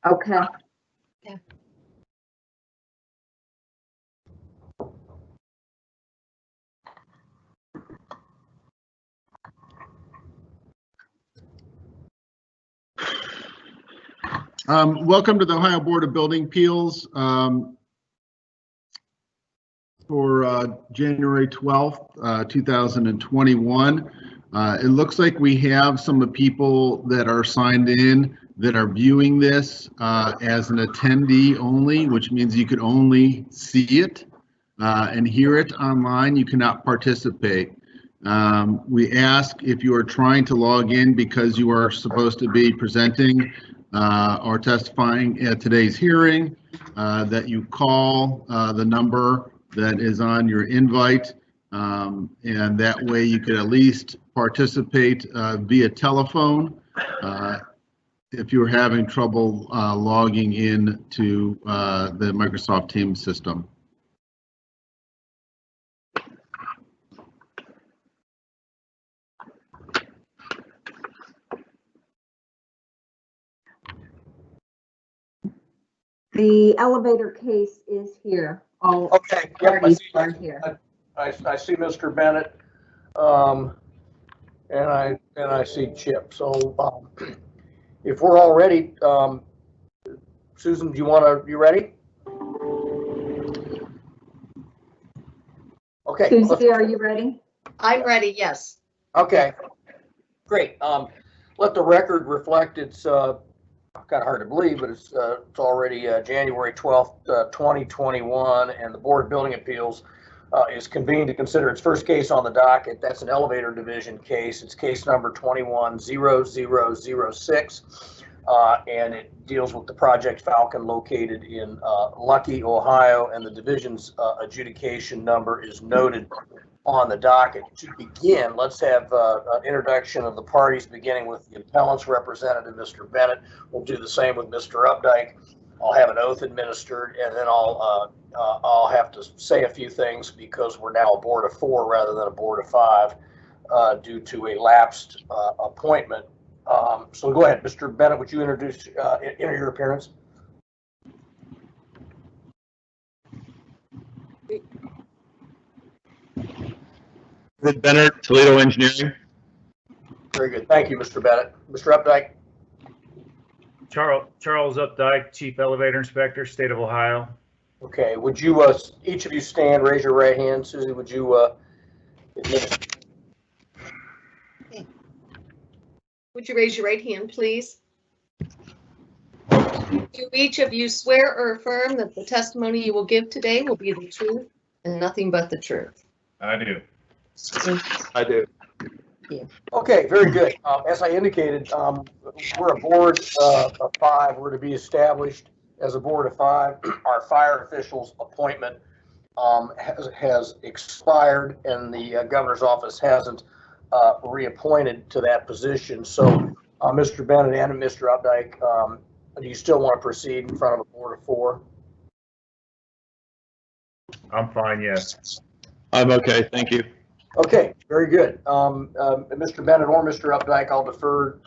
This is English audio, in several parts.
Okay. Yeah. Welcome to the Ohio Board of Building Appeals for January 12th, 2021. It looks like we have some of the people that are signed in that are viewing this as an attendee only, which means you could only see it and hear it online. You cannot participate. We ask if you are trying to log in because you are supposed to be presenting or testifying at today's hearing, that you call the number that is on your invite, and that way you could at least participate via telephone if you're having trouble logging in to the Microsoft Teams system. The elevator case is here. All Okay. Yep, parties are here. I see Mr. Bennett, and I see Chip. So if we're all ready, Susan, do you ready? Okay. Susie, are you ready? I'm ready, yes. Okay. Great. Let the record reflect it's kind of hard to believe, but it's already January 12th, 2021, and the Board of Building Appeals is convened to consider its first case on the docket. That's an elevator division case. It's case number 21-0006, and it deals with the Project Falcon located in Luckey, Ohio, and the division's adjudication number is noted on the docket. To begin, let's have an introduction of the parties, beginning with the appellant's representative, Mr. Bennett. We'll do the same with Mr. Updike. I'll have an oath administered, and then I'll have to say a few things because we're now a board of 4 rather than a board of 5 due to a lapsed appointment. So go ahead, Mr. Bennett. Would you enter your appearance? Bennett, Toledo Engineering. Very good. Thank you, Mr. Bennett. Mr. Updike. Charles Updike, Chief Elevator Inspector, State of Ohio. Okay. Would you each of you stand? Raise your right hand. Susie, would you? Would you raise your right hand, please? Do each of you swear or affirm that the testimony you will give today will be the truth and nothing but the truth? I do. I do. Okay, very good. As I indicated, we're a board of 5. We're to be established as a board of 5. Our fire official's appointment has expired, and the governor's office hasn't reappointed to that position. So, Mr. Bennett and Mr. Updike, do you still want to proceed in front of a board of 4? I'm fine, yes. I'm okay, thank you. Okay, very good. Mr. Bennett or Mr. Updike, I'll defer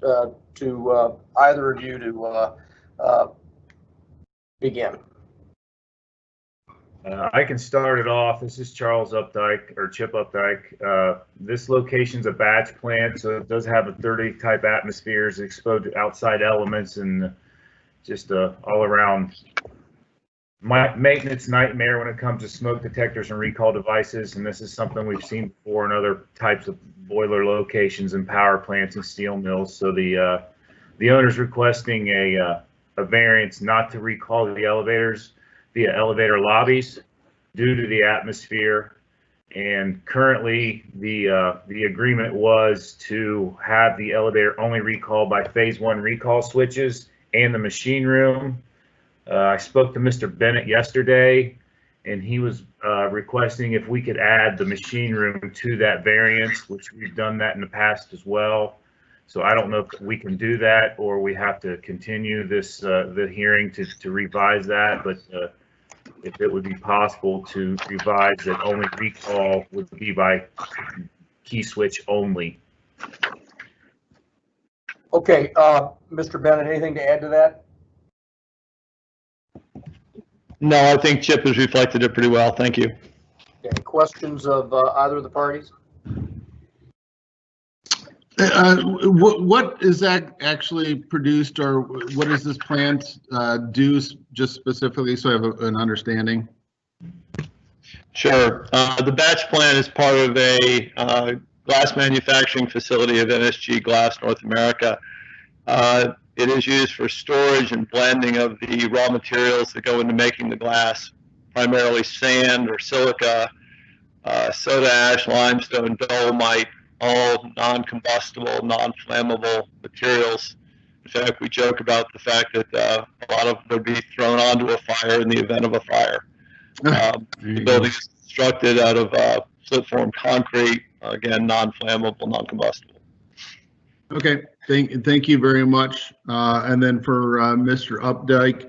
to either of you to begin. I can start it off. This is Charles Updike, or Chip Updike. This location's a batch plant, so it does have a 30 type atmospheres, exposed to outside elements, and just a all-around maintenance nightmare when it comes to smoke detectors and recall devices. And this is something we've seen before in other types of boiler locations and power plants and steel mills. So the owner's requesting a variance not to recall the elevators via elevator lobbies due to the atmosphere. And currently the agreement was to have the elevator only recalled by phase 1 recall switches and the machine room. I spoke to Mr. Bennett yesterday, and he was requesting if we could add the machine room to that variance, which we've done that in the past as well. So I don't know if we can do that or we have to continue this the hearing to revise that. But if it would be possible to revise that only recall would be by key switch only. Okay, Mr. Bennett, anything to add to that? No, I think Chip has reflected it pretty well. Thank you. Okay, questions of either of the parties? What is that actually produced, or what does this plant do just specifically, so I have an understanding? Sure. The batch plant is part of a glass manufacturing facility of NSG Glass North America. It is used for storage and blending of the raw materials that go into making the glass, primarily sand or silica, soda ash, limestone, dolomite, all non-combustible, non-flammable materials. In fact, we joke about the fact that a lot of them would be thrown onto a fire in the event of a fire. The building is constructed out of split-form concrete, again, non-flammable, non-combustible. Okay, thank you very much. And then for Mr. Updike,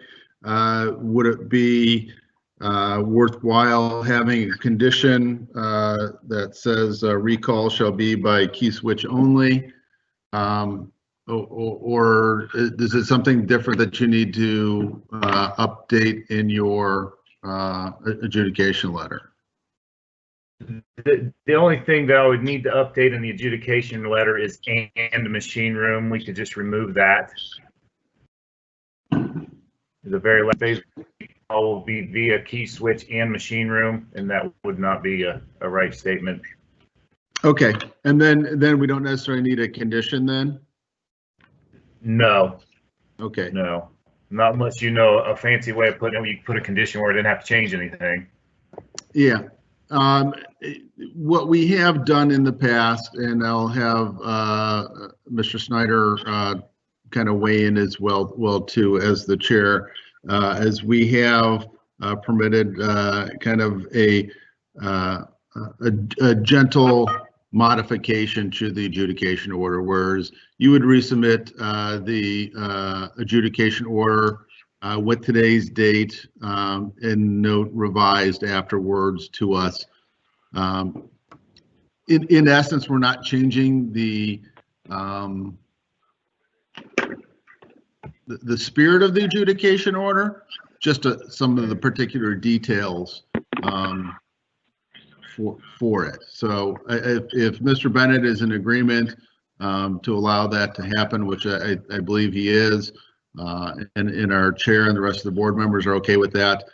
would it be worthwhile having a condition that says recall shall be by key switch only? Or is it something different that you need to update in your adjudication letter? The only thing that I would need to update in the adjudication letter is and machine room. We could just remove that. The very last phase will be via key switch and machine room, and that would not be a right statement. Okay, and then we don't necessarily need a condition then? No, Okay. no, not unless you know a fancy way of putting it. You put a condition where it didn't have to change anything. Yeah. What we have done in the past, and I'll have Mr. Snyder kind of weigh in as well too, as the chair, as we have permitted kind of a gentle modification to the adjudication order, whereas you would resubmit the adjudication order with today's date and note revised afterwards to us. In essence, we're not changing the spirit of the adjudication order, just some of the particular details for it. So if Mr. Bennett is in agreement to allow that to happen, which I believe he is, and our chair and the rest of the board members are okay with that,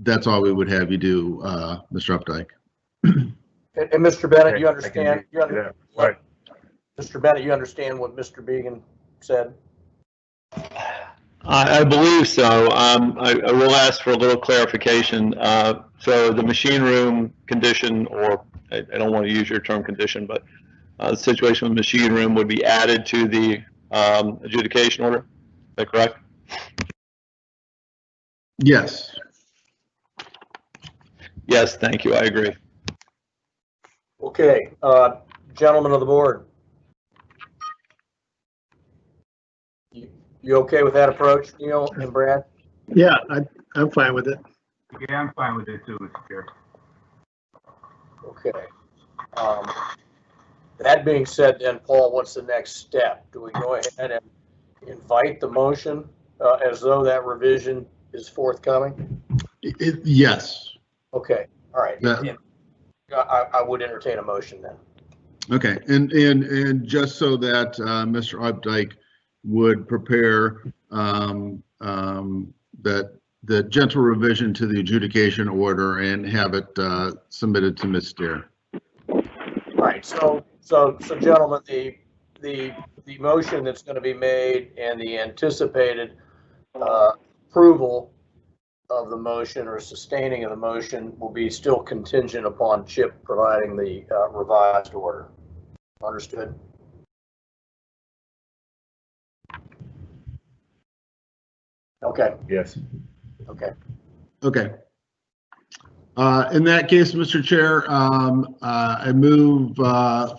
that's all we would have you do, Mr. Updike. And Mr. Bennett, you Okay, understand? Right. Mr. Bennett, you understand what Mr. Began said? I believe so. I will ask for a little clarification. So the machine room condition, or I don't want to use your term condition, but the situation with machine room would be added to the adjudication order. Is that correct? Yes. Yes, thank you. I agree. Okay, gentlemen of the board. You okay with that approach, Neil and Brad? Yeah, I'm fine with it. Yeah, I'm fine with it too, Mr. Chair. Okay. That being said, then, Paul, what's the next step? Do we go ahead and invite the motion as though that revision is forthcoming? Yes. Okay, all right. Yeah. I would entertain a motion then. Okay, and just so that Mr. Updike would prepare that the gentle revision to the adjudication order and have it submitted to Ms. Steer. All right, so gentlemen, the motion that's going to be made and the anticipated approval of the motion or sustaining of the motion will be still contingent upon Chip providing the revised order. Understood? Okay. Yes. Okay. Okay. In that case, Mr. Chair, I move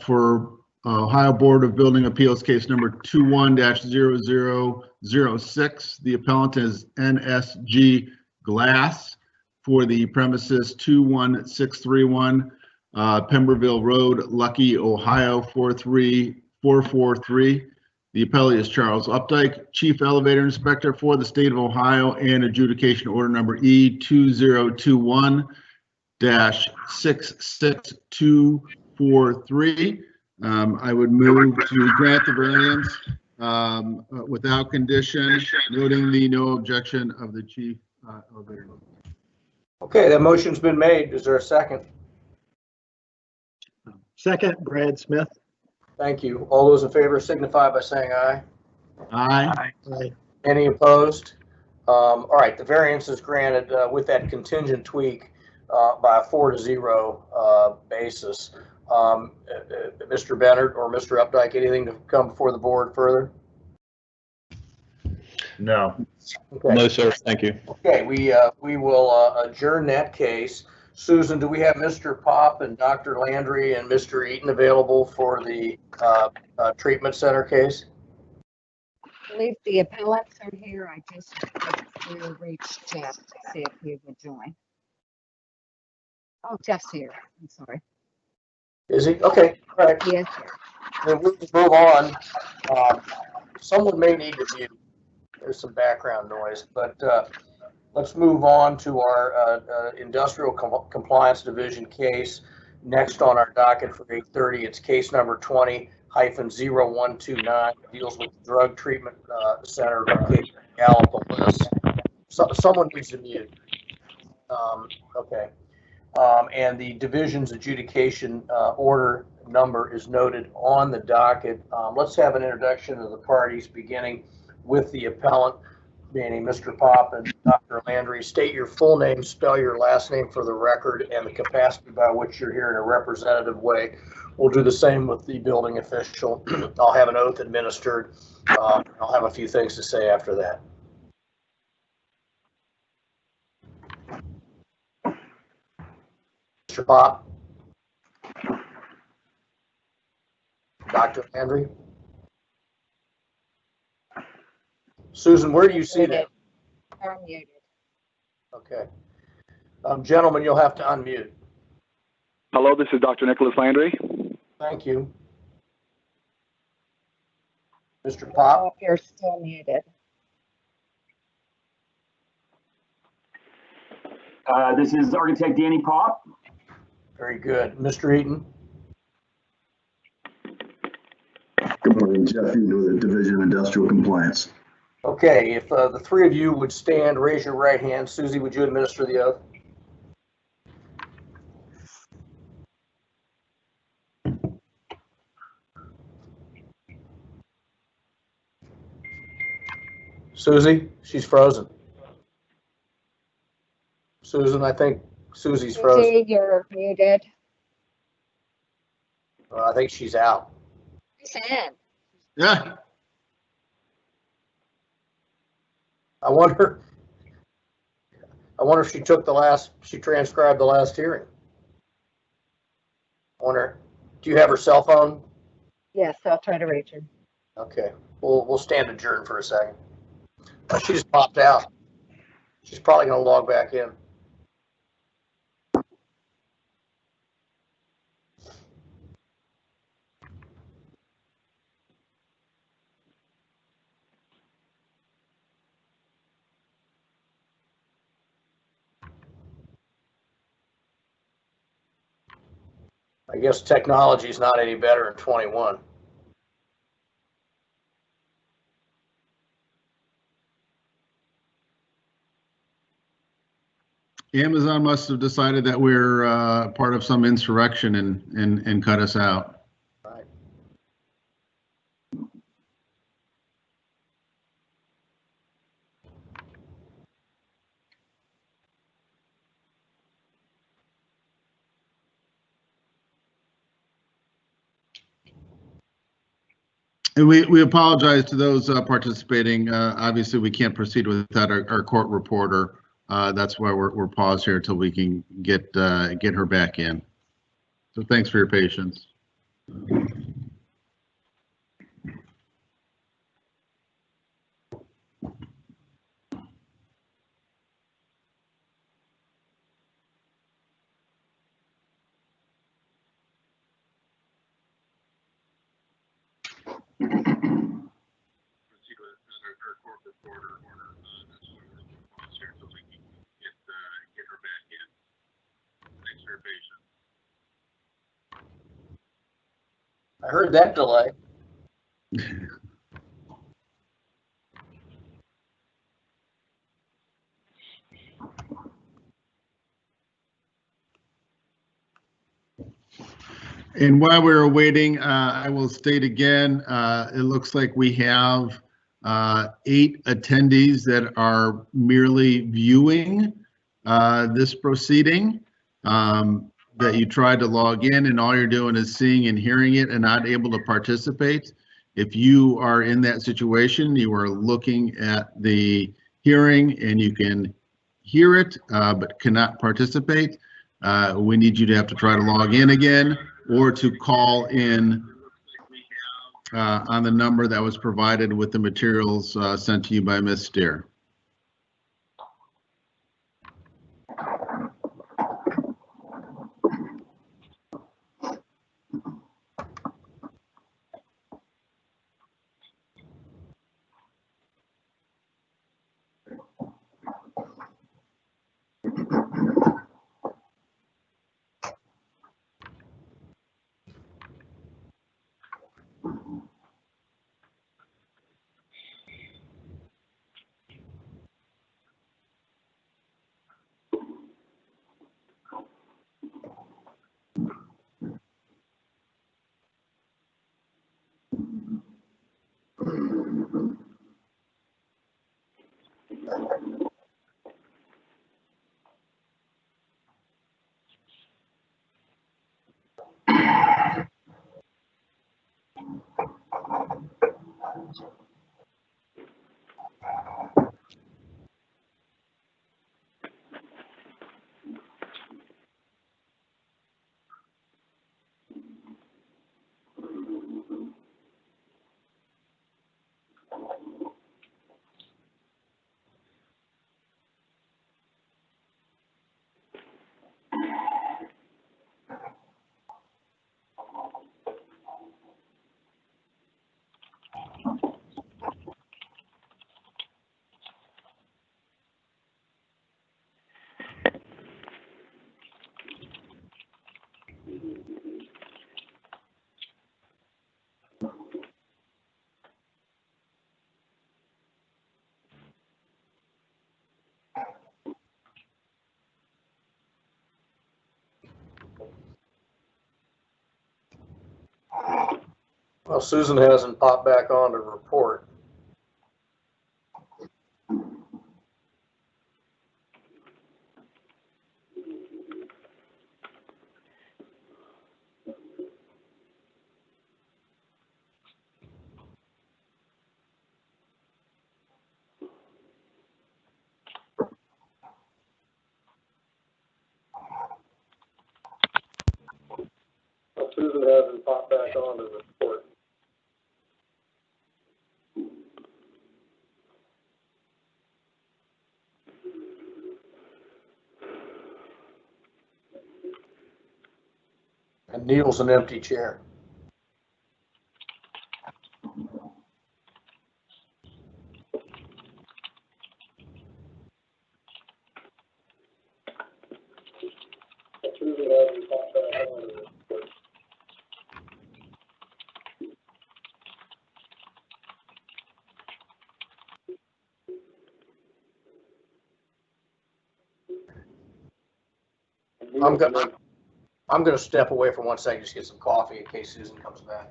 for Ohio Board of Building Appeals case number 21-0006. The appellant is NSG Glass for the premises 21631 Pemberville Road, Lucky, Ohio 43443. The appellee is Charles Updike, Chief Elevator Inspector for the State of Ohio, and adjudication order number E2021-66243. I would move to grant the variance without condition, noting the no objection of the Chief Elevator. Okay, that motion's been made. Is there a second? Second, Brad Smith. Thank you. All those in favor signify by saying aye. Aye. Aye. Any opposed? All right, the variance is granted with that contingent tweak by a 4-0 basis. Mr. Bennett or Mr. Updike, anything to come before the board further? No. Okay. No, sir. Thank you. Okay, we will adjourn that case. Susan, do we have Mr. Pop and Dr. Landry and Mr. Eaton available for the treatment center case? I believe the appellants are here. I just need to reach Jeff to see if he would join. Oh, Jeff's here. I'm sorry. Is he? Okay, all right. He is here. Then we'll move on. Someone may need to mute. There's some background noise, but let's move on to our Industrial Compliance Division case. Next on our docket for 8:30, it's case number 20-0129. Deals with the drug treatment center located in Gallipolis. Someone needs to mute. Okay. And the division's adjudication order number is noted on the docket. Let's have an introduction of the parties, beginning with the appellant, meaning Mr. Pop and Dr. Landry. State your full name, spell your last name for the record, and the capacity by which you're here in a representative way. We'll do the same with the building official. I'll have an oath administered. I'll have a few things to say after that. Mr. Pop? Dr. Landry? Susan, where do you see that? Are muted. Okay. Gentlemen, you'll have to unmute. Hello, this is Dr. Nicholas Landry. Thank you. Mr. Pop? You're still muted. This is Architect Danny Pop. Very good. Mr. Eaton? Good morning, Jeff Eaton with the Division of Industrial Compliance. Okay, if the three of you would stand, raise your right hand. Susie, would you administer the oath? Susie, she's frozen. Susan, I think Susie's frozen. Susie, you're muted. I think she's out. She's in. Yeah. I wonder if she transcribed the last hearing. I wonder, do you have her cell phone? Yes, I'll try to reach her. Okay, we'll stand adjourned for a second. She just popped out. She's probably going to log back in. I guess technology is not any better in 21. Amazon must have decided that we're part of some insurrection and cut us out. Right. And we apologize to those participating. Obviously, we can't proceed without our court reporter. That's why we're paused here until we can get her back in. So thanks for your patience. I heard that delay. And while we're waiting, I will state again, it looks like we have 8 attendees that are merely viewing this proceeding, that you tried to log in and all you're doing is seeing and hearing it and not able to participate. If you are in that situation, you are looking at the hearing and you can hear it but cannot participate, we need you to have to try to log in again or to call in on the number that was provided with the materials sent to you by Ms. Steer. Well, Susan hasn't popped back on to report. Susan hasn't popped back on to report. And Neil's an empty chair. Susan hasn't popped back on to report. I'm gonna step away for 1 second, just get some coffee in case Susan comes back.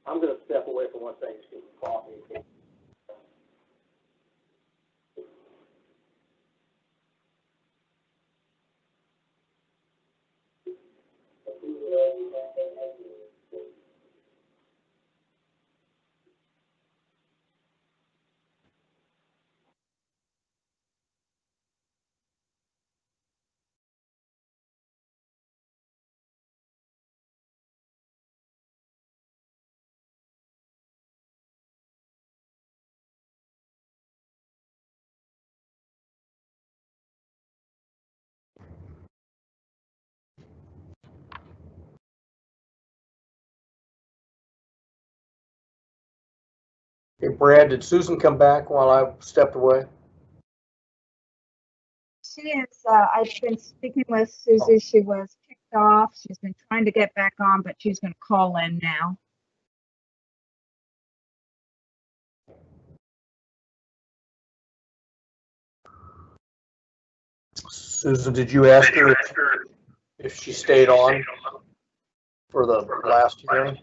I'm gonna step away for 1 second, just get some coffee in case. Okay, Brad, did Susan come back while I stepped away? She is, I've been speaking with Susie. She was kicked off. She's been trying to get back on, but she's going to call in now. Susan, did you ask her if she stayed on for the last hearing?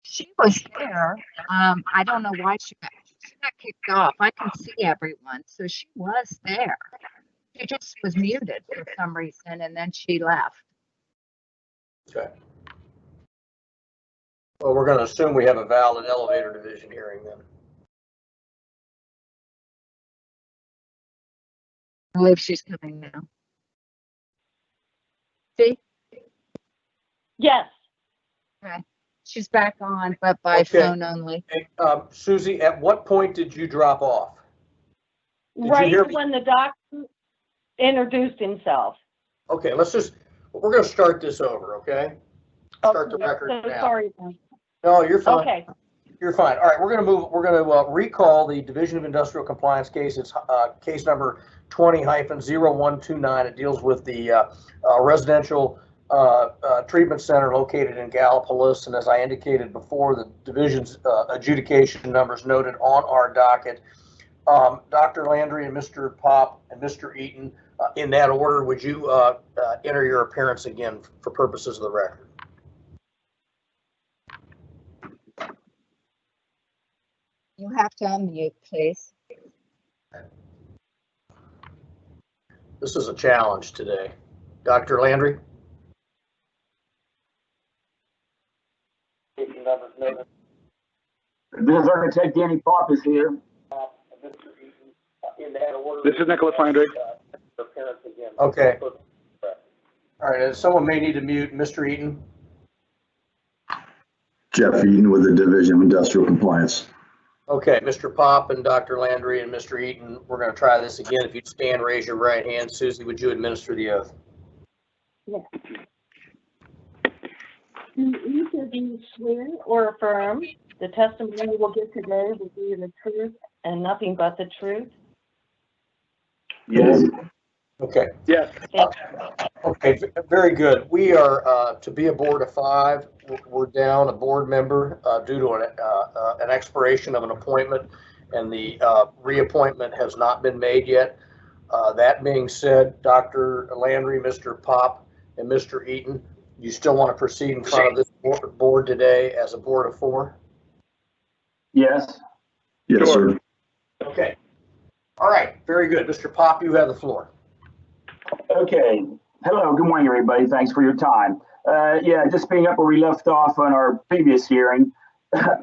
She was there. I don't know why she got kicked off. I can see everyone, so she was there. She just was muted for some reason, and then she left. Okay. Well, we're going to assume we have a valid elevator division hearing then. I believe she's coming now. See? Yes. Okay. She's back on, but by Okay. phone only. Hey, Susie, at what point did you drop off? Did Right you hear me? when the doctor introduced himself. Okay, we're going to start this over, okay? Start the record So now. sorry. then. No, you're fine. Okay. You're fine. All right, we're going to recall the Division of Industrial Compliance case. It's case number 20-0129. It deals with the residential treatment center located in Gallipolis. And as I indicated before, the division's adjudication numbers noted on our docket. Dr. Landry and Mr. Pop and Mr. Eaton, in that order, would you enter your appearance again for purposes of the record? You have to unmute, please. This is a challenge today. Dr. Landry? This is Architect Danny Pop is here. This is Nicholas Landry. Okay. All right, and someone may need to mute Mr. Eaton. Jeff Eaton with the Division of Industrial Compliance. Okay, Mr. Pop and Dr. Landry and Mr. Eaton, we're going to try this again. If you'd stand, raise your right hand. Susie, would you administer the oath? Yeah. Do each of you swear or affirm the testimony you will give today will be the truth and nothing but the truth? Yes. Okay. Yes. Okay, very good. We are, to be a board of 5, we're down a board member due to an expiration of an appointment, and the reappointment has not been made yet. That being said, Dr. Landry, Mr. Pop, and Mr. Eaton, you still want to proceed in front of this board today as a board of 4? Yes. Yes, sir. Okay. All right, very good. Mr. Pop, you have the floor. Okay. Hello. Good morning, everybody. Thanks for your time. Yeah, just picking up where we left off on our previous hearing,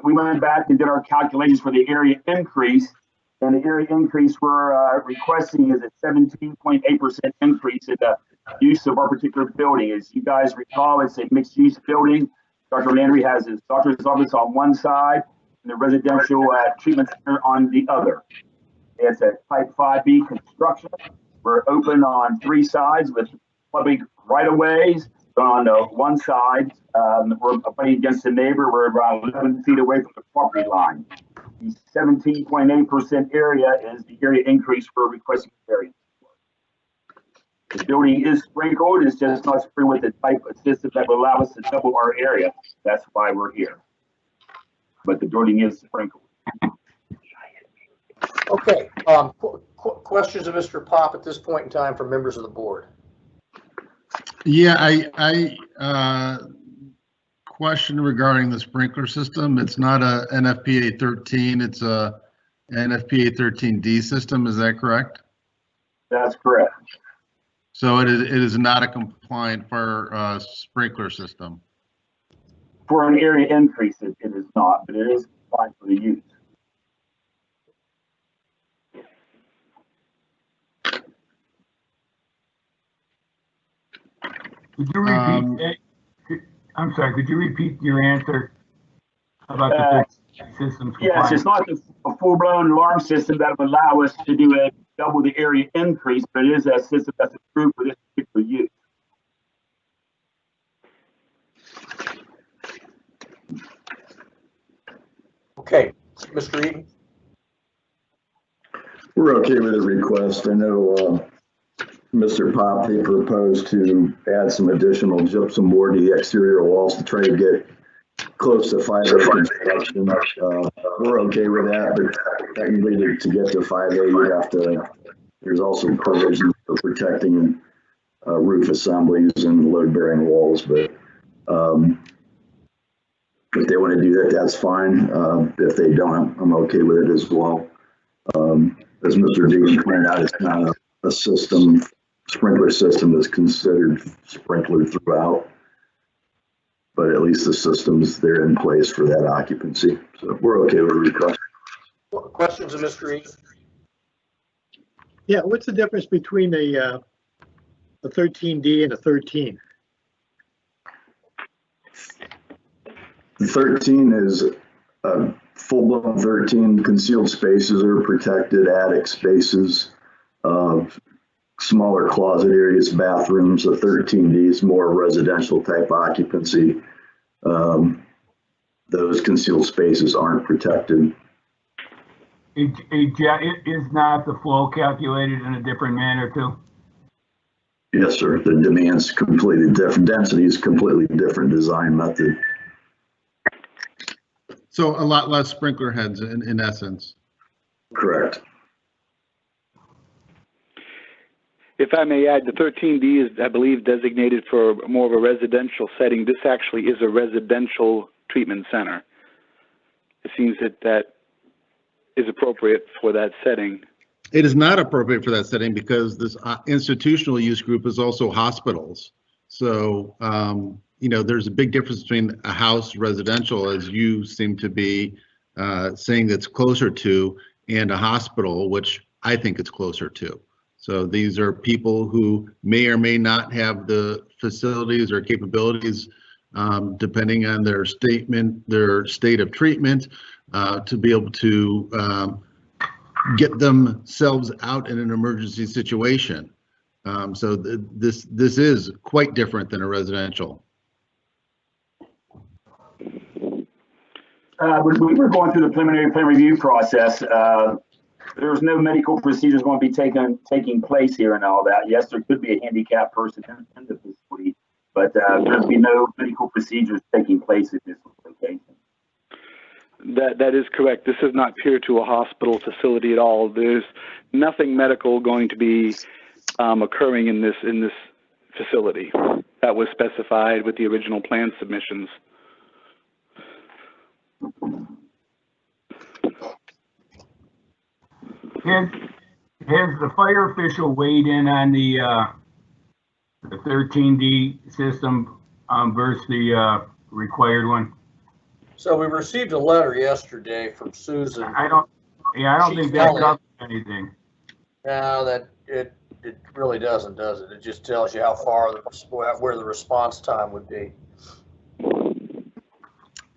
we went back and did our calculations for the area increase, and the area increase we're requesting is a 17.8% increase in the use of our particular building. As you guys recall, it's a mixed-use building. Dr. Landry has his doctor's office on one side and the residential treatment center on the other. It's a type 5B construction. We're open on 3 sides with public right-of-ways. On one side, we're putting against the neighbor. We're about 11 feet away from the property line. The 17.8% area is the area increase for requesting variance. The building is sprinkled. It's just not sprinkled with the type of system that will allow us to double our area. That's why we're here. But the building is sprinkled. Okay. Questions of Mr. Pop at this point in time from members of the board? Yeah, I question regarding the sprinkler system. It's not a NFPA 13, it's a NFPA 13D system, is that correct? That's correct. So it is not a compliant for sprinkler system. For an area increase, it is not, but it is fine for the use. Could you repeat? I'm sorry. Could you repeat your answer about the system? Yes, it's not a full-blown alarm system that would allow us to do a double the area increase, but it is a system that's approved for this particular use. Okay. Mr. Eaton? We're okay with the request. I know Mr. Pop, they proposed to add some additional gypsum board to the exterior walls to try to get close to 5A construction. We're okay with that, but technically to get to 5A, you have to, there's also provisions for protecting roof assemblies and load-bearing walls, but if they want to do that, that's fine. If they don't, I'm okay with it as well. As Mr. Deegan pointed out, it's not a system, sprinkler system that's considered sprinkler throughout, but at least the systems there in place for that occupancy. So we're okay with the request. Questions of Mr. Eaton? Yeah, what's the difference between a 13D and a 13? The 13 is a full-blown 13 concealed spaces or protected attic spaces, smaller closet areas, bathrooms. The 13D is more residential type occupancy. Those concealed spaces aren't protected. Is not the flow calculated in a different manner too? Yes, sir. The demand's completely different. Density is completely different design method. So a lot less sprinkler heads in essence. Correct. If I may add, the 13D is, I believe, designated for more of a residential setting. This actually is a residential treatment center. It seems that is appropriate for that setting. It is not appropriate for that setting because this institutional use group is also hospitals. So, you know, there's a big difference between a house residential, as you seem to be saying that's closer to, and a hospital, which I think it's closer to. So these are people who may or may not have the facilities or capabilities, depending on their state of treatment, to be able to get themselves out in an emergency situation. So this is quite different than a residential. When we were going through the preliminary plan review process, there's no medical procedures going to be taking place here and all that. Yes, there could be a handicapped person in the facility, but there'll be no medical procedures taking place at this location. That is correct. This is not peer to a hospital facility at all. There's nothing medical going to be occurring in this facility. That was specified with the original plan submissions. Has the fire official weighed in on the 13D system versus the required one? So we received a letter yesterday from Susan. I don't think that covers anything. No, that it really doesn't, does it? It just tells you how far where the response time would be.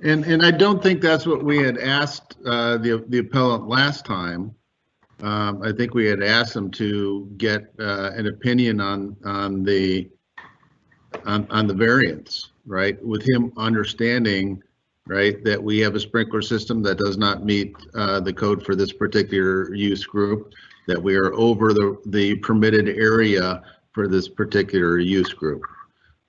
And I don't think that's what we had asked the appellant last time. I think we had asked him to get an opinion on the variance, right? With him understanding, right, that we have a sprinkler system that does not meet the code for this particular use group, that we are over the permitted area for this particular use group.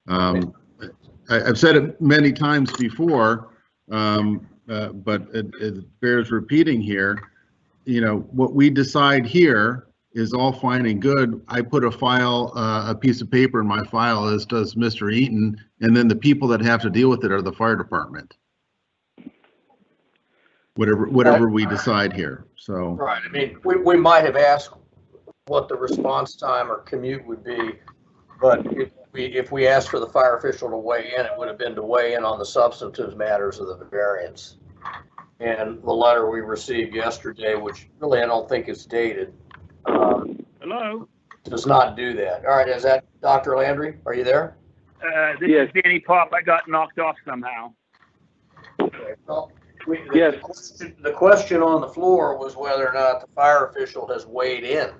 I've said it many times before, but it bears repeating here. You know, what we decide here is all fine and good. I put a file, a piece of paper in my file, as does Mr. Eaton, and then the people that have to deal with it are the fire department. Whatever we decide here. So right. I mean, we might have asked what the response time or commute would be, but if we asked for the fire official to weigh in, it would have been to weigh in on the substantive matters of the variance. And the letter we received yesterday, which really I don't think is dated, Hello? does not do that. All right, is that Dr. Landry? Are you there? This is Danny Pop. I got knocked off somehow. Okay. Well, yes. The question on the floor was whether or not the fire official has weighed in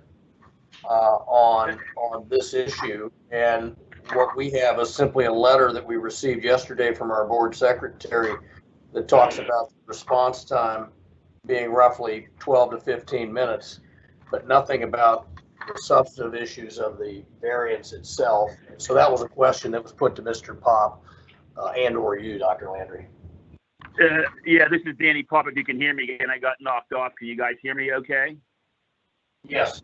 on this issue. And what we have is simply a letter that we received yesterday from our board secretary that talks about the response time being roughly 12 to 15 minutes, but nothing about the substantive issues of the variance itself. So that was a question that was put to Mr. Pop and or you, Dr. Landry. Yeah, this is Danny Pop. If you can hear me again, I got knocked off. Can you guys hear me okay? Yes.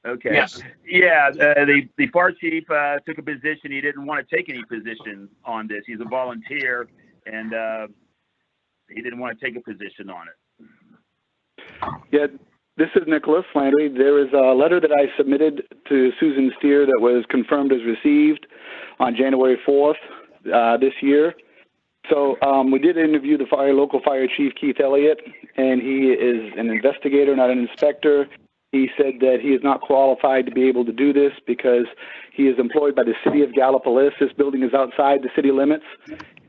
Okay. Yes. Yeah, the fire chief took a position. He didn't want to take any position on this. He's a volunteer, and he didn't want to take a position on it. Yeah, this is Nicholas Landry. There is a letter that I submitted to Susan Steer that was confirmed as received on January 4th this year. So we did interview the local fire chief, Keith Elliott, and he is an investigator, not an inspector. He said that he is not qualified to be able to do this because he is employed by the city of Gallipolis. This building is outside the city limits.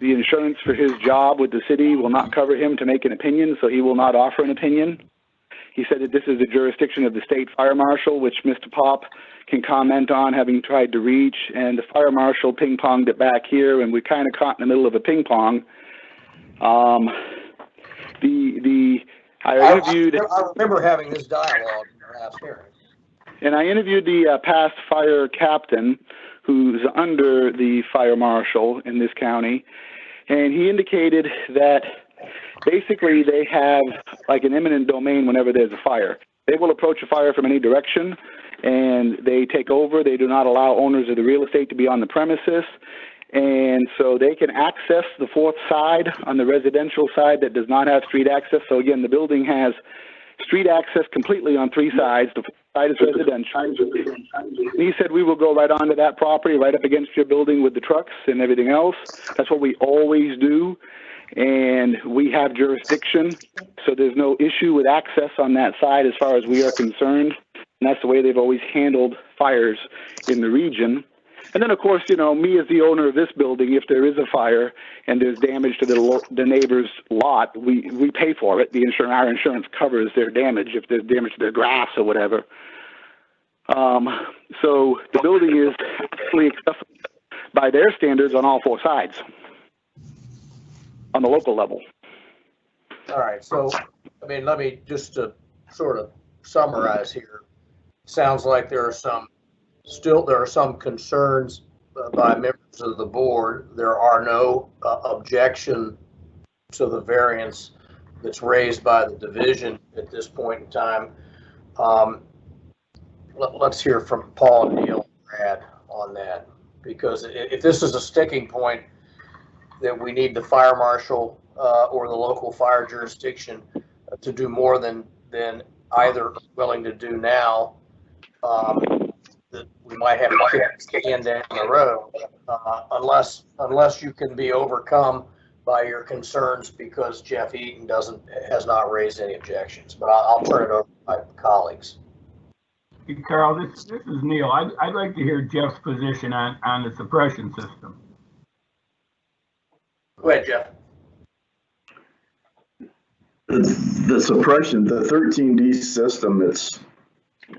The insurance for his job with the city will not cover him to make an opinion, so he will not offer an opinion. He said that this is the jurisdiction of the state fire marshal, which Mr. Pop can comment on, having tried to reach, and the fire marshal ping-ponged it back here, and we're kind of caught in the middle of a ping-pong. I remember having this dialogue in the last hearing. And I interviewed the past fire captain who's under the fire marshal in this county, and he indicated that basically they have like an eminent domain whenever there's a fire. They will approach a fire from any direction, and they take over. They do not allow owners of the real estate to be on the premises, and so they can access the fourth side on the residential side that does not have street access. So again, the building has street access completely on three sides. The side is residential. He said we will go right onto that property, right up against your building with the trucks and everything else. That's what we always do, and we have jurisdiction, so there's no issue with access on that side as far as we are concerned. And that's the way they've always handled fires in the region. And then, of course, you know, me as the owner of this building, if there is a fire and there's damage to the neighbor's lot, we pay for it. Our insurance covers their damage if there's damage to their grass or whatever. So the building is fully accessible by their standards on all four sides on the local level. All right. So, I mean, let me just to sort of summarize here. Sounds like there are some concerns by members of the board. There are no objection to the variance that's raised by the division at this point in time. Let's hear from Paul, Neil, and Brad on that, because if this is a sticking point that we need the fire marshal or the local fire jurisdiction to do more than either willing to do now, that we might have to kick the can down the road, unless you can be overcome by your concerns because Jeff Eaton has not raised any objections. But I'll turn it over to my colleagues. Hey, Carl, this is Neil. I'd like to hear Jeff's position on the suppression system. Go ahead, Jeff. The suppression, the 13D system, it's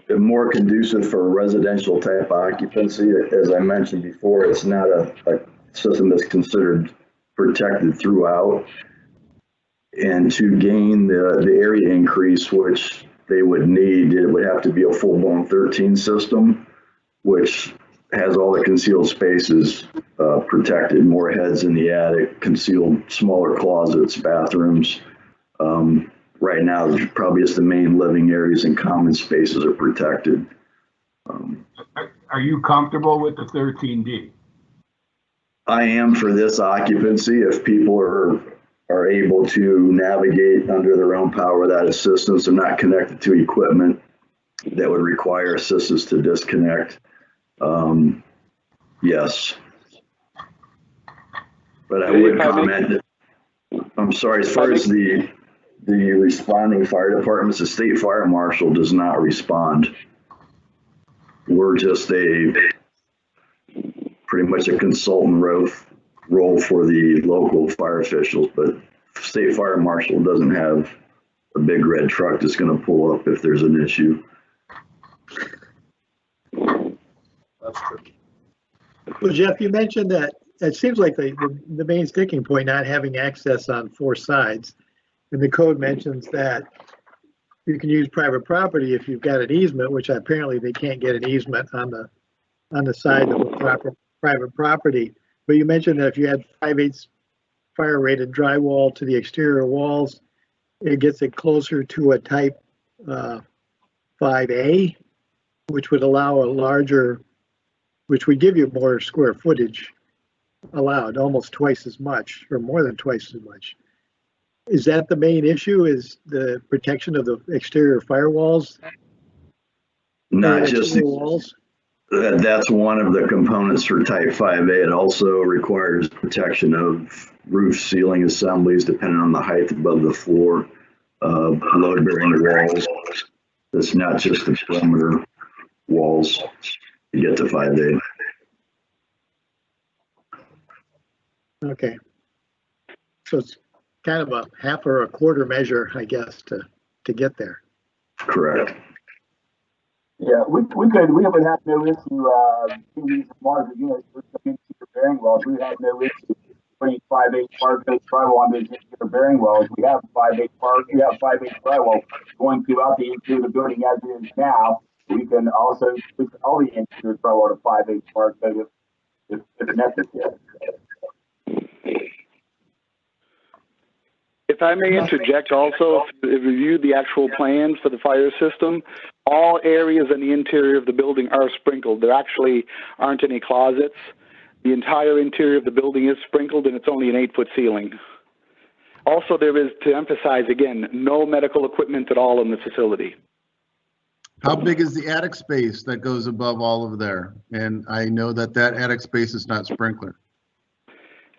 more conducive for residential type occupancy. As I mentioned before, it's not a system that's considered protected throughout. And to gain the area increase, which they would need, it would have to be a full-blown 13 system, which has all the concealed spaces protected, more heads in the attic, concealed smaller closets, bathrooms. Right now, probably just the main living areas and common spaces are protected. Are you comfortable with the 13D? I am for this occupancy. If people are able to navigate under their own power without assistance and not connected to equipment that would require assistance to disconnect, yes. But I would comment, I'm sorry, as far as the responding fire departments, the state fire marshal does not respond. We're just pretty much a consultant role for the local fire officials, but state fire marshal doesn't have a big red truck that's going to pull up if there's an issue. That's true. Well, Jeff, you mentioned that it seems like the main sticking point, not having access on four sides. And the code mentions that you can use private property if you've got an easement, which apparently they can't get an easement on the side of the private property. But you mentioned that if you had 5/8 fire rated drywall to the exterior walls, it gets it closer to a type 5A, which would allow a larger, which would give you more square footage allowed, almost twice as much or more than twice as much. Is that the main issue, is the protection of the exterior firewalls? Not just exterior walls? That's one of the components for type 5A. It also requires protection of roof ceiling assemblies depending on the height above the floor, load bearing walls. It's not just the perimeter walls to get to 5A. Okay. So it's kind of a half or a quarter measure, I guess, to get there. Correct. Yeah, we would have no issue, these larger units for interior bearing walls. We would have no issue putting 5/8 fire-based drywall on those interior bearing walls. We have 5/8 drywall going throughout the interior of the building as it is now. We can also switch all the interior drywall to 5/8 fire-based if necessary. If I may interject also, if you review the actual plans for the fire system, all areas in the interior of the building are sprinkled. There actually aren't any closets. The entire interior of the building is sprinkled, and it's only an 8-foot ceiling. Also, there is, to emphasize again, no medical equipment at all in the facility. How big is the attic space that goes above all of there? And I know that attic space is not sprinkler.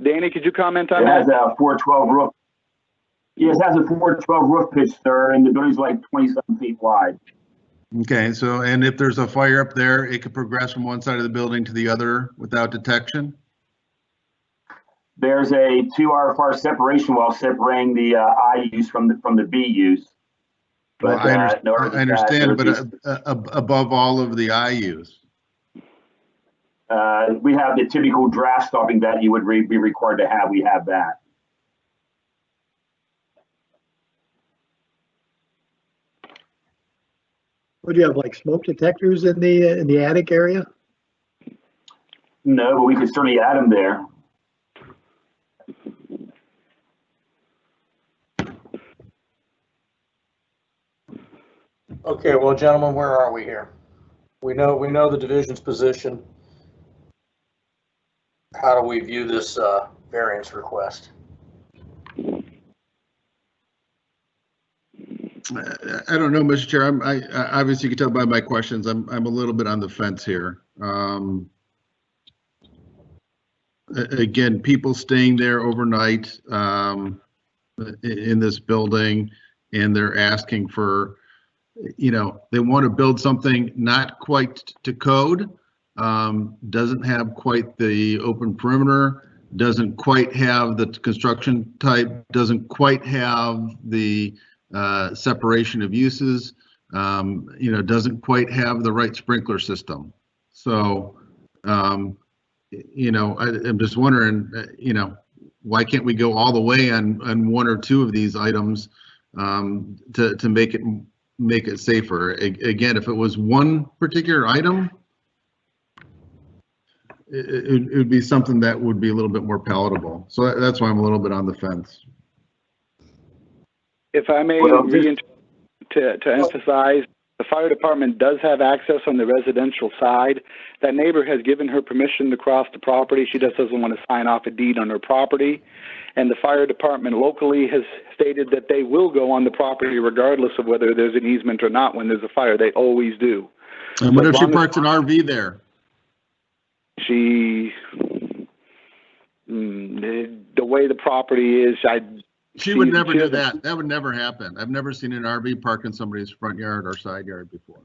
Danny, could you comment on It that? has a 412 roof. Yes, it has a 412 roof pitch, sir, and the building's like 27 feet wide. Okay, so, and if there's a fire up there, it could progress from one side of the building to the other without detection? There's a 2 RFR separation wall separating the I use from the B use. Well, But I understand, but above all of the IUs. we have the typical draft stopping that you would be required to have. We have that. What do you have, like smoke detectors in the attic area? No, but we could certainly add them there. Okay, well, gentlemen, where are we here? We know the division's position. How do we view this variance request? I don't know, Mr. Chair. I obviously you can tell by my questions. I'm a little bit on the fence here. Again, people staying there overnight in this building, and they're asking for, they want to build something not quite to code, doesn't have quite the open perimeter, doesn't quite have the construction type, doesn't quite have the separation of uses, doesn't quite have the right sprinkler system. So, I'm just wondering, why can't we go all the way on 1 or 2 of these items to make it safer? Again, if it was one particular item, it would be something that would be a little bit more palatable. So that's why I'm a little bit on the fence. If I may to emphasize, the fire department does have access on the residential side. That neighbor has given her permission to cross the property. She just doesn't want to sign off a deed on her property. And the fire department locally has stated that they will go on the property regardless of whether there's an easement or not when there's a fire. They always do. And what if she parks an RV there? The way the property is, She would never do that. That would never happen. I've never seen an RV park in somebody's front yard or side yard before.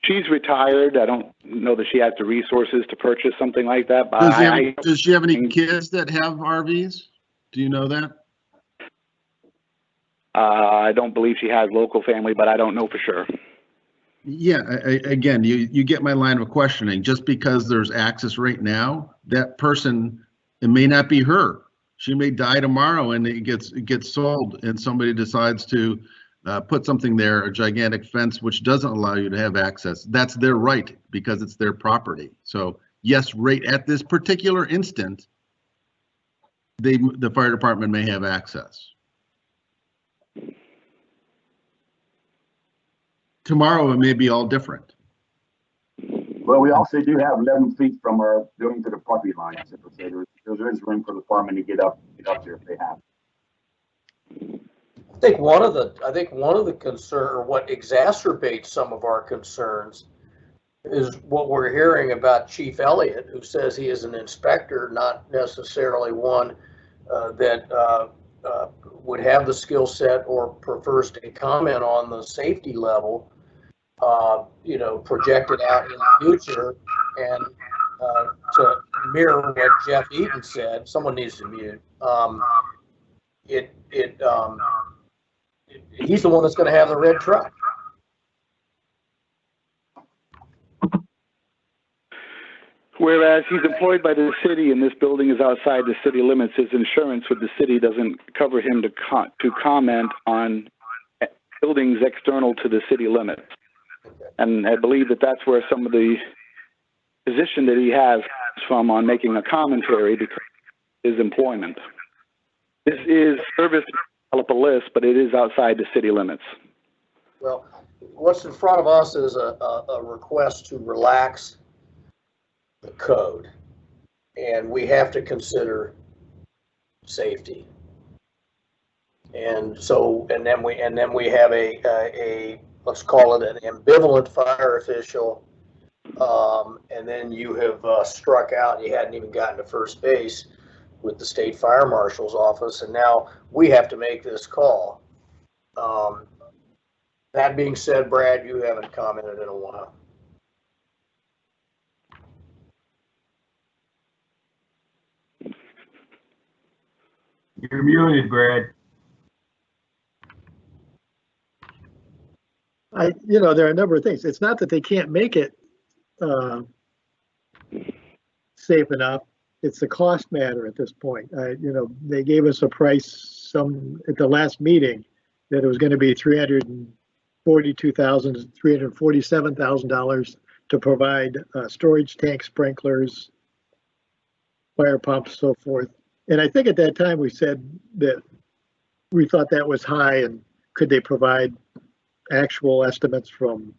She's retired. I don't know that she has the resources to purchase something like that. But does she have any kids that have RVs? Do you know that? I don't believe she has local family, but I don't know for sure. Yeah, again, you get my line of questioning. Just because there's access right now, that person, it may not be her. She may die tomorrow and it gets sold and somebody decides to put something there, a gigantic fence, which doesn't allow you to have access. That's their right because it's their property. So yes, right at this particular instant, the fire department may have access. Tomorrow, it may be all different. Well, we also do have 11 feet from our building to the property line. As I say, there is room for the firemen to get up there if they have. I think one of the concern, or what exacerbates some of our concerns, is what we're hearing about Chief Elliott, who says he is an inspector, not necessarily one that would have the skill set or prefers to comment on the safety level, projected out in the future. And to mirror what Jeff Eaton said, someone needs to mute. He's the one that's going to have the red truck. Whereas he's employed by the city and this building is outside the city limits, his insurance with the city doesn't cover him to comment on buildings external to the city limits. And I believe that that's where some of the position that he has from on making a commentary because of his employment. This is service to develop a list, but it is outside the city limits. Well, what's in front of us is a request to relax the code, and we have to consider safety. And so, and then we have a let's call it an ambivalent fire official, and then you have struck out. You hadn't even gotten to first base with the state fire marshal's office, and now we have to make this call. That being said, Brad, you haven't commented in a while. You're muted, Brad. There are a number of things. It's not that they can't make it safe enough. It's the cost matter at this point. They gave us a price at the last meeting that it was going to be $342,000 to $347,000 to provide storage tank sprinklers, fire pumps, so forth. And I think at that time we said that we thought that was high, and could they provide actual estimates from,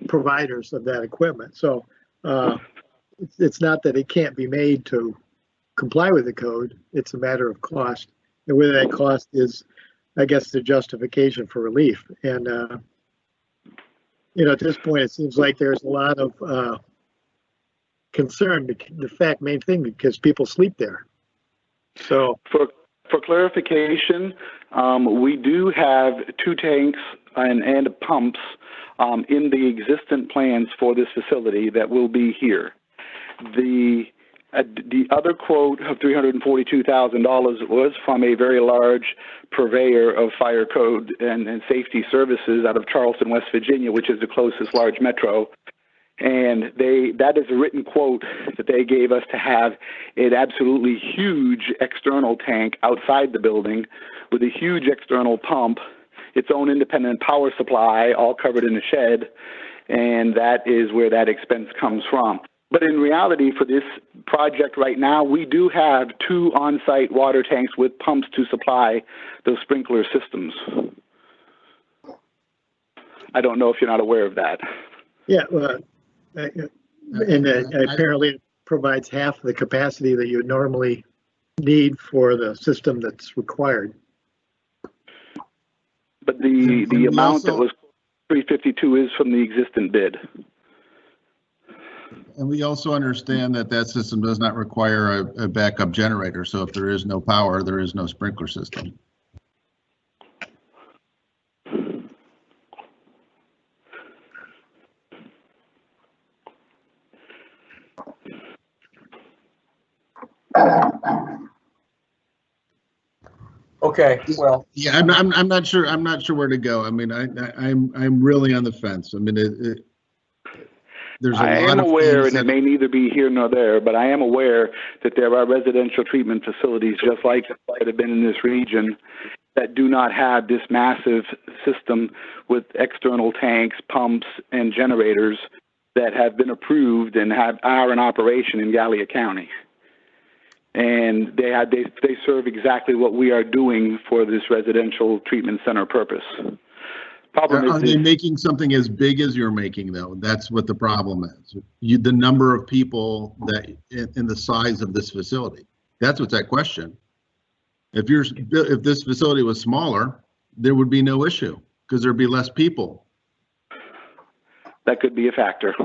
providers of that equipment. So it's not that it can't be made to comply with the code. It's a matter of cost, and whether that cost is, I guess, the justification for relief. And at this point, it seems like there's a lot of concern. The main thing, because people sleep there. So for clarification, we do have 2 tanks and pumps in the existent plans for this facility that will be here. The other quote of $342,000 was from a very large purveyor of fire code and safety services out of Charleston, West Virginia, which is the closest large metro. And that is a written quote that they gave us to have an absolutely huge external tank outside the building with a huge external pump, its own independent power supply, all covered in a shed, and that is where that expense comes from. But in reality, for this project right now, we do have 2 on-site water tanks with pumps to supply those sprinkler systems. I don't know if you're not aware of that. Yeah, and apparently it provides half the capacity that you would normally need for the system that's required. But the amount that was 352 is from the existing bid. And we also understand that system does not require a backup generator. So if there is no power, there is no sprinkler system. Okay, well, yeah, I'm not sure. I'm not sure where to go. I mean, I'm really on the fence. I mean, there's a I lot am of aware, things and it that, may neither be here nor there, but I am aware that there are residential treatment facilities just like that have been in this region that do not have this massive system with external tanks, pumps, and generators that have been approved and are in operation in Gallia County. And they serve exactly what we are doing for this residential treatment center purpose. Problem are is they making something as big as you're making though? That's what the problem is. The number of people that in the size of this facility. That's what's at question. If this facility was smaller, there would be no issue because there'd be less people. That could be a factor.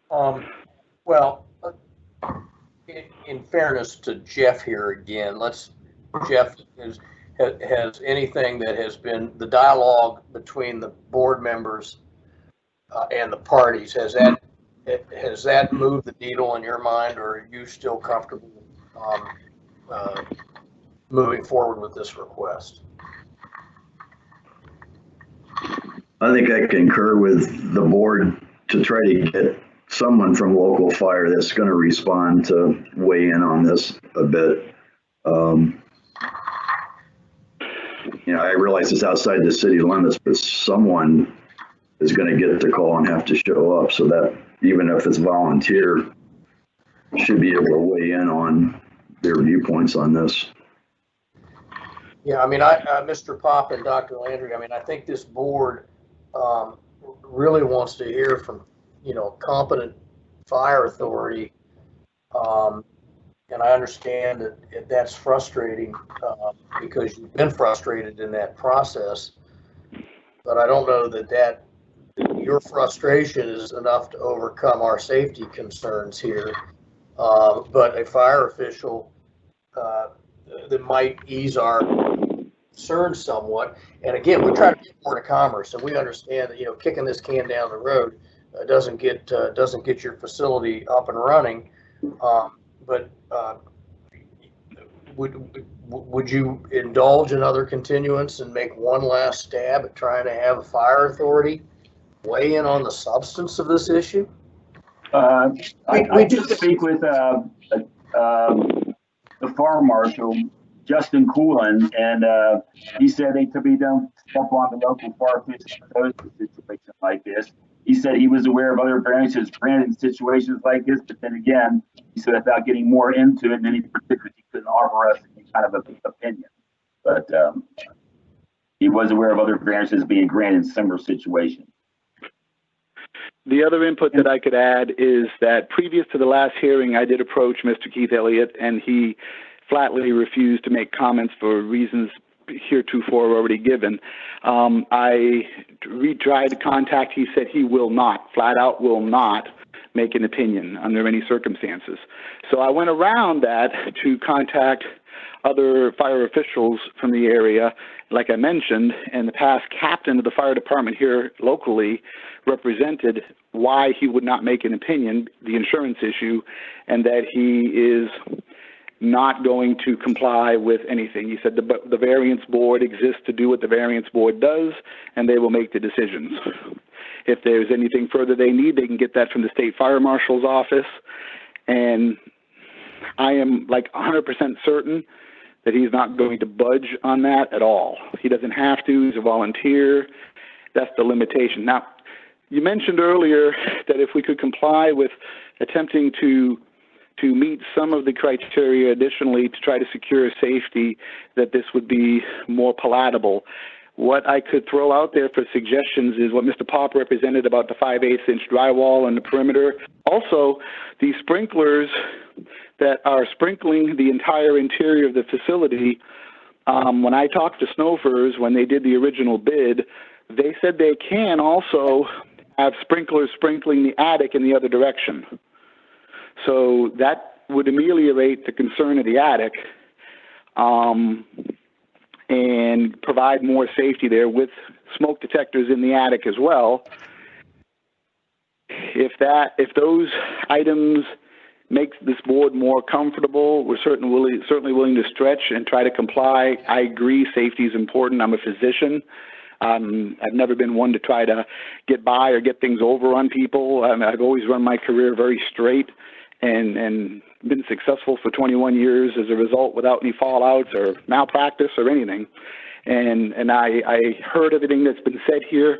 Well, in fairness to Jeff here again, Jeff, has anything that has been the dialogue between the board members and the parties, has that moved the needle in your mind, or are you still comfortable moving forward with this request? I think I concur with the board to try to get someone from local fire that's going to respond to weigh in on this a bit. I realize it's outside the city limits, but someone is going to get the call and have to show up, so that even if it's volunteer, should be able to weigh in on their viewpoints on this. Yeah, I mean, Mr. Pop and Dr. Landry, I mean, I think this board really wants to hear from, competent fire authority. And I understand that that's frustrating because you've been frustrated in that process. But I don't know that your frustration is enough to overcome our safety concerns here. But a fire official that might ease our concerns somewhat. And again, we try to get Board of Commerce, and we understand that kicking this can down the road doesn't get your facility up and running. But would you indulge in other continuance and make one last stab at trying to have a fire authority weigh in on the substance of this issue? I did speak with the fire marshal, Justin Coolin, and he said they typically don't step on the local fire officials in those situations like this. He said he was aware of other branches granted in situations like this, but then again, he said without getting more into it in any particular, he couldn't offer us any kind of an opinion. But he was aware of other branches being granted in similar situations. The other input that I could add is that previous to the last hearing, I did approach Mr. Keith Elliott, and he flatly refused to make comments for reasons heretofore already given. I tried to contact, he said he will not, flat out will not make an opinion under any circumstances. So I went around that to contact other fire officials from the area. Like I mentioned, and the past captain of the fire department here locally represented why he would not make an opinion, the insurance issue, and that he is not going to comply with anything. He said the variance board exists to do what the variance board does, and they will make the decisions. If there's anything further they need, they can get that from the state fire marshal's office. And I am like 100% certain that he's not going to budge on that at all. He doesn't have to. He's a volunteer. That's the limitation. Now, you mentioned earlier that if we could comply with attempting to meet some of the criteria additionally to try to secure safety, that this would be more palatable. What I could throw out there for suggestions is what Mr. Pop represented about the 5/8" drywall on the perimeter. Also, the sprinklers that are sprinkling the entire interior of the facility, when I talked to Snowfers, when they did the original bid, they said they can also have sprinklers sprinkling the attic in the other direction. So that would ameliorate the concern of the attic and provide more safety there with smoke detectors in the attic as well. If those items make this board more comfortable, we're certainly willing to stretch and try to comply. I agree, safety is important. I'm a physician. I've never been one to try to get by or get things over on people. I've always run my career very straight and been successful for 21 years as a result without any fallouts or malpractice or anything. And I heard everything that's been said here.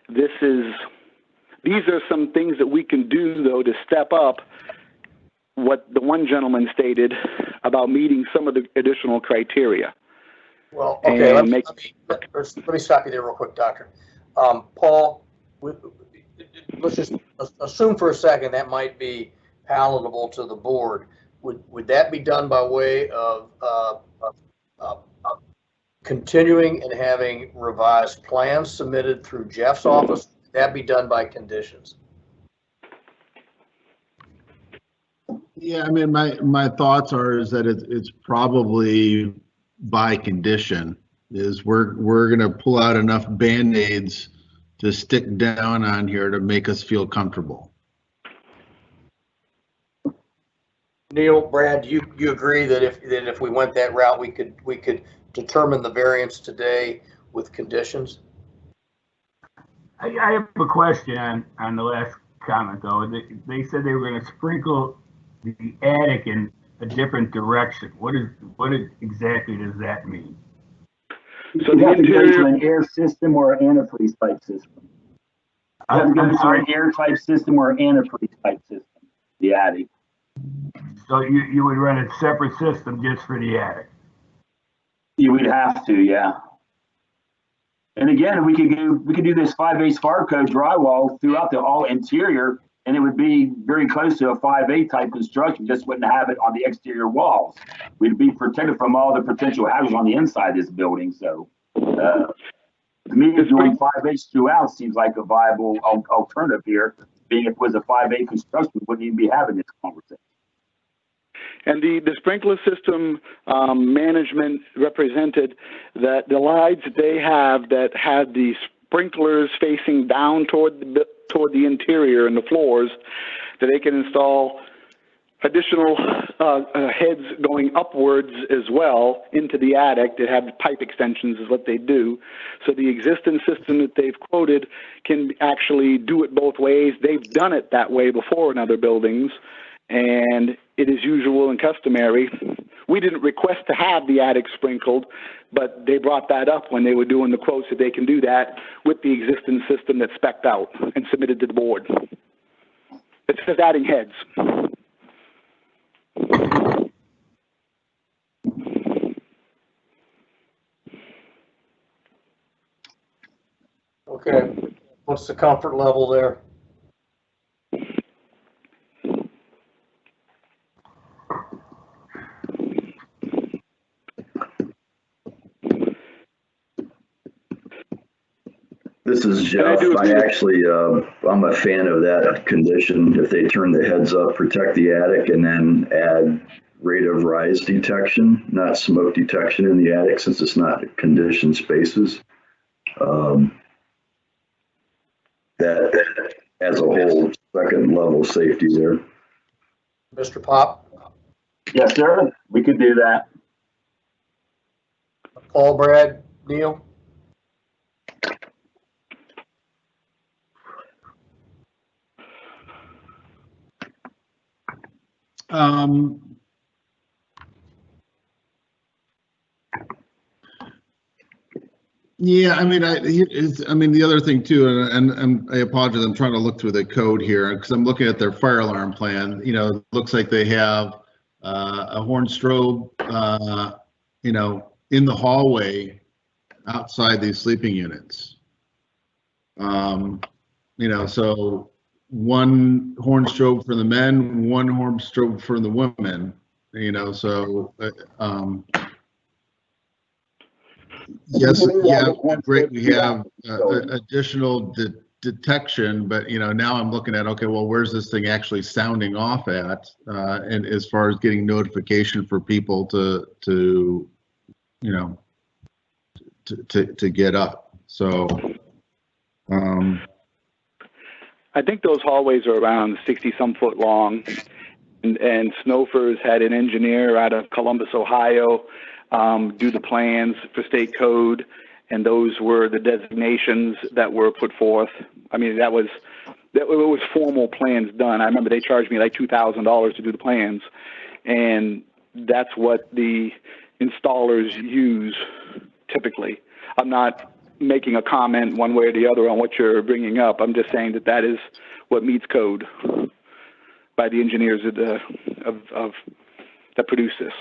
These are some things that we can do, though, to step up what the one gentleman stated about meeting some of the additional criteria. Well, okay, let make, me stop you there real quick, Doctor. Paul, let's just assume for a second that might be palatable to the board. Would that be done by way of continuing and having revised plans submitted through Jeff's office? Would that be done by conditions? Yeah, I mean, my thoughts is that it's probably by condition. Is we're gonna pull out enough Band-Aids to stick down on here to make us feel comfortable. Neil, Brad, do you agree that if we went that route, we could determine the variance today with conditions? I have a question on the last comment though. They said they were going to sprinkle the attic in a different direction. What exactly does that mean? So you the have to go interior, to an air system or an antifreeze type system. You have to go to an air type system or an antifreeze type system, the attic. So you would run a separate system just for the attic? You would have to, yeah. And again, we could do this 5/8 fire code drywall throughout the all interior, and it would be very close to a 5/8 type construction. Just wouldn't have it on the exterior walls. We'd be protected from all the potential hazards on the inside of this building. So, to me, doing 5/8 throughout seems like a viable alternative here. Being if it was a 5/8 construction, we wouldn't even be having this conversation. and the sprinkler system management represented that the lights they have that had the sprinklers facing down toward the interior and the floors, that they can install additional heads going upwards as well into the attic that have pipe extensions is what they do. So the existing system that they've quoted can actually do it both ways. They've done it that way before in other buildings, and it is usual and customary. We didn't request to have the attic sprinkled, but they brought that up when they were doing the quotes that they can do that with the existing system that's spec'd out and submitted to the board. It's just adding heads. Okay, what's the comfort level there? This is Jeff. I actually, I'm a fan of that condition. If they turn the heads up, protect the attic, and then add rate of rise detection, not smoke detection in the attic, since it's not conditioned spaces. That as a whole second level safety there. Mr. Pop? Yes, sir. We could do that. Paul, Brad, Neil? Yeah, I mean, the other thing too, and I apologize, I'm trying to look through the code here because I'm looking at their fire alarm plan. You know, it looks like they have a horn strobe, you know, in the hallway outside these sleeping units. You know, so one horn strobe for the men, one horn strobe for the women. You know, so yes, yeah, great. We have additional detection, but you know, now I'm looking at, okay, well, where's this thing actually sounding off at? And as far as getting notification for people to you know, to get up. So, I think those hallways are around 60-some foot long, and Snowfers had an engineer out of Columbus, Ohio, do the plans for state code, and those were the designations that were put forth. I mean, it was formal plans done. I remember they charged me like $2,000 to do the plans, and that's what the installers use typically. I'm not making a comment one way or the other on what you're bringing up. I'm just saying that that is what meets code by the engineers that produce this.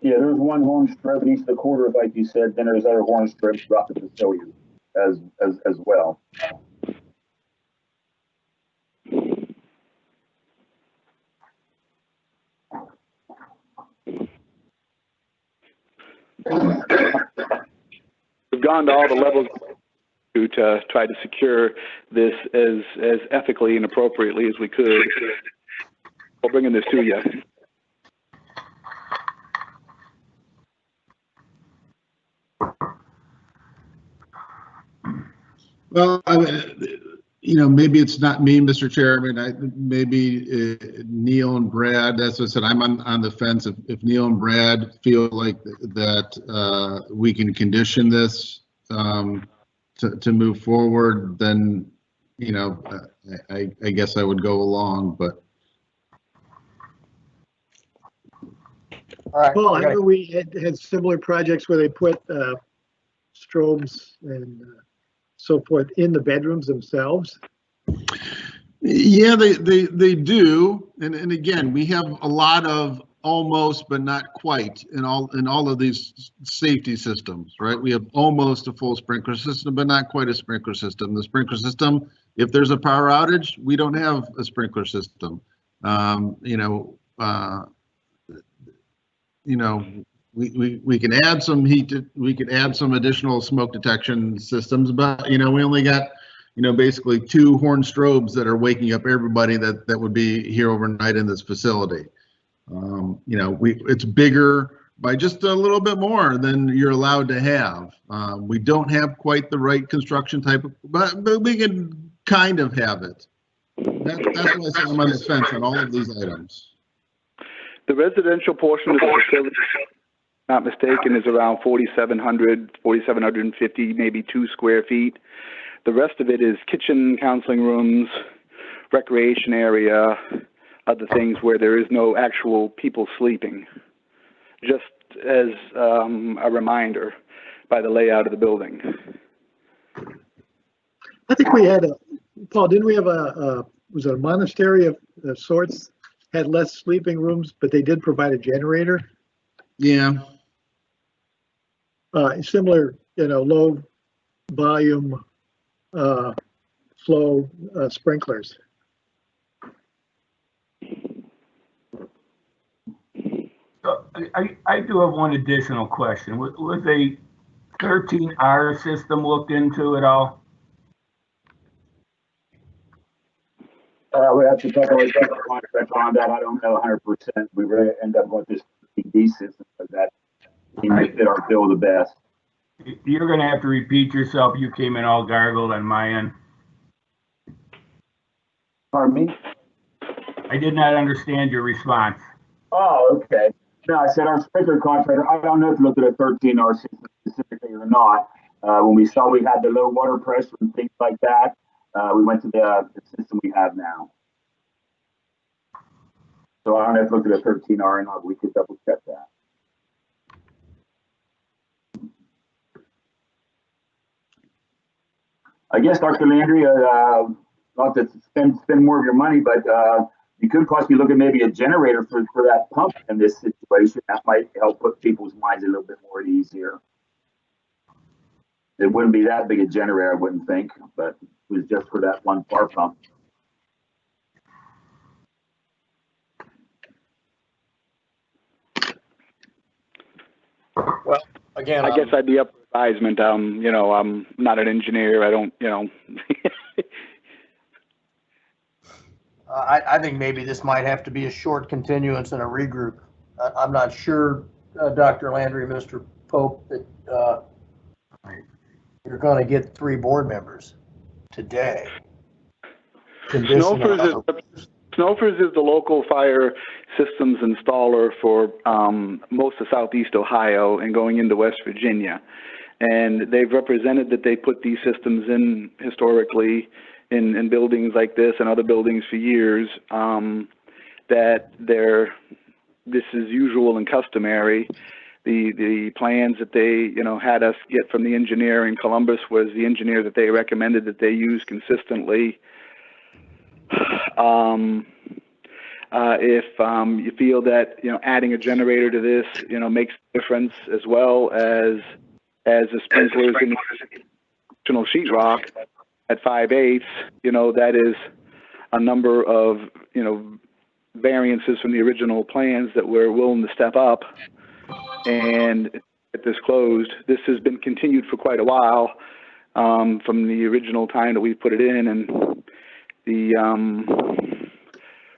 Yeah, there's one horn strip in each of the quarters, like you said. Then there's other horn strips throughout the facility as well. We've gone to all the levels to try to secure this as ethically and appropriately as we could. We're bringing this to you. Well, I mean, maybe it's not me, Mr. Chairman. Maybe Neil and Brad. As I said, I'm on the fence. If Neil and Brad feel like that we can condition this to move forward, then I guess I would go along. But All right. Paul, I know we had similar projects where they put strobes and so forth in the bedrooms themselves. yeah, they do. And again, we have a lot of almost but not quite in all of these safety systems, right? We have almost a full sprinkler system, but not quite a sprinkler system. The sprinkler system, if there's a power outage, we don't have a sprinkler system. We can add some heat, we could add some additional smoke detection systems, but we only got basically 2 horn strobes that are waking up everybody that would be here overnight in this facility. It's bigger by just a little bit more than you're allowed to have. We don't have quite the right construction type, but we can kind of have it. That's why I say I'm on the fence on all of these items. The residential portion of the facility, not mistaken, is around 4,700, 4,750, maybe 2 square feet. The rest of it is kitchen, counseling rooms, recreation area, other things where there is no actual people sleeping. Just as a reminder by the layout of the building. I think we had Paul, didn't we have was it a monastery of sorts? Had less sleeping rooms, but they did provide a generator. Yeah. Similar, low volume flow sprinklers. So I do have one additional question. Was a 13R system looked into at all? We have to talk about the contract on that. I don't know 100%. We really end up with this PD system that might fit our bill the best. You're going to have to repeat yourself. You came in all gargled on my end. Pardon me? I did not understand your response. Oh, okay. No, I said our sprinkler contractor, I don't know if you looked at a 13R system specifically or not. When we saw we had the low water pressure and things like that, we went to the system we have now. So I don't know if you looked at a 13R or not, we could double check that. I guess, Dr. Landry, not to spend more of your money, but you could possibly look at maybe a generator for that pump in this situation. That might help put people's minds a little bit more at ease here. It wouldn't be that big a generator, I wouldn't think, but it was just for that one bar pump. Well, again, I guess I'd be up for advisement. I'm not an engineer. I don't, I think maybe this might have to be a short continuance and a regroup. I'm not sure, Dr. Landry, Mr. Pope, that you're going to get 3 board members today. Snowfers is the local fire systems installer for most of Southeast Ohio and going into West Virginia. And they've represented that they put these systems in historically in buildings like this and other buildings for years, that this is usual and customary. The plans that they, had us get from the engineer in Columbus was the engineer that they recommended that they use consistently. If you feel that adding a generator to this makes a difference, as well as the sprinklers in the original sheetrock at 5/8, that is a number of variances from the original plans that we're willing to step up and get this closed. This has been continued for quite a while, from the original time that we put it in, and the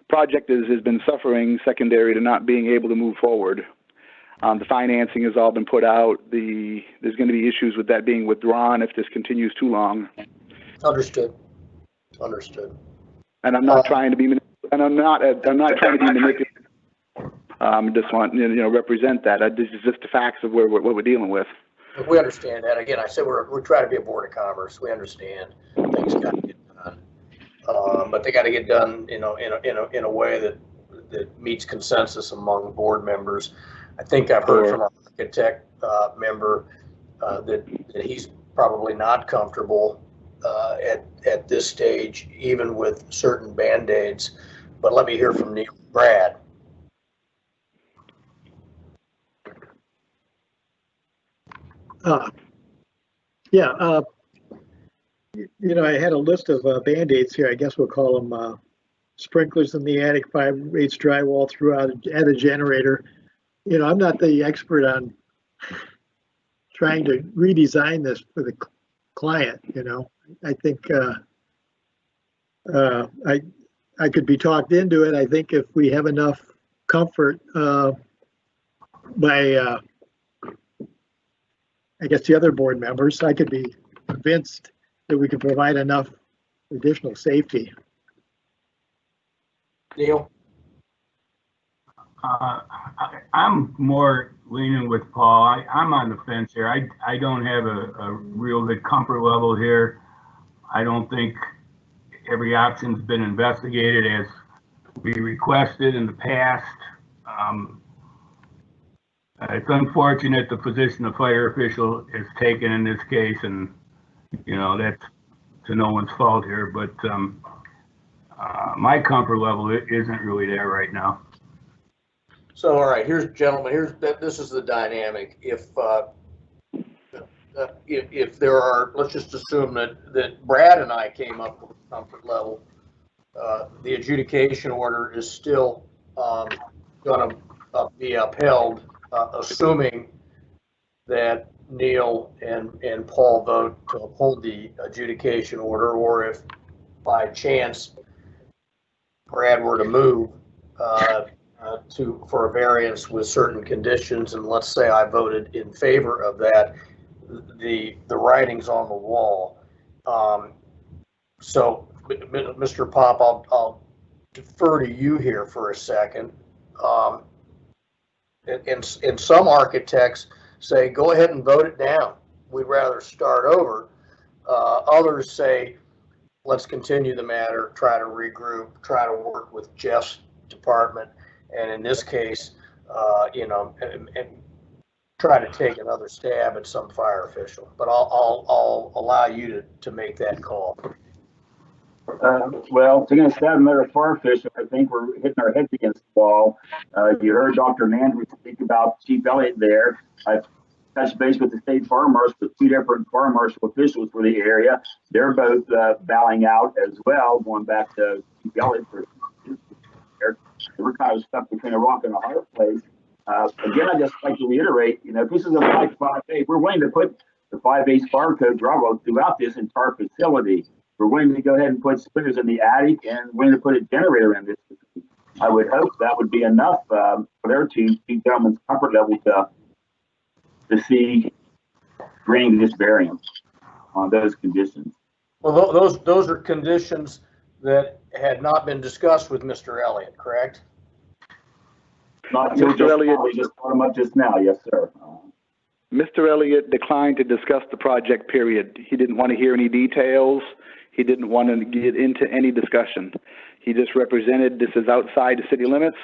project has been suffering secondary to not being able to move forward. The financing has all been put out. There's going to be issues with that being withdrawn if this continues too long. Understood. And I'm not trying to be, I'm not trying to be manipulative. Just want represent that. This is just the facts of what we're dealing with. We understand that. Again, I said we're trying to be a board of commerce. We understand things got to get done, but they got to get done, in a way that meets consensus among board members. I think I've heard from our architect member that he's probably not comfortable at this stage, even with certain Band-Aids. But let me hear from Neil and Brad. I had a list of Band-Aids here. I guess we'll call them sprinklers in the attic, 5/8 drywall throughout, add a generator. I'm not the expert on trying to redesign this for the client. I think I could be talked into it. I think if we have enough comfort by I guess the other board members, I could be convinced that we could provide enough additional safety. Neil? I'm more leaning with Paul. I'm on the fence here. I don't have a real good comfort level here. I don't think every option's been investigated as we requested in the past. It's unfortunate the position the fire official is taken in this case, and that's to no one's fault here, but my comfort level isn't really there right now. So, all right, gentlemen, this is the dynamic. If there are, let's just assume that Brad and I came up with a comfort level, the adjudication order is still going to be upheld, assuming that Neil and Paul vote to uphold the adjudication order, or if by chance Brad were to move for a variance with certain conditions, and let's say I voted in favor of that, the writing's on the wall. So, Mr. Pop, I'll defer to you here for a second. And some architects say, go ahead and vote it down. We'd rather start over. Others say, let's continue the matter, try to regroup, try to work with Jeff's department, and in this case, and try to take another stab at some fire official. But I'll allow you to make that call. Well, taking a stab at another fire official, I think we're hitting our heads against the wall. You heard Dr. Mandry speak about Chief Elliott there. I've touched base with the state fire marshal, with two different fire marshal officials for the area. They're both bowing out as well, going back to Chief Elliott. We're kind of stuck between a rock and a hard place. Again, I just like to reiterate, if this is a 5.8, we're willing to put the 5/8 fire code drywall throughout this entire facility. We're willing to go ahead and put sprinklers in the attic and willing to put a generator in this. I would hope that would be enough for their two gentlemen's comfort level to see granting this variance on those conditions. Well, those are conditions that had not been discussed with Mr. Elliott, correct? Not just Mr. Elliott, now, we just brought him up just now, yes, sir. Mr. Elliott declined to discuss the project, period. He didn't want to hear any details. He didn't want to get into any discussion. He just represented this is outside the city limits.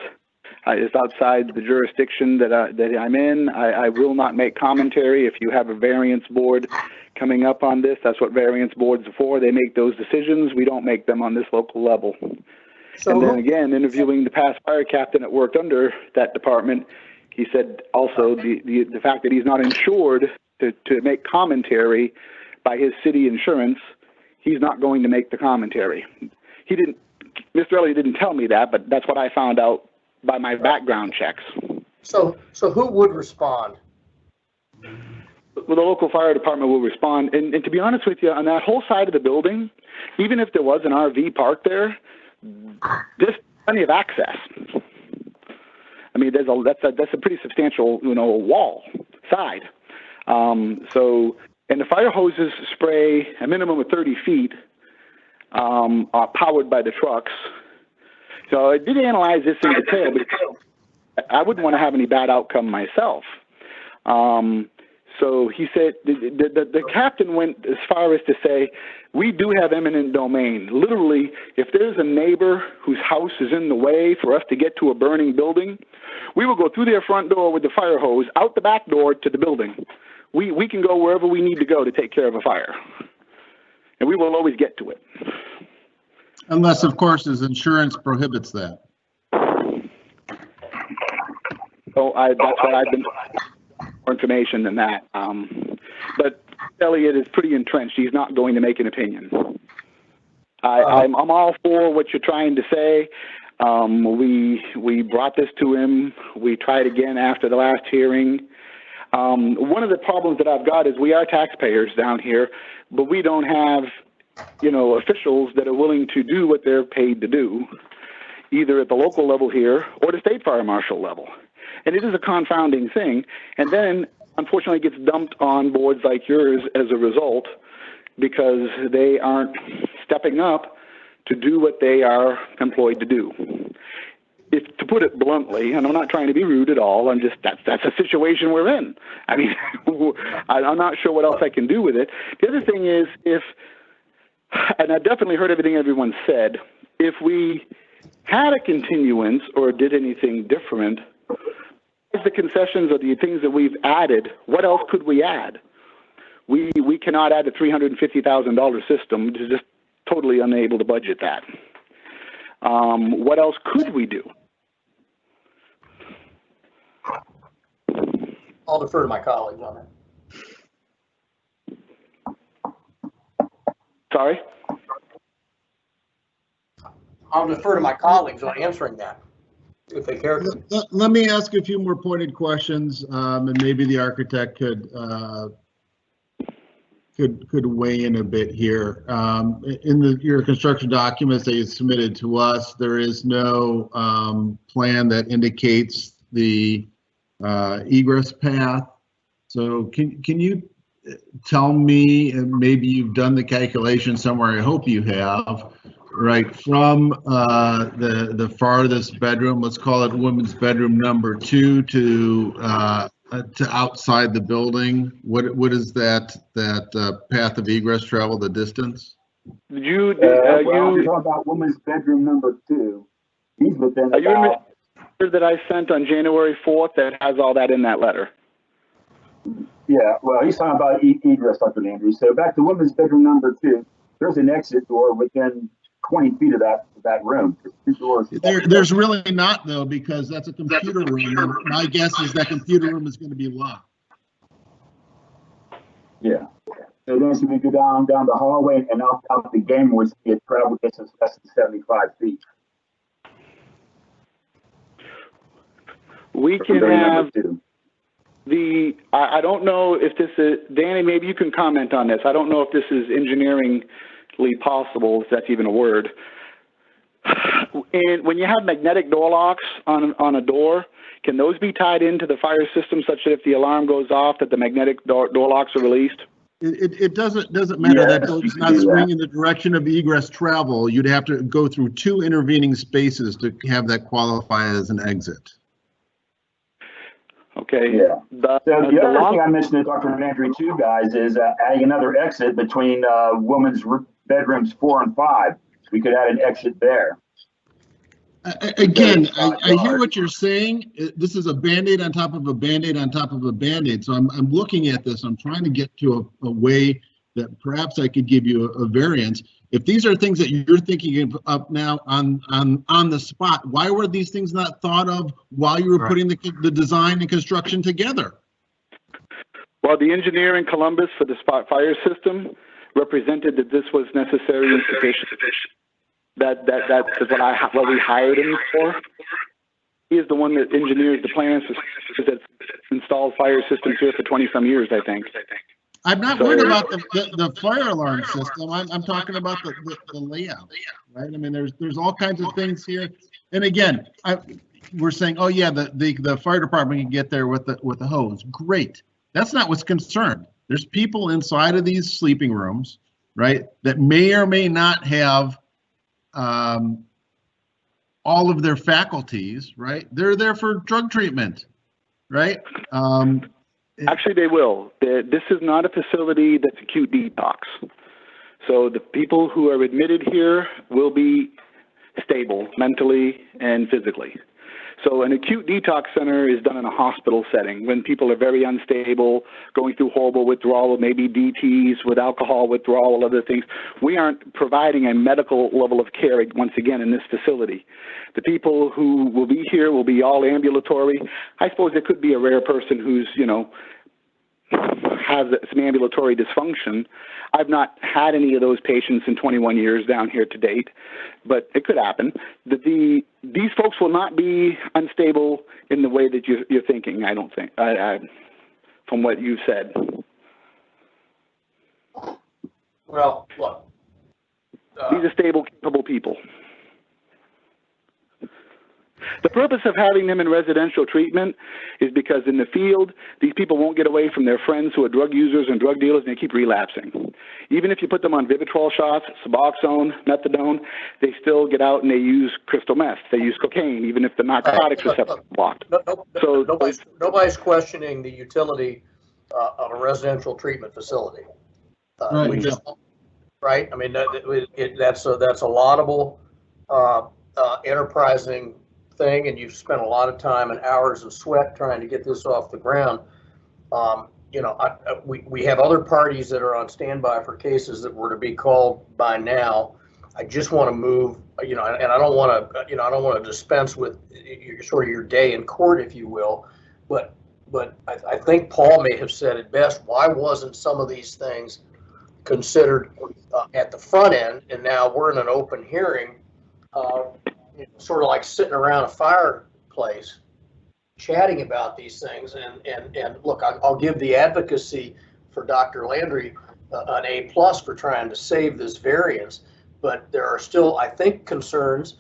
It's outside the jurisdiction that I'm in. I will not make commentary. If you have a variance board coming up on this, that's what variance boards are for. They make those decisions. We don't make them on this local level. So and then again, interviewing the past fire captain that worked under that department, he said also the fact that he's not insured to make commentary by his city insurance, he's not going to make the commentary. He didn't, Mr. Elliott didn't tell me that, but that's what I found out by my background checks. So who would respond? Well, the local fire department will respond. And to be honest with you, on that whole side of the building, even if there was an RV parked there, there's plenty of access. I mean, that's a pretty substantial, wall side. And the fire hoses spray a minimum of 30 feet, are powered by the trucks. So I did analyze this in detail, but I wouldn't want to have any bad outcome myself. So he said, the captain went as far as to say, we do have eminent domain. Literally, if there's a neighbor whose house is in the way for us to get to a burning building, we will go through their front door with the fire hose, out the back door to the building. We can go wherever we need to go to take care of a fire. And we will always get to it. Unless, of course, his insurance prohibits that. So that's what I've been more information than that. But Elliott is pretty entrenched. He's not going to make an opinion. I'm all for what you're trying to say. We brought this to him. We tried again after the last hearing. One of the problems that I've got is we are taxpayers down here, but we don't have, officials that are willing to do what they're paid to do, either at the local level here or the state fire marshal level. And it is a confounding thing. And then, unfortunately, it gets dumped on boards like yours as a result because they aren't stepping up to do what they are employed to do. If, to put it bluntly, and I'm not trying to be rude at all, that's a situation we're in. I mean, I'm not sure what else I can do with it. The other thing is, and I definitely heard everything everyone said, if we had a continuance or did anything different, the concessions or the things that we've added, what else could we add? We cannot add a $350,000 system. It's just totally unable to budget that. What else could we do? I'll defer to my colleagues on that. Sorry? I'll defer to my colleagues on answering that, if they care to. Let me ask a few more pointed questions, and maybe the architect could weigh in a bit here. In your construction documents that you submitted to us, there is no plan that indicates the egress path. So can you tell me, and maybe you've done the calculation somewhere, I hope you have, right, from the farthest bedroom, let's call it women's bedroom number 2 to outside the building? What is that path of egress travel, the distance? You talking about women's bedroom number 2. He's within about. You in the letter that I sent on January 4th that has all that in that letter? Yeah, well, he's talking about egress, Dr. Landry. So back to women's bedroom number 2, there's an exit door within 20 feet of that room. There's 2 doors. There's really not, though, because that's a computer room. And my guess is that computer room is going to be locked. Yeah. So then as we go down the hallway and out the game, we see a travel distance less than 75 feet. We can have I don't know if this is, Danny, maybe you can comment on this. I don't know if this is engineeringly possible, if that's even a word. And when you have magnetic door locks on a door, can those be tied into the fire system such that if the alarm goes off that the magnetic door locks are released? It doesn't matter. Yes, That does you can not do swing that. in the direction of egress travel. You'd have to go through 2 intervening spaces to have that qualify as an exit. Okay. Yeah. The, So the other long- thing I mentioned to Dr. Landry too, guys, is adding another exit between women's bedrooms 4 and 5. We could add an exit there. Again, I hear what you're saying. This is a Band-Aid on top of a Band-Aid on top of a Band-Aid. So I'm looking at this. I'm trying to get to a way that perhaps I could give you a variance. If these are things that you're thinking of now on the spot, why were these things not thought of while you were putting the design and construction together? Well, the engineer in Columbus for the spot fire system represented that this was necessary and sufficient. That's what we hired him for. He is the one that engineers the plans that's installed fire systems here for 20-some years, I think. I'm not worried about the fire alarm system. I'm talking about the layout, right? I mean, there's all kinds of things here. And again, we're saying, oh yeah, the fire department can get there with the hose. Great. That's not what's concerned. There's people inside of these sleeping rooms, right, that may or may not have all of their faculties, right? They're there for drug treatment, right? Actually, they will. This is not a facility that's acute detox. So the people who are admitted here will be stable mentally and physically. So an acute detox center is done in a hospital setting when people are very unstable, going through horrible withdrawal, maybe DTs with alcohol withdrawal, other things. We aren't providing a medical level of care, once again, in this facility. The people who will be here will be all ambulatory. I suppose there could be a rare person who's, has some ambulatory dysfunction. I've not had any of those patients in 21 years down here to date, but it could happen. These folks will not be unstable in the way that you're thinking, I don't think, from what you've said. Well, look. These are stable, capable people. The purpose of having them in residential treatment is because in the field, these people won't get away from their friends who are drug users and drug dealers, and they keep relapsing. Even if you put them on Vivitrol shots, Suboxone, Methadone, they still get out and they use crystal meth. They use cocaine, even if the narcotics receptor is blocked. So Nobody's questioning the utility of a residential treatment facility. Right. We just, right? I mean, that's a laudable, enterprising thing, and you've spent a lot of time and hours of sweat trying to get this off the ground. We have other parties that are on standby for cases that were to be called by now. I just want to move, and I don't want to, dispense with your day in court, if you will, but I think Paul may have said it best. Why wasn't some of these things considered at the front end, and now we're in an open hearing, sort of like sitting around a fireplace chatting about these things. And look, I'll give the advocacy for Dr. Landry an A+ for trying to save this variance, but there are still, I think, concerns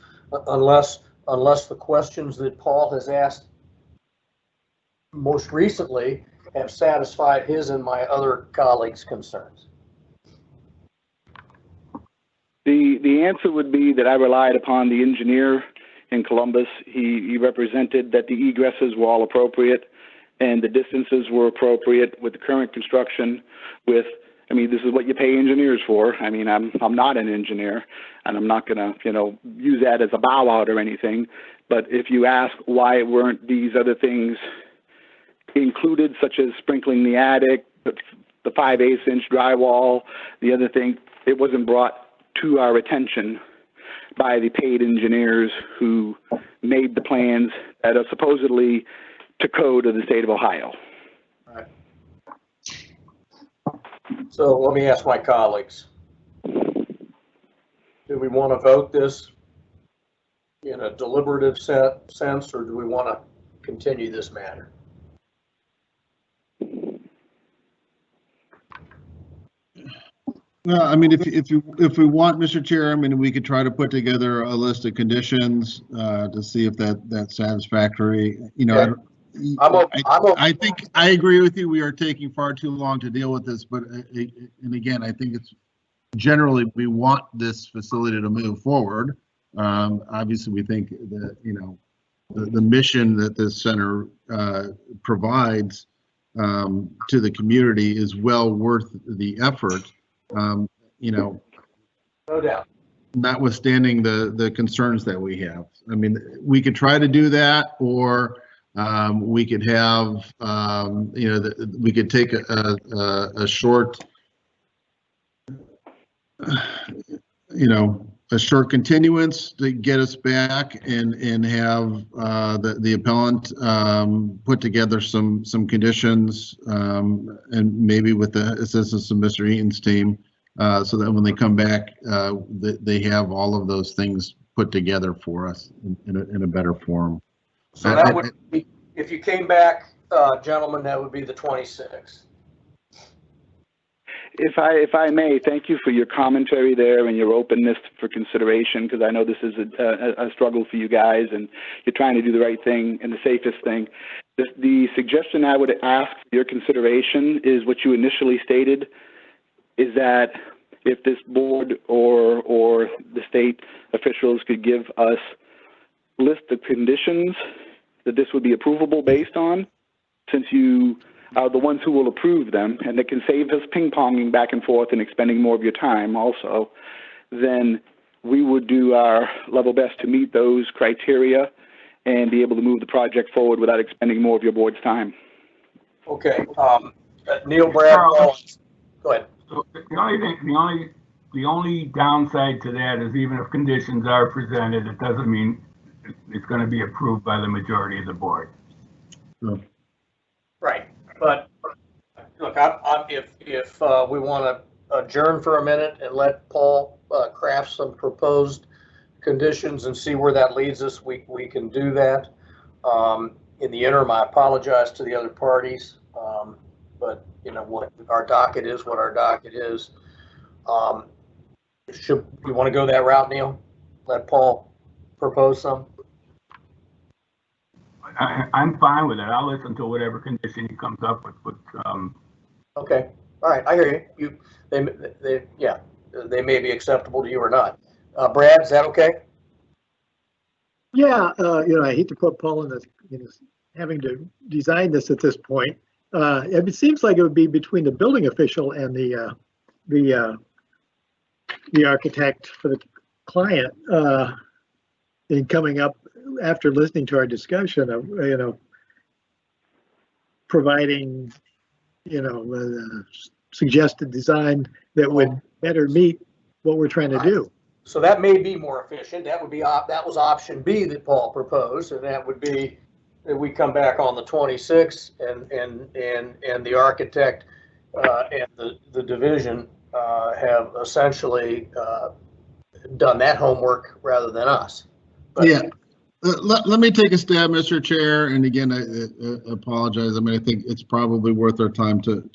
unless the questions that Paul has asked most recently have satisfied his and my other colleagues' concerns. The answer would be that I relied upon the engineer in Columbus. He represented that the egresses were all appropriate and the distances were appropriate with the current construction. This is what you pay engineers for. I mean, I'm not an engineer, and I'm not going to, use that as a bow out or anything. But if you ask why weren't these other things included, such as sprinkling the attic, the 5/8" drywall, the other thing, it wasn't brought to our attention by the paid engineers who made the plans that are supposedly to code of the state of Ohio. All right. So let me ask my colleagues. Do we want to vote this in a deliberative sense, or do we want to continue this matter? Well, I mean, if we want, Mr. Chair, I mean, we could try to put together a list of conditions to see if that's satisfactory. I think I agree with you. We are taking far too long to deal with this, but, and again, I think it's generally, we want this facility to move forward. Obviously, we think that, the mission that this center provides to the community is well worth the effort. No doubt. Notwithstanding the concerns that we have. I mean, we could try to do that, or we could have, we could take a short, a short continuance to get us back and have the appellant put together some conditions, and maybe with the assistance of Mr. Eaton's team, so that when they come back, they have all of those things put together for us in a better form. So that would be, if you came back, gentlemen, that would be the 26th. If I may, thank you for your commentary there and your openness for consideration, because I know this is a struggle for you guys, and you're trying to do the right thing and the safest thing. The suggestion I would ask for your consideration is what you initially stated, is that if this board or the state officials could give us a list of conditions that this would be approvable based on, since you are the ones who will approve them, and that can save us ping-ponging back and forth and expending more of your time also, then we would do our level best to meet those criteria and be able to move the project forward without expending more of your board's time. Okay. Neil, Brad, go ahead. So the only downside to that is, even if conditions are presented, it doesn't mean it's going to be approved by the majority of the board. No. Right. But look, if we want to adjourn for a minute and let Paul craft some proposed conditions and see where that leads us, we can do that. In the interim, I apologize to the other parties, but what our docket is, what our docket is. Should you want to go that route, Neil? Let Paul propose some. I'm fine with it. I'll listen to whatever condition he comes up with. Okay. All right. I hear you. They may be acceptable to you or not. Brad, is that okay? Yeah. I hate to put Paul in this, having to design this at this point. It seems like it would be between the building official and the architect for the client, in coming up after listening to our discussion of, providing, suggested design that would better meet what we're trying to do. So that may be more efficient. That would be that was option B that Paul proposed, and that would be that we come back on the 26th and the architect and the division have essentially done that homework rather than us. But, yeah. Let me take a stab, Mr. Chair, and again, I apologize. I mean, I think it's probably worth our time to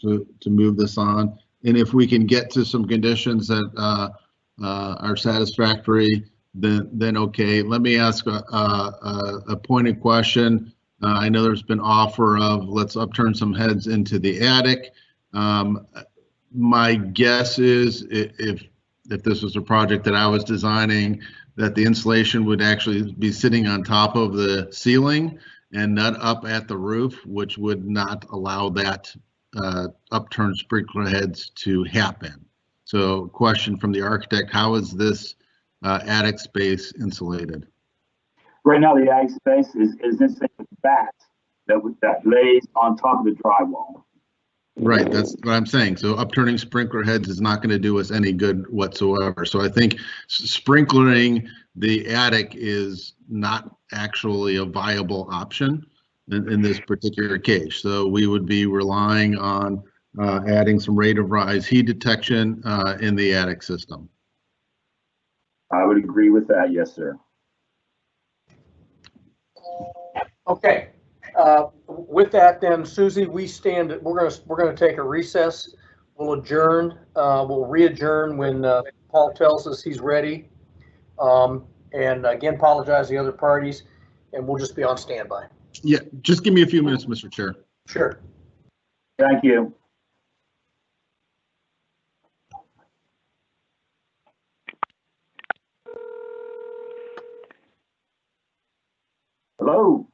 move this on, and if we can get to some conditions that are satisfactory, then okay. Let me ask a pointed question. I know there's been offer of let's upturn some heads into the attic. My guess is if this was a project that I was designing, that the insulation would actually be sitting on top of the ceiling and not up at the roof, which would not allow that upturned sprinkler heads to happen. So question from the architect, how is this attic space insulated? Right now, the attic space is insulated with bats that lays on top of the drywall. Right, that's what I'm saying. So upturning sprinkler heads is not going to do us any good whatsoever. So I think sprinklering the attic is not actually a viable option in this particular case. So we would be relying on adding some rate of rise heat detection in the attic system. I would agree with that, yes, sir. okay. With that, then, Susie, we're gonna take a recess. We'll adjourn. We'll re-adjourn when Paul tells us he's ready. And again, apologize to the other parties, and we'll just be on standby. Yeah, just give me a few minutes, Mr. Chair. Sure. Thank you. Hello?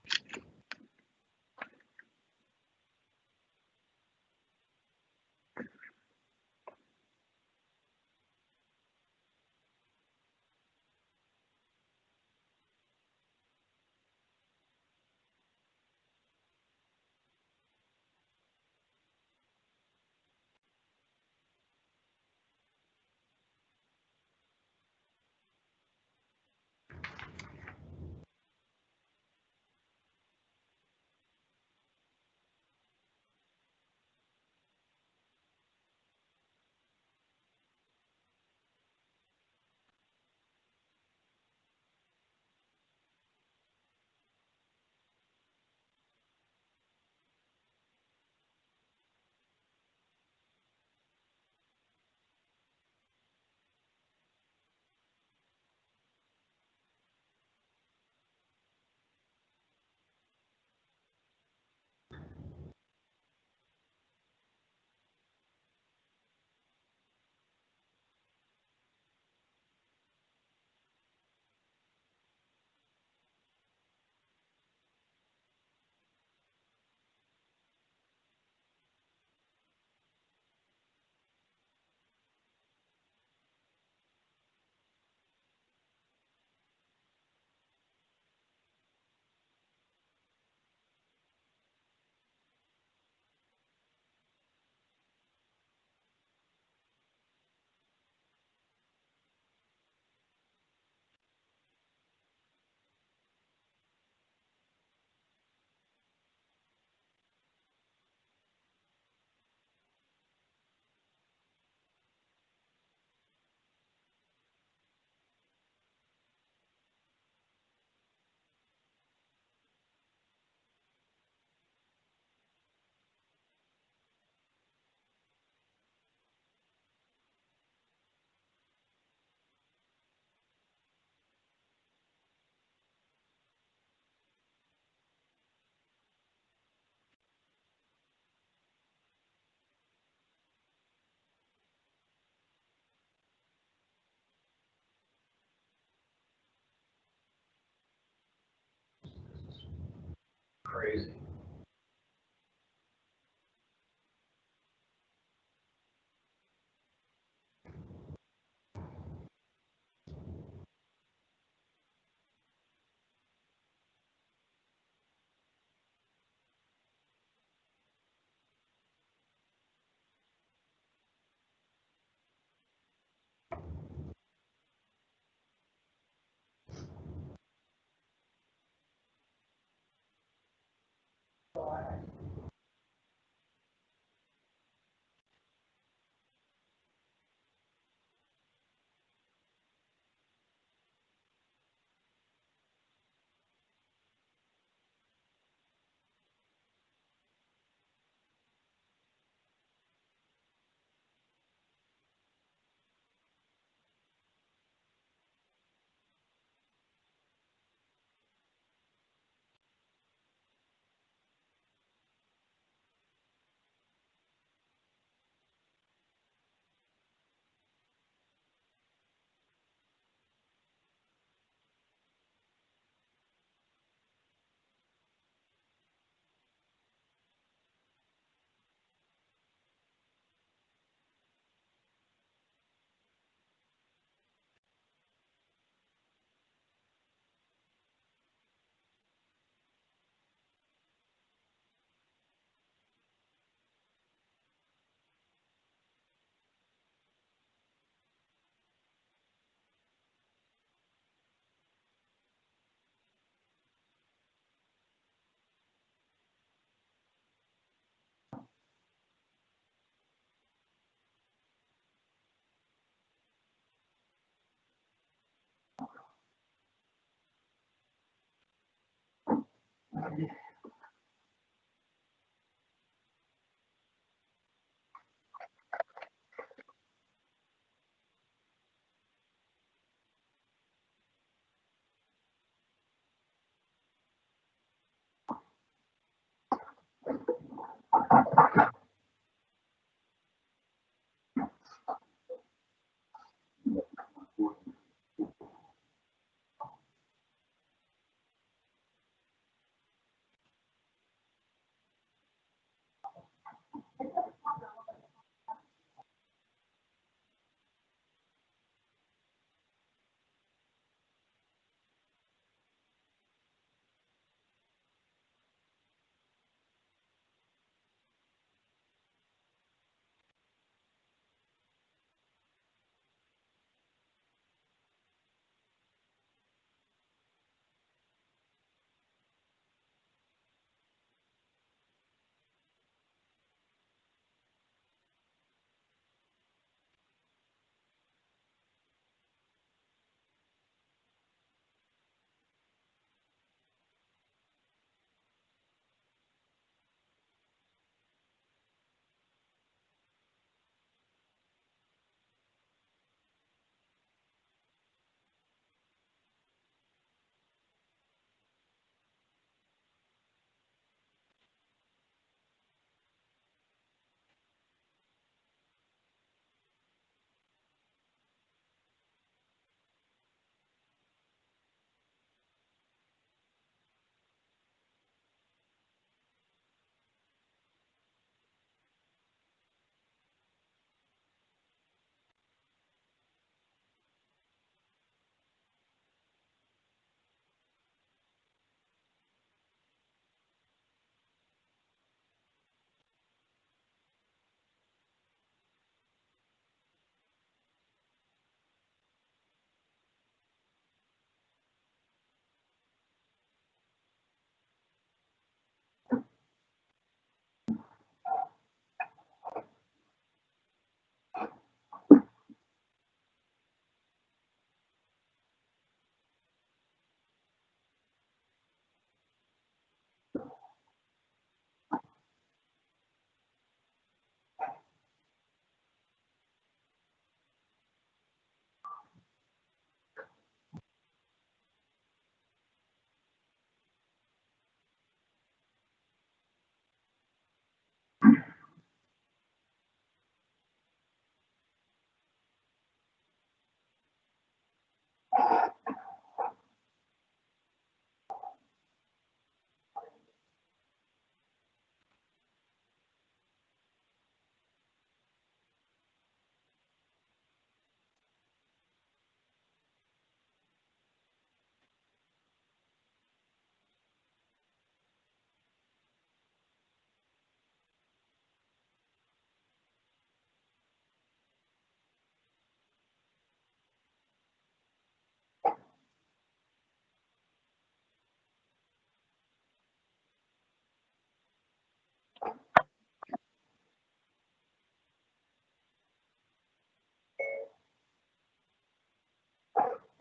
Crazy.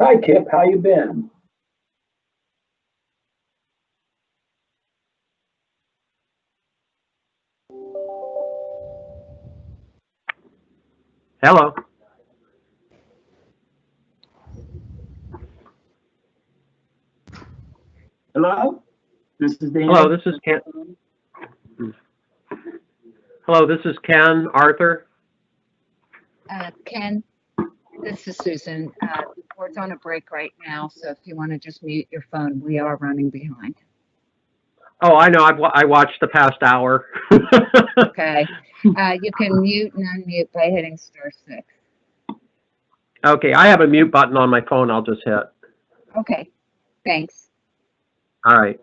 Hi, Kip. How you been? Hello. Hello? This is Dan. Hello, this is Ken. Hello, this is Ken Arthur. Ken, this is Susan. The board's on a break right now, so if you want to just mute your phone, we are running behind. Oh, I know. I watched the past hour. Okay. You can mute and unmute by hitting *6. Okay, I have a mute button on my phone. I'll just hit. Okay. Thanks. All right.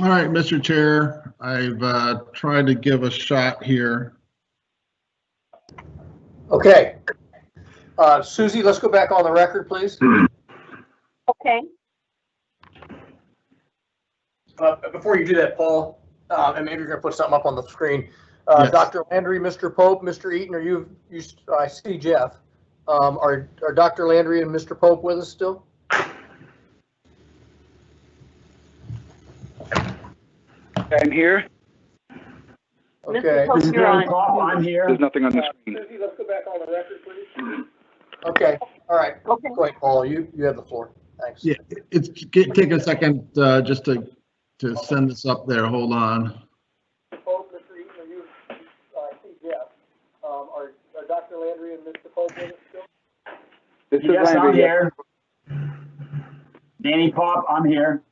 All right, Mr. Chair, I've tried to give a shot here. Okay. Susie, let's go back on the record, please. Okay. Before you do that, Paul, and maybe you're going to put something up on the screen. Yes. Dr. Landry, Mr. Pope, Mr. Eaton, are you I see Jeff. Are Dr. Landry and Mr. Pope with us still? I'm here. Okay. Pope, This is you're Danny on. Pop. I'm here. There's nothing on the screen. Susie, let's go back on the record, please. Okay. All right. Okay. Go ahead, Paul. You have the floor. Thanks. Yeah, it's take a second just to send this up there. Hold on. Pope, Mr. Eaton, are you? I see Jeff. Are Dr. Landry and Mr. Pope with us still? This is Yes, I'm Landry. here. Danny Pop, I'm here.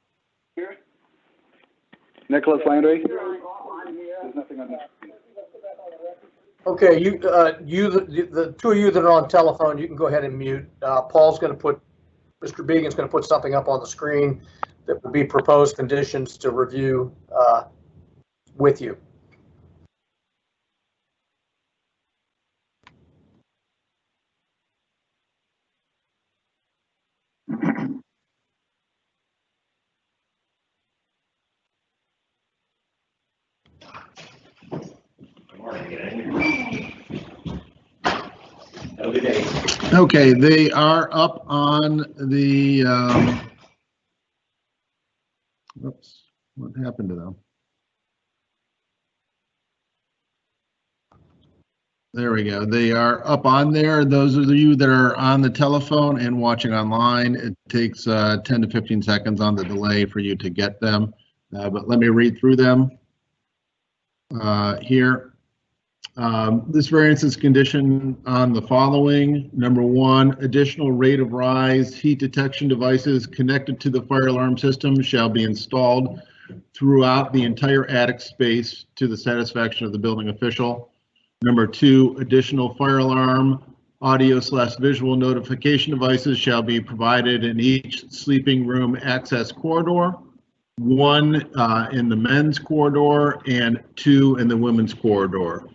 Nicholas Landry. There's nothing on the screen. Okay, the two of you that are on telephone, you can go ahead and mute. Paul's going to put, Mr. Beegan's going to put something up on the screen that will be proposed conditions to review with you. Okay, they are up on the, oops, what happened to them? There we go. They are up on there. Those of you that are on the telephone and watching online, it takes 10 to 15 seconds on the delay for you to get them. But let me read through them here. This variance is conditioned on the following. Number one, additional rate of rise heat detection devices connected to the fire alarm system shall be installed throughout the entire attic space to the satisfaction of the building official. Number two, additional fire alarm audio/visual notification devices shall be provided in each sleeping room access corridor, one in the men's corridor and two in the women's corridor.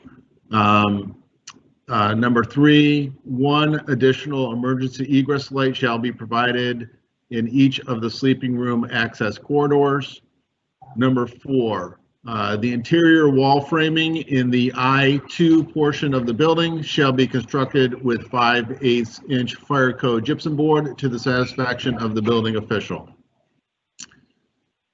Number three, one additional emergency egress light shall be provided in each of the sleeping room access corridors. Number four, the interior wall framing in the I-2 portion of the building shall be constructed with 5/8 inch fire code gypsum board to the satisfaction of the building official.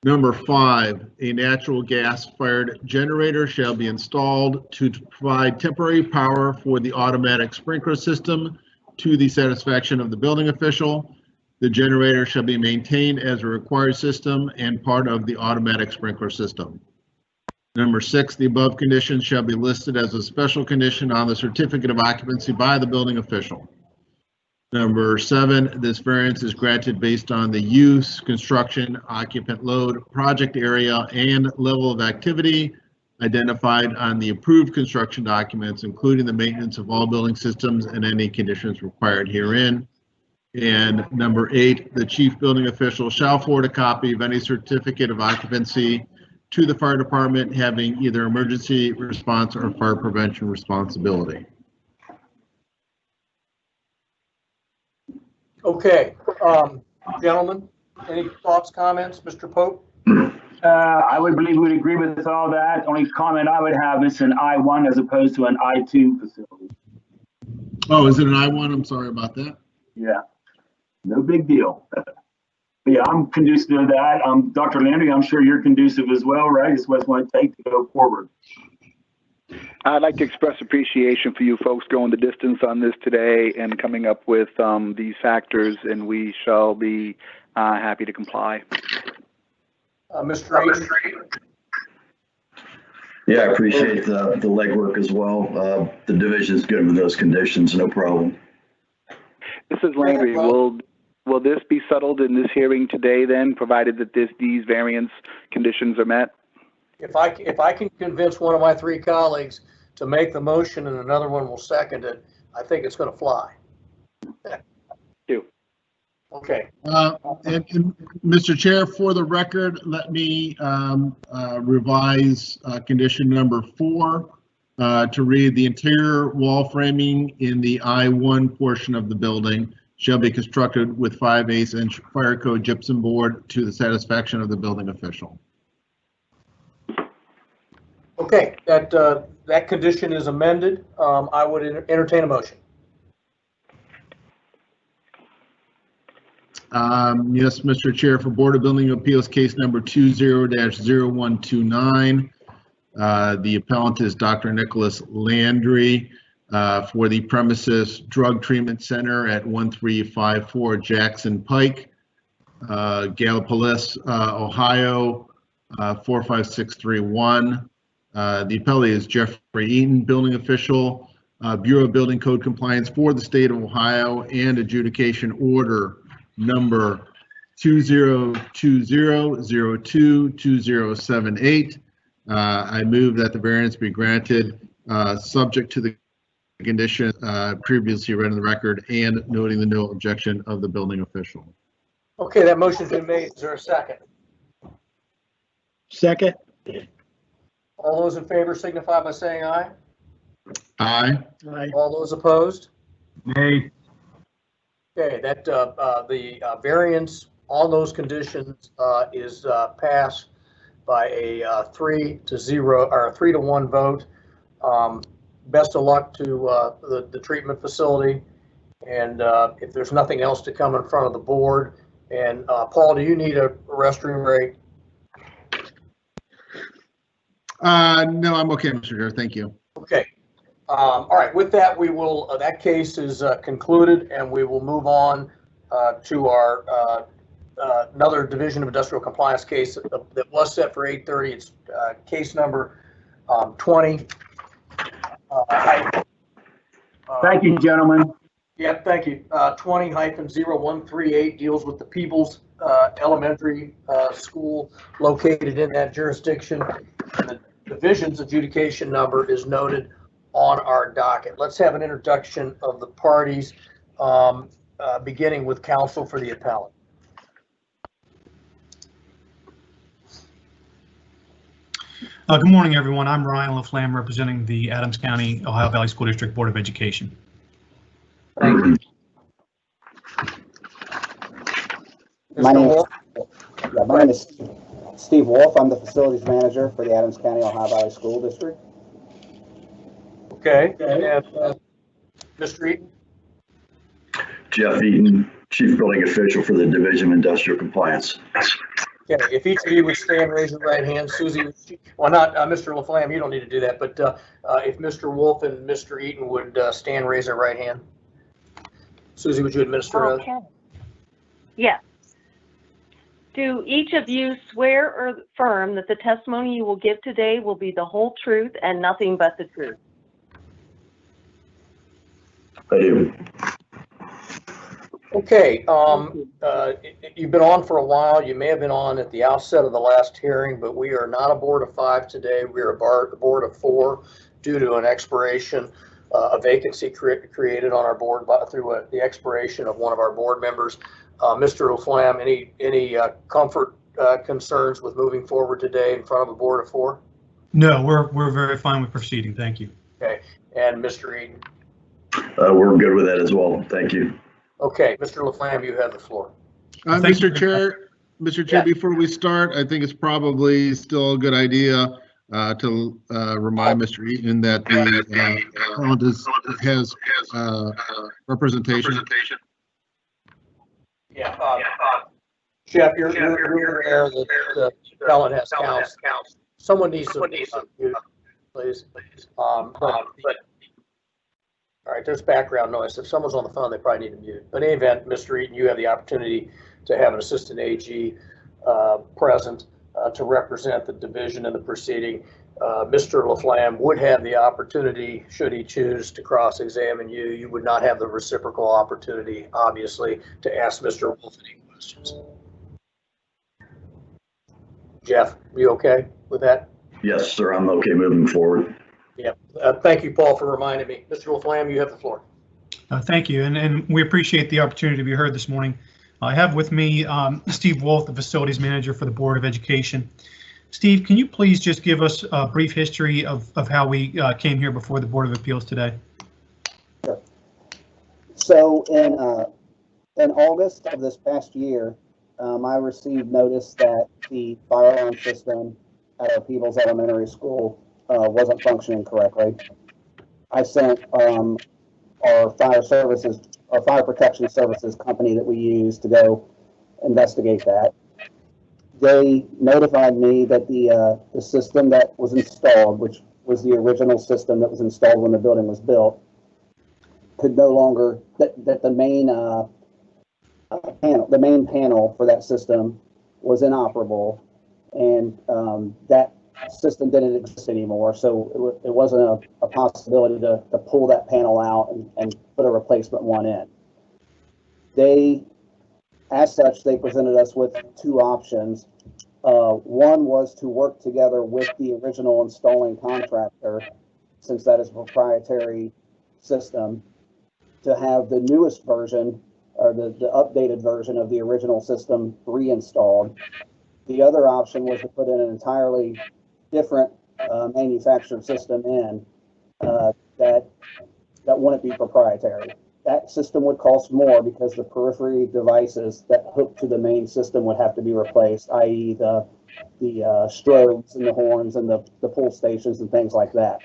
Number five, a natural gas fired generator shall be installed to provide temporary power for the automatic sprinkler system to the satisfaction of the building official. The generator shall be maintained as a required system and part of the automatic sprinkler system. Number six, the above conditions shall be listed as a special condition on the certificate of occupancy by the building official. Number seven, this variance is granted based on the use, construction, occupant load, project area, and level of activity identified on the approved construction documents, including the maintenance of all building systems and any conditions required herein. And number eight, the chief building official shall forward a copy of any certificate of occupancy to the fire department having either emergency response or fire prevention responsibility. Okay, gentlemen, any thoughts, comments? Mr. Pope? I would believe we would agree with all that. Only comment I would have is an I-1 as opposed to an I-2 facility. Oh, is it an I-1? I'm sorry about that. Yeah, no big deal. But yeah, I'm conducive to that. Dr. Landry, I'm sure you're conducive as well, right? It's what it's going to take to go forward. I'd like to express appreciation for you folks going the distance on this today and coming up with these factors, and we shall be happy to comply. Mr. Eaton? Yeah, I appreciate the legwork as well. The division's good with those conditions, no problem. This is Landry. Will this be settled in this hearing today then, provided that these variance conditions are met? If I can convince one of my three colleagues to make the motion and another one will second it, I think it's going to fly. You. Okay. And Mr. Chair, for the record, let me revise condition number 4 to read: the interior wall framing in the I-1 portion of the building shall be constructed with 5/8 inch fire code gypsum board to the satisfaction of the building official. Okay, that condition is amended. I would entertain a motion. Yes, Mr. Chair, for Board of Building Appeals case number 20-0129. The appellant is Dr. Nicholas Landry for the premises Drug Treatment Center at 1354 Jackson Pike, Gallipolis, Ohio, 45631. The appellee is Jeffrey Eaton, building official, Bureau of Building Code Compliance for the state of Ohio, and adjudication order number 2020022078. I move that the variance be granted, subject to the condition previously read in the record and noting the no objection of the building official. Okay, that motion's been made. Is there a second? Second. All those in favor signify by saying aye. Aye. Aye. All those opposed? Nay. Okay, that the variance on those conditions is passed by a 3-0 or a 3-1 vote. Best of luck to the treatment facility, and if there's nothing else to come in front of the board. And Paul, do you need a restroom break? No, I'm okay, Mr. Chair. Thank you. Okay. All right. With that, we will. That case is concluded, and we will move on to our another Division of Industrial Compliance case that was set for 8:30. It's case number 20. Thank you, gentlemen. Yep. Thank you. 20-0138 deals with the Peebles Elementary School located in that jurisdiction. And the division's adjudication number is noted on our docket. Let's have an introduction of the parties, beginning with counsel for the appellant. Good morning, everyone. I'm Ryan LaFlamme, representing the Adams County, Ohio Valley School District Board of Education. Thank you. My name is Steve Wolf. I'm the facilities manager for the Adams County, Ohio Valley School District. Okay. And Mr. Eaton? Jeff Eaton, Chief Building Official for the Division of Industrial Compliance. Okay. If each of you would stand, raise your right hand. Susie, well, not Mr. LaFlamme, you don't need to do that, but if Mr. Wolf and Mr. Eaton would stand, raise their right hand. Susie, would you administer those? Okay. Yes. Do each of you swear or affirm that the testimony you will give today will be the whole truth and nothing but the truth? I do. Okay, you've been on for a while. You may have been on at the outset of the last hearing, but we are not a board of 5 today. We are a board of 4 due to an expiration, a vacancy created on our board through the expiration of one of our board members. Mr. LaFlamme, any comfort concerns with moving forward today in front of a board of 4? No, we're very fine with proceeding. Thank you. Okay, and Mr. Eaton? We're good with that as well. Thank you. Okay, Mr. LaFlamme, you have the floor. Mr. Chair, yes. Before we start, I think it's probably still a good idea to remind Mr. Eaton that the appellant has representation. Yeah. Jeff, you're aware that the appellant has counsel. Someone needs to mute, please. All right, there's background noise. If someone's on the phone, they probably need to mute. But in any event, Mr. Eaton, you have the opportunity to have an assistant AG present to represent the division in the proceeding. Mr. LaFlamme would have the opportunity, should he choose, to cross-examine you. You would not have the reciprocal opportunity, obviously, to ask Mr. Wolf any questions. Jeff, you okay with that? Yes, sir. I'm okay moving forward. Yep. Thank you, Paul, for reminding me. Mr. LaFlamme, you have the floor. Thank you, and we appreciate the opportunity to be heard this morning. I have with me Steve Wolf, the Facilities Manager for the Board of Education. Steve, can you please just give us a brief history of how we came here before the Board of Appeals today? Sure. So in August of this past year, I received notice that the fire alarm system at our Peebles Elementary School wasn't functioning correctly. I sent our fire protection services company that we use to go investigate that. They notified me that the system that was installed, which was the original system that was installed when the building was built, could no longer, that the main panel for that system was inoperable, and that system didn't exist anymore. So it wasn't a possibility to pull that panel out and put a replacement one in. As such, they presented us with two options. One was to work together with the original installing contractor, since that is a proprietary system, to have the newest version or the updated version of the original system reinstalled. The other option was to put in an entirely different manufactured system in that wouldn't be proprietary. That system would cost more because the periphery devices that hook to the main system would have to be replaced, i.e. the strobes and the horns and the pull stations and things like that.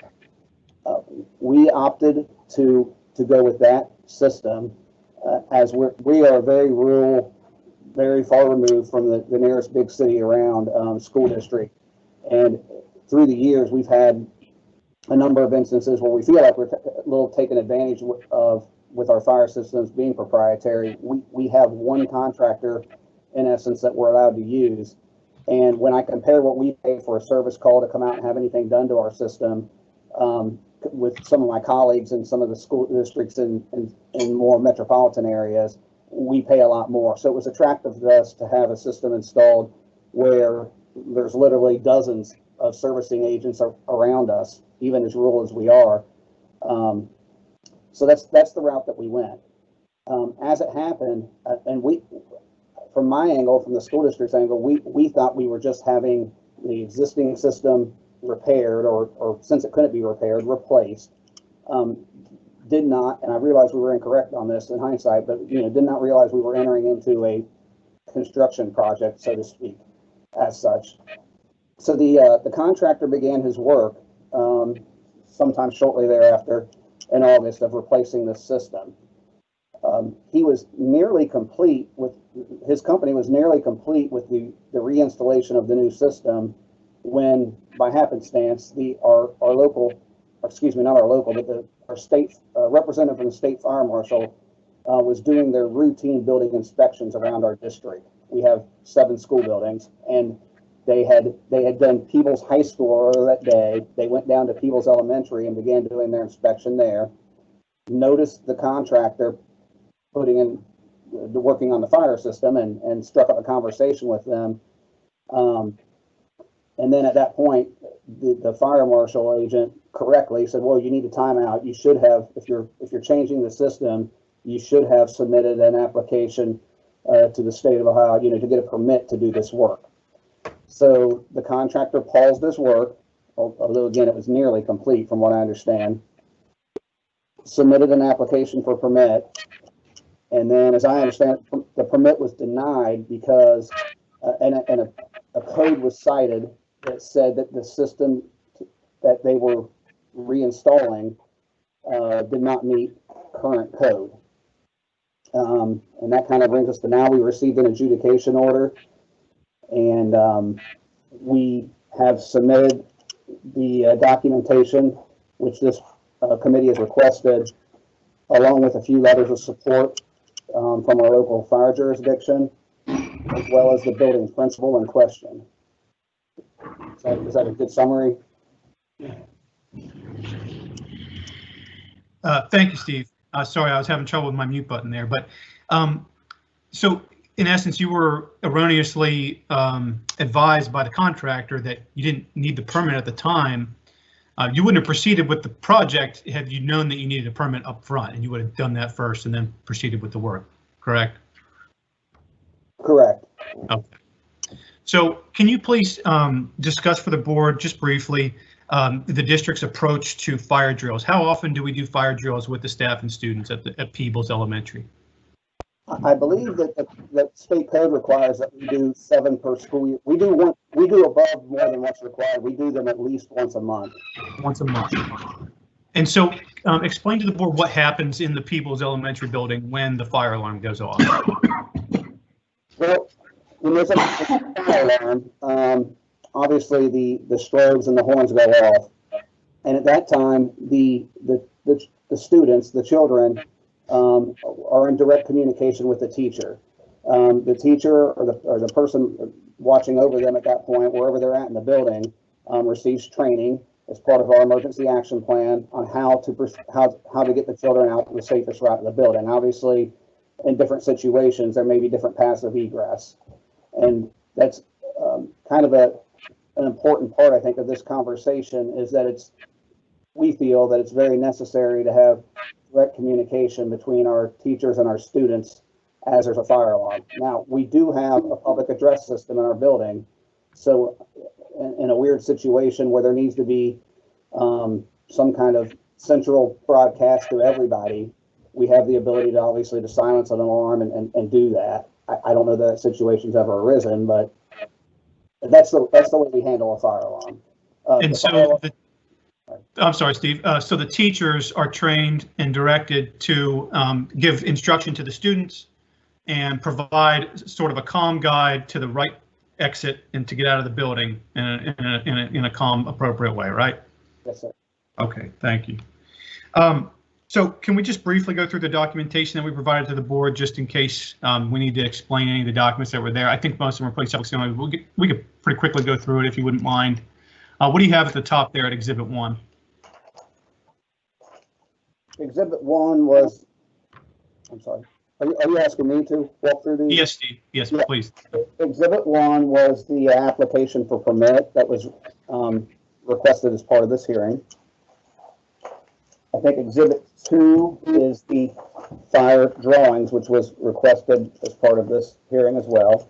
We opted to go with that system as we are very rural, very far removed from the nearest big city around school district. And through the years, we've had a number of instances where we feel like we're a little taken advantage of with our fire systems being proprietary. We have one contractor, in essence, that we're allowed to use. And when I compare what we pay for a service call to come out and have anything done to our system with some of my colleagues in some of the school districts in more metropolitan areas, we pay a lot more. So it was attractive to us to have a system installed where there's literally dozens of servicing agents around us, even as rural as we are. So that's the route that we went. As it happened, and from my angle, from the school district's angle, we thought we were just having the existing system repaired, or since it couldn't be repaired, replaced. Did not, and I realized we were incorrect on this in hindsight, but did not realize we were entering into a construction project, so to speak, as such. So the contractor began his work sometime shortly thereafter in August of replacing this system. He was nearly complete with, his company was nearly complete with the reinstallation of the new system when, by happenstance, our local, excuse me, not our local, but our state representative from the state fire marshal was doing their routine building inspections around our district. We have 7 school buildings, and they had done Peebles High School earlier that day. They went down to Peebles Elementary and began doing their inspection there. Noticed the contractor working on the fire system and struck up a conversation with them. And then at that point, the fire marshal agent correctly said, well, you need a timeout. You should have, if you're changing the system, you should have submitted an application to the state of Ohio, to get a permit to do this work. So the contractor paused his work, although again, it was nearly complete from what I understand, submitted an application for permit. And then, as I understand, the permit was denied because, and a code was cited that said that the system that they were reinstalling did not meet current code. And that kind of brings us to now. We received an adjudication order, and we have submitted the documentation, which this committee has requested, along with a few letters of support from our local fire jurisdiction, as well as the building principal in question. Is that a good summary? Thank you, Steve. Sorry, I was having trouble with my mute button there. But so in essence, you were erroneously advised by the contractor that you didn't need the permit at the time. You wouldn't have proceeded with the project had you known that you needed a permit up front, and you would have done that first and then proceeded with the work, correct? Correct. Okay. So can you please discuss for the board, just briefly, the district's approach to fire drills? How often do we do fire drills with the staff and students at Peebles Elementary? I believe that state code requires that we do 7 per school year. We do above more than what's required. We do them at least once a month. Once a month. And so explain to the board what happens in the Peebles Elementary building when the fire alarm goes off. Well, when there's a fire alarm, obviously the strobes and the horns go off. And at that time, the students, the children, are in direct communication with the teacher. The teacher or the person watching over them at that point, wherever they're at in the building, receives training as part of our emergency action plan on how to get the children out the safest route to the building. Obviously, in different situations, there may be different paths of egress, and that's kind of an important part, I think, of this conversation is that we feel that it's very necessary to have direct communication between our teachers and our students as there's a fire alarm. Now, we do have a public address system in our building, so in a weird situation where there needs to be some kind of central broadcast to everybody, we have the ability to obviously to silence an alarm and do that. I don't know that situation's ever arisen, but that's the way we handle a fire alarm. I'm sorry, Steve. So the teachers are trained and directed to give instruction to the students and provide sort of a calm guide to the right exit and to get out of the building in a calm, appropriate way, right? Yes, sir. Okay, thank you. So can we just briefly go through the documentation that we provided to the board, just in case we need to explain any of the documents that were there? I think most of them are pretty self-explanatory. We could pretty quickly go through it if you wouldn't mind. What do you have at the top there at Exhibit 1? Exhibit 1 was, I'm sorry, are you asking me to walk through these? Yes, Steve. Yes, yeah. Please. Exhibit 1 was the application for permit that was requested as part of this hearing. I think Exhibit 2 is the fire drawings, which was requested as part of this hearing as well.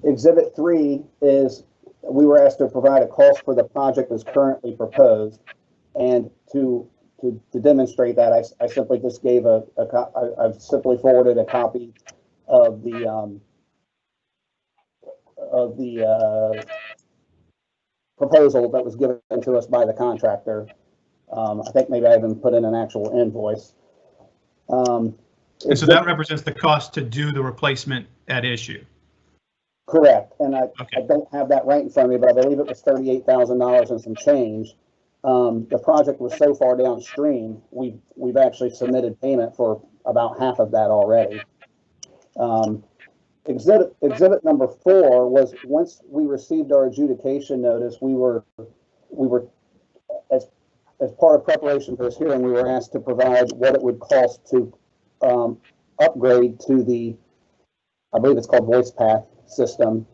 Exhibit 3 is, we were asked to provide a cost for the project as currently proposed, and to demonstrate that, I simply just gave I've simply forwarded a copy of the proposal that was given to us by the contractor. I think maybe I even put in an actual invoice. And so that represents the cost to do the replacement at issue. Correct, and I don't have that right in front of me, but I believe it was $38,000 and some change. The project was so far downstream, we've actually submitted payment for about half of that already. Exhibit number 4 was, once we received our adjudication notice, we were as part of preparation for this hearing, we were asked to provide what it would cost to upgrade to the, I believe it's called VoicePath system.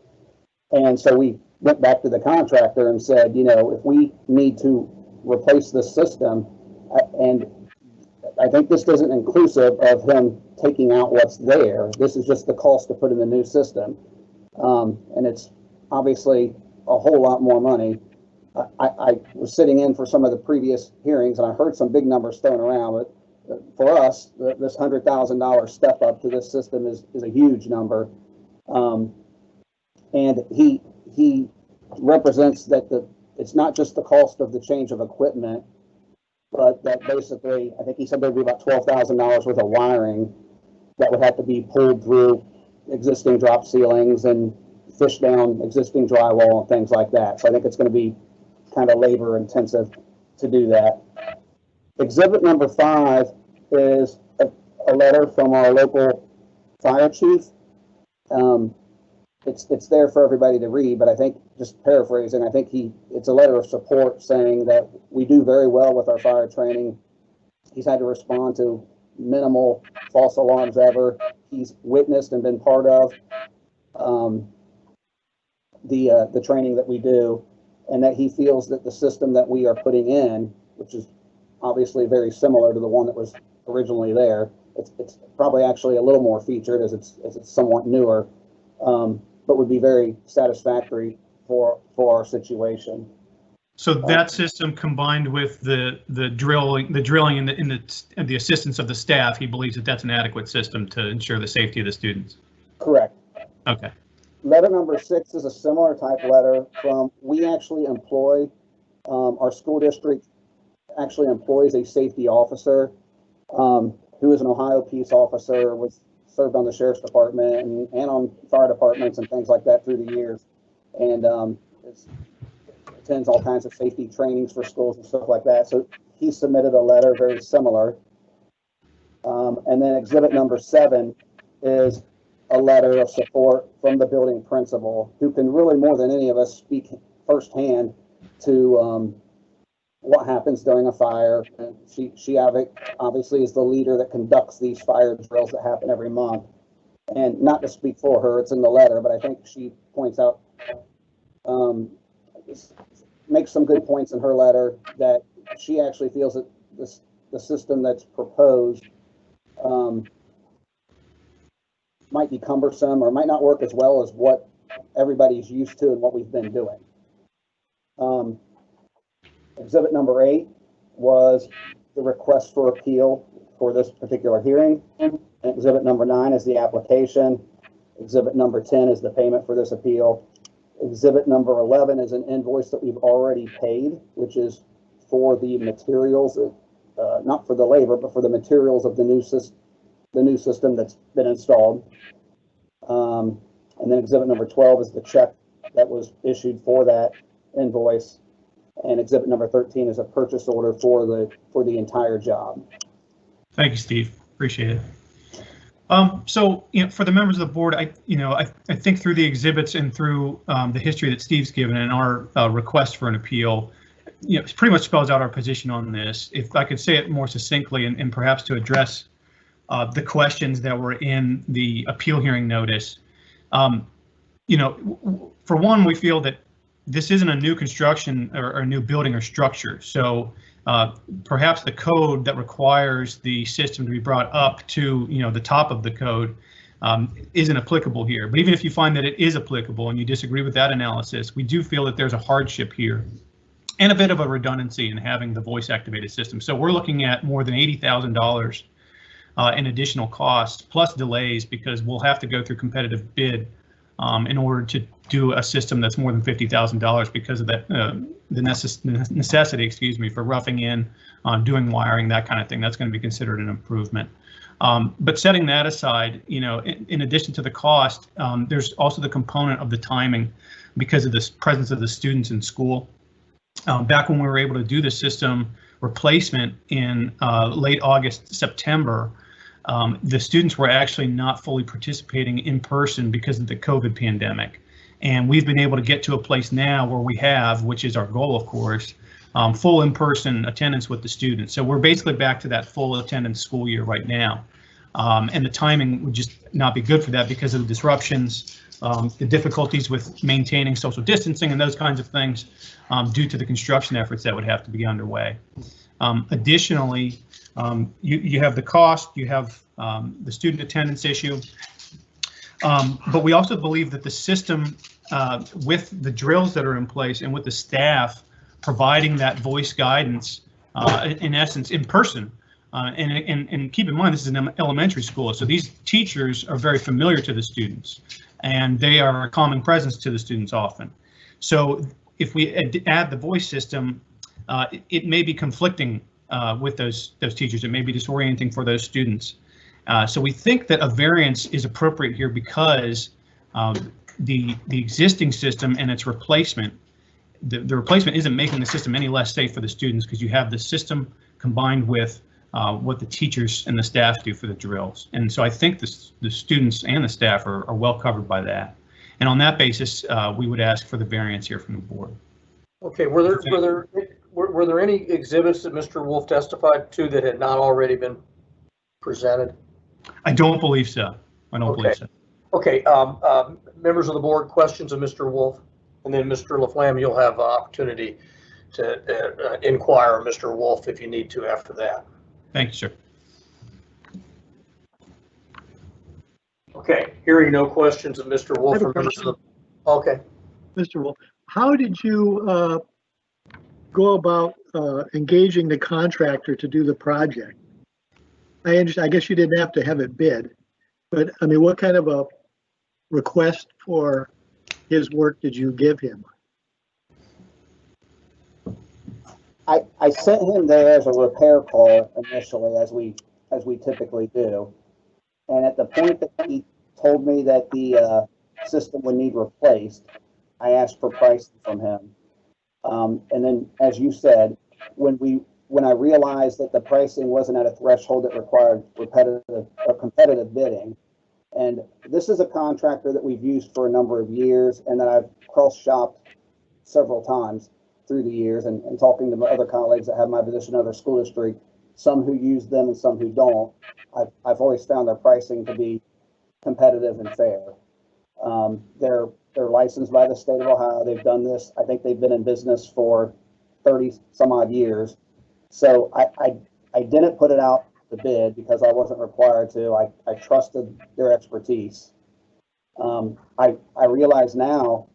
And so we went back to the contractor and said, you know, if we need to replace this system, and I think this isn't inclusive of him taking out what's there. This is just the cost to put in the new system. And it's obviously a whole lot more money. I was sitting in for some of the previous hearings and I heard some big numbers thrown around, but for us, this $100,000 step up to this system is a huge number. And he represents that it's not just the cost of the change of equipment, but that basically, I think he said there'd be about $12,000 worth of wiring that would have to be pulled through existing drop ceilings and fish down existing drywall and things like that. So I think it's going to be kind of labor intensive to do that. Exhibit number 5 is a letter from our local fire chief. It's there for everybody to read, but I think, just paraphrasing, I think it's a letter of support saying that we do very well with our fire training. He's had to respond to minimal false alarms ever. He's witnessed and been part of the training that we do, and that he feels that the system that we are putting in, which is obviously very similar to the one that was originally there, It's probably actually a little more featured as it's somewhat newer, but would be very satisfactory for our situation. So that system combined with the drilling and the assistance of the staff, he believes that that's an adequate system to ensure the safety of the students. Correct. Okay. Letter number 6 is a similar type letter from, we actually employ, our school district actually employs a safety officer who is an Ohio peace officer, served on the sheriff's department and on fire departments and things like that through the years. And attends all kinds of safety trainings for schools and stuff like that. So he submitted a letter very similar. And then exhibit number 7 is a letter of support from the building principal, who can really more than any of us speak firsthand to what happens during a fire. She obviously is the leader that conducts these fire drills that happen every month. And not to speak for her, it's in the letter, but I think she points out, makes some good points in her letter that she actually feels that the system that's proposed might be cumbersome or might not work as well as what everybody's used to and what we've been doing. Exhibit number 8 was the request for appeal for this particular hearing. Exhibit number 9 is the application. Exhibit number 10 is the payment for this appeal. Exhibit number 11 is an invoice that we've already paid, which is for the materials, not for the labor, but for the materials of the new system that's been installed. And then exhibit number 12 is the check that was issued for that invoice. And exhibit number 13 is a purchase order for the entire job. Thank you, Steve. Appreciate it. So, for the members of the board, I think through the exhibits and through the history that Steve's given and our request for an appeal, it pretty much spells out our position on this. If I could say it more succinctly and perhaps to address the questions that were in the appeal hearing notice, for one, we feel that this isn't a new construction or a new building or structure. So perhaps the code that requires the system to be brought up to the top of the code isn't applicable here. But even if you find that it is applicable and you disagree with that analysis, we do feel that there's a hardship here and a bit of a redundancy in having the voice activated system. So we're looking at more than $80,000 in additional costs plus delays, because we'll have to go through competitive bid in order to do a system that's more than $50,000 because of that the necessity, for roughing in, doing wiring, that kind of thing. That's going to be considered an improvement. But setting that aside, in addition to the cost, there's also the component of the timing because of this presence of the students in school. Back when we were able to do the system replacement in late August, September, the students were actually not fully participating in person because of the COVID pandemic. And we've been able to get to a place now where we have, which is our goal, of course, full in-person attendance with the students. So we're basically back to that full attendance school year right now. And the timing would just not be good for that because of the disruptions, the difficulties with maintaining social distancing and those kinds of things due to the construction efforts that would have to be underway. Additionally, you have the cost, you have the student attendance issue, but we also believe that the system with the drills that are in place and with the staff providing that voice guidance, in essence, in person, and keep in mind this is an elementary school, so these teachers are very familiar to the students and they are a common presence to the students often. So if we add the voice system, it may be conflicting with those teachers. It may be disorienting for those students. So we think that a variance is appropriate here because the existing system and its replacement, the replacement isn't making the system any less safe for the students because you have the system combined with what the teachers and the staff do for the drills. And so I think the students and the staff are well covered by that. And on that basis, we would ask for the variance here from the board. Okay, were there any exhibits that Mr. Wolf testified to that had not already been presented? I don't believe so. I don't believe so. Okay, members of the board, questions of Mr. Wolf, and then Mr. Laflamme, you'll have opportunity to inquire of Mr. Wolf if you need to after that. Thank you, sir. Okay, hearing no questions of Mr. Wolf I have a or members of the, okay. Mr. Wolf, how did you go about engaging the contractor to do the project? I understand, I guess you didn't have to have it bid, but I mean, what kind of a request for his work did you give him? I sent him there as a repair call initially, as we typically do. And at the point that he told me that the system would need replaced, I asked for pricing from him. And then, as you said, when I realized that the pricing wasn't at a threshold that required competitive bidding, and this is a contractor that we've used for a number of years and that I've cross-shopped several times through the years, and talking to my other colleagues that have my position in other school districts, some who use them and some who don't, I've always found their pricing to be competitive and fair. They're licensed by the state of Ohio. They've done this. I think they've been in business for 30 some odd years. So I didn't put it out to bid because I wasn't required to. I trusted their expertise. I realize now,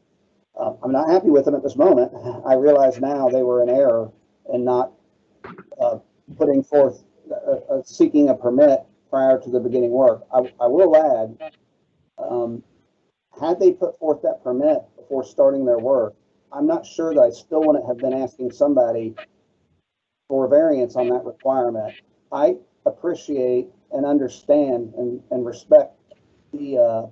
I'm not happy with them at this moment. I realize now they were in error in not putting forth, seeking a permit prior to the beginning work. I will add, had they put forth that permit before starting their work, I'm not sure that I still wouldn't have been asking somebody for a variance on that requirement. I appreciate and understand and respect the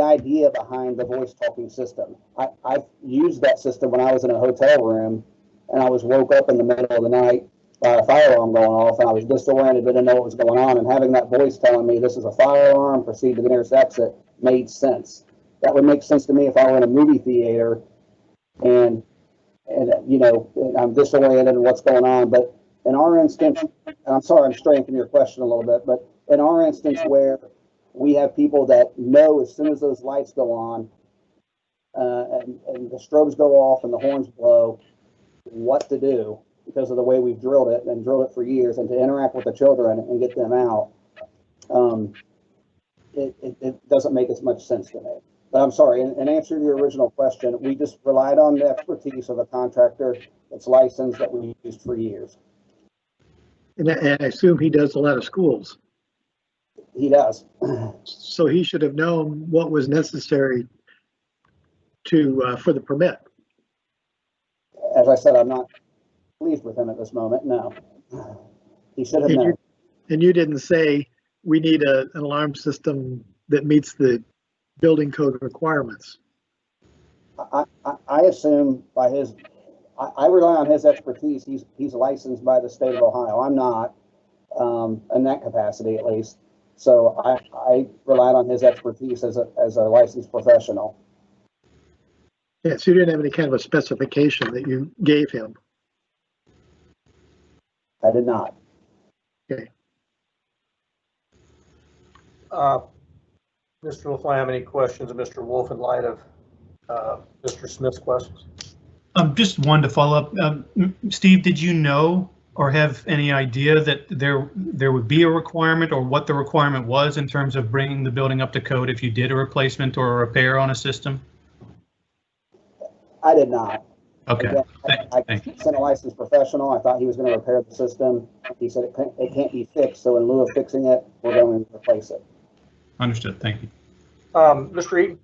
idea behind the voice talking system. I've used that system when I was in a hotel room and I was woke up in the middle of the night by a fire alarm going off, and I was disoriented, didn't know what was going on, and having that voice telling me this is a fire alarm, proceed to the nearest exit, made sense. That would make sense to me if I were in a movie theater and you know, I'm disoriented in what's going on. But in our instance, and I'm sorry I'm straying from your question a little bit, but in our instance where we have people that know as soon as those lights go on and the strobes go off and the horns blow, what to do because of the way we've drilled it and drilled it for years, and to interact with the children and get them out, it doesn't make as much sense to me. But I'm sorry, in answer to your original question, we just relied on the expertise of a contractor that's licensed that we've used for years. And I assume he does a lot of schools. He does. So he should have known what was necessary to for the permit. As I said, I'm not pleased with him at this moment. No, he should have known. And you didn't say we need an alarm system that meets the building code requirements. I assume by his, I rely on his expertise. He's licensed by the state of Ohio. I'm not, in that capacity at least. So I relied on his expertise as a licensed professional. Yeah, so you didn't have any kind of a specification that you gave him. I did not. Okay. Mr. LaFlamme, have any questions of Mr. Wolf in light of Mr. Smith's questions? Just one to follow up. Steve, did you know or have any idea that there would be a requirement, or what the requirement was in terms of bringing the building up to code if you did a replacement or a repair on a system? I did not. Okay. Again, I sent a licensed professional. I thought he was going to repair the system. He said it can't be fixed, so in lieu of fixing it, we're going to replace it. Understood. Thank you. Mr. Eaton?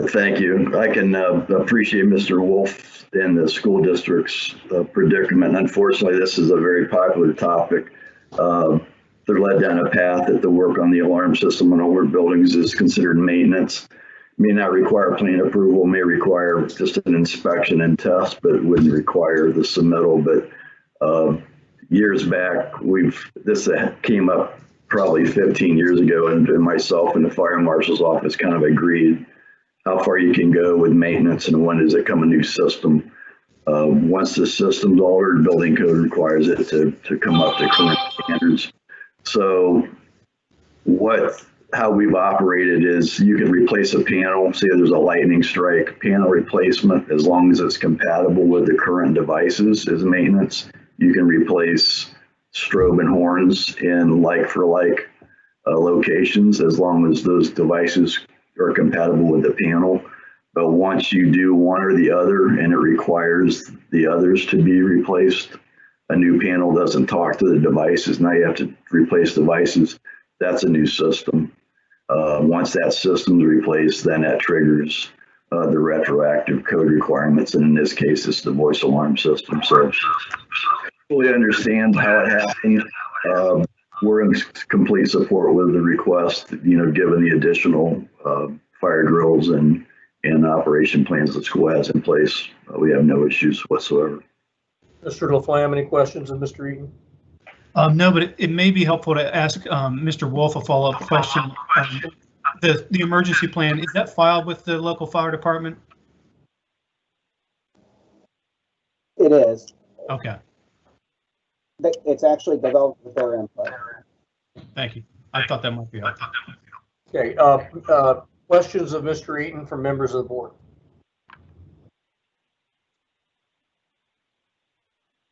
Thank you. I can appreciate Mr. Wolf and the school district's predicament. Unfortunately, this is a very popular topic. They're led down a path that the work on the alarm system on older buildings is considered maintenance. May not require plan approval, may require just an inspection and test, but it wouldn't require the submittal. But years back, this came up probably 15 years ago, and myself and the fire marshal's office kind of agreed how far you can go with maintenance and when does it come a new system. Once the system's altered, building code requires it to come up to current standards. So how we've operated is you can replace a panel, say there's a lightning strike, panel replacement, as long as it's compatible with the current devices as maintenance. You can replace strobe and horns in like for like locations, as long as those devices are compatible with the panel. But once you do one or the other and it requires the others to be replaced, a new panel doesn't talk to the devices. Now you have to replace devices. That's a new system. Once that system's replaced, then that triggers the retroactive code requirements. And in this case, it's the voice alarm system. So fully understand how it happened. We're in complete support with the request, given the additional fire drills and operation plans the school has in place. We have no issues whatsoever. Mr. Laflamme, any questions of Mr. Eaton? No, but it may be helpful to ask Mr. Wolf a follow-up question. The emergency plan, is that filed with the local fire department? It is. Okay, It's actually developed with their input. thank you. I thought that might be helpful. Okay, questions of Mr. Eaton from members of the board?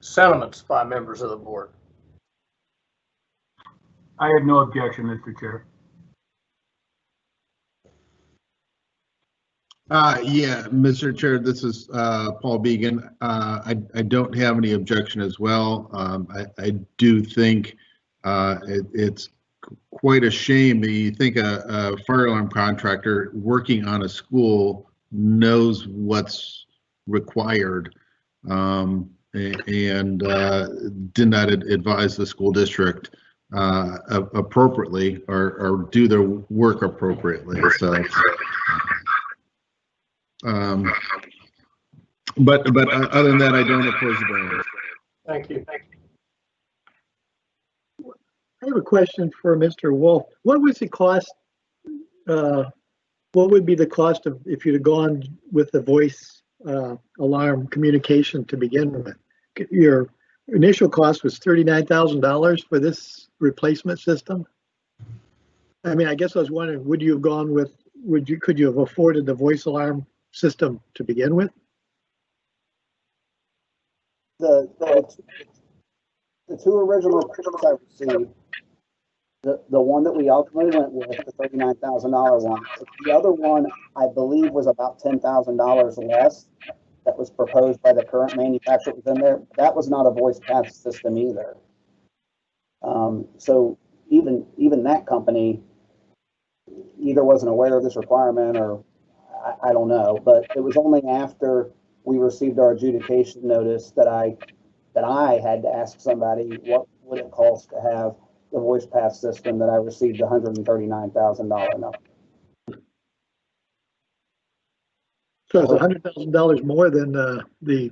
Sentiments by members of the board? I have no objection, Mr. Chair. Yeah, Mr. Chair, this is Paul Began. I don't have any objection as well. I do think it's quite a shame that you think a fire alarm contractor working on a school knows what's required and did not advise the school district appropriately or do their work appropriately. So. But other than that, I don't oppose the variance. Thank you. I have a question for Mr. Wolf. What was the cost? What would be the cost of if you'd have gone with the voice alarm communication to begin with? Your initial cost was $39,000 for this replacement system. I mean, I guess I was wondering, would you have gone with? Could you have afforded the voice alarm system to begin with? The two original quotes I received, the one that we ultimately went with, the $39,000 one. The other one, I believe, was about $10,000 less. That was proposed by the current manufacturer within there. That was not a voice path system either. So even that company either wasn't aware of this requirement or I don't know. But it was only after we received our adjudication notice that I had to ask somebody what would it cost to have the voice path system that I received the $139,000 number. So it's $100,000 more than the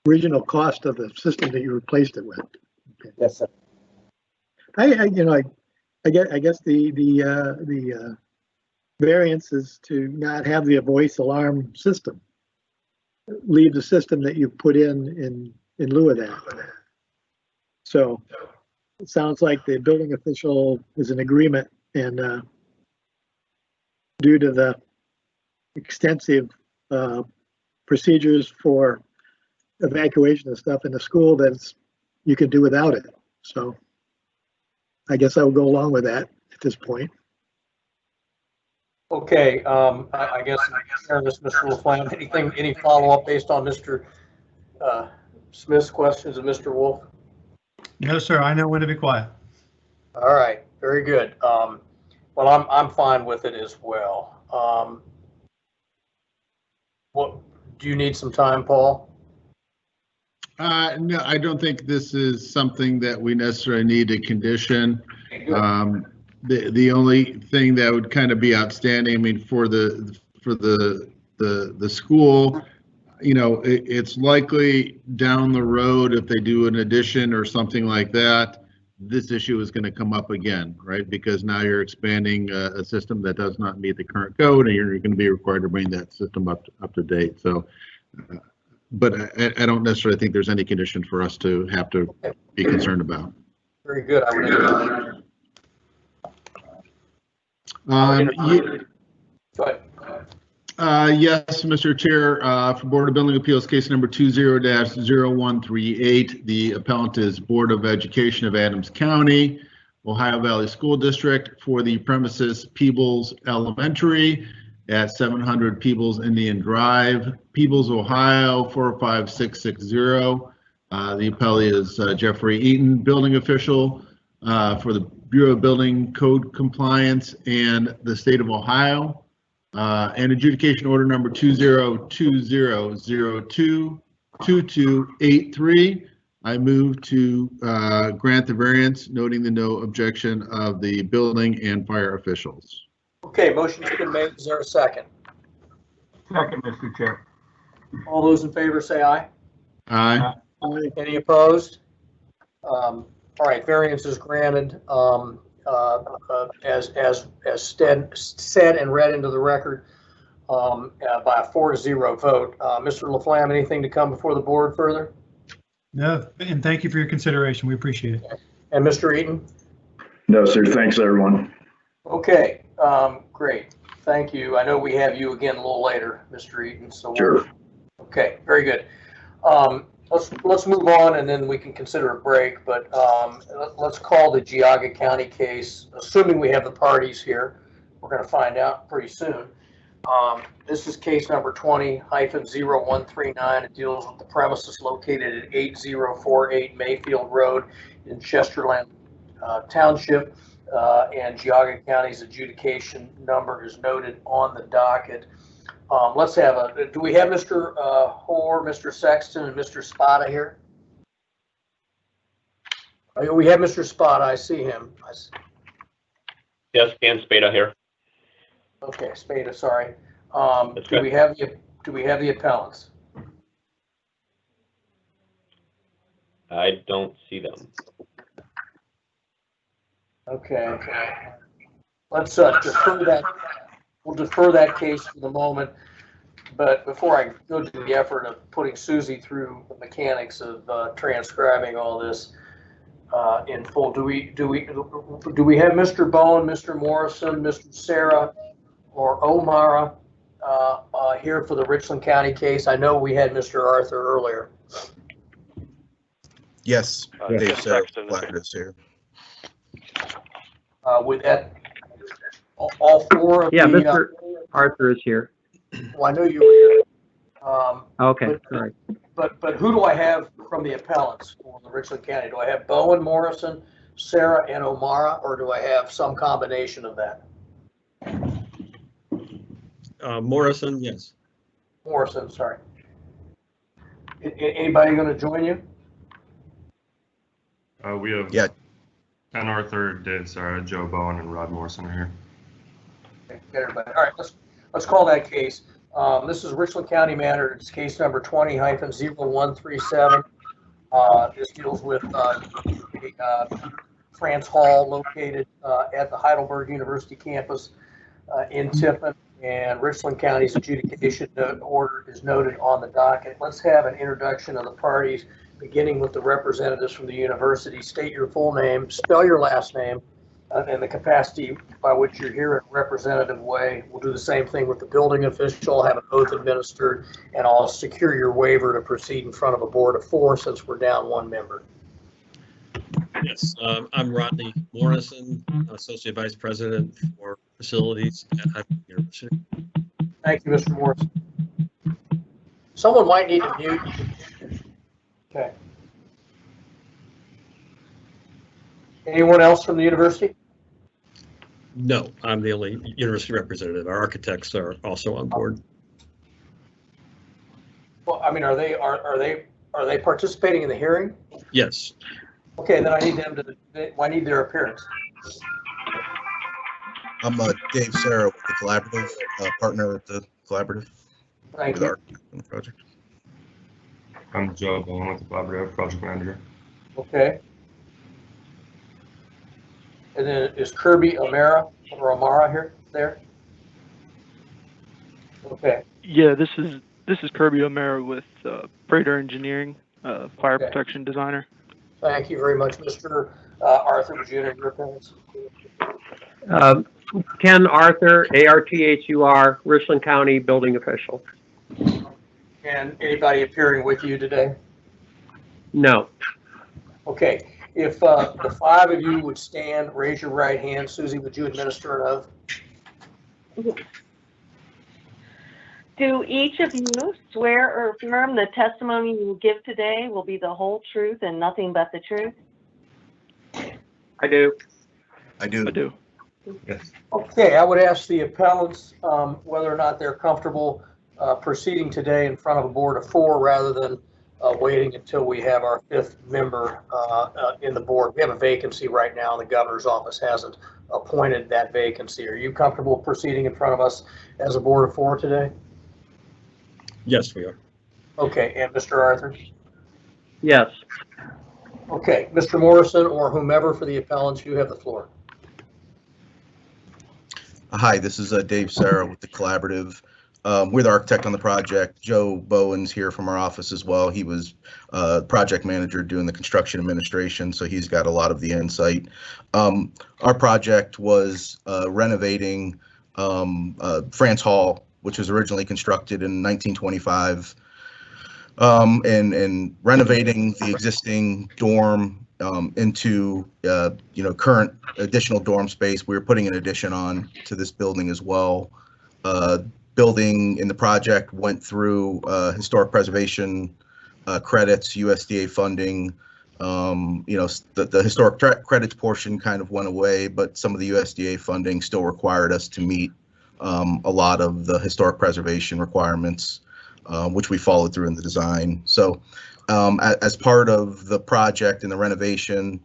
original cost of the system that you replaced it with. Okay. Yes, sir. I guess the variance is to not have the voice alarm system. Leave the system that you put in lieu of that. So it sounds like the building official is in agreement, and due to the extensive procedures for evacuation of stuff in the school, that you can do without it. So I guess I will go along with that at this point. Okay, I guess Mr. Laflamme, any follow-up based on Mr. Smith's questions of Mr. Wolf? No, sir. I know when to be quiet. All right, very good. Well, I'm fine with it as well. What do you need some time, Paul? No, I don't think this is something that we necessarily need to condition. The only thing that would kind of be outstanding, I mean, for the school, it's likely down the road if they do an addition or something like that, this issue is going to come up again, right? Because now you're expanding a system that does not meet the current code, and you're going to be required to bring that system up to date. So, but I don't necessarily think there's any condition for us to have to be concerned about. Very good. I would Go ahead. Yes, Mr. Chair, for Board of Building Appeals, case number 20-0138. The appellant is Board of Education of Adams County, Ohio Valley School District, for the premises Peebles Elementary at 700 Peebles Indian Drive, Peebles, Ohio 45660. The appellee is Jeffrey Eaton, building official for the Bureau of Building Code Compliance and the state of Ohio. And adjudication order number 20202223. I move to grant the variance, noting the no objection of the building and fire officials. Okay, motion's been made. Is there a second? Second, Mr. Chair. All those in favor say aye. Aye. Any opposed? All right, variance is granted. As said and read into the record by a 4-0 vote. Mr. Laflamme, anything to come before the board further? No, and thank you for your consideration. We appreciate it. And Mr. Eaton? No, sir. Thanks, everyone. Okay, great. Thank you. I know we have you again a little later, Mr. Eaton. So Sure. Okay, very good. Let's move on and then we can consider a break, but let's call the Geauga County case, assuming we have the parties here. We're going to find out pretty soon. This is case number 20-0139. It deals with the premises located at 8048 Mayfield Road in Chesterland Township, and Geauga County's adjudication number is noted on the docket. Let's have do we have Mr. Hoare, Mr. Sexton, and Mr. Spada here? We have Mr. Spada, I see him. Yes, Dan Spada here. Okay, Spada, sorry. Do we have the appellants? I don't see them. Okay. Let's defer that. We'll defer that case for the moment, but before I go to the effort of putting Susie through the mechanics of transcribing all this in full, do we have Mr. Bowen, Mr. Morrison, Mr. Sarah, or O'Mara here for the Richland County case? I know we had Mr. Arthur earlier. Yes, Dave Blackett is here. With that. All four of yeah, the, Mr. Arthur is here. Well, I know you were here. Okay, all right. But who do I have from the appellants for the Richland County? Do I have Bowen, Morrison, Sarah, and O'Mara, or do I have some combination of that? Morrison, yes. Morrison, sorry. Anybody going to join you? We have Ken Arthur, Dave Sarah, Joe Bowen, and Rod Morrison are here. Okay, get everybody. All right, let's call that case. This is Richland County matter. It's case number 20-0137. This deals with France Hall located at the Heidelberg University campus in Tiffin, and Richland County's adjudication order is noted on the docket. Let's have an introduction of the parties, beginning with the representatives from the university. State your full name, spell your last name, and the capacity by which you're here in a representative way. We'll do the same thing with the building official, have an oath administered, and I'll secure your waiver to proceed in front of a board of 4 since we're down 1 member. Yes, I'm Rodney Morrison, Associate Vice President for Facilities at Heidelberg University. Thank you, Mr. Morrison. Someone might need to mute. Okay. Anyone else from the university? No, I'm the only university representative. Our architects are also on board. Well, I mean, are they participating in the hearing? Yes. Okay, then I need them to. I need their appearance. I'm Dave Sarah with the Collaborative, partner with the Collaborative. Thank you. On the project. I'm Joe Bowen with the Collaborative, project manager. Okay. And then is Kirby O'Mara here there? Okay. Yeah, this is Kirby O'Mara with Prater Engineering, fire protection designer. Thank you very much, Mr. Arthur. Would you enter your appearance? Ken Arthur, ARTHUR, Richland County Building Official. And anybody appearing with you today? No. Okay, if the 5 of you would stand, raise your right hand. Susie, would you administer an oath? Do each of you swear or affirm the testimony you will give today will be the whole truth and nothing but the truth? I do. I do. I do. Yes. Okay, I would ask the appellants whether or not they're comfortable proceeding today in front of a board of 4 rather than waiting until we have our 5th member in the board. We have a vacancy right now, and the governor's office hasn't appointed that vacancy. Are you comfortable proceeding in front of us as a board of 4 today? Yes, we are. Okay, and Mr. Arthur? Yes. Okay, Mr. Morrison or whomever for the appellants, you have the floor. Hi, this is Dave Sarah with the Collaborative. We're the architect on the project. Joe Bowen's here from our office as well. He was project manager doing the construction administration, so he's got a lot of the insight. Our project was renovating France Hall, which was originally constructed in 1925, and renovating the existing dorm into current additional dorm space. We were putting an addition on to this building as well. Building in the project went through historic preservation credits, USDA funding. The historic credits portion kind of went away, but some of the USDA funding still required us to meet a lot of the historic preservation requirements, which we followed through in the design. So as part of the project and the renovation,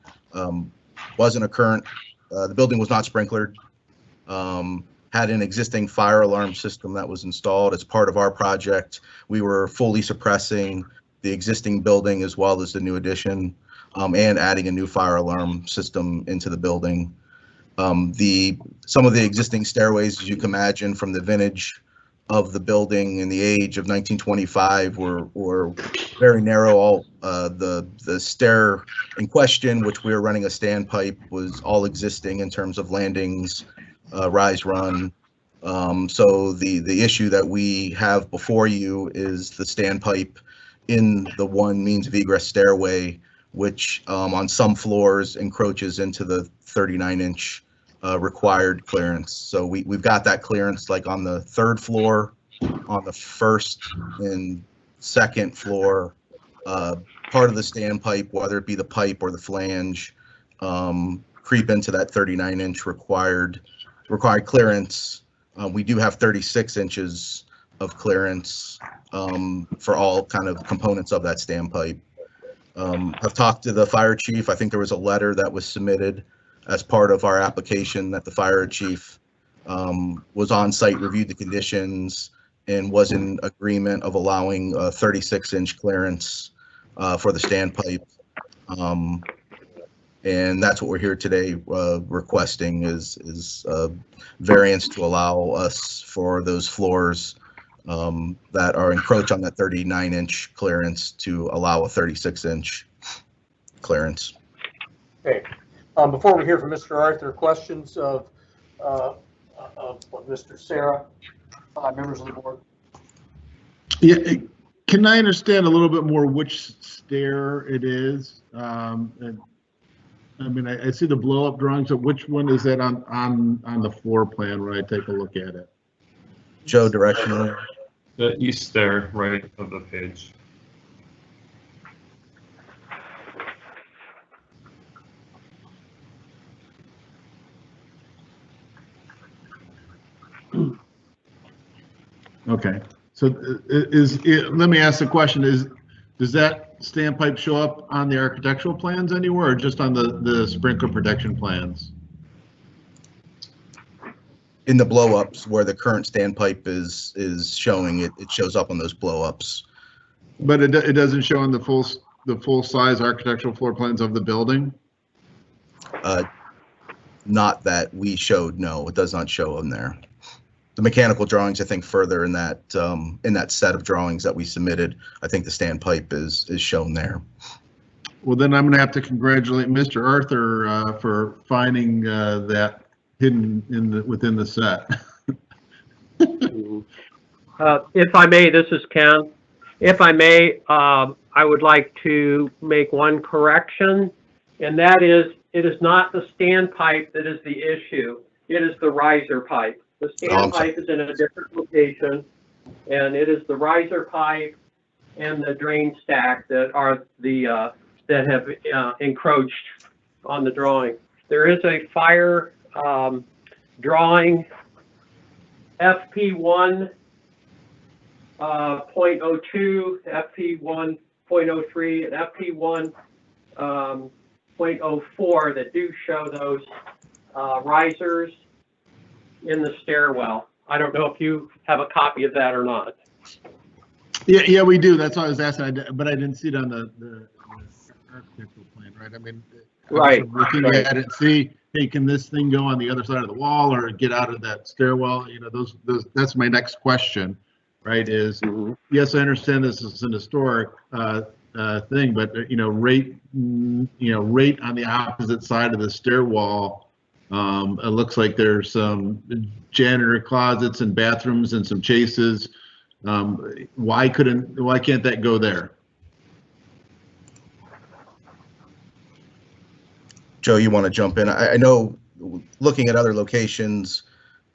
wasn't a current, the building was not sprinklered, had an existing fire alarm system that was installed as part of our project. We were fully suppressing the existing building as well as the new addition, and adding a new fire alarm system into the building. Some of the existing stairways, as you can imagine, from the vintage of the building and the age of 1925 were very narrow. All the stair in question, which we were running a standpipe, was all existing in terms of landings, rise run. So the issue that we have before you is the standpipe in the one means of egress stairway, which on some floors encroaches into the 39-inch required clearance. So we've got that clearance like on the 3rd floor, on the 1st and 2nd floor. Part of the standpipe, whether it be the pipe or the flange, creep into that 39-inch required clearance. We do have 36 inches of clearance for all kind of components of that standpipe. I've talked to the fire chief. I think there was a letter that was submitted as part of our application that the fire chief was on site, reviewed the conditions, and was in agreement of allowing a 36-inch clearance for the standpipe. And that's what we're here today requesting is variance to allow us for those floors that are encroach on that 39-inch clearance to allow a 36-inch clearance. Okay. Before we hear from Mr. Arthur, questions of Mr. Sarah, members of the board? Yeah, can I understand a little bit more which stair it is? I mean, I see the blow-up drawings. So which one is that on the floor plan when I take a look at it? Joe, directionally. The east stair, right of the page. Okay, so let me ask the question, does that standpipe show up on the architectural plans anywhere or just on the sprinkler protection plans? In the blow-ups where the current standpipe is showing, it shows up on those blow-ups. But it doesn't show on the full size architectural floor plans of the building? Not that we showed, no, it does not show on there. The mechanical drawings, I think, further in that set of drawings that we submitted, I think the standpipe is shown there. Well, then I'm going to have to congratulate Mr. Arthur for finding that hidden within the set. If I may, this is Ken. If I may, I would like to make one correction, and that is, it is not the standpipe that is the issue. It is the riser pipe. The standpipe is in a different location, and it is the riser pipe and the drain stack that are the that have encroached on the drawing. There is a fire drawing FP1 .02, FP1 .03, and FP1 .04 that do show those risers in the stairwell. I don't know if you have a copy of that or not. Yeah, we do. That's why I was asking, but I didn't see it on the architectural plan, right? I mean, right. Looking at it, see, hey, can this thing go on the other side of the wall or get out of that stairwell? You know, those that's my next question, right? Is yes, I understand this is an historic thing, but right on the opposite side of the stairwell, it looks like there's some janitor closets and bathrooms and some chases. Why can't that go there? Joe, you want to jump in? I know looking at other locations,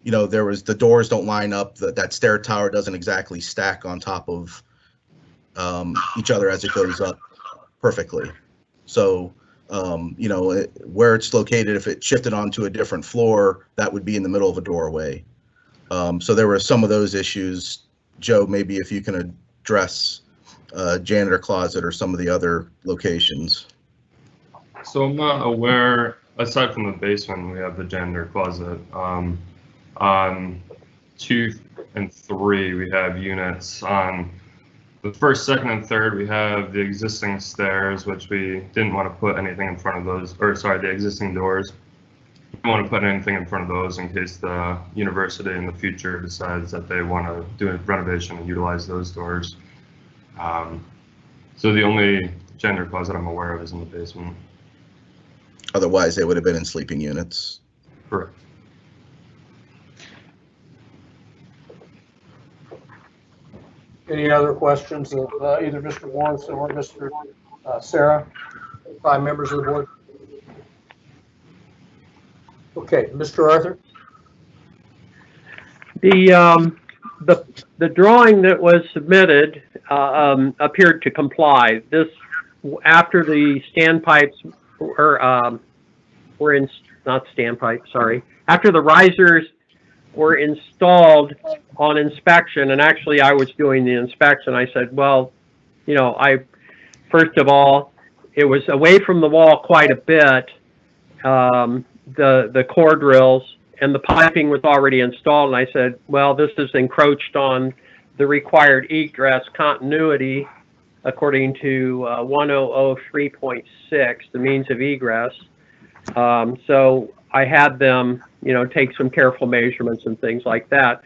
there was the doors don't line up, that stair tower doesn't exactly stack on top of each other as it goes up perfectly. So, where it's located, if it shifted onto a different floor, that would be in the middle of a doorway. So there were some of those issues. Joe, maybe if you can address janitor closet or some of the other locations. So I'm not aware, aside from the basement, we have the janitor closet. On 2 and 3, we have units. On the first, second, and third, we have the existing stairs, which we didn't want to put anything in front of those, or sorry, the existing doors. We don't want to put anything in front of those in case the university in the future decides that they want to do a renovation and utilize those doors. So the only janitor closet I'm aware of is in the basement. Otherwise, they would have been in sleeping units. Correct. Any other questions of either Mr. Morrison or Mr. Sarah? 5 members of the board. Okay, Mr. Arthur. The drawing that was submitted appeared to comply. This after the standpipes were in, not standpipes, sorry. After the risers were installed on inspection, and actually I was doing the inspection, I said, well, first of all, it was away from the wall quite a bit, the core drills, and the piping was already installed, and I said, well, this is encroached on the required egress continuity according to 1003.6, the means of egress. So I had them, take some careful measurements and things like that.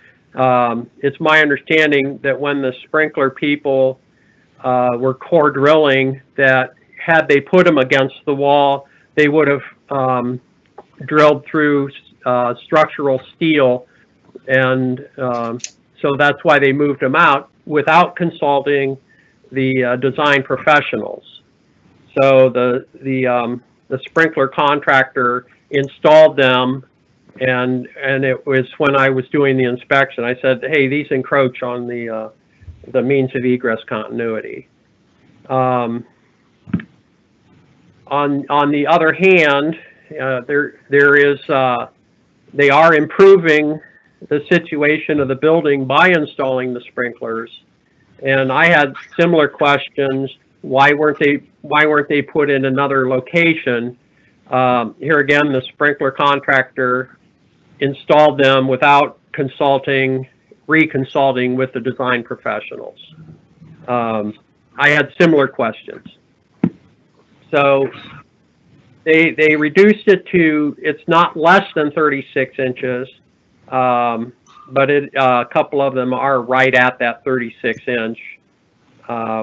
It's my understanding that when the sprinkler people were core drilling, that had they put them against the wall, they would have drilled through structural steel, and so that's why they moved them out without consulting the design professionals. So the sprinkler contractor installed them, and it was when I was doing the inspection, I said, hey, these encroach on the means of egress continuity. On the other hand, they are improving the situation of the building by installing the sprinklers. And I had similar questions. Why weren't they put in another location? Here again, the sprinkler contractor installed them without reconsulting with the design professionals. I had similar questions. So they reduced it to, it's not less than 36 inches, but a couple of them are right at that 36 inch,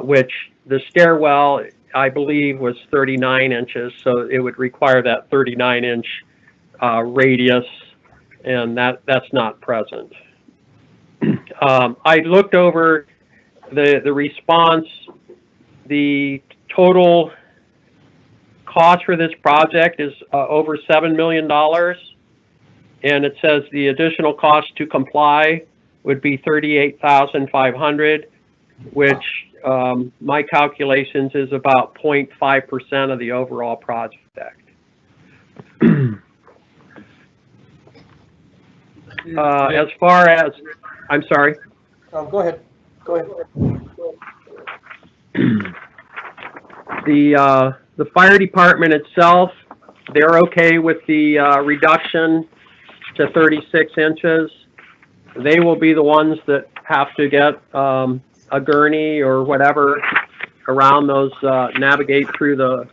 which the stairwell, I believe, was 39 inches, so it would require that 39 inch radius and that's not present. I looked over the response. The total cost for this project is over $7 million, and it says the additional cost to comply would be $38,500, which my calculations is about 0.5% of the overall project. As far as, I'm sorry. Go ahead. Go ahead. The fire department itself, they're okay with the reduction to 36 inches. They will be the ones that have to get a gurney or whatever around those, navigate through the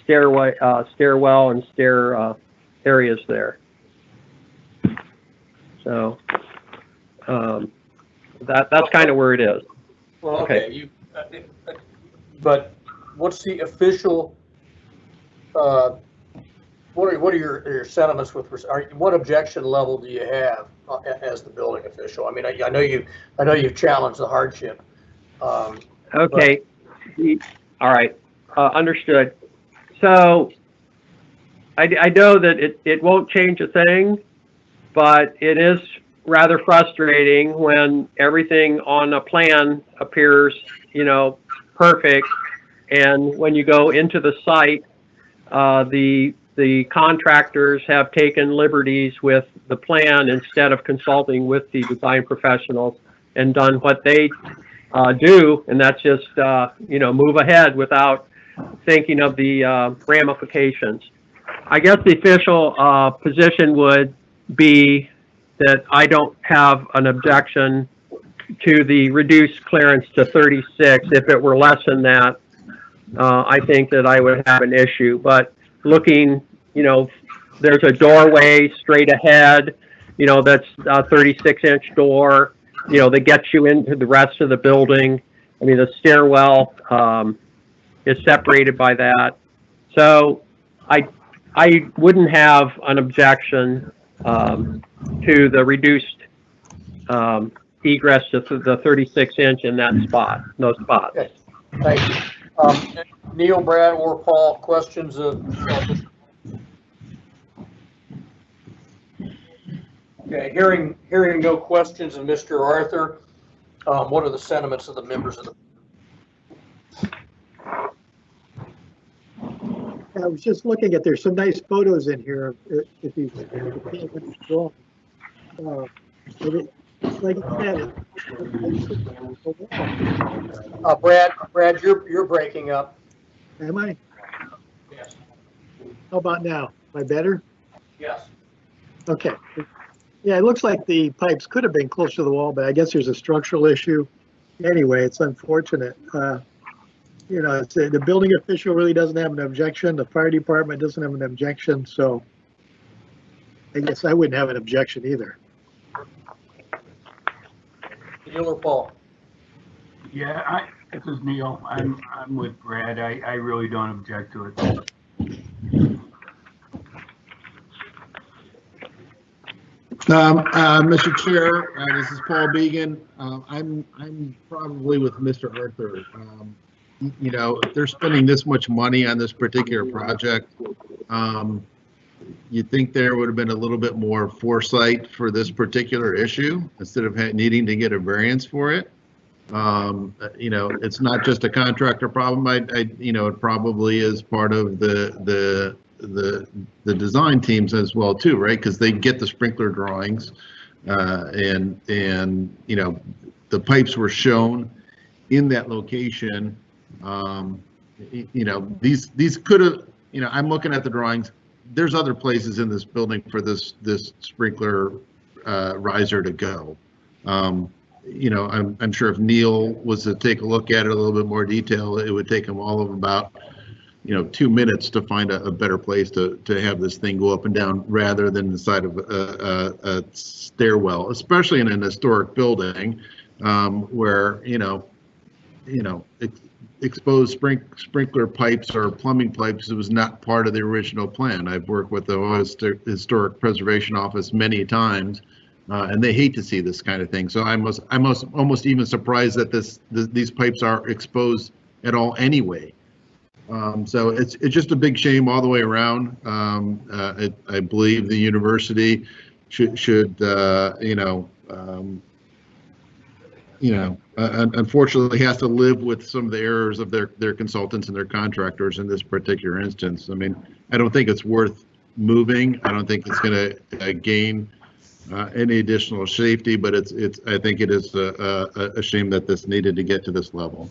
stairway, stairwell and stair areas there. So that's kind of where it is. Well, okay. But what's the official? What are your sentiments with? What objection level do you have as the building official? I mean, I know you've challenged the hardship. Okay. All right. Understood. So I know that it won't change a thing, but it is rather frustrating when everything on a plan appears, perfect, and when you go into the site, the contractors have taken liberties with the plan instead of consulting with the design professionals and done what they do, and that's just move ahead without thinking of the ramifications. I guess the official position would be that I don't have an objection to the reduced clearance to 36. If it were less than that, I think that I would have an issue. But looking, there's a doorway straight ahead, that's a 36-inch door, that gets you into the rest of the building. I mean, the stairwell is separated by that. So I wouldn't have an objection to the reduced egress to the 36-inch in that spot, those spots. Okay. Thank you. Neil, Brad, or Paul, questions of okay, hearing no questions of Mr. Arthur, what are the sentiments of the members of the? I was just looking at, there's some nice photos in here. If you draw, like you said, Brad, you're breaking up. Am I? Yes. How about now? Am I better? Yes. Okay. Yeah, it looks like the pipes could have been closer to the wall, but I guess there's a structural issue. Anyway, it's unfortunate. The building official really doesn't have an objection. The fire department doesn't have an objection. So I guess I wouldn't have an objection either. Neil or Paul? Yeah, this is Neil. I'm with Brad. I really don't object to it. Mr. Chair, this is Paul Began. I'm probably with Mr. Arthur. If they're spending this much money on this particular project, you'd think there would have been a little bit more foresight for this particular issue instead of needing to get a variance for it. It's not just a contractor problem. It probably is part of the design teams as well too, right? Because they get the sprinkler drawings, and the pipes were shown in that location. These could have. I'm looking at the drawings. There's other places in this building for this sprinkler riser to go. I'm sure if Neil was to take a look at it a little bit more detail, it would take him all of about 2 minutes to find a better place to have this thing go up and down rather than the side of a stairwell, especially in an historic building where exposed sprinkler pipes or plumbing pipes. It was not part of the original plan. I've worked with the Historic Preservation Office many times, and they hate to see this kind of thing. So I'm almost even surprised that these pipes are exposed at all anyway. So it's just a big shame all the way around. I believe the university should unfortunately has to live with some of the errors of their consultants and their contractors in this particular instance. I mean, I don't think it's worth moving. I don't think it's going to gain any additional safety, but I think it is a shame that this needed to get to this level.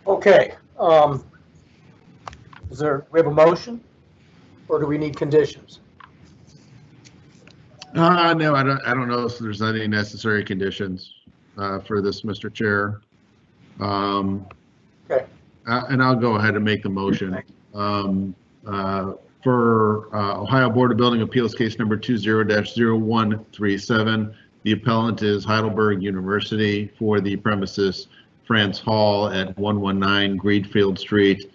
Okay, we have a motion, or do we need conditions? No, I don't know if there's any necessary conditions for this, Mr. Chair. Okay. And I'll go ahead and make the motion. For Ohio Board of Building Appeals case number 20-0137, the appellant is Heidelberg University for the premises France Hall at 119 Greenfield Street,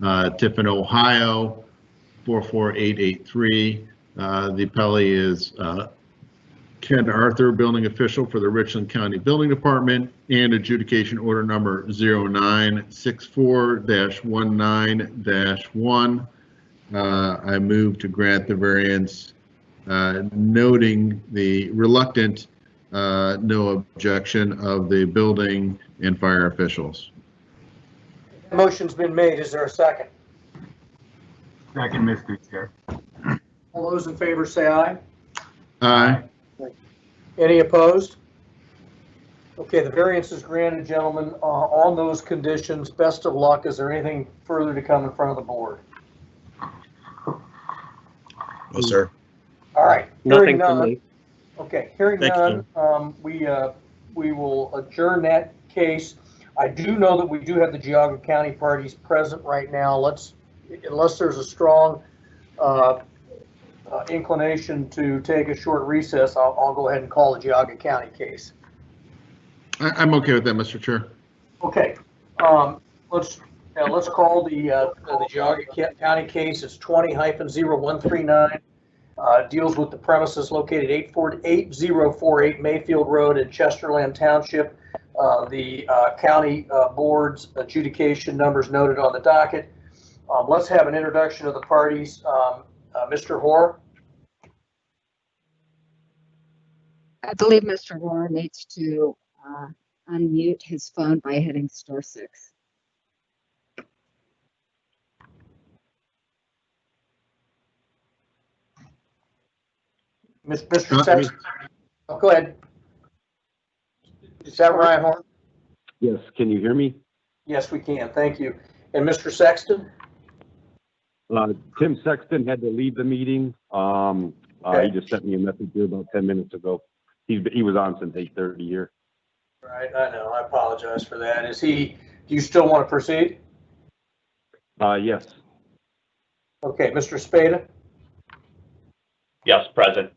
Tiffin, Ohio, 44883. The appellee is Ken Arthur, building official for the Richland County Building Department, and adjudication order number 0964-19-1. I move to grant the variance, noting the reluctant no objection of the building and fire officials. Motion's been made. Is there a second? Second, Mr. Chair. All those in favor say aye. Aye. Any opposed? Okay, the variance is granted, gentlemen, on those conditions. Best of luck. Is there anything further to come in front of the board? No, sir. All right. Nothing Hearing from none. me. Okay, hearing Thank you, none, we will adjourn that case. I do know that we do have the Geauga County parties present right now. Unless there's a strong inclination to take a short recess, I'll go ahead and call the Geauga County case. I'm okay with that, Mr. Chair. Okay, let's call the Geauga County case. It's 20-0139. Deals with the premises located 8048 Mayfield Road in Chesterland Township. The county board's adjudication numbers noted on the docket. Let's have an introduction of the parties. Mr. Hoare. I believe Mr. Rohr needs to unmute his phone by hitting *6. Mr. Sexton. Oh, go ahead. Is that Ryan Horn? Yes, can you hear me? Yes, we can. Thank you. And Mr. Sexton? Tim Sexton had to leave the meeting. He just sent me a message here about 10 minutes ago. He was on since 8:30 here. Right, I know. I apologize for that. Do you still want to proceed? Yes. Okay, Mr. Spada? Yes, present.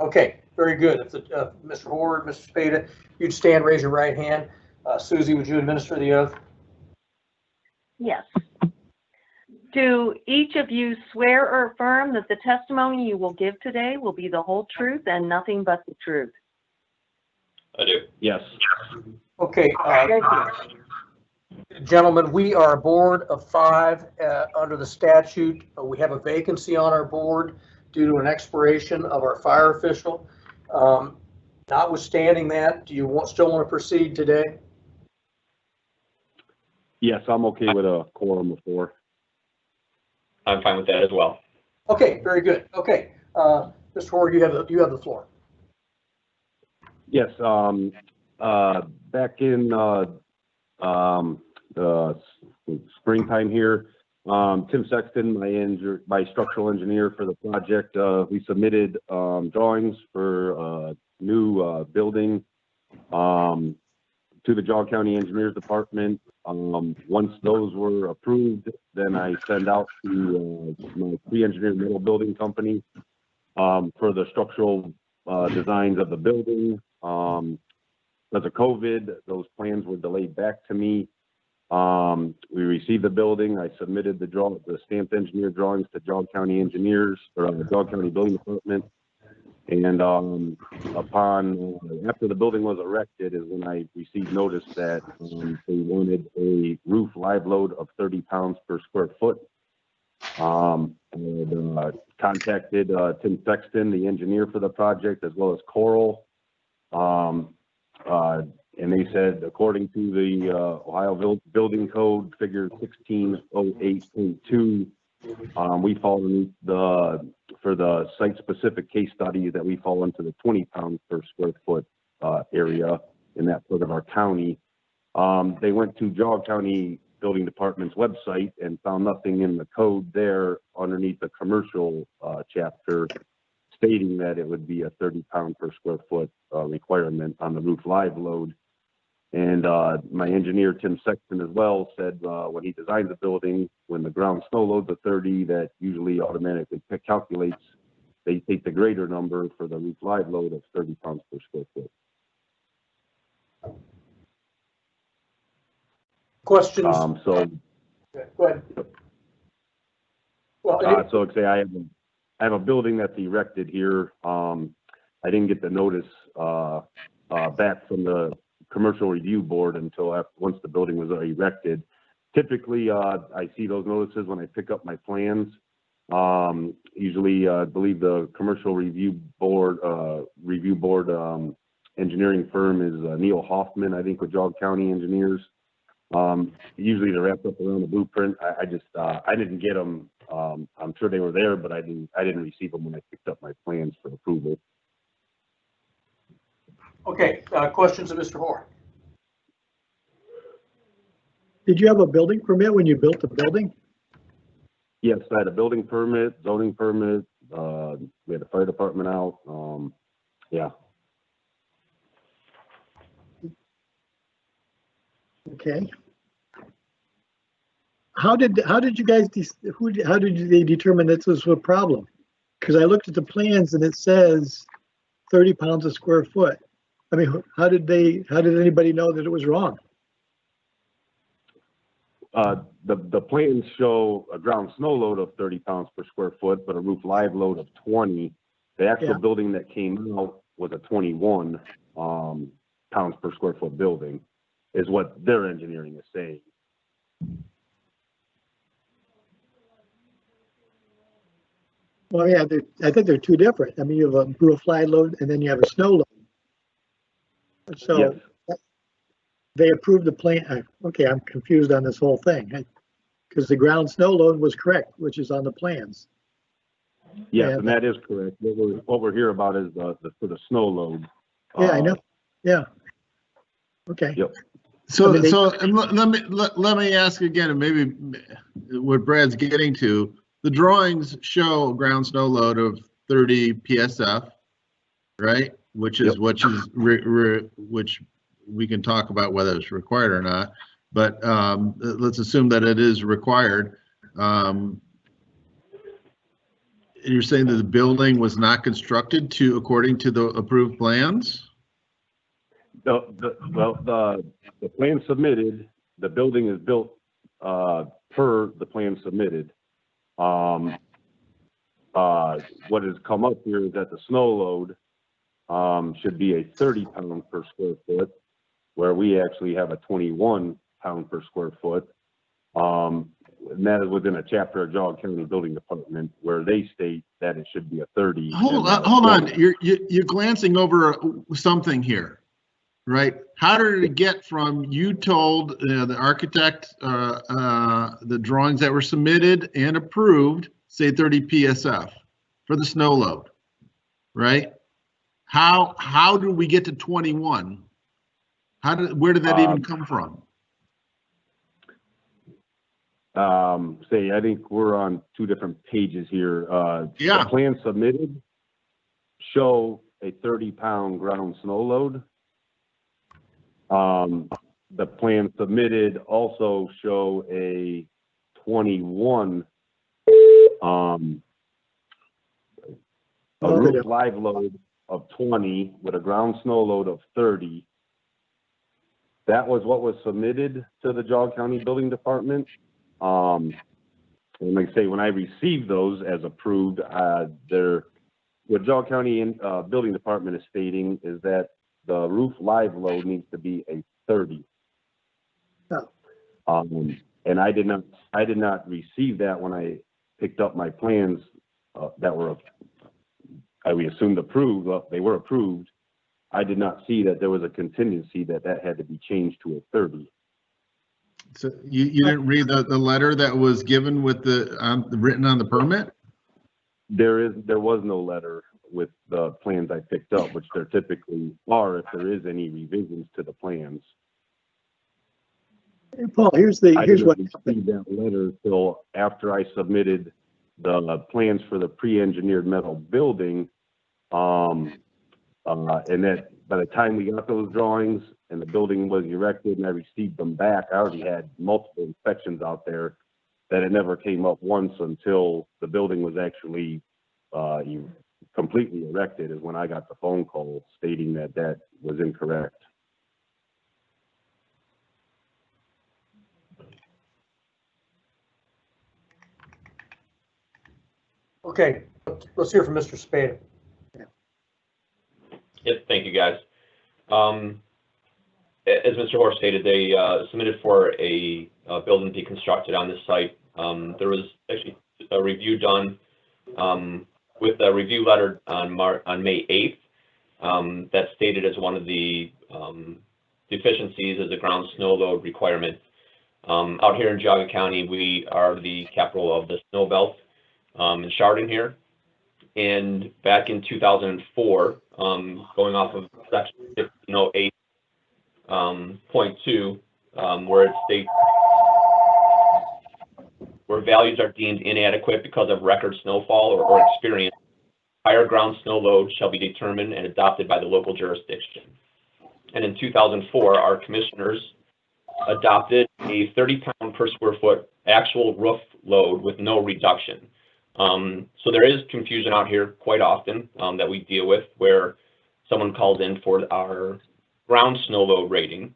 Okay, very good. If Mr. Horde, Mr. Spada, you'd stand, raise your right hand. Susie, would you administer the oath? Yes. Do each of you swear or affirm that the testimony you will give today will be the whole truth and nothing but the truth? I do. Yes. Okay. Thank you. Gentlemen, we are a board of 5 under the statute. We have a vacancy on our board due to an expiration of our fire official. Notwithstanding that, do you still want to proceed today? Yes, I'm okay with a quorum of 4. I'm fine with that as well. Okay, very good. Okay, Mr. Horde, you have the floor. Yes. Back in the springtime here, Tim Sexton, my structural engineer for the project, we submitted drawings for a new building to the Geauga County Engineers Department. Once those were approved, then I send out to my pre-engineered metal building company for the structural designs of the building, for because of COVID, those plans were delayed back to me. We received the building. I submitted the stamped engineer drawings to Jog County engineers, or the Jog County Building Department. And after the building was erected is when I received notice that they wanted a roof live load of 30 pounds per square foot. And contacted Tim Sexton, the engineer for the project, as well as Coral. And they said, according to the Ohio Building Code, figure 1608.2, we fall in for the site-specific case study that we fall into the 20 pounds per square foot area in that part of our county. They went to Jog County Building Department's website and found nothing in the code there underneath the commercial chapter stating that it would be a 30 pound per square foot requirement on the roof live load. And my engineer, Tim Sexton, as well, said when he designed the building, when the ground snow load's a 30, that usually automatically calculates, they take the greater number for the roof live load of 30 pounds per square foot. Questions? So go ahead. Well, so say I have a building that's erected here. I didn't get the notice back from the commercial review board until once the building was erected. Typically, I see those notices when I pick up my plans. Usually, I believe the commercial review board engineering firm is Neil Hoffman, I think, with Jog County Engineers. Usually they're wrapped up around the blueprint. I didn't get them. I'm sure they were there, but I didn't receive them when I picked up my plans for approval. okay, questions of Mr. Hoare? Did you have a building permit when you built the building? Yes, I had a building permit, zoning permit. We had the fire department out. Yeah. Okay. How did you guys, how did they determine that this was a problem? Because I looked at the plans and it says 30 pounds a square foot. I mean, how did anybody know that it was wrong? The plans show a ground snow load of 30 pounds per square foot, but a roof live load of 20. The actual building that came out was a 21 pounds per square foot building, is what their engineering is saying. Well, yeah, I think they're two different. I mean, you have a roof live load and then you have a snow load. So yes. They approved the plan. Okay, I'm confused on this whole thing because the ground snow load was correct, which is on the plans. Yes, and that is correct. What we're here about is for the snow load. Yeah, I know. Yeah. Okay. Yep. So let me ask again, and maybe what Brad's getting to. The drawings show a ground snow load of 30 PSF, right? Which is which we can talk about whether it's required or not. But let's assume that it is required. You're saying that the building was not constructed according to the approved plans? The plan submitted, the building is built per the plan submitted. What has come up here is that the snow load should be a 30 pound per square foot, where we actually have a 21 pound per square foot. And that is within a chapter of Jog County Building Department where they state that it should be a 30. Hold on. You're glancing over something here, right? How did it get from you told the architect the drawings that were submitted and approved say 30 PSF for the snow load, right? How do we get to 21? Where did that even come from? I think we're on two different pages here. The plan submitted show a 30 pound ground snow load. The plan submitted also show a 21 a roof live load of 20 with a ground snow load of 30. that was what was submitted to the Geauga County Building Department. And like I say, when I received those as approved, what Geauga County Building Department is stating is that the roof live load needs to be a 30. And I did not receive that when I picked up my plans that were, we assumed approved. Well, they were approved. I did not see that there was a contingency that had to be changed to a 30. So you didn't read the letter that was given with the written on the permit? There was no letter with the plans I picked up, which there typically are if there is any revisions to the plans. Hey, Paul, here's what I didn't receive that letter until after I submitted the plans for the pre-engineered metal building. And that by the time we got those drawings and the building was erected and I received them back, I already had multiple inspections out there that it never came up once until the building was actually completely erected is when I got the phone call stating that that was incorrect. Okay, let's hear from Mr. Spada. Yes, thank you, guys. As Mr. Horst stated, they submitted for a building to be constructed on this site. There was actually a review done with a review letter on May 8th that stated as one of the deficiencies as a ground snow load requirement. Out here in Geauga County, we are the capital of the snow belt in Chardon here. And back in 2004, going off of section 1508.2, where it states where values are deemed inadequate because of record snowfall or experience, higher ground snow load shall be determined and adopted by the local jurisdiction. And in 2004, our commissioners adopted a 30-pound per square foot actual roof load with no reduction. So there is confusion out here quite often that we deal with where someone calls in for our ground snow load rating,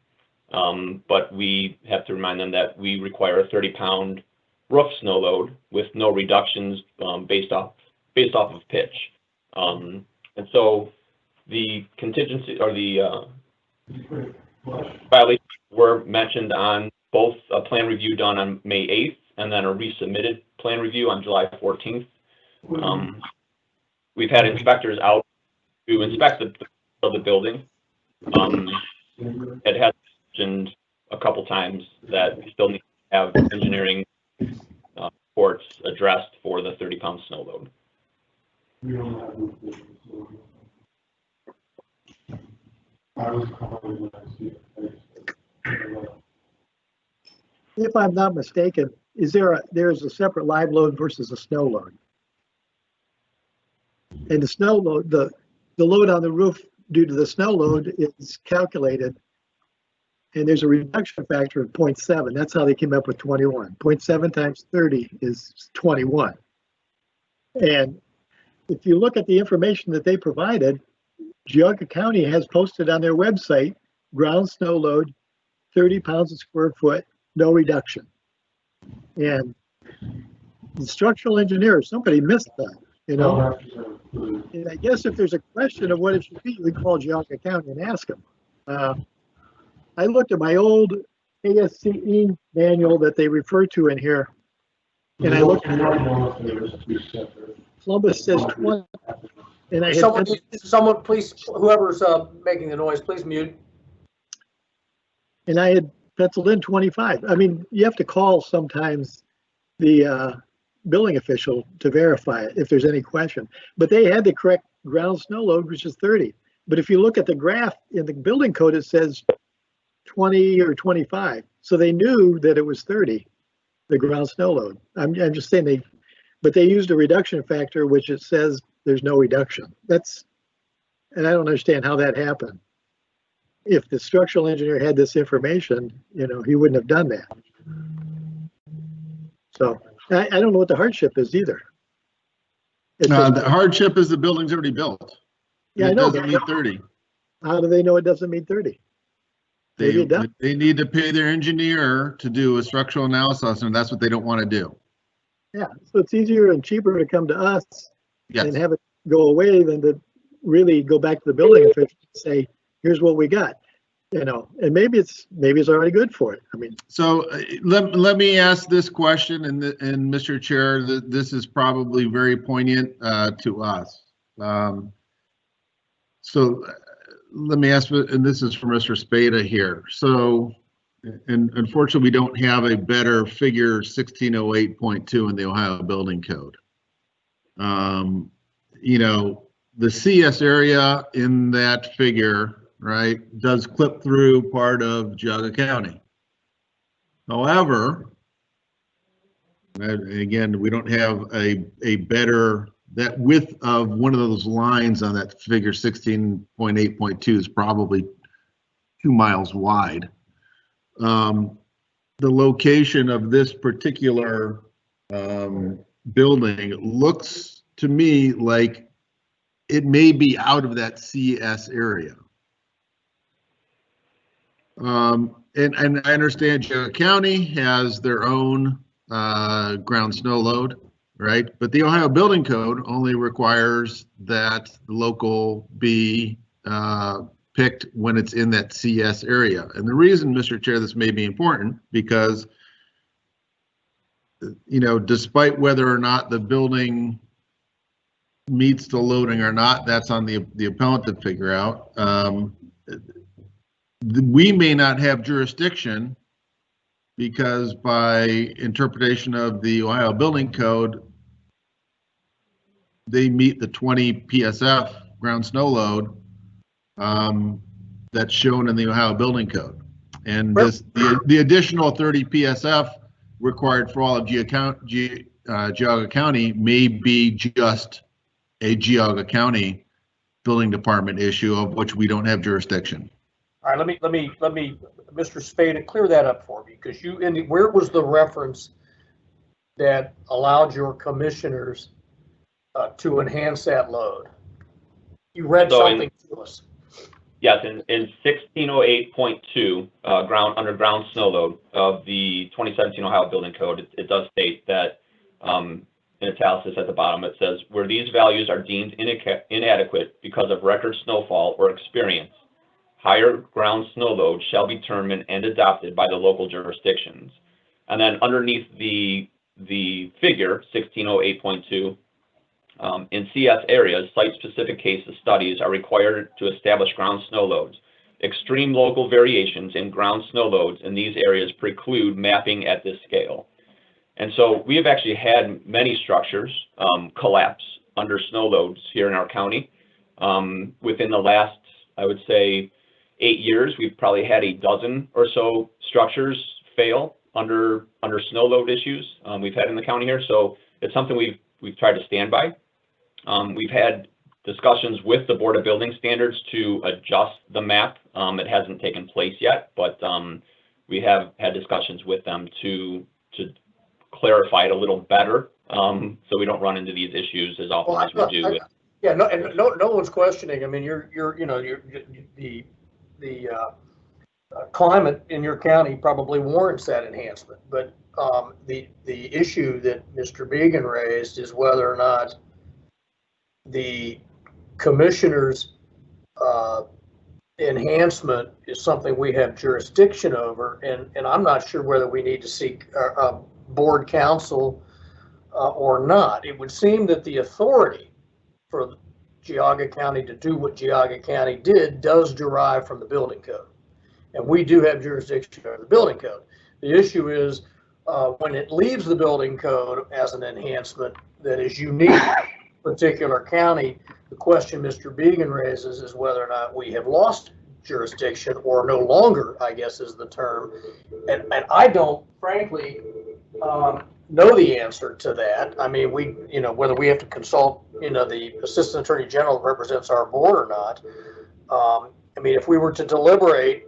but we have to remind them that we require a 30-pound roof snow load with no reductions based off of pitch. And so the contingency or the violations were mentioned on both a plan review done on May 8th and then a resubmitted plan review on July 14th. We've had inspectors out to inspect the building. It has mentioned a couple times that we still need to have engineering reports addressed for the 30-pound snow load. If I'm not mistaken, there's a separate live load versus a snow load? And the snow load, the load on the roof due to the snow load is calculated, and there's a reduction factor of 0.7. That's how they came up with 21. 0.7 times 30 is 21. And if you look at the information that they provided, Geauga County has posted on their website, ground snow load, 30 pounds a square foot, no reduction. And the structural engineer, somebody missed that, you know? And I guess if there's a question of what it should be, we call Geauga County and ask them. I looked at my old ASCE manual that they refer to in here, and I looked at Columbus says 20. And I had someone, please, whoever's making the noise, please mute. And I had penciled in 25. I mean, you have to call sometimes the building official to verify it if there's any question. But they had the correct ground snow load, which is 30. But if you look at the graph in the building code, it says 20 or 25. So they knew that it was 30, the ground snow load. I'm just saying but they used a reduction factor, which it says there's no reduction. And I don't understand how that happened. If the structural engineer had this information, you know, he wouldn't have done that. So I don't know what the hardship is either. The hardship is the building's already built. Yeah, I It know. doesn't meet 30. How do they know it doesn't mean 30? They need to pay their engineer to do a structural analysis, and that's what they don't want to do. Yeah, so it's easier and cheaper to come to us Yes. and have it go away than to really go back to the building official and say, here's what we got, you know, and maybe it's already good for it. I mean, so let me ask this question, and Mr. Chair, this is probably very poignant to us. So let me ask, and this is for Mr. Spada here. So, and unfortunately, we don't have a better figure 1608.2 in the Ohio Building Code. You know, the CS area in that figure, right, does clip through part of Geauga County. However, and again, we don't have a better, that width of one of those lines on that figure 16.8.2 is probably 2 miles wide. The location of this particular building looks to me like it may be out of that CS area. And I understand Geauga County has their own ground snow load, right? But the Ohio Building Code only requires that the local be picked when it's in that CS area. And the reason, Mr. Chair, this may be important because, you know, despite whether or not the building meets the loading or not, that's on the appellant to figure out. We may not have jurisdiction because by interpretation of the Ohio Building Code, they meet the 20 PSF ground snow load that's shown in the Ohio Building Code. And this, the additional 30 PSF required for all of Geauga County may be just a Geauga County building department issue of which we don't have jurisdiction. All right, let me, Mr. Spada, clear that up for me, because where was the reference that allowed your commissioners to enhance that load? You read something to us. Yes, in 1608.2, underground snow load of the 2017 Ohio Building Code, it does state that in italics at the bottom, it says, where these values are deemed inadequate because of record snowfall or experience, higher ground snow load shall be determined and adopted by the local jurisdictions. And then underneath the figure, 1608.2, in CS areas, site-specific case studies are required to establish ground snow loads. Extreme local variations in ground snow loads in these areas preclude mapping at this scale. And so we have actually had many structures collapse under snow loads here in our county. Within the last, I would say, 8 years, we've probably had a dozen or so structures fail under snow load issues we've had in the county here. So it's something we've tried to stand by. We've had discussions with the Board of Building Standards to adjust the map. It hasn't taken place yet, but we have had discussions with them to clarify it a little better, so we don't run into these issues as often as we do. Yeah, no one's questioning. I mean, the climate in your county probably warrants that enhancement, but the issue that Mr. Began raised is whether or not the commissioner's enhancement is something we have jurisdiction over, and I'm not sure whether we need to seek board counsel or not. It would seem that the authority for Geauga County to do what Geauga County did does derive from the building code, and we do have jurisdiction over the building code. The issue is when it leaves the building code as an enhancement that is unique to a particular county, the question Mr. Began raises is whether or not we have lost jurisdiction or no longer, I guess is the term. And I don't, frankly, know the answer to that. I mean, whether we have to consult, the Assistant Attorney General that represents our board or not. I mean, if we were to deliberate,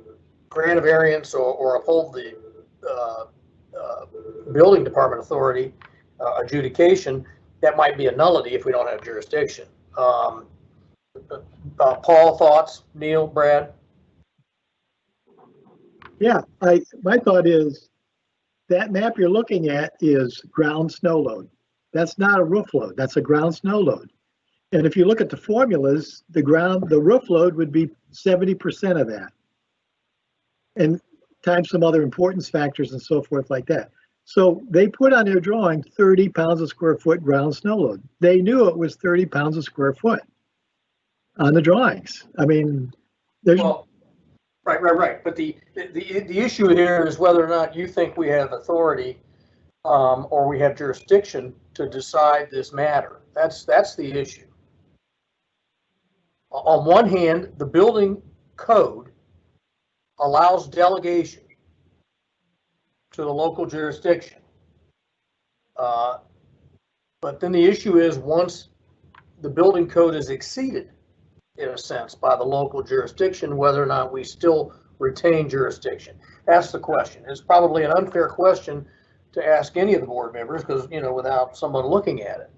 grant a variance or uphold the building department authority adjudication, that might be a nullity if we don't have jurisdiction. Paul, thoughts? Neil, Brad? Yeah, my thought is that map you're looking at is ground snow load. That's not a roof load, that's a ground snow load. And if you look at the formulas, the roof load would be 70% of that. And times some other importance factors and so forth like that. So they put on their drawing 30 pounds a square foot ground snow load. They knew it was 30 pounds a square foot on the drawings. I mean, there's. Well, right. But the issue here is whether or not you think we have authority or we have jurisdiction to decide this matter. That's the issue. On one hand, the building code allows delegation to the local jurisdiction. But then the issue is once the building code is exceeded, in a sense, by the local jurisdiction, whether or not we still retain jurisdiction. That's the question. It's probably an unfair question to ask any of the board members because, you know, without someone looking at it.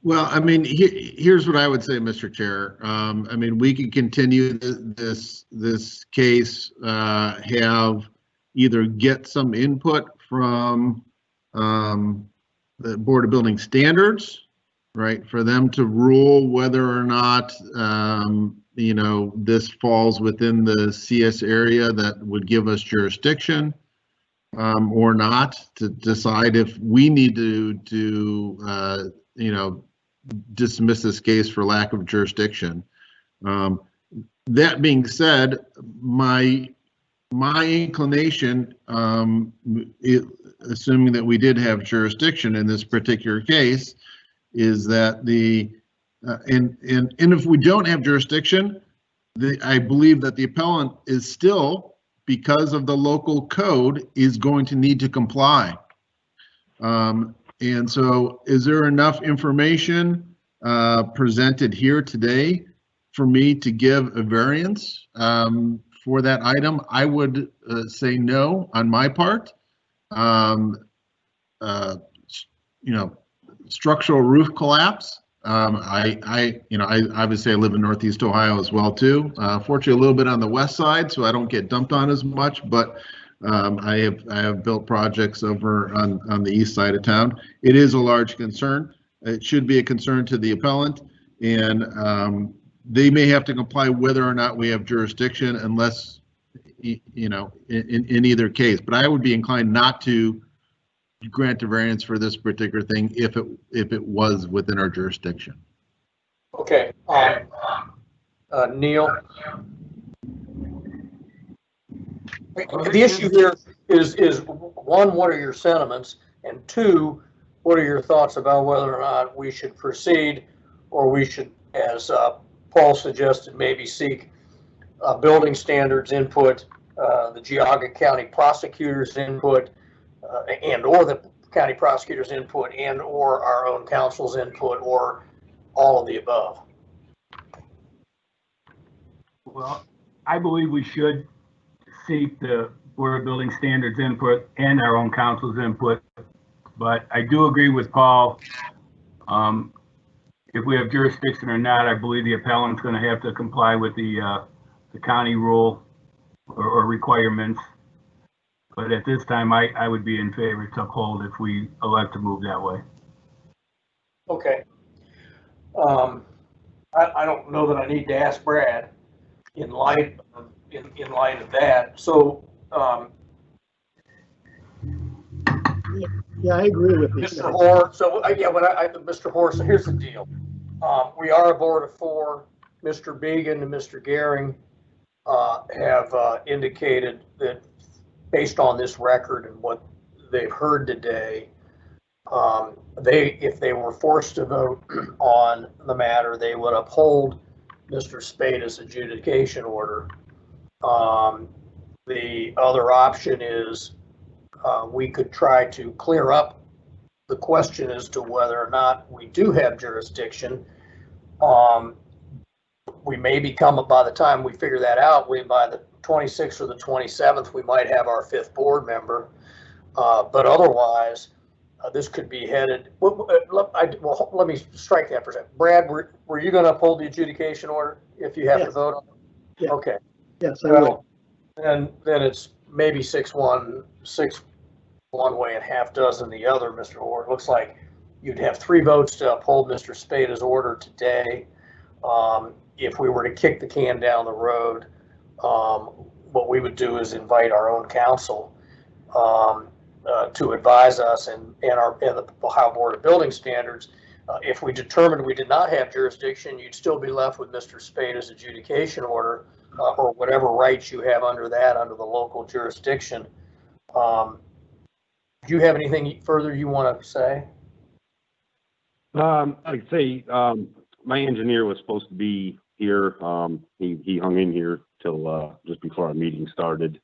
Well, I mean, here's what I would say, Mr. Chair. I mean, we can continue this case, have either get some input from the Board of Building Standards, right, for them to rule whether or not, you know, this falls within the CS area that would give us jurisdiction, or not, to decide if we need to you know, dismiss this case for lack of jurisdiction. That being said, my inclination, assuming that we did have jurisdiction in this particular case, is that and if we don't have jurisdiction, I believe that the appellant is still, because of the local code, is going to need to comply. And so is there enough information presented here today for me to give a variance for that item? I would say no on my part. You know, structural roof collapse. I obviously I live in Northeast Ohio as well too. Fortunately, a little bit on the west side, so I don't get dumped on as much, but I have built projects over on the east side of town. It is a large concern. It should be a concern to the appellant, and they may have to comply whether or not we have jurisdiction, unless, you know, in either case. But I would be inclined not to grant a variance for this particular thing if it was within our jurisdiction. Okay, Neil. The issue here is one, what are your sentiments, and two, what are your thoughts about whether or not we should proceed, or we should, as Paul suggested, maybe seek building standards input, the Geauga County prosecutor's input, and or the county prosecutor's input, and or our own counsel's input, or all of the above. Well, I believe we should seek the Board of Building Standards input and our own counsel's input, but I do agree with Paul. If we have jurisdiction or not, I believe the appellant's going to have to comply with the county rule or requirements. But at this time, I would be in favor to uphold if we elect to move that way. Okay. I don't know that I need to ask Brad in light of that. So, yeah, I agree with you. Mr. Hoare. So yeah, Mr. Hoare. So here's the deal. We are a board of four. Mr. Began and Mr. Gehring have indicated that, based on this record and what they've heard today, if they were forced to vote on the matter, they would uphold Mr. Spada's adjudication order. The other option is we could try to clear up the question as to whether or not we do have jurisdiction. We may become, by the time we figure that out, by the 26th or the 27th, we might have our fifth board member. But otherwise, this could be headed. Well, let me strike that for a second. Brad, were you going to uphold the adjudication order if you have to vote on it? Yeah. Okay. Yes, I will. Then it's maybe 6-1 one way and half dozen the other, Mr. Orr. It looks like you'd have 3 votes to uphold Mr. Spada's order today. If we were to kick the can down the road, what we would do is invite our own counsel to advise us and the Ohio Board of Building Standards. If we determined we did not have jurisdiction, you'd still be left with Mr. Spada's adjudication order or whatever rights you have under that, under the local jurisdiction. Do you have anything further you want to say? I'd say my engineer was supposed to be here. He hung in here till just before our meeting started.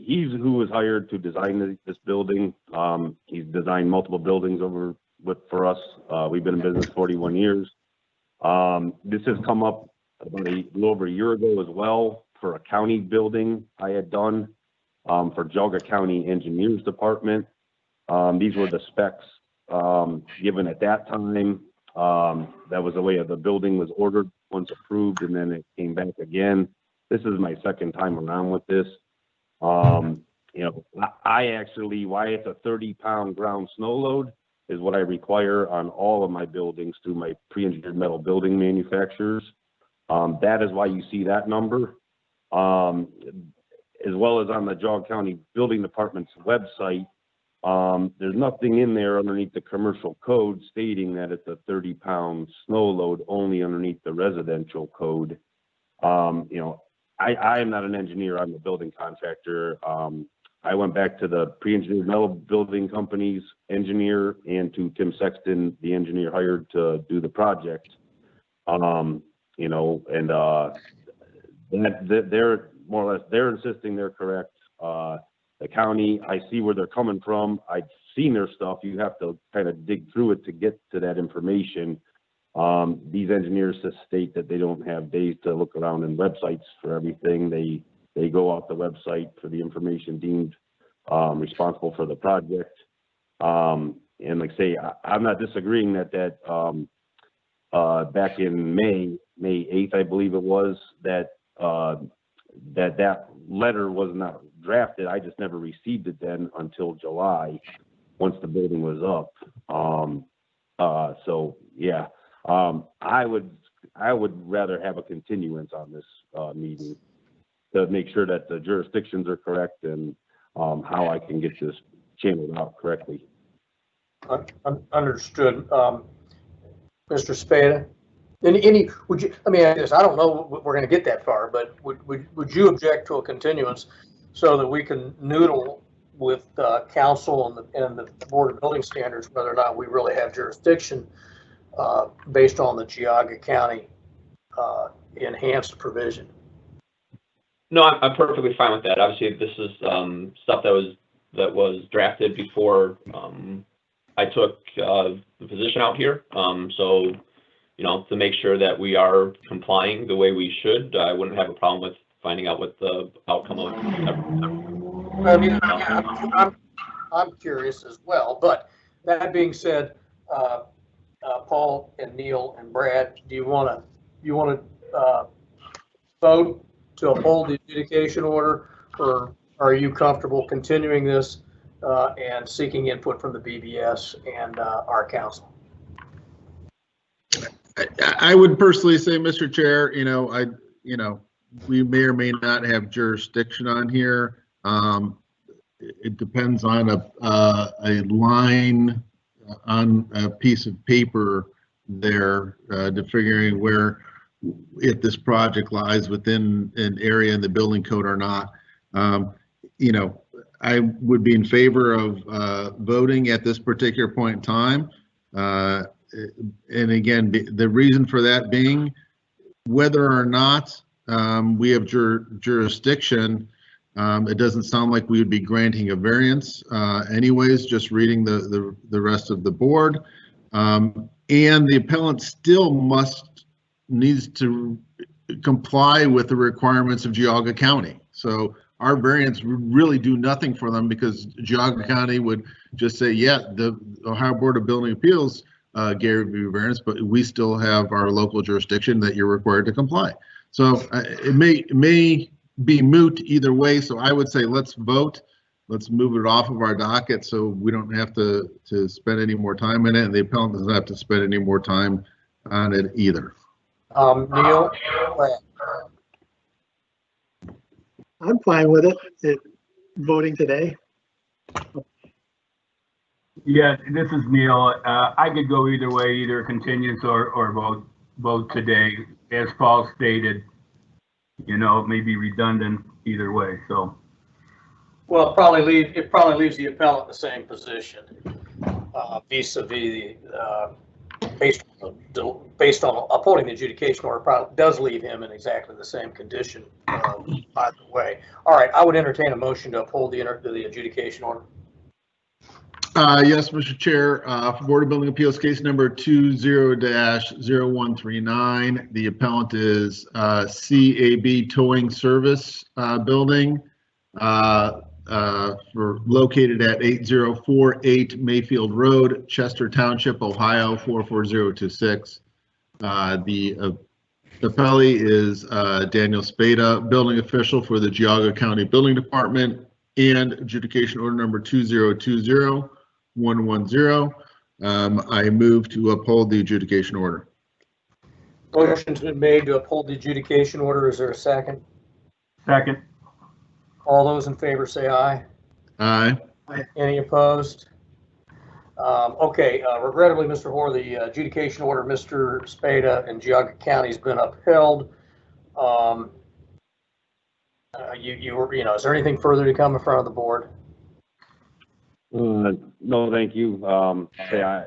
He's who was hired to design this building. He's designed multiple buildings for us. We've been in business 41 years. This has come up about a little over a year ago as well for a county building I had done for Geauga County Engineers Department. These were the specs given at that time. That was the way the building was ordered once approved, and then it came back again. This is my second time around with this. I actually, why it's a 30-pound ground snow load is what I require on all of my buildings through my pre-engineered metal building manufacturers. That is why you see that number. As well as on the Geauga County Building Department's website, there's nothing in there underneath the commercial code stating that it's a 30-pound snow load only underneath the residential code. I am not an engineer, I'm a building contractor. I went back to the pre-engineered metal building company's engineer and to Tim Sexton, the engineer hired to do the project. They're more or less, they're insisting they're correct. The county, I see where they're coming from. I've seen their stuff. You have to kind of dig through it to get to that information. These engineers just state that they don't have days to look around in websites for everything. They go off the website for the information deemed responsible for the project. And like I say, I'm not disagreeing that back in May 8th, I believe it was, that letter was not drafted. I just never received it then until July, once the building was up. I would rather have a continuance on this meeting to make sure that the jurisdictions are correct and how I can get this channeled out correctly. Understood. Mr. Spada, would you, let me ask this, I don't know if we're going to get that far, but would you object to a continuance so that we can noodle with council and the Board of Building Standards whether or not we really have jurisdiction based on the Geauga County enhanced provision? No, I'm perfectly fine with that. Obviously, this is stuff that was drafted before I took the position out here. So, to make sure that we are complying the way we should, I wouldn't have a problem with finding out what the outcome of I mean, I'm curious as well. But that being said, Paul and Neil and Brad, do you want to vote to uphold the adjudication order, or are you comfortable continuing this and seeking input from the BBS and our council? I would personally say, Mr. Chair, we may or may not have jurisdiction on here. It depends on a line on a piece of paper there to figuring where, if this project lies within an area in the building code or not. I would be in favor of voting at this particular point in time. And again, the reason for that being, whether or not we have jurisdiction, it doesn't sound like we would be granting a variance anyways, just reading the rest of the board. And the appellant still needs to comply with the requirements of Geauga County. So our variance would really do nothing for them because Geauga County would just say, yeah, the Ohio Board of Building Appeals gave you variance, but we still have our local jurisdiction that you're required to comply. So it may be moot either way. So I would say let's vote. Let's move it off of our docket so we don't have to spend any more time in it, and the appellant doesn't have to spend any more time on it either. Neil? I'm fine with it voting today. Yeah, this is Neil. I could go either way, either continuance or vote today. As Paul stated, it may be redundant either way, so. Well, it probably leaves the appellant in the same position, vis-a-vis based on upholding the adjudication order, probably does leave him in exactly the same condition either way. All right, I would entertain a motion to uphold the adjudication order. Yes, Mr. Chair, for Board of Building Appeals case number 20-0139, the appellant is CAB Towing Service Building, located at 8048 Mayfield Road, Chester Township, Ohio 44026. The appellee is Daniel Spada, building official for the Geauga County Building Department, and adjudication order number 2020-110. I move to uphold the adjudication order. Motion's been made to uphold the adjudication order. Is there a second? Second. All those in favor say aye. Aye. Any opposed? Okay, regrettably, Mr. Hoare, the adjudication order, Mr. Spada and Geauga County has been upheld. Is there anything further to come in front of the board? No, thank you.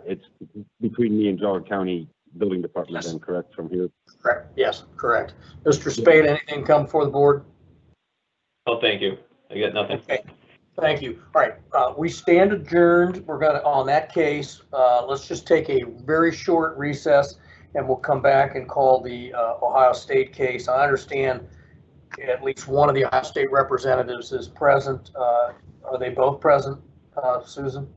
It's between me and Geauga County Building Department, then, correct, from here? Correct. Yes, correct. Mr. Spada, anything come before the board? Oh, thank you. I got nothing. Okay. Thank you. All right, we stand adjourned. We're gonna, on that case, let's just take a very short recess and we'll come back and call the Ohio State case. I understand at least one of the Ohio State representatives is present. Are they both present, Susan?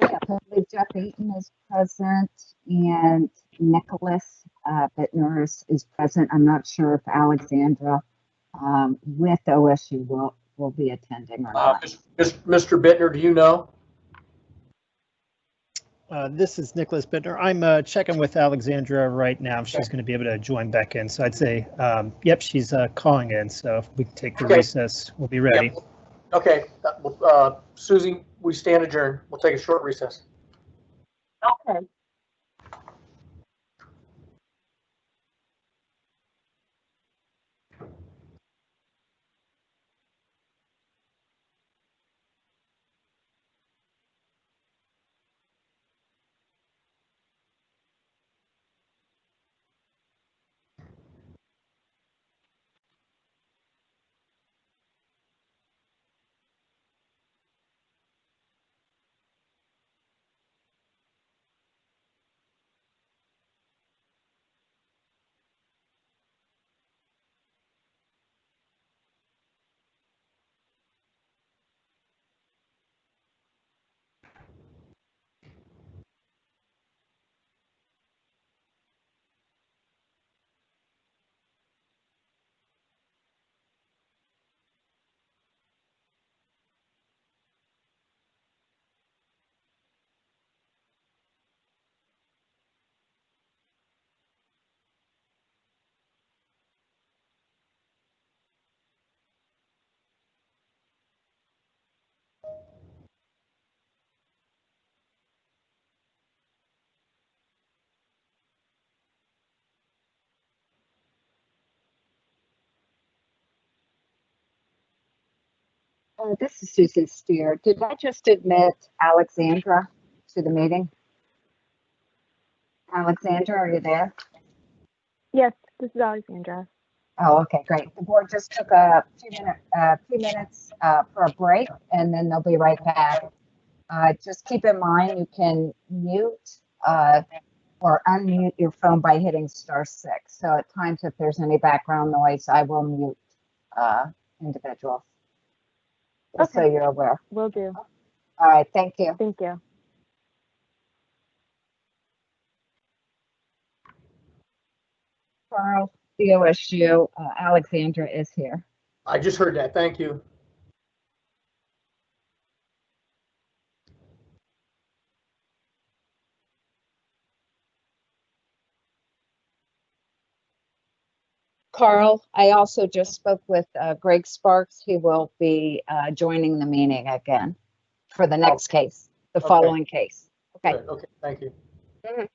Yeah, I believe Jeff Eaton is present and Nicholas Bittner is present. I'm not sure if Alexandra with OSU will be attending or not. Mr. Bittner, do you know? This is Nicholas Bittner. I'm checking with Alexandra right now. If she's going to be able to join back in. So I'd say, yep, she's calling in. So if we can take the recess, we'll be ready. Yep. Okay, Susie, we stand adjourned. We'll take a short recess. Okay. This is Susan Steer. Did I just admit Alexandra to the meeting? Alexandra, are you there? Yes, this is Alexandra. Oh, okay, great. The board just took a few minutes for a break, and then they'll be right back. Just keep in mind you can mute or unmute your phone by hitting *6. So at times, if there's any background noise, I will mute individuals. Just so Okay. you're aware. Will do. All right, thank you. Thank you. Carl, the OSU, Alexandra is here. I just heard that. Thank you. Carl, I also just spoke with Greg Sparks. He will be joining the meeting again for the next case, the Okay. following case. Okay. Good. Okay, thank you. Mhm.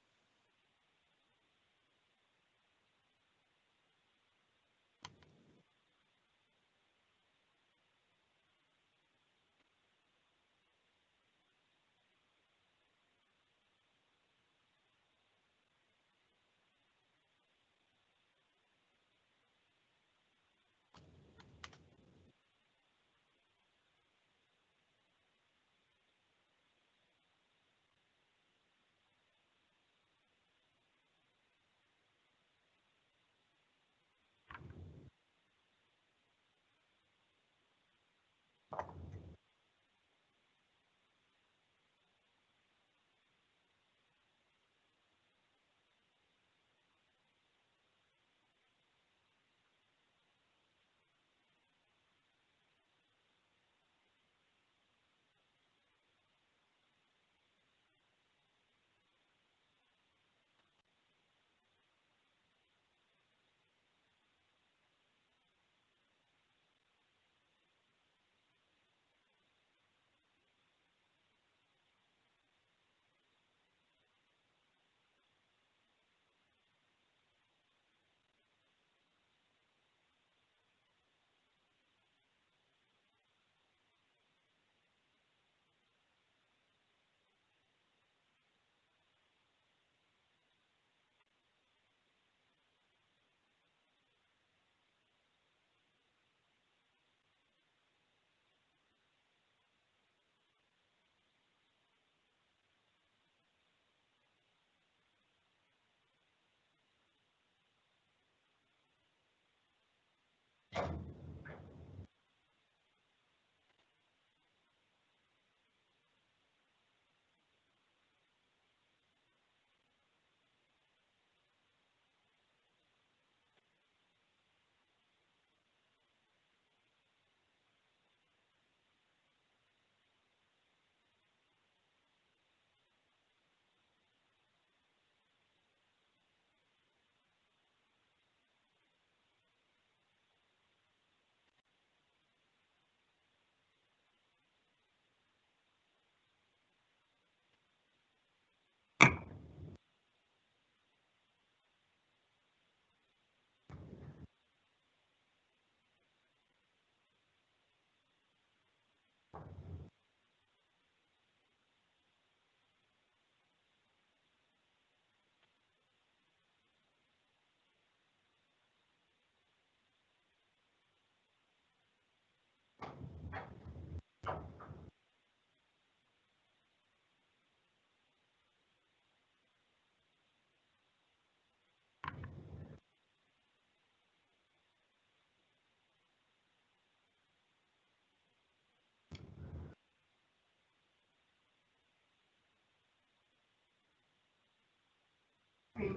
Hey,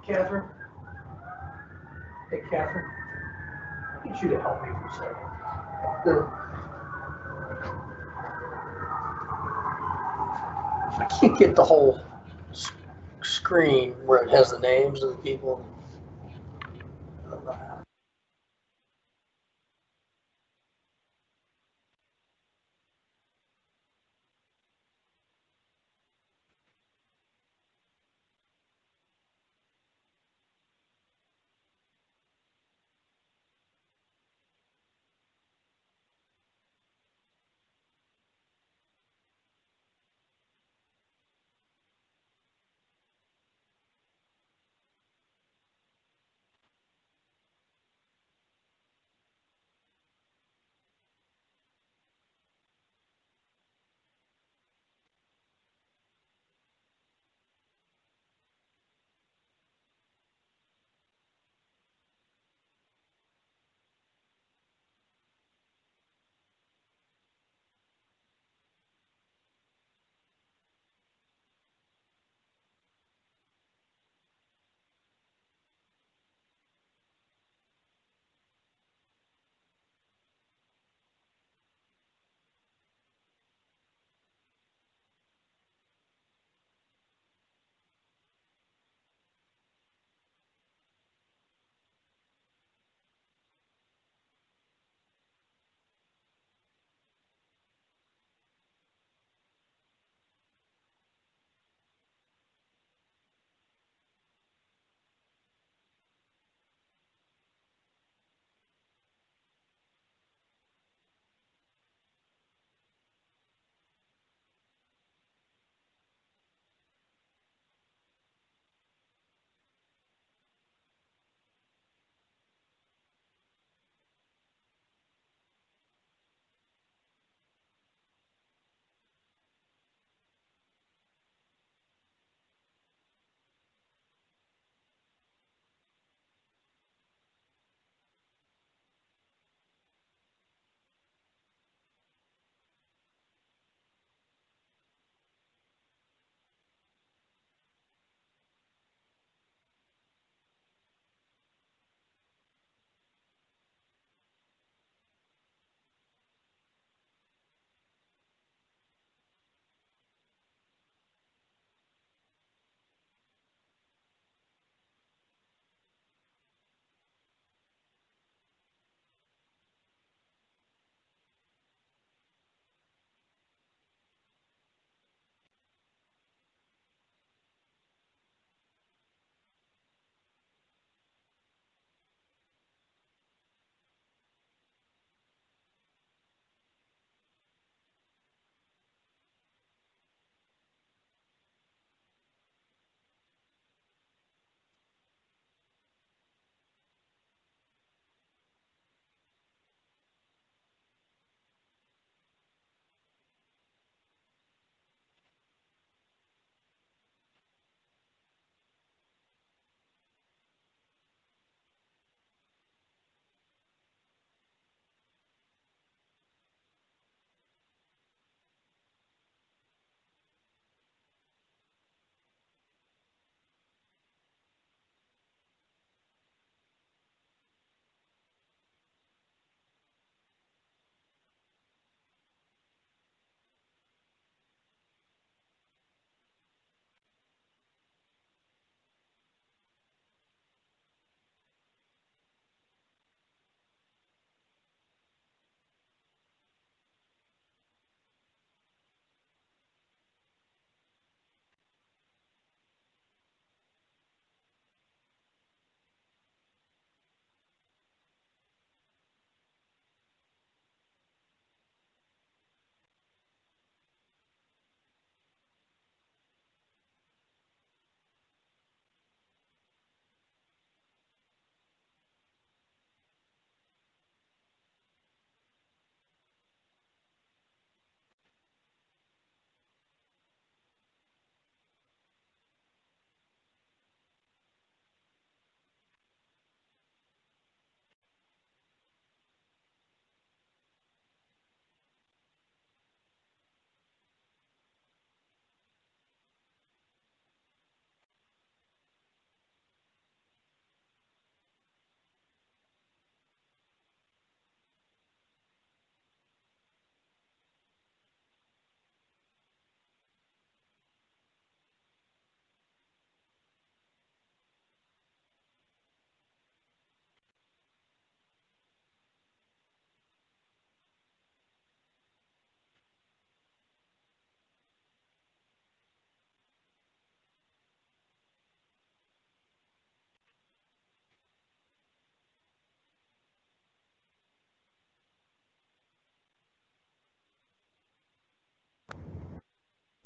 Catherine. Hey, Catherine. I need you to help me for a second. I can't get the whole screen where it has the names of the people.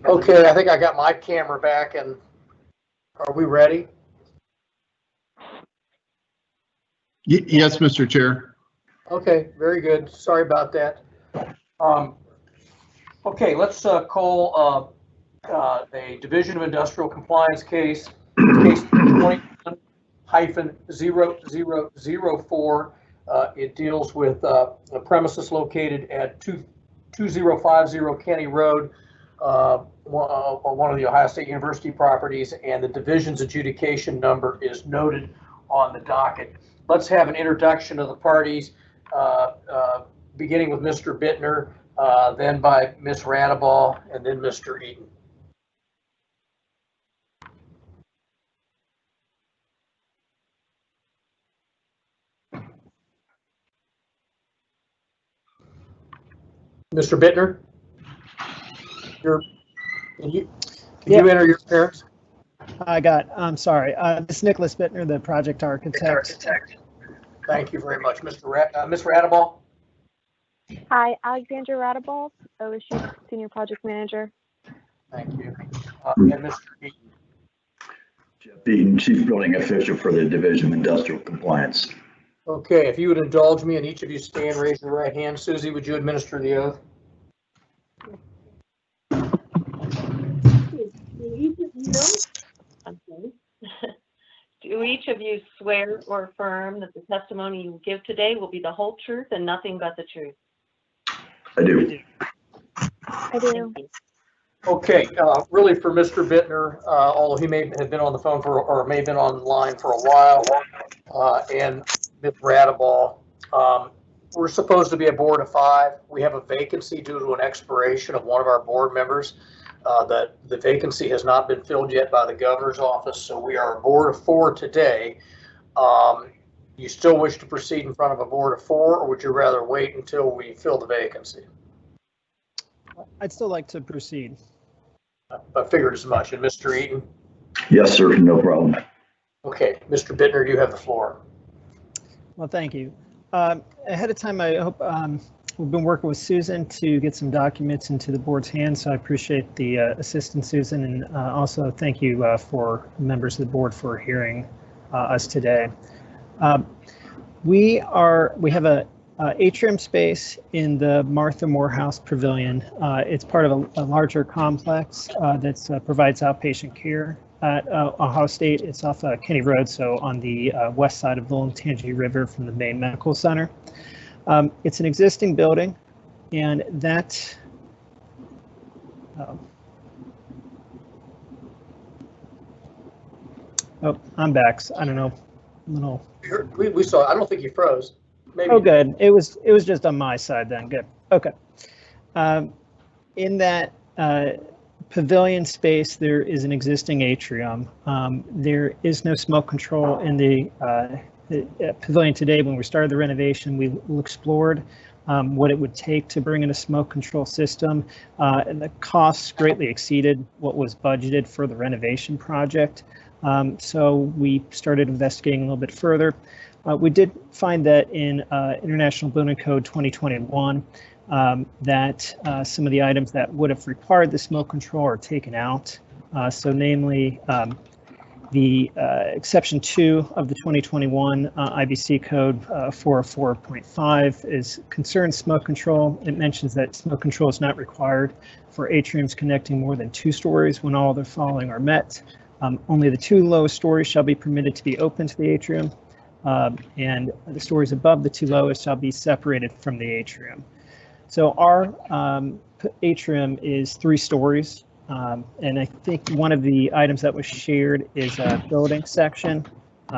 Okay, I think I got my camera back, and are we ready? Yes, Mr. Chair. Okay, very good. Sorry about that. Okay, let's call a Division of Industrial Compliance case 20-0004. It deals with a premises located at 2050 Kenny Road, one of the Ohio State University properties, and the division's adjudication number is noted on the docket. Let's have an introduction of the parties, beginning with Mr. Bittner, then by Ms. Radeball, and then Mr. Eaton. Mr. Bittner, can you enter your appearance? I'm sorry. This is Nicholas Bittner, the project architect. Thank you very much, Ms. Radeball. Hi, Alexandra Radeball, OSU Senior Project Manager. Thank you. And Mr. Eaton. Jeff Eaton, Chief Building Official for the Division of Industrial Compliance. Okay, if you would indulge me and each of you stand, raise your right hand. Susie, would you administer the oath? Do each of you swear or affirm that the testimony you will give today will be the whole truth and nothing but the truth? I do. I do. Okay, really for Mr. Bittner, although he may have been on the phone or may have been online for a while, and Ms. Radeball, we're supposed to be a board of 5. We have a vacancy due to an expiration of one of our board members. That the vacancy has not been filled yet by the governor's office, so we are a board of 4 today. You still wish to proceed in front of a board of 4, or would you rather wait until we fill the vacancy? I'd still like to proceed. I figured as much. And Mr. Eaton? Yes, sir. No problem. Okay, Mr. Bittner, you have the floor. Well, thank you. Ahead of time, I hope we've been working with Susan to get some documents into the board's hands, so I appreciate the assistance, Susan, and also thank you for members of the board for hearing us today. We have a atrium space in the Martha Morehouse Pavilion. It's part of a larger complex that provides outpatient care at Ohio State. It's off Kenny Road, so on the west side of the Olentangy River from the main medical center. It's an existing building, and that oh, I'm back. So I don't know. We saw. I don't think you froze. Maybe. Oh, good. It was just on my side then. Good. Okay. In that pavilion space, there is an existing atrium. There is no smoke control in the pavilion today. When we started the renovation, we explored what it would take to bring in a smoke control system, and the costs greatly exceeded what was budgeted for the renovation project. So we started investigating a little bit further. We did find that in International Building Code 2021 that some of the items that would have required the smoke control are taken out. So namely, the exception 2 of the 2021 IBC code 404.5 is concerns smoke control. It mentions that smoke control is not required for atriums connecting more than 2 stories when all the following are met. Only the 2 lowest stories shall be permitted to be open to the atrium, and the stories above the 2 lowest shall be separated from the atrium. So our atrium is 3 stories. And I think one of the items that was shared is a building section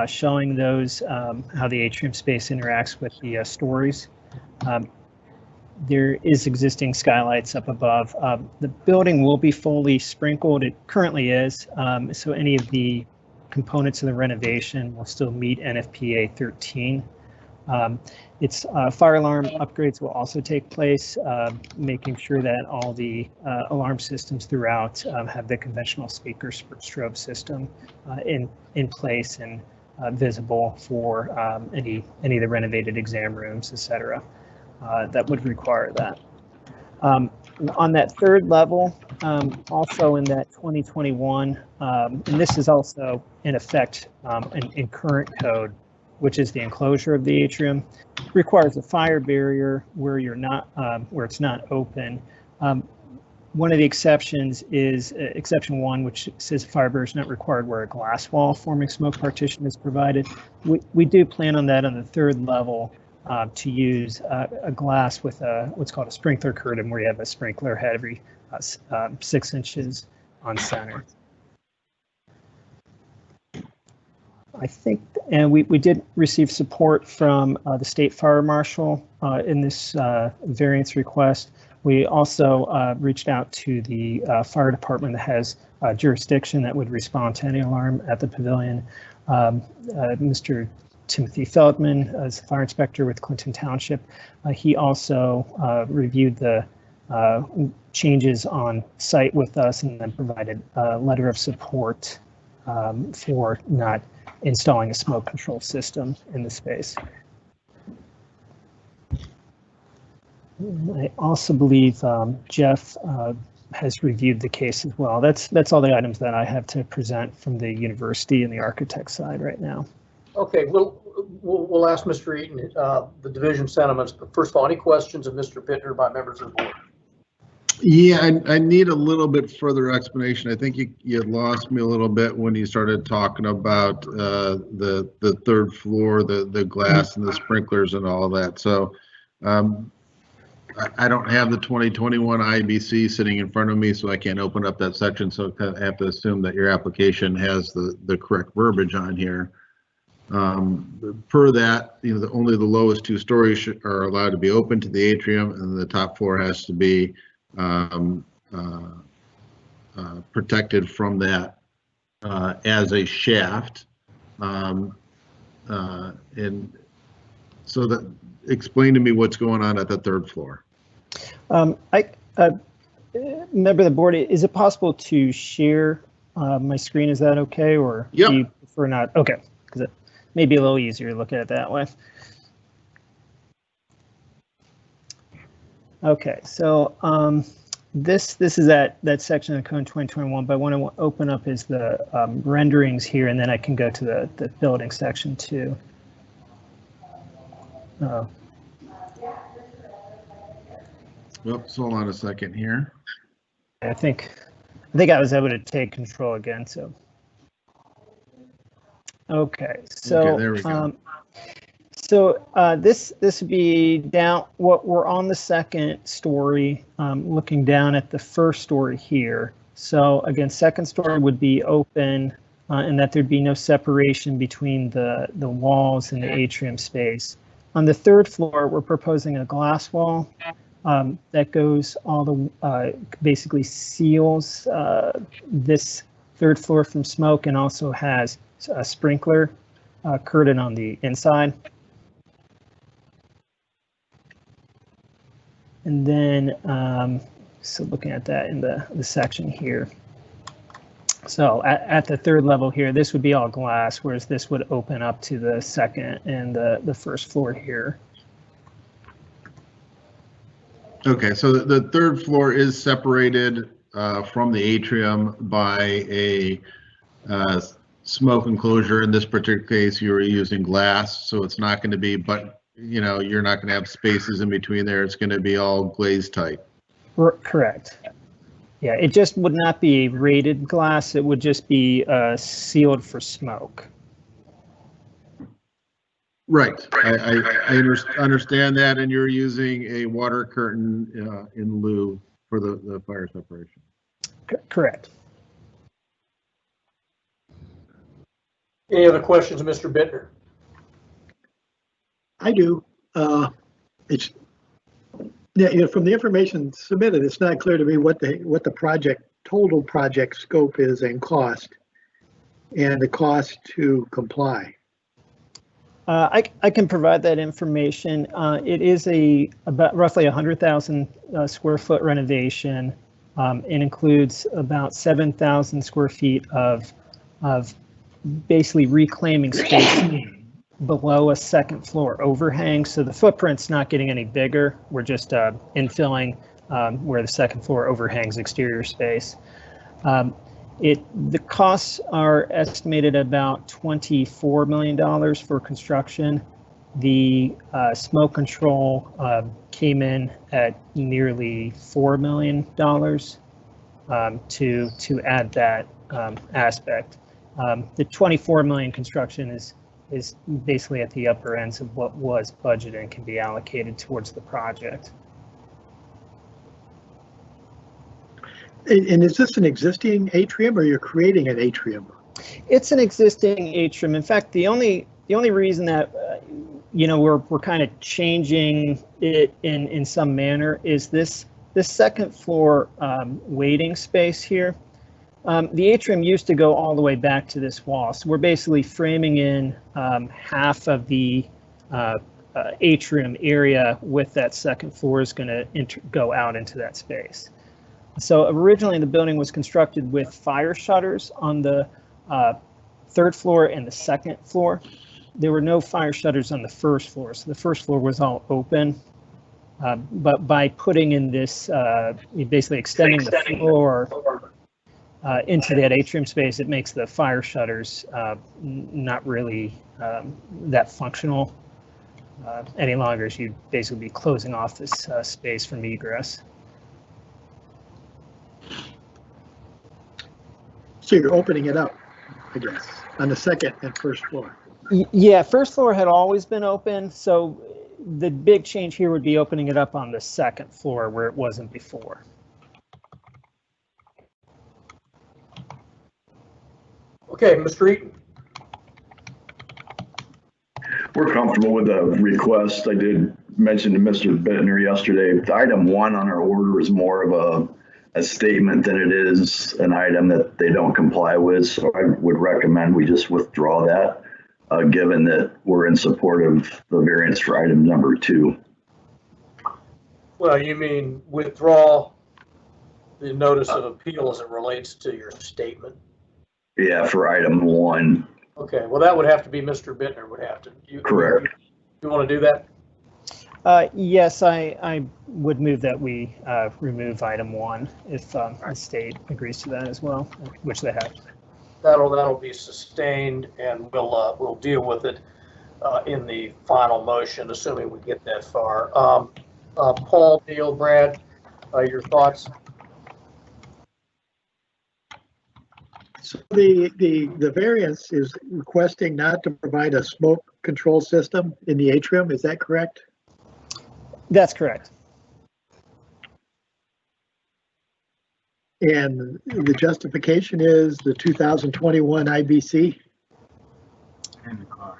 showing those how the atrium space interacts with the stories. There is existing skylights up above. The building will be fully sprinkled. It currently is. So any of the components of the renovation will still meet NFPA 13. Its fire alarm upgrades will also take place, making sure that all the alarm systems throughout have the conventional speaker strobe system in place and visible for any of the renovated exam rooms, etc. That would require that. On that 3rd level, also in that 2021, and this is also in effect in current code, which is the enclosure of the atrium, requires a fire barrier where you're not, where it's not open. One of the exceptions is exception 1, which says fire barrier is not required where a glass wall forming smoke partition is provided. We do plan on that on the 3rd level to use a glass with what's called a sprinkler curtain, where you have a sprinkler head every 6 inches on center. I think, and we did receive support from the state fire marshal in this variance request. We also reached out to the fire department that has jurisdiction that would respond to any alarm at the pavilion. Mr. Timothy Feldman, as fire inspector with Clinton Township, he also reviewed the changes on site with us and then provided a letter of support for not installing a smoke control system in the space. I also believe Jeff has reviewed the case as well. That's all the items that I have to present from the university and the architect side right now. Okay, we'll ask Mr. Eaton the division sentiments, but first of all, any questions of Mr. Bittner by members of the board? Yeah, I need a little bit further explanation. I think you lost me a little bit when you started talking about the 3rd floor, the glass and the sprinklers and all that. So I don't have the 2021 IBC sitting in front of me, so I can't open up that section. So I have to assume that your application has the correct verbiage on here. Per that, only the lowest 2 stories are allowed to be open to the atrium, and the top floor has to be protected from that as a shaft. And so that, explain to me what's going on at the 3rd floor. Member of the board, is it possible to share my screen? Is that okay, or do you prefer not? Okay, because it may be a little easier to look at it that way. Okay, so this is that section of Code 2021, but what I want to open up is the renderings here, and then I can go to the building section too. Oops, hold on a second here. I think I was able to take control again. So, okay, so there we go. This would be down. What we're on the 2nd story, looking down at the 1st story here. So again, 2nd story would be open, and that there'd be no separation between the walls and the atrium space. On the 3rd floor, we're proposing a glass wall that goes all the basically seals this 3rd floor from smoke, and also has a sprinkler curtain on the inside. And then, so looking at that in the section here. So at the 3rd level here, this would be all glass, whereas this would open up to the 2nd and the 1st floor here. Okay, so the 3rd floor is separated from the atrium by a smoke enclosure. In this particular case, you were using glass, so it's not going to be, but you're not going to have spaces in between there. It's going to be all glazed tight. Correct. Yeah, it just would not be rated glass. It would just be sealed for smoke. Right. I understand that, and you're using a water curtain in lieu for the fire separation. Correct. Any other questions of Mr. Bittner? I do. It's from the information submitted, it's not clear to me what the total project scope is and cost, and the cost to comply. I can provide that information. It is about roughly 100,000 square foot renovation. It includes about 7,000 square feet of basically reclaiming space below a 2nd floor overhang. So the footprint's not getting any bigger. We're just infilling where the second floor overhangs exterior space. The costs are estimated about $24 million for construction. The smoke control came in at nearly $4 million to add that aspect. The 24 million construction is basically at the upper ends of what was budgeted and can be allocated towards the project. And is this an existing atrium or you're creating an atrium? It's an existing atrium. In fact, the only reason that we're kind of changing it in some manner is this second floor waiting space here. The atrium used to go all the way back to this wall, so we're basically framing in half of the atrium area with that second floor is going to go out into that space. So originally the building was constructed with fire shutters on the third floor and the second floor. There were no fire shutters on the first floor, so the first floor was all open. But by putting in this, basically extending the floor into that atrium space, it makes the fire shutters not really that functional any longer, as you'd basically be closing off this space from egress. So you're opening it up, I guess, on the second and first floor. Yeah, first floor had always been open, so the big change here would be opening it up on the second floor where it wasn't before. Okay, Mr. Eaton. We're comfortable with the request. I did mention to Mr. Bittner yesterday, item 1 on our order is more of a statement than it is an item that they don't comply with. So I would recommend we just withdraw that, given that we're in support of the variance for item number 2. Well, you mean withdraw the notice of appeal as it relates to your statement? Yeah, for item 1. Okay, well, that would have to be Mr. Bittner would have to. Correct. You want to do that? Yes, I would move that we remove item 1 if the state agrees to that as well, which they have. That'll be sustained, and we'll deal with it in the final motion, assuming we get that far. Paul, Neil, Brad, your thoughts? So the variance is requesting not to provide a smoke control system in the atrium, is that correct? That's correct. And the justification is the 2021 IBC? And the car.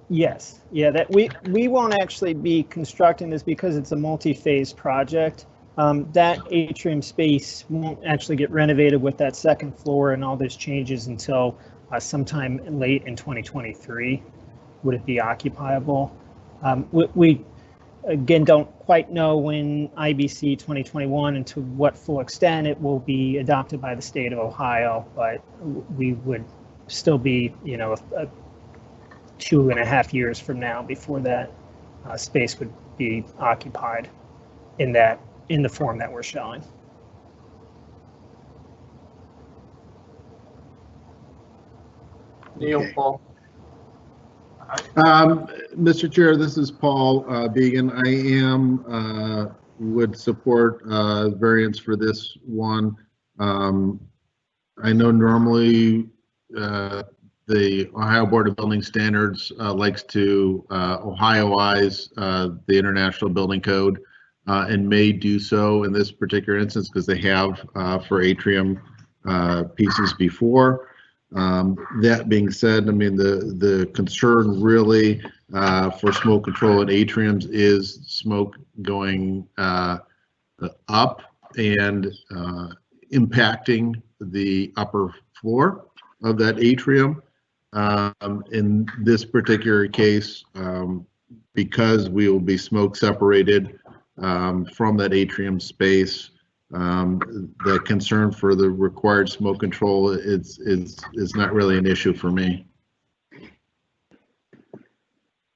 Yes, yeah, that we won't actually be constructing this because it's a multi-phase project. That atrium space won't actually get renovated with that second floor and all those changes until sometime late in 2023 would it be occupiable. We again don't quite know when IBC 2021 and to what full extent it will be adopted by the state of Ohio, but we would still be, 2.5 years from now before that space would be occupied in the form that we're showing. Neil, Paul. Mr. Chair, this is Paul Began. I would support variance for this one. I know normally the Ohio Board of Building Standards likes to Ohioize the International Building Code and may do so in this particular instance because they have for atrium pieces before. That being said, I mean, the concern really for smoke control in atriums is smoke going up and impacting the upper floor of that atrium. In this particular case, because we will be smoke separated from that atrium space, the concern for the required smoke control is not really an issue for me.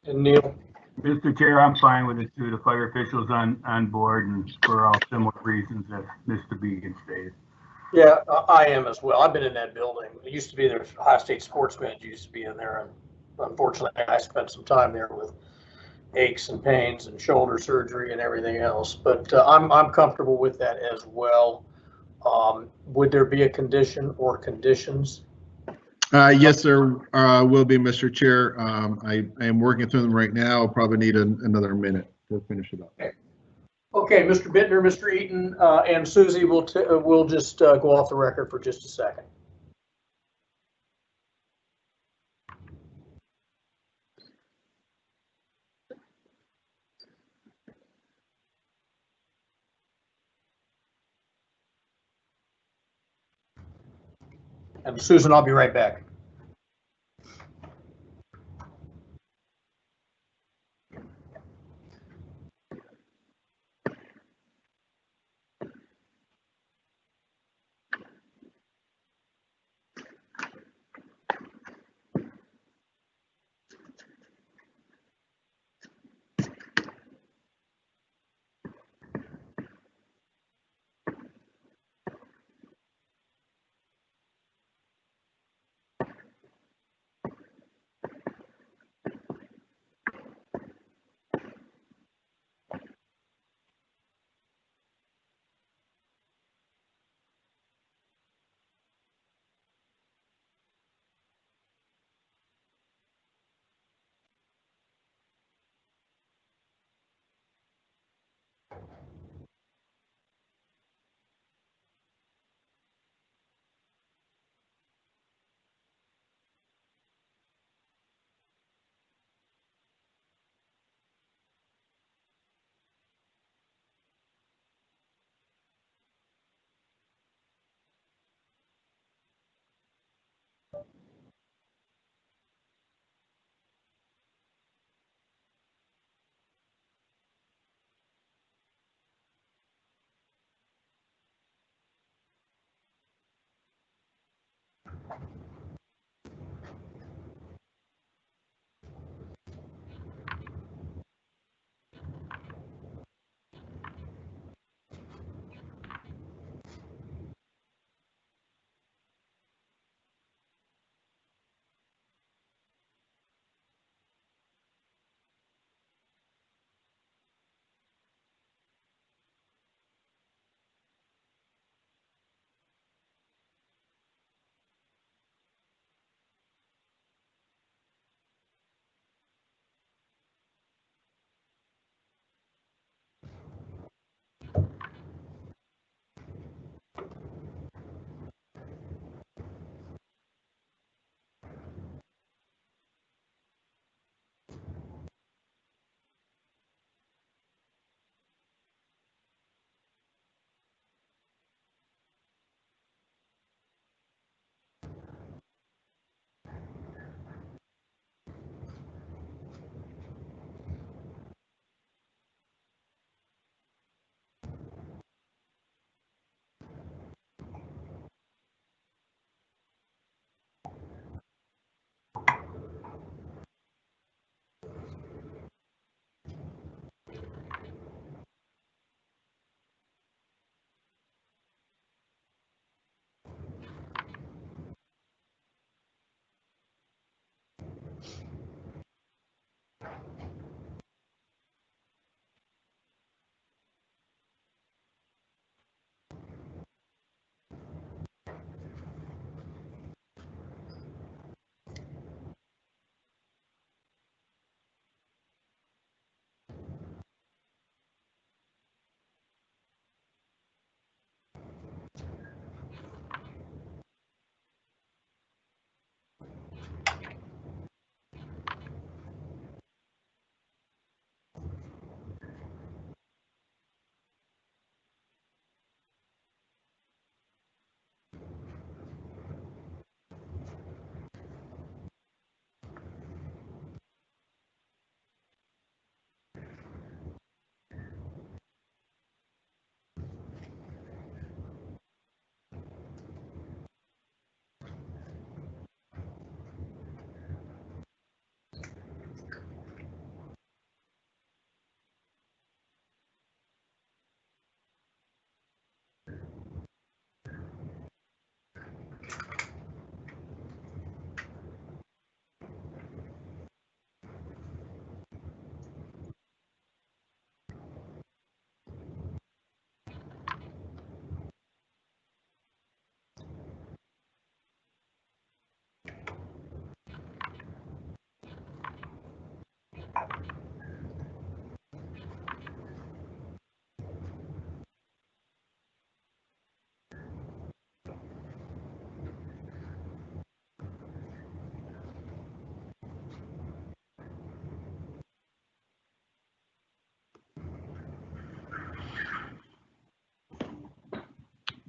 And Neil? Mr. Chair, I'm fine with it too. The fire officials on board and for all similar reasons that Mr. Began stated. Yeah, I am as well. I've been in that building. It used to be there. Ohio State Sportsman used to be in there, and unfortunately, I spent some time there with aches and pains and shoulder surgery and everything else. But I'm comfortable with that as well. Would there be a condition or conditions? Yes, there will be, Mr. Chair. I am working through them right now. I'll probably need another minute to finish it up. Okay, Mr. Bittner, Mr. Eaton, and Susie will just go off the record for just a second. And Susan, I'll be right back.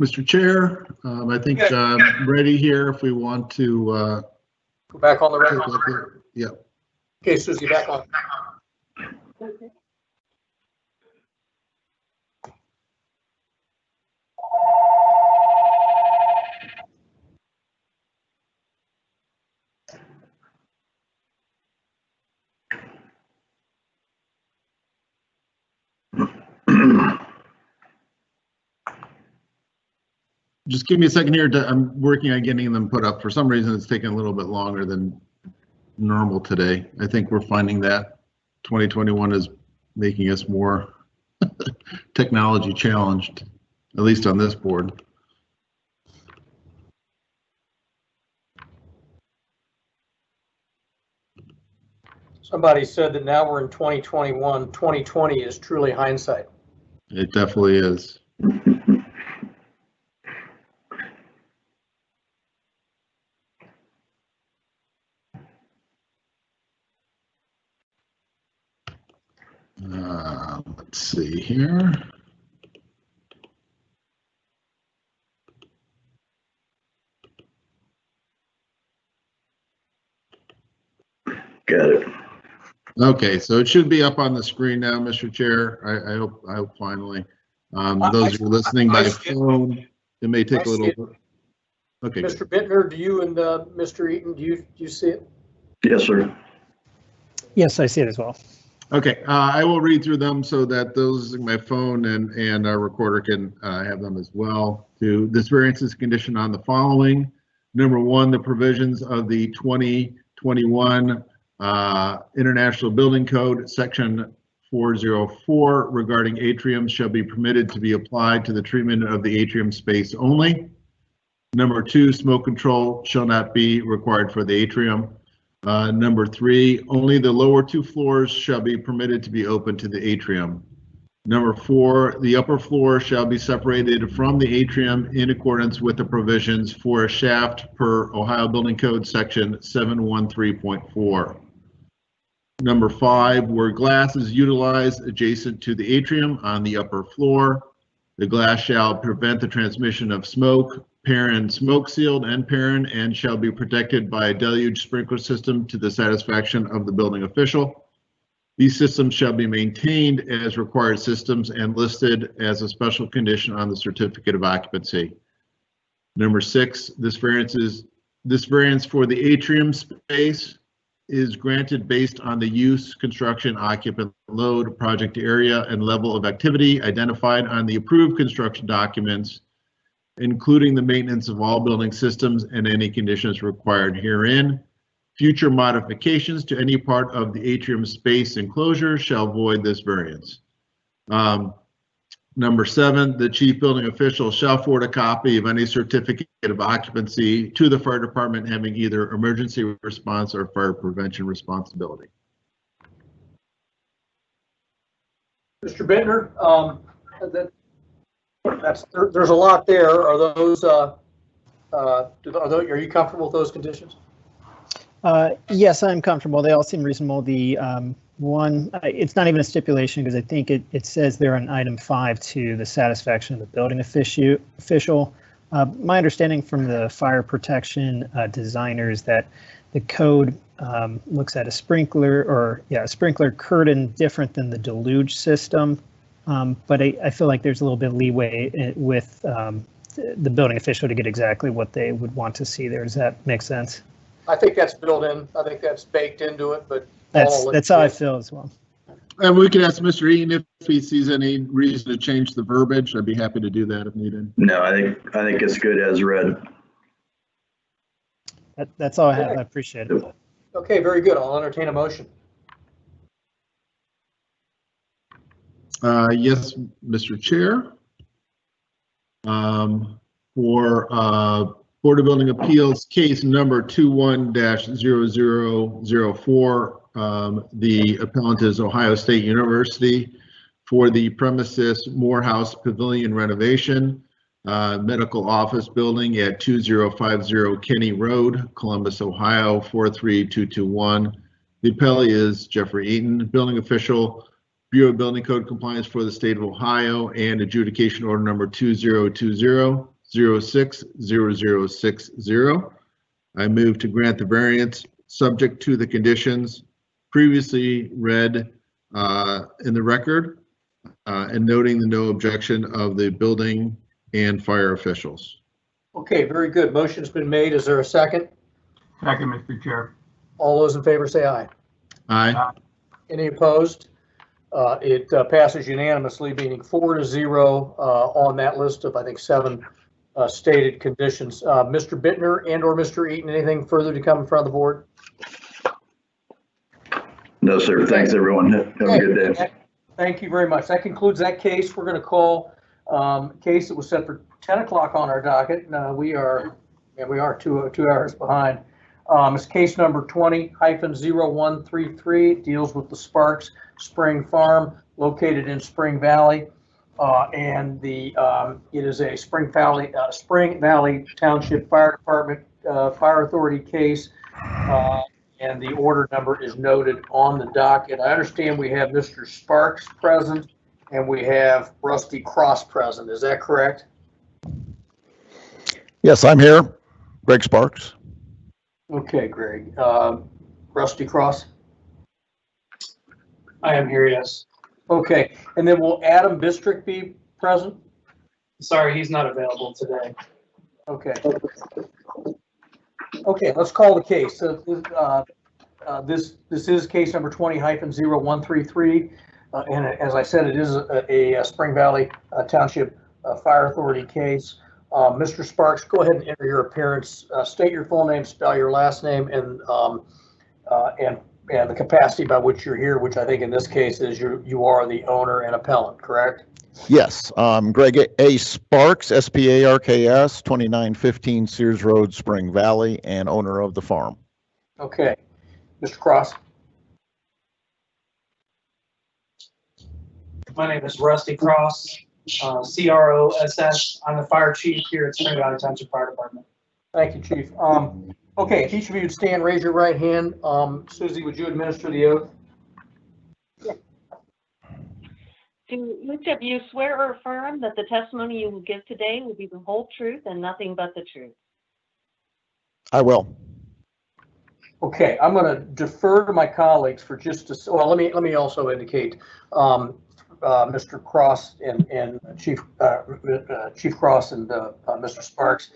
Mr. Chair, I think I'm ready here if we want to. Go back on the record. Yeah. Okay, Susie, back on. Just give me a second here. I'm working on getting them put up. For some reason, it's taking a little bit longer than normal today. I think we're finding that 2021 is making us more technology challenged, at least on this board. Somebody said that now we're in 2021. 2020 is truly hindsight. It definitely is. Let's see here. Got it. Okay, so it should be up on the screen now, Mr. Chair. I hope finally. Those who are listening by phone, it may take a little bit. Okay. Mr. Bittner, do you and Mr. Eaton, do you see it? Yes, sir. Yes, I see it as well. Okay, I will read through them so that those using my phone and our recorder can have them as well. This variance is conditioned on the following. Number one, the provisions of the 2021 International Building Code, Section 404, regarding atriums shall be permitted to be applied to the treatment of the atrium space only. Number two, smoke control shall not be required for the atrium. Number three, only the lower two floors shall be permitted to be open to the atrium. Number four, the upper floor shall be separated from the atrium in accordance with the provisions for a shaft per Ohio Building Code Section 713.4. Number five, where glass is utilized adjacent to the atrium on the upper floor, the glass shall prevent the transmission of smoke, parent smoke sealed and parent, and shall be protected by a deluge sprinkler system to the satisfaction of the building official. These systems shall be maintained as required systems and listed as a special condition on the certificate of occupancy. Number six, this variance for the atrium space is granted based on the use, construction, occupant load, project area, and level of activity identified on the approved construction documents, including the maintenance of all building systems and any conditions required herein. Future modifications to any part of the atrium space enclosure shall void this variance. Number seven, the chief building official shall forward a copy of any certificate of occupancy to the fire department having either emergency response or fire prevention responsibility. Mr. Bittner, there's a lot there. Are those, are you comfortable with those conditions? Yes, I'm comfortable. They all seem reasonable. The one, it's not even a stipulation because I think it says there on item 5 to the satisfaction of the building official. My understanding from the fire protection designers that the code looks at a sprinkler sprinkler curtain different than the deluge system. But I feel like there's a little bit of leeway with the building official to get exactly what they would want to see there. Does that make sense? I think that's built in. I think that's baked into it, but that's how I feel as well. And we can ask Mr. Eaton if he sees any reason to change the verbiage. I'd be happy to do that if needed. No, I think it's good as read. That's all I have. I appreciate it. Okay, very good. I'll entertain a motion. Yes, Mr. Chair. For Board of Building Appeals case number 21-0004, the appellant is Ohio State University for the premises Morehouse Pavilion renovation, medical office building at 2050 Kenny Road, Columbus, Ohio 43221. The appellee is Jeffrey Eaton. Building official Bureau of Building Code Compliance for the State of Ohio, and adjudication order number 2020-06-0060. I move to grant the variance subject to the conditions previously read in the record, and noting the no objection of the building and fire officials. Okay, very good. Motion's been made. Is there a second? Second, Mr. Chair. All those in favor say aye. Aye. Any opposed? It passes unanimously, meaning 4-0 on that list of, I think, 7 stated conditions. Mr. Bittner and/or Mr. Eaton, anything further to come in front of the board? No, sir. Thanks, everyone. Have a good day. Thank you very much. That concludes that case. We're going to call case that was set for 10 o'clock on our docket. We are 2 hours behind. It's case number 20-0133. It deals with the Sparks Spring Farm located in Spring Valley. And it is a Spring Valley Township Fire Department Fire Authority case. And the order number is noted on the docket. I understand we have Mr. Sparks present and we have Rusty Cross present. Is that correct? Yes, I'm here. Greg Sparks. Okay, Greg. Rusty Cross? I am here, yes. Okay, and then will Adam Bistrick be present? Sorry, he's not available today. Okay. Okay, let's call the case. This is case number 20-0133, and as I said, it is a Spring Valley Township Fire Authority case. Mr. Sparks, go ahead and enter your appearance. State your full name, spell your last name, and the capacity by which you're here, which I think in this case is you are the owner and appellant, correct? Yes, Greg A. Sparks, S-P-A-R-K-S, 2915 Sears Road, Spring Valley, and owner of the farm. Okay. Mr. Cross? My name is Rusty Cross, C-R-O-S-S. I'm the fire chief here at Spring Valley Township Fire Department. Thank you, Chief. Okay, if each of you would stand, raise your right hand. Susie, would you administer the oath? Do each of you swear or affirm that the testimony you will give today will be the whole truth and nothing but the truth? I will. Okay, I'm going to defer to my colleagues for just a, well, let me also indicate, Mr. Cross and Chief Cross and Mr. Sparks,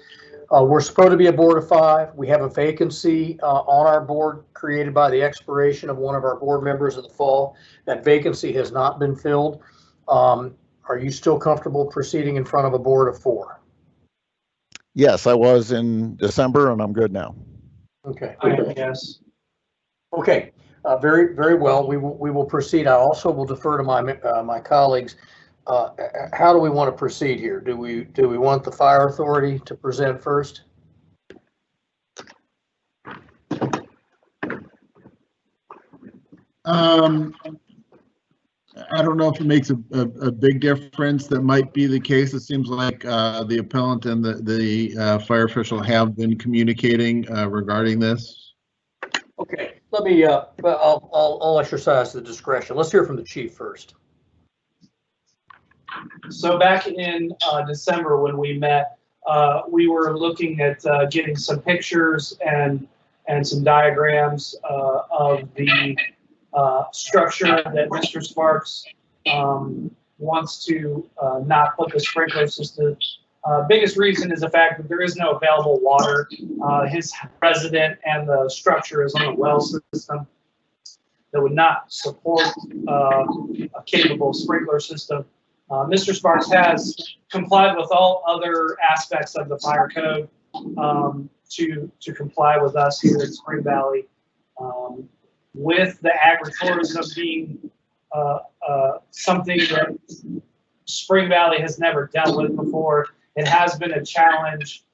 we're supposed to be a board of 5. We have a vacancy on our board created by the expiration of one of our board members in the fall. That vacancy has not been filled. Are you still comfortable proceeding in front of a board of 4? Yes, I was in December, and I'm good now. Okay. Yes. Okay. Very, very well. We will proceed. I also will defer to my colleagues. How do we want to proceed here? Do we want the fire authority to present first? I don't know if it makes a big difference. That might be the case. It seems like the appellant and the fire official have been communicating regarding this. Okay, let me, I'll exercise the discretion. Let's hear from the chief first. So back in December when we met, we were looking at getting some pictures and some diagrams of the structure that Mr. Sparks wants to not put the sprinkler system. Biggest reason is the fact that there is no available water. His resident and the structure is on a well system that would not support a capable sprinkler system. Mr. Sparks has complied with all other aspects of the fire code to comply with us here at Spring Valley. With the agritourism being something that Spring Valley has never dealt with before, it has been a challenge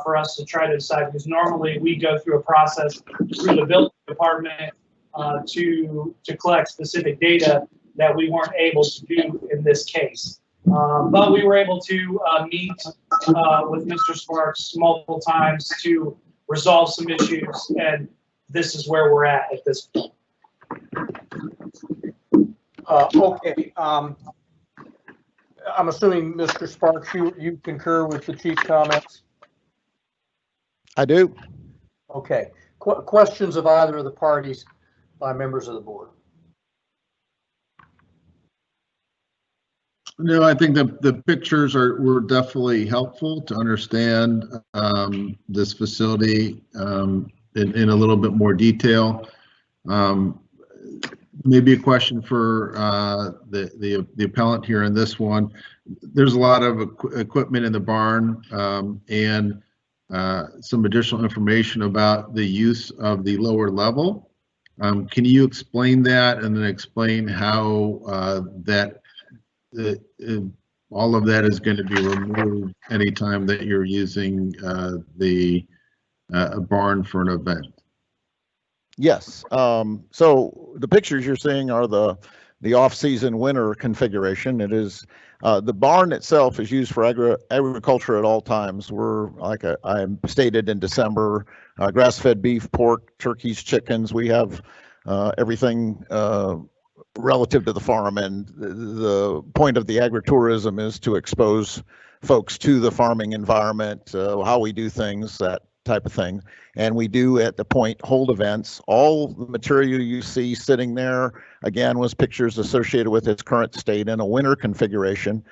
for us to try to decide, because normally we go through a process through the building department to collect specific data that we weren't able to do in this case. But we were able to meet with Mr. Sparks multiple times to resolve some issues, and this is where we're at this point. Okay, I'm assuming, Mr. Sparks, you concur with the chief's comments? I do. Okay. Questions of either of the parties by members of the board? No, I think the pictures were definitely helpful to understand this facility in a little bit more detail. Maybe a question for the appellant here in this one. There's a lot of equipment in the barn and some additional information about the use of the lower level. Can you explain that and then explain how all of that is going to be removed anytime that you're using the barn for an event? Yes. So the pictures you're seeing are the off-season winter configuration. It is the barn itself is used for agriculture at all times. We're, like I stated in December, grass-fed beef, pork, turkeys, chickens. We have everything relative to the farm, and the point of the agritourism is to expose folks to the farming environment, how we do things, that type of thing. And we do at the point hold events. All the material you see sitting there, again, was pictures associated with its current state in a winter configuration.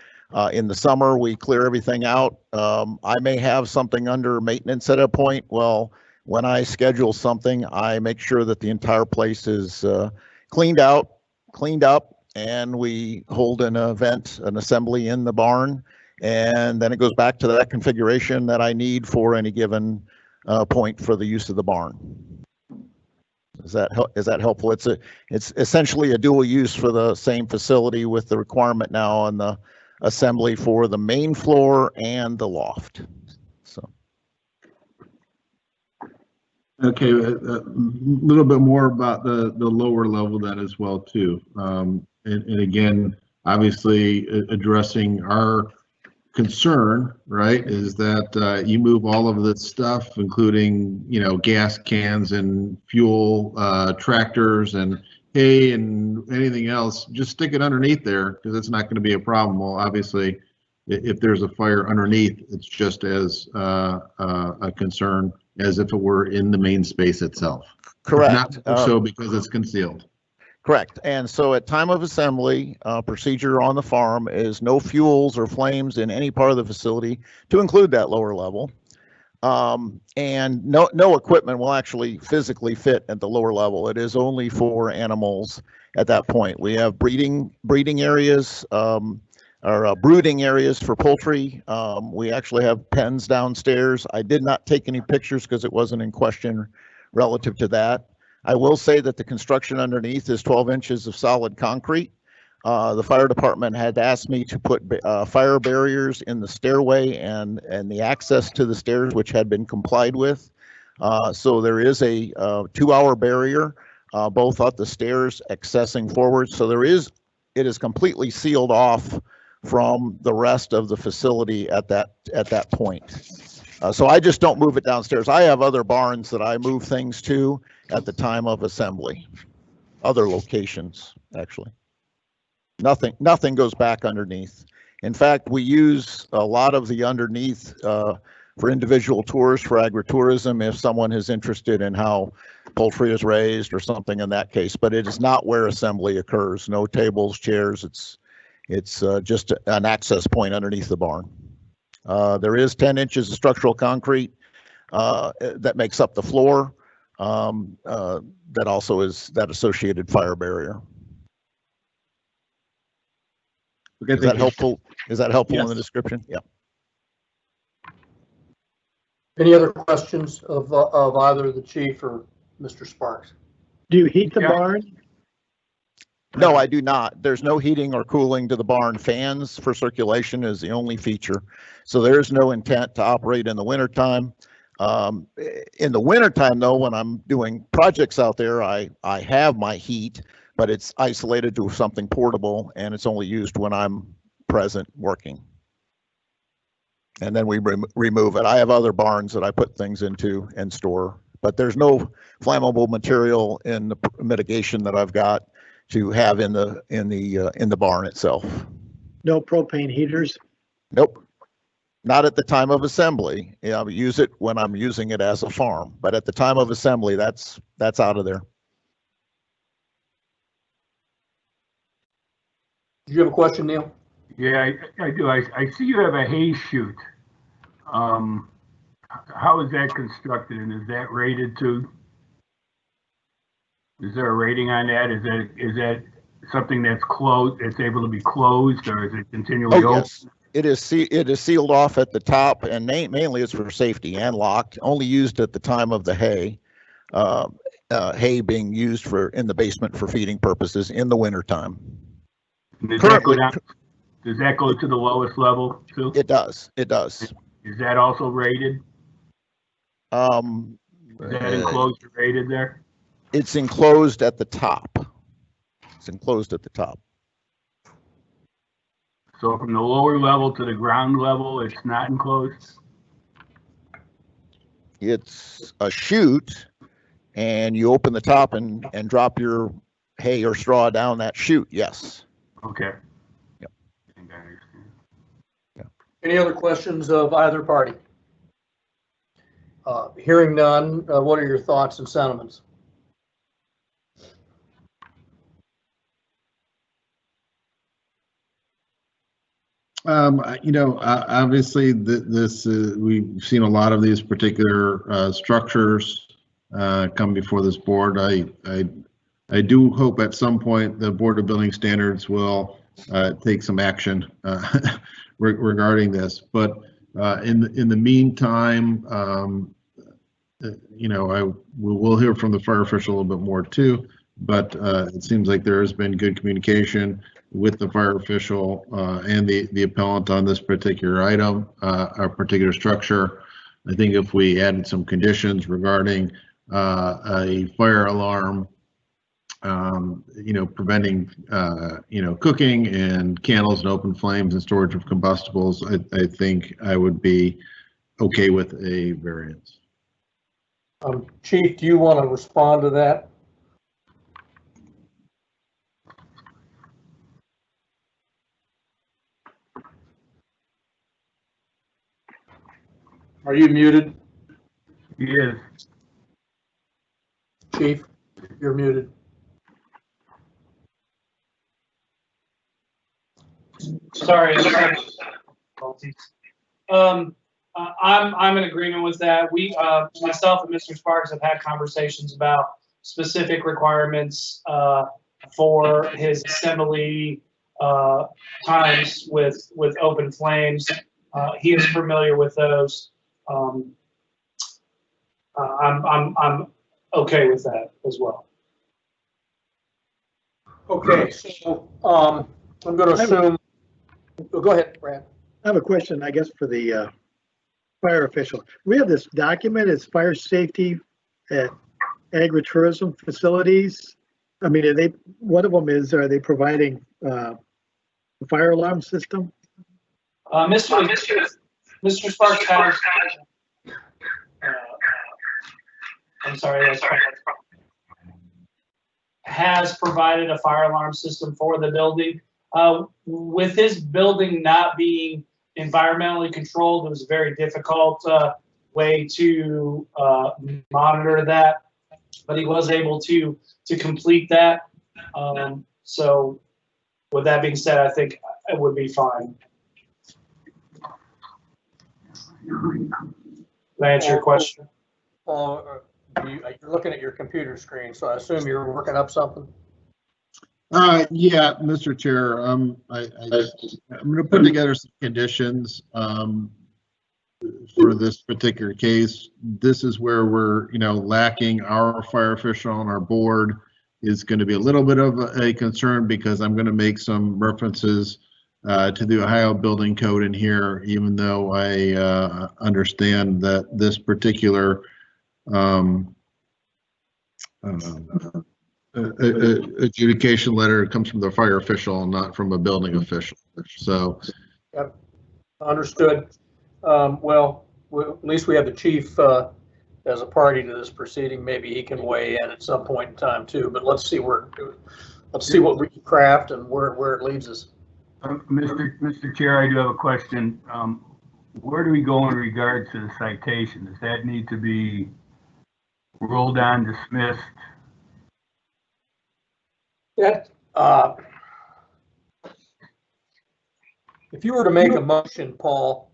In the summer, we clear everything out. I may have something under maintenance at a point. Well, when I schedule something, I make sure that the entire place is cleaned up, and we hold an event, an assembly in the barn, and then it goes back to that configuration that I need for any given point for the use of the barn. Is that helpful? It's essentially a dual use for the same facility, with the requirement now on the assembly for the main floor and the loft. So. Okay, a little bit more about the lower level then as well too. And again, obviously addressing our concern, right, is that you move all of this stuff, including, you know, gas cans and fuel, tractors and hay and anything else, just stick it underneath there, because it's not going to be a problem. Well, obviously, if there's a fire underneath, it's just as a concern as if it were in the main space itself. Correct. Not so because it's concealed. Correct. And so at time of assembly, procedure on the farm is no fuels or flames in any part of the facility, to include that lower level. And no equipment will actually physically fit at the lower level. It is only for animals at that point. We have breeding areas, or brooding areas for poultry. We actually have pens downstairs. I did not take any pictures because it wasn't in question relative to that. I will say that the construction underneath is 12 inches of solid concrete. The fire department had asked me to put fire barriers in the stairway and the access to the stairs, which had been complied with. So there is a 2-hour barrier, both at the stairs accessing forward. So it is completely sealed off from the rest of the facility at that point. So I just don't move it downstairs. I have other barns that I move things to at the time of assembly, other locations, actually. Nothing goes back underneath. In fact, we use a lot of the underneath for individual tours for agritourism, if someone is interested in how poultry is raised or something in that case, but it is not where assembly occurs. No tables, chairs. It's just an access point underneath the barn. There is 10 inches of structural concrete that makes up the floor. That also is that associated fire barrier. Okay, is that helpful? Is that helpful Yes. in the description? Yeah. Any other questions of either the chief or Mr. Sparks? Do you heat the barn? No, I do not. There's no heating or cooling to the barn. Fans for circulation is the only feature. So there's no intent to operate in the wintertime. In the wintertime, though, when I'm doing projects out there, I have my heat, but it's isolated to something portable, and it's only used when I'm present working. And then we remove it. I have other barns that I put things into and store, but there's no flammable material in the mitigation that I've got to have in the barn itself. No propane heaters? Nope. Not at the time of assembly. Yeah, I use it when I'm using it as a farm, but at the time of assembly, that's out of there. Did you have a question, Neil? Yeah, I do. I see you have a hay chute. How is that constructed, and is that rated too? Is there a rating on that? Is that something that's closed, it's able to be closed, or is it continually open? Yes. It is sealed off at the top, and mainly it's for safety and locked, only used at the time of the hay. Hay being used in the basement for feeding purposes in the wintertime. Does that go down? Does that go to the lowest level too? It does. It does. Is that also rated? Is that enclosed or rated there? It's enclosed at the top. It's enclosed at the top. So from the lower level to the ground level, it's not enclosed? It's a chute, and you open the top and drop your hay or straw down that chute, yes. Okay. Yep. Yeah. Any other questions of either party? Hearing none, what are your thoughts and sentiments? Obviously we've seen a lot of these particular structures come before this board. I do hope at some point the Board of Building Standards will take some action regarding this. But in the meantime, we'll hear from the fire official a little bit more too. But it seems like there has been good communication with the fire official and the appellant on this particular item, or particular structure. I think if we added some conditions regarding a fire alarm, preventing, cooking and candles and open flames and storage of combustibles, I think I would be okay with a variance. Chief, do you want to respond to that? Are you muted? Yes. Chief, you're muted. Sorry. I'm in agreement with that. We, myself and Mr. Sparks have had conversations about specific requirements for his assembly times with open flames. He is familiar with those. I'm okay with that as well. Okay, so I'm going to assume. Go ahead, Brad. I have a question, I guess, for the fire official. We have this document, it's fire safety at agritourism facilities. I mean, one of them is, are they providing a fire alarm system? Mr. Sparks has, I'm sorry, has provided a fire alarm system for the building. With his building not being environmentally controlled, it was a very difficult way to monitor that, but he was able to complete that. So with that being said, I think it would be fine. Did I answer your question? You're looking at your computer screen, so I assume you're working up something? Yeah, Mr. Chair, I'm going to put together some conditions for this particular case. This is where we're, lacking. Our fire official on our board is going to be a little bit of a concern, because I'm going to make some references to the Ohio Building Code in here, even though I understand that this particular adjudication letter comes from the fire official and not from a building official. So, yep, understood. Well, at least we have the chief as a party to this proceeding. Maybe he can weigh in at some point in time too. But let's see where let's see what we can craft and where it leads us. Mr. Chair, I do have a question. Where do we go in regards to the citation? Does that need to be ruled on, dismissed? That, if you were to make a motion, Paul,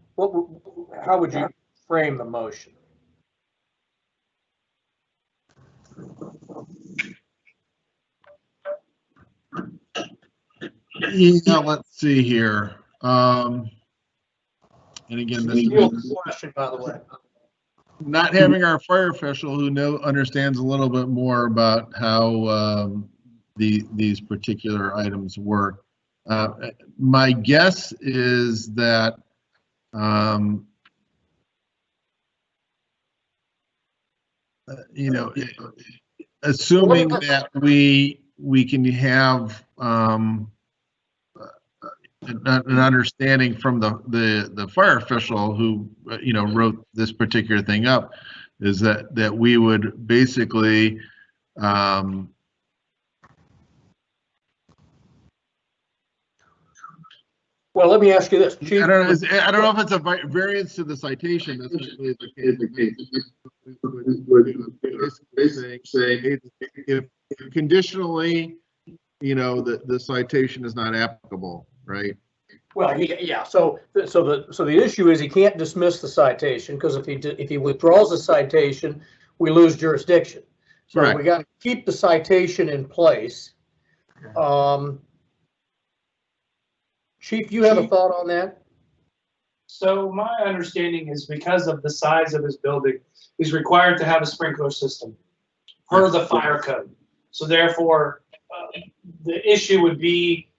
how would you frame the motion? Yeah, let's see here. And again, this is question, by the way. Not having our fire official who understands a little bit more about how these particular items work. My guess is that assuming that we can have an understanding from the fire official who wrote this particular thing up, is that we would basically well, let me ask you this, Chief. I don't know if it's a variance to the citation. That's really the case. Basically, if conditionally, the citation is not applicable, right? Well, yeah. So the issue is he can't dismiss the citation, because if he withdraws the citation, we lose jurisdiction. So Correct. we got to keep the citation in place. Chief, you have a thought on that? So my understanding is because of the size of his building, he's required to have a sprinkler system per the fire code. So therefore, the issue would be,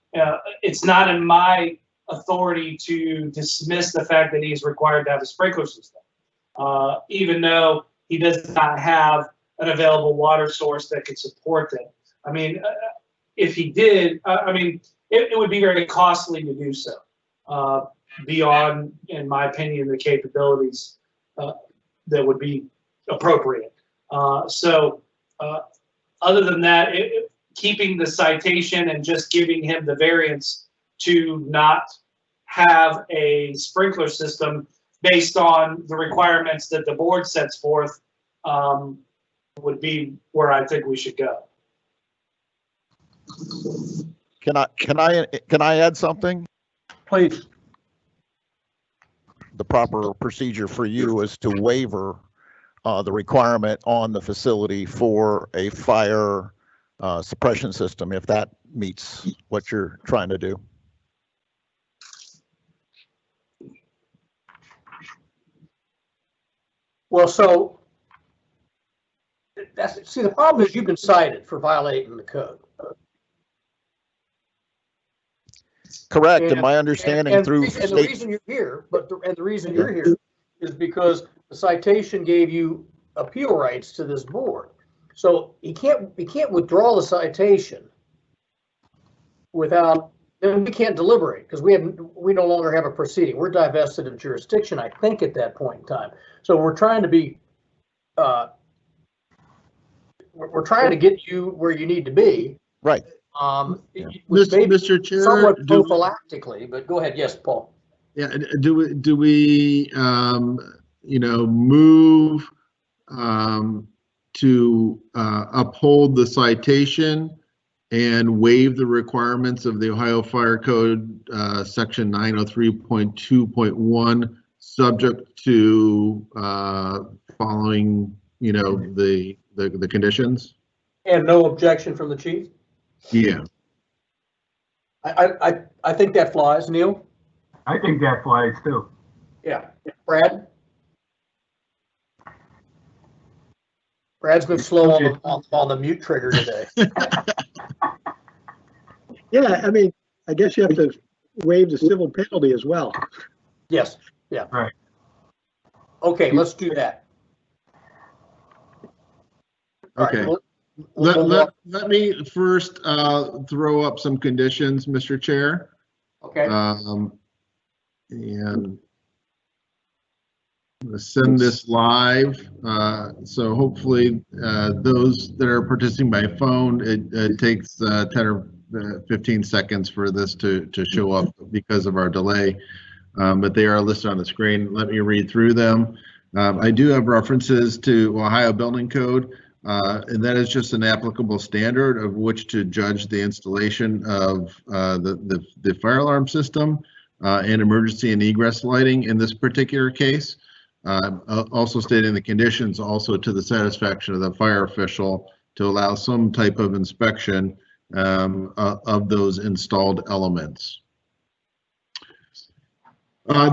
it's not in my authority to dismiss the fact that he's required to have a sprinkler system, even though he does not have an available water source that could support it. I mean, if he did, it would be very costly to do so, beyond, in my opinion, the capabilities that would be appropriate. Other than that, keeping the citation and just giving him the variance to not have a sprinkler system based on the requirements that the board sets forth would be where I think we should go. Can I add something? Please. The proper procedure for you is to waiver the requirement on the facility for a fire suppression system, if that meets what you're trying to do. Well, so see, the problem is you've been cited for violating the code. Correct. And my understanding through the reason you're here, the reason you're here is because the citation gave you appeal rights to this board. So he can't withdraw the citation without, then we can't deliberate, because we no longer have a proceeding. We're divested of jurisdiction, I think, at that point in time. So we're trying to be we're trying to get you where you need to be. Right. Mr. Chair, somewhat prophylactically, but go ahead. Yes, Paul. Yeah. Do we move to uphold the citation and waive the requirements of the Ohio Fire Code, section 903.2.1, subject to following, the conditions? And no objection from the chief? Yeah. I think that flies. Neil? I think that flies too. Yeah. Brad? Brad's been slow on the mute trigger today. Yeah, I guess you have to waive the civil penalty as well. Yes. Yeah. Right. Okay, let's do that. Okay. All right, let me first throw up some conditions, Mr. Chair. Okay. And I'm going to send this live. So hopefully those that are participating by phone, it takes 10 or 15 seconds for this to show up because of our delay. But they are listed on the screen. Let me read through them. I do have references to Ohio Building Code, and that is just an applicable standard of which to judge the installation of the fire alarm system and emergency and egress lighting in this particular case. Also stating the conditions also to the satisfaction of the fire official to allow some type of inspection of those installed elements.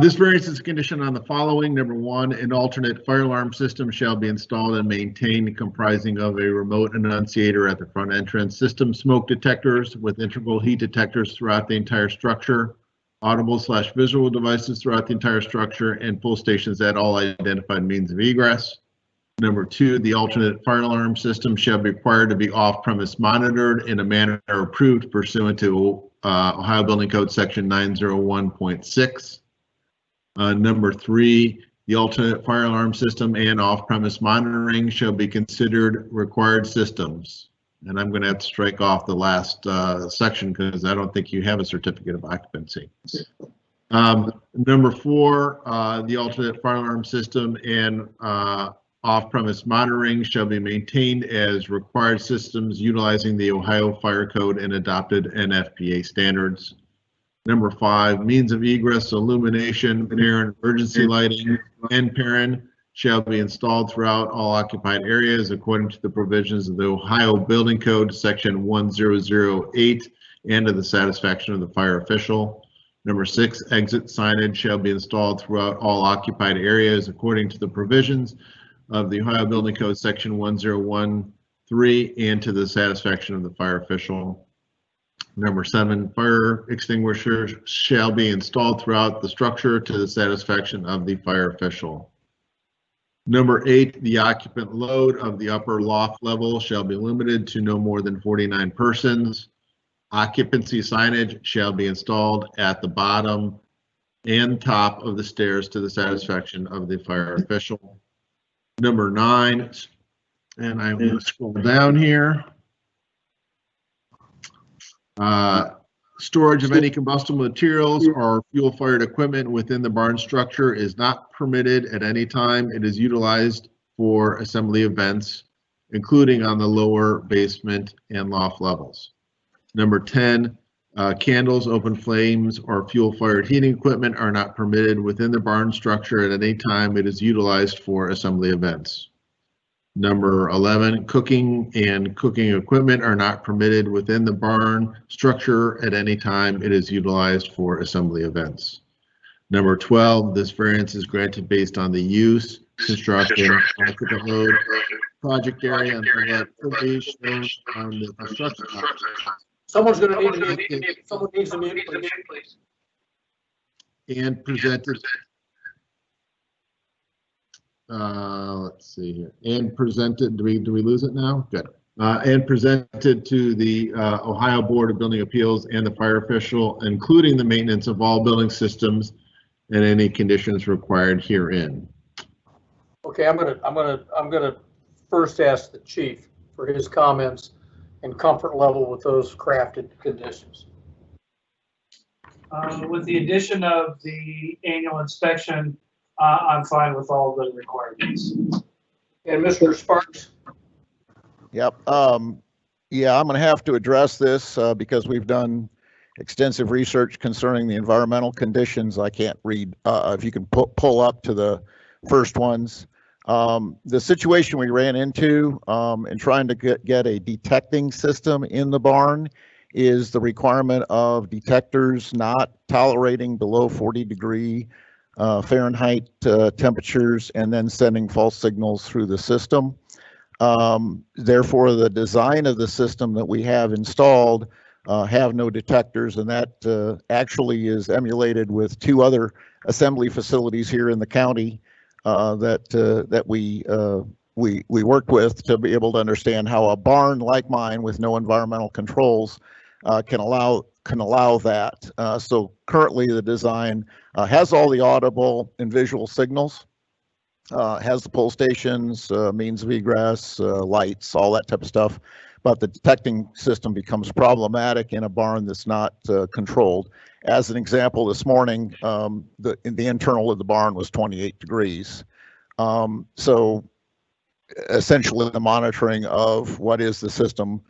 This variance is conditioned on the following. Number one, an alternate fire alarm system shall be installed and maintained comprising of a remote annunciator at the front entrance, system smoke detectors with integral heat detectors throughout the entire structure, audible/visual devices throughout the entire structure, and pull stations at all identified means of egress. Number two, the alternate fire alarm system shall be required to be off-premise monitored in a manner approved pursuant to Ohio Building Code Section 901.6. Number three, the alternate fire alarm system and off-premise monitoring shall be considered required systems. And I'm going to have to strike off the last section because I don't think you have a certificate of occupancy. Number four, the alternate fire alarm system and off-premise monitoring shall be maintained as required systems utilizing the Ohio Fire Code and adopted NFPA standards. Number five, means of egress, illumination, parent emergency lighting, and parent shall be installed throughout all occupied areas according to the provisions of the Ohio Building Code, Section 1008, and to the satisfaction of the fire official. Number six, exit signage shall be installed throughout all occupied areas according to the provisions of the Ohio Building Code, Section 1013, and to the satisfaction of the fire official. Number seven, fire extinguishers shall be installed throughout the structure to the satisfaction of the fire official. Number eight, the occupant load of the upper loft level shall be limited to no more than 49 persons. Occupancy signage shall be installed at the bottom and top of the stairs to the satisfaction of the fire official. Number nine, and I'm going to scroll down here. Storage of any combustible materials or fuel-fired equipment within the barn structure is not permitted at any time. It is utilized for assembly events, including on the lower basement and loft levels. Number 10, candles, open flames, or fuel-fired heating equipment are not permitted within the barn structure at any time. It is utilized for assembly events. Number 11, cooking and cooking equipment are not permitted within the barn structure at any time. It is utilized for assembly events. Number 12, this variance is granted based on the use, construction, occupant load, project area, and that could shown on the construction. Someone's going to need to mute. Someone needs to mute, please. And presented. Let's see here. And presented. Do we lose it now? Good. And presented to the Ohio Board of Building Appeals and the fire official, including the maintenance of all building systems and any conditions required herein. Okay, I'm gonna first ask the chief for his comments and comfort level with those crafted conditions. With the addition of the annual inspection, I'm fine with all the requirements. And Mr. Sparks? Yep. Yeah, I'm going to have to address this because we've done extensive research concerning the environmental conditions. I can't read. If you can pull up to the first ones. The situation we ran into in trying to get a detecting system in the barn is the requirement of detectors not tolerating below 40-degree Fahrenheit temperatures and then sending false signals through the system. Therefore, the design of the system that we have installed have no detectors, and that actually is emulated with two other assembly facilities here in the county that we worked with to be able to understand how a barn like mine with no environmental controls can allow that. So currently the design has all the audible and visual signals, has the pull stations, means of egress, lights, all that type of stuff. But the detecting system becomes problematic in a barn that's not controlled. As an example, this morning, the internal of the barn was 28 degrees. So essentially the monitoring of what is the system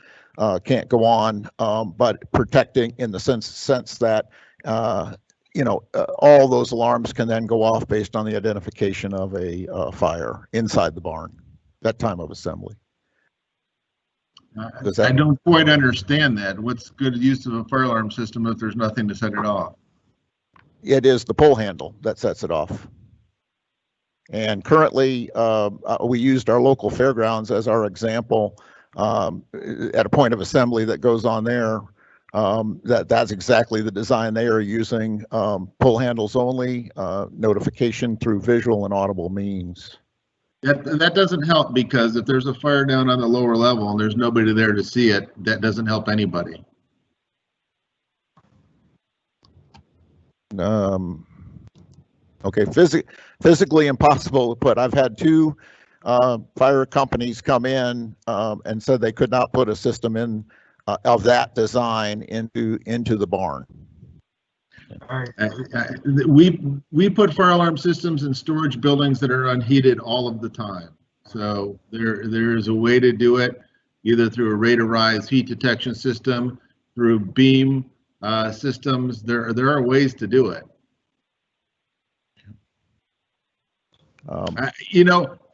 can't go on, but protecting in the sense that all those alarms can then go off based on the identification of a fire inside the barn, that time of assembly. I don't quite understand that. What's good use of a fire alarm system if there's nothing to set it off? It is the pull handle that sets it off. And currently, we used our local fairgrounds as our example at a point of assembly that goes on there. That's exactly the design they are using, pull handles only, notification through visual and audible means. That doesn't help, because if there's a fire down on the lower level and there's nobody there to see it, that doesn't help anybody. Okay, physically impossible to put. I've had two fire companies come in and said they could not put a system in of that design into the barn. We put fire alarm systems in storage buildings that are unheated all of the time. So there is a way to do it, either through a radarized heat detection system, through beam systems. There are ways to do it.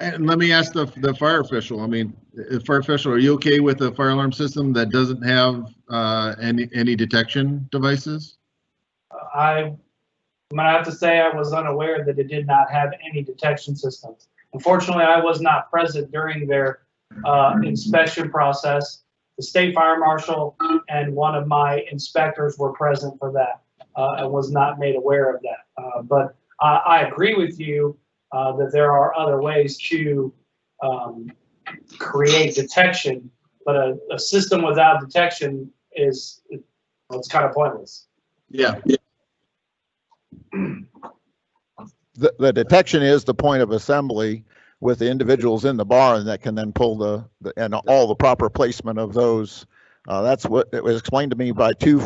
And let me ask the fire official. I mean, fire official, are you okay with a fire alarm system that doesn't have any detection devices? I'm gonna have to say I was unaware that it did not have any detection systems. Unfortunately, I was not present during their inspection process. The state fire marshal and one of my inspectors were present for that and was not made aware of that. But I agree with you that there are other ways to create detection, but a system without detection it's kind of pointless. Yeah. The detection is the point of assembly with the individuals in the barn that can then pull and all the proper placement of those. That's what it was explained to me by two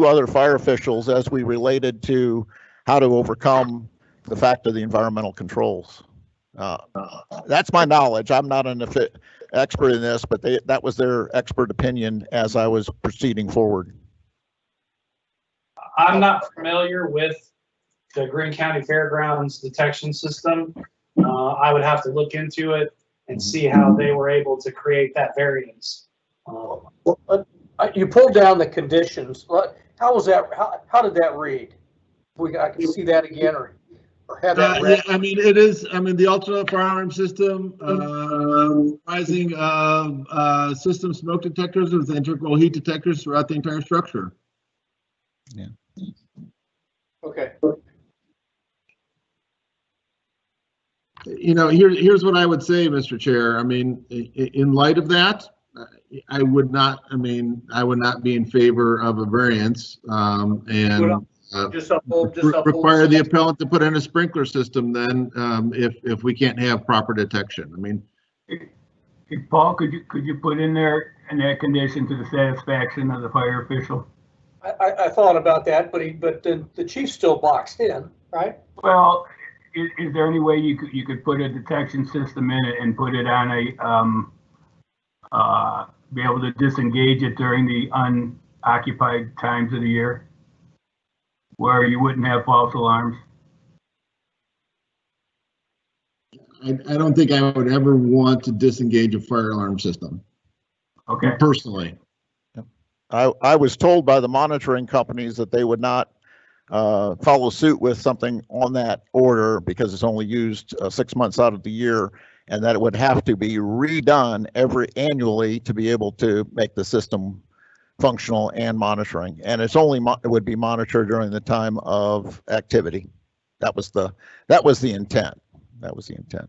other fire officials as we related to how to overcome the fact of the environmental controls. That's my knowledge. I'm not an expert in this, but that was their expert opinion as I was proceeding forward. I'm not familiar with the Greene County Fairgrounds detection system. I would have to look into it and see how they were able to create that variance. You pulled down the conditions. How was that? How did that read? I can see that again, or have that read. Yeah, I mean, it is. I mean, the alternate fire alarm system, comprising of system smoke detectors with integral heat detectors throughout the entire structure. Yeah. Okay. Here's what I would say, Mr. Chair. I mean, in light of that, I would not be in favor of a variance and require the appellant to put in a sprinkler system then if we can't have proper detection. I mean, Paul, could you put in there in that condition to the satisfaction of the fire official? I thought about that, but the chief's still boxed in, right? Well, is there any way you could put a detection system in it and put it on be able to disengage it during the unoccupied times of the year, where you wouldn't have false alarms? I don't think I would ever want to disengage a fire alarm system. Okay. Personally. I was told by the monitoring companies that they would not follow suit with something on that order because it's only used 6 months out of the year, and that it would have to be redone annually to be able to make the system functional and monitoring. And it's only it would be monitored during the time of activity. That was the intent. That was the intent.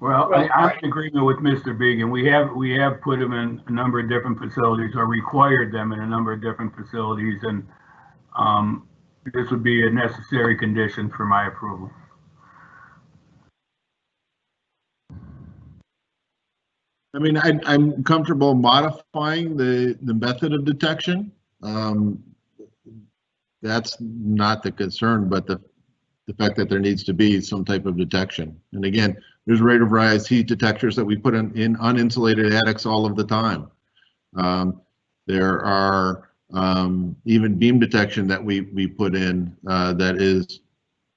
Well, I'm in agreement with Mr. Began. We have put them in a number of different facilities, or required them in a number of different facilities, and this would be a necessary condition for my approval. I mean, I'm comfortable modifying the method of detection. That's not the concern, but the fact that there needs to be some type of detection. And again, there's rate of rise heat detectors that we put in uninsulated attics all of the time. There are even beam detection that we put in that is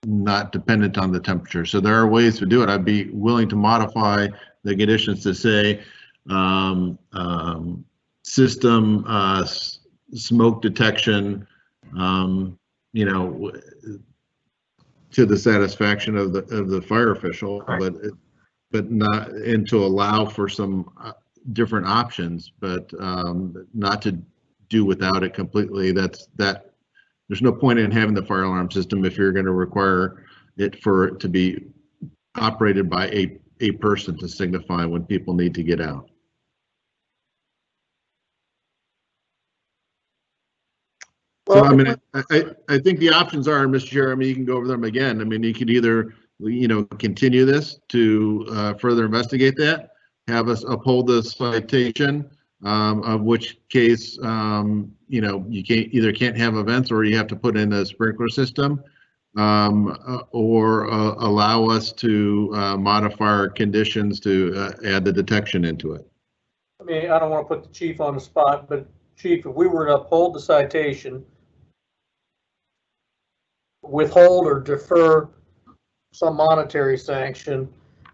not dependent on the temperature. So there are ways to do it. I'd be willing to modify the conditions to say system smoke detection, you know, to the satisfaction of the fire official, right. but not, and to allow for some different options, but not to do without it completely. There's no point in having the fire alarm system if you're going to require it for it to be operated by a person to signify when people need to get out. So, I mean, I think the options are, Mr. Chair, I mean, you can go over them again. I mean, you could either, you know, continue this to further investigate that, have us uphold the citation, of which case, you know, you can't have events, or you have to put in a sprinkler system, or allow us to modify our conditions to add the detection into it. I mean, I don't want to put the chief on the spot, but Chief, if we were to uphold the citation, withhold or defer some monetary sanction,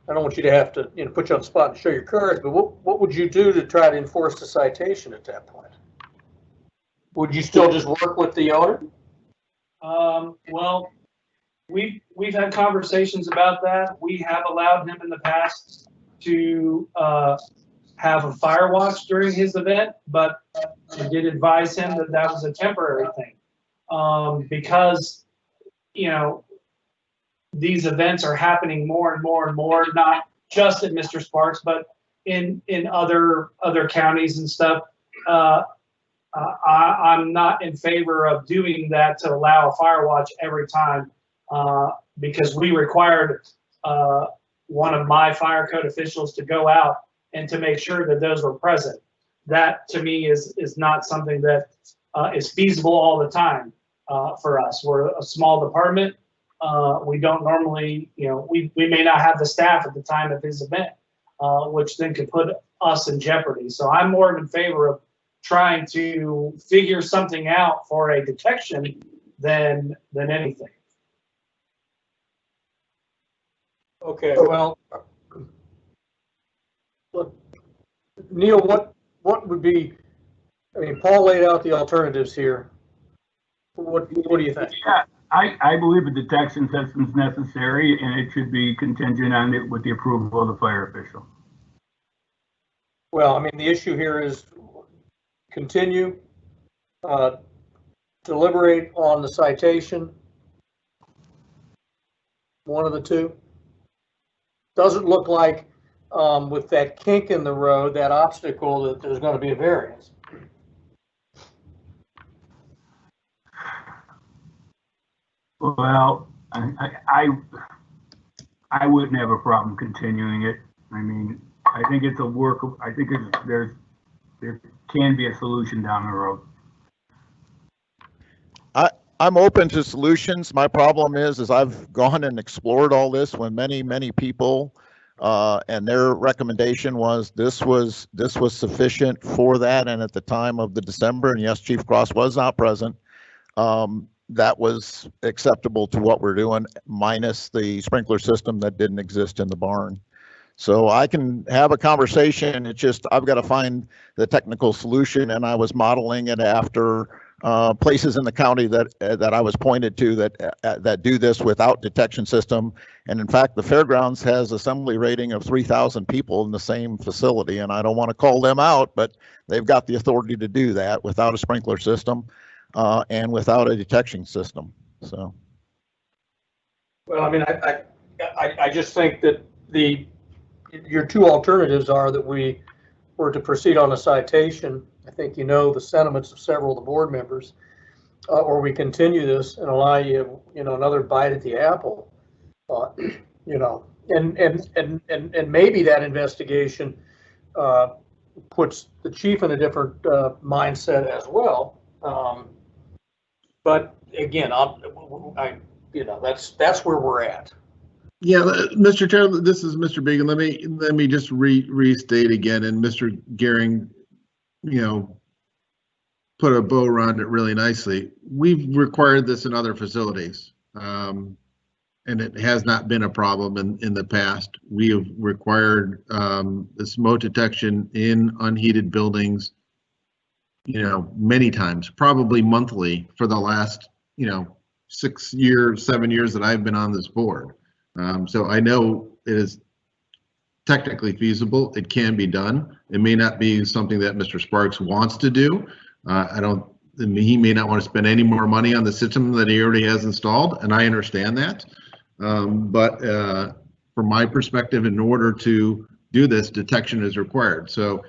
I don't want you to have to, you know, put you on the spot and show your courage, but what would you do to try to enforce the citation at that point? Would you still just work with the owner? Well, we've had conversations about that. We have allowed him in the past to have a fire watch during his event, but I did advise him that that was a temporary thing, because, you know, these events are happening more and more and more, not just at Mr. Sparks, but in other counties and stuff. I'm not in favor of doing that to allow a fire watch every time, because we required one of my fire code officials to go out and to make sure that those were present. That to me is not something that is feasible all the time for us. We're a small department. We don't normally, you know, we may not have the staff at the time of his event, which then could put us in jeopardy. So I'm more in favor of trying to figure something out for a detection than anything. Okay, well, look, Neil, what would be, I mean, Paul laid out the alternatives here. What do you think? Yeah, I believe a detection system is necessary, and it should be contingent on it with the approval of the fire official. Well, I mean, the issue here is continue, deliberate on the citation. One of the two. Doesn't look like with that kink in the road, that obstacle, that there's going to be a variance. Well, I wouldn't have a problem continuing it. I mean, I think it's a work. I think there can be a solution down the road. I'm open to solutions. My problem is I've gone and explored all this with many people, and their recommendation was this was sufficient for that. And at the time of the December, and yes, Chief Cross was not present, that was acceptable to what we're doing, minus the sprinkler system that didn't exist in the barn. So I can have a conversation. It's just I've got to find the technical solution, and I was modeling it after places in the county that I was pointed to that do this without detection system. And in fact, the fairgrounds has assembly rating of 3,000 people in the same facility, and I don't want to call them out, but they've got the authority to do that without a sprinkler system and without a detection system. So, well, I mean, I just think that your two alternatives are that we were to proceed on a citation. I think you know the sentiments of several of the board members, or we continue this and allow you another bite at the apple, you know, and maybe that investigation puts the chief in a different mindset as well. But again, that's where we're at. Yeah, Mr. Chair, this is Mr. Began. Let me just restate again, and Mr. Gehring, put a bow around it really nicely. We've required this in other facilities, and it has not been a problem in the past. We have required the smoke detection in unheated buildings, many times, probably monthly for the last, 6 years, 7 years that I've been on this board. So I know it is technically feasible. It can be done. It may not be something that Mr. Sparks wants to do. He may not want to spend any more money on the system that he already has installed, and I understand that. But from my perspective, in order to do this, detection is required. So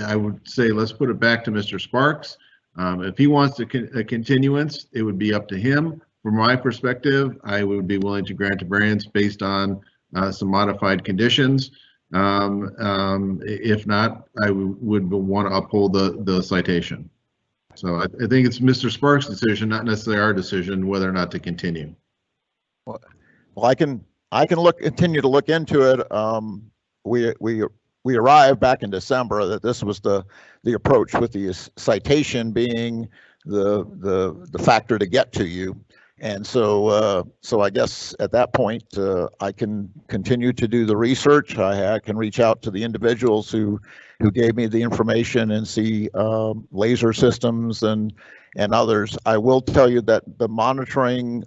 I would say let's put it back to Mr. Sparks. If he wants a continuance, it would be up to him. From my perspective, I would be willing to grant a variance based on some modified conditions. If not, I would want to uphold the citation. So I think it's Mr. Sparks' decision, not necessarily our decision, whether or not to continue. Well, I can continue to look into it. We arrived back in December that this was the approach, with the citation being the factor to get to you. And so I guess at that point, I can continue to do the research. I can reach out to the individuals who gave me the information and see laser systems and others. I will tell you that the monitoring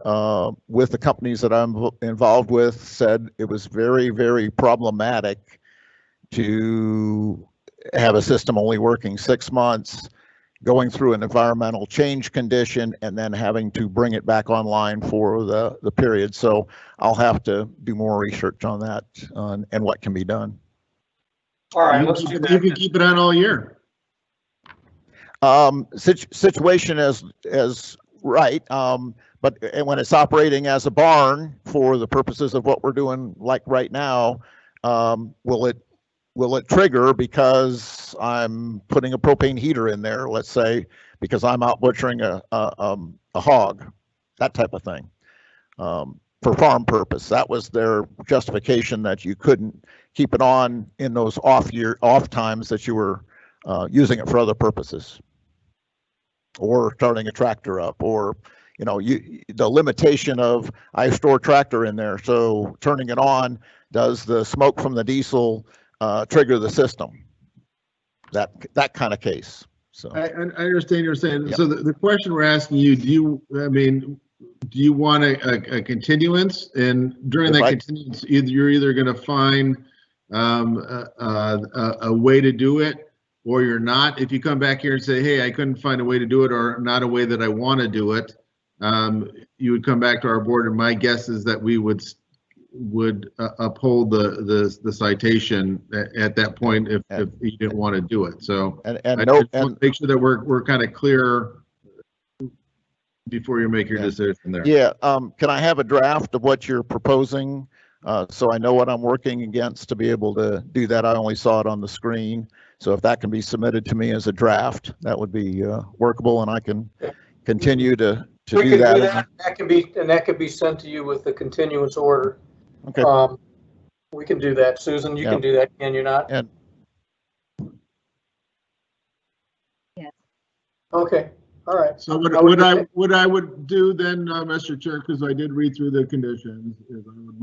with the companies that I'm involved with said it was very, very problematic to have a system only working 6 months, going through an environmental change condition, and then having to bring it back online for the period. So I'll have to do more research on that and what can be done. All right, let's do that. You can keep it on all year. Situation is right, but when it's operating as a barn for the purposes of what we're doing, like right now, will it trigger because I'm putting a propane heater in there, let's say, because I'm out butchering a hog, that type of thing, for farm purpose. That was their justification, that you couldn't keep it on in those off times that you were using it for other purposes, or starting a tractor up, or the limitation of I store tractor in there, so turning it on, does the smoke from the diesel trigger the system? That kind of case. So I understand you're saying. Yep. So the question we're asking you, do you want a continuance? And during that continuance, you're either going to find a way to do it, or you're not. If you come back here and say, hey, I couldn't find a way to do it, or not a way that I want to do it, you would come back to our board, and my guess is that we would uphold the citation at that point if you didn't want to do it. So make sure that we're kind of clear before you make your decision there. Yeah. Can I have a draft of what you're proposing, so I know what I'm working against to be able to do that? I only saw it on the screen, so if that can be submitted to me as a draft, that would be workable, and I can continue to do that. That could be sent to you with the continuance order. Okay. We can do that. Susan, you can do that, can you not? And Yes. Okay. All right. So what I would do then, Mr. Chair, because I did read through the conditions, is I would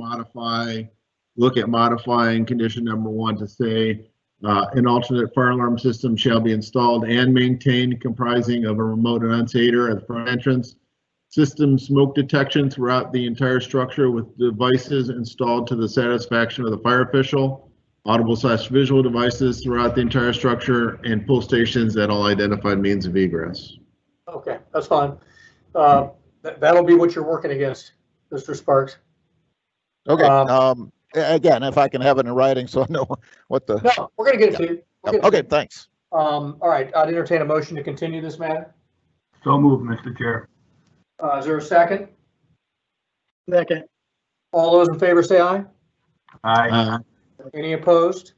look at modifying condition number 1 to say an alternate fire alarm system shall be installed and maintained, comprising of a remote annunciator at the front entrance, system smoke detection throughout the entire structure with devices installed to the satisfaction of the fire official, audible/visual devices throughout the entire structure, and pull stations at all identified means of egress. Okay, that's fine. That'll be what you're working against, Mr. Sparks. Okay. Again, if I can have it in writing so I know what the. No, we're going to get it to you. Okay, thanks. All right, I'd entertain a motion to continue this matter. So moved, Mr. Chair. Is there a second? Second. All those in favor say aye. Aye. Any opposed?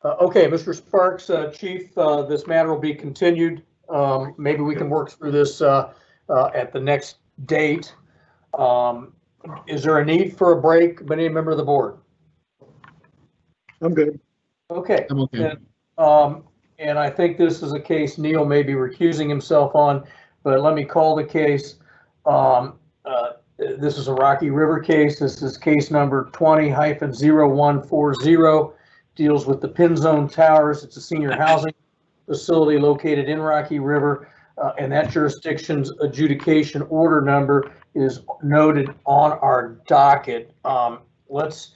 Okay, Mr. Sparks, Chief, this matter will be continued. Maybe we can work through this at the next date. Is there a need for a break by any member of the board? I'm good. Okay. I'm okay. And I think this is a case Neil may be recusing himself on, but let me call the case. This is a Rocky River case. This is case number 20-0140. Deals with the Pin Zone Towers. It's a senior housing facility located in Rocky River, and that jurisdiction's adjudication order number is noted on our docket. Let's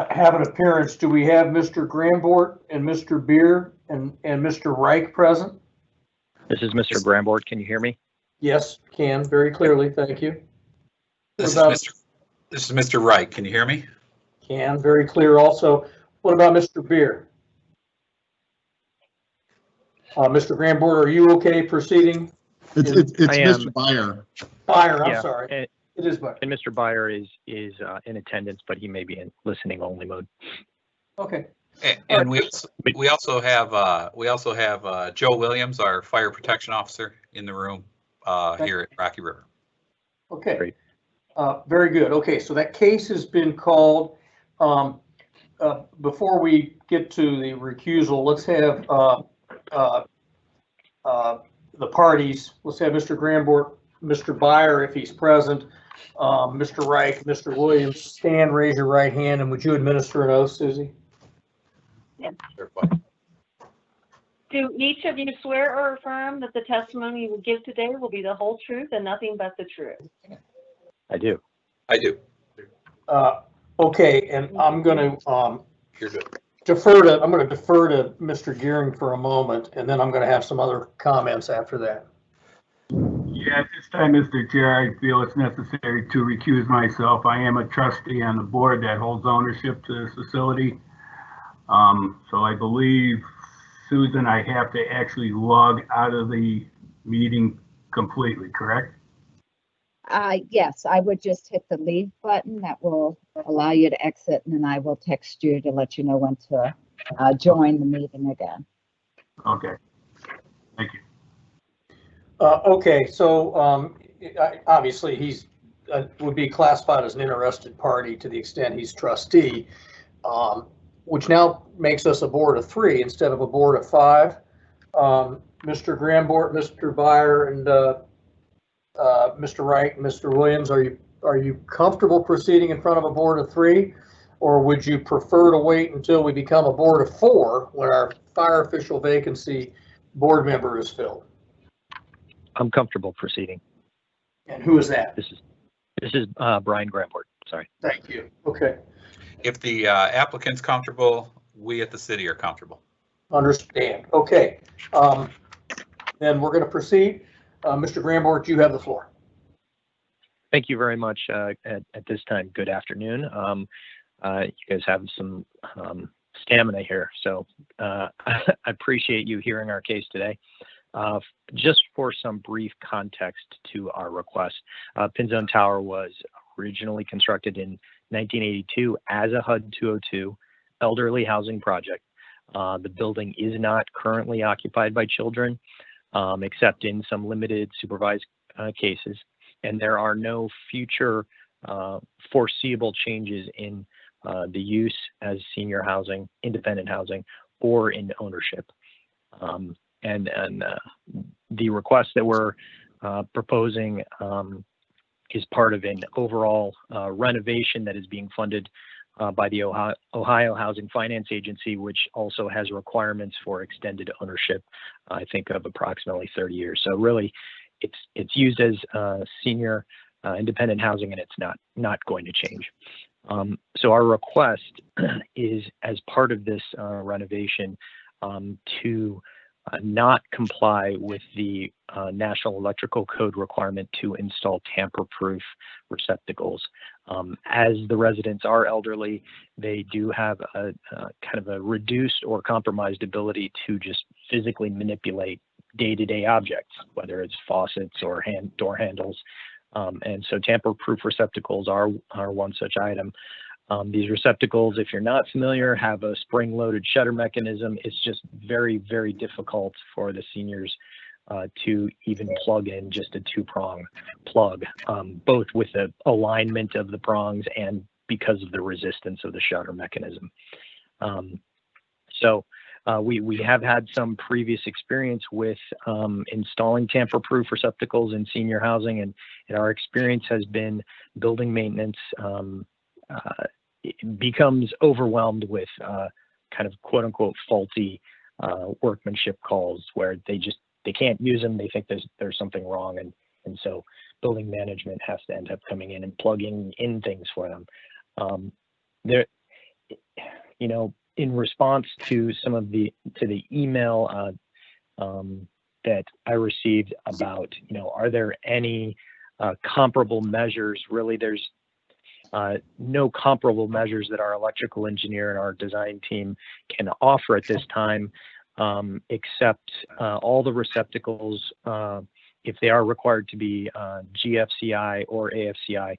have an appearance. Do we have Mr. Grambort and Mr. Beer and Mr. Reich present? This is Mr. Grambort. Can you hear me? Yes, can, very clearly. Thank you. This is Mr. Reich. Can you hear me? Can, very clear also. What about Mr. Beer? Mr. Grambort, are you okay proceeding? It's Mr. Byer. Byer, I'm Yeah, sorry. And, It is Byer. And Mr. Byer is in attendance, but he may be in listening only mode. Okay. And we also have Joe Williams, our fire protection officer, in the room here at Rocky River. Okay. Great. Very good. Okay, so that case has been called. Before we get to the recusal, let's have the parties. Let's have Mr. Grambort, Mr. Byer, if he's present, Mr. Reich, Mr. Williams, stand, raise your right hand, and would you administer an oath, Susie? Yes. Do each of you swear or affirm that the testimony you will give today will be the whole truth and nothing but the truth? I do. I do. Okay, and I'm going to You're good. defer to Mr. Gearing for a moment, and then I'm going to have some other comments after that. Yeah, at this time, Mr. Chair, I feel it's necessary to recuse myself. I am a trustee on the board that holds ownership to this facility. So I believe, Susan, I have to actually log out of the meeting completely, correct? Yes, I would just hit the leave button. That will allow you to exit, and then I will text you to let you know when to join the meeting again. Okay. Thank you. Okay, so obviously he's would be classified as an interested party to the extent he's trustee, which now makes us a board of 3 instead of a board of 5. Mr. Grambort, Mr. Byer, and Mr. Wright, and Mr. Williams, are you comfortable proceeding in front of a board of 3, or would you prefer to wait until we become a board of 4 when our fire official vacancy board member is filled? I'm comfortable proceeding. And who is that? This is Brian Grambort. Sorry. Thank you. Okay. If the applicant's comfortable, we at the city are comfortable. Understand. Okay. Then we're going to proceed. Mr. Grambort, you have the floor. Thank you very much. At this time, good afternoon. You guys have some stamina here, so I appreciate you hearing our case today. Just for some brief context to our request, Pin Zone Tower was originally constructed in 1982 as a HUD 202 elderly housing project. The building is not currently occupied by children, except in some limited supervised cases, and there are no future foreseeable changes in the use as senior housing, independent housing, or in ownership. And the request that we're proposing is part of an overall renovation that is being funded by the Ohio Housing Finance Agency, which also has requirements for extended ownership, I think of approximately 30 years. So really, it's used as senior independent housing, and it's not going to change. So our request is, as part of this renovation, to not comply with the National Electrical Code requirement to install tamper-proof receptacles. As the residents are elderly, they do have a kind of a reduced or compromised ability to just physically manipulate day-to-day objects, whether it's faucets or door handles. And so tamper-proof receptacles are one such item. These receptacles, if you're not familiar, have a spring-loaded shutter mechanism. It's just very, very difficult for the seniors to even plug in just a two-prong plug, both with the alignment of the prongs and because of the resistance of the shutter mechanism. We have had some previous experience with installing tamper-proof receptacles in senior housing, and our experience has been building maintenance becomes overwhelmed with kind of quote-unquote faulty workmanship calls where they can't use them. They think there's something wrong, and so building management has to end up coming in and plugging in things for them. In response to some of the email that I received about, are there any comparable measures? Really, there's no comparable measures that our electrical engineer and our design team can offer at this time, except all the receptacles, if they are required to be GFCI or AFCI,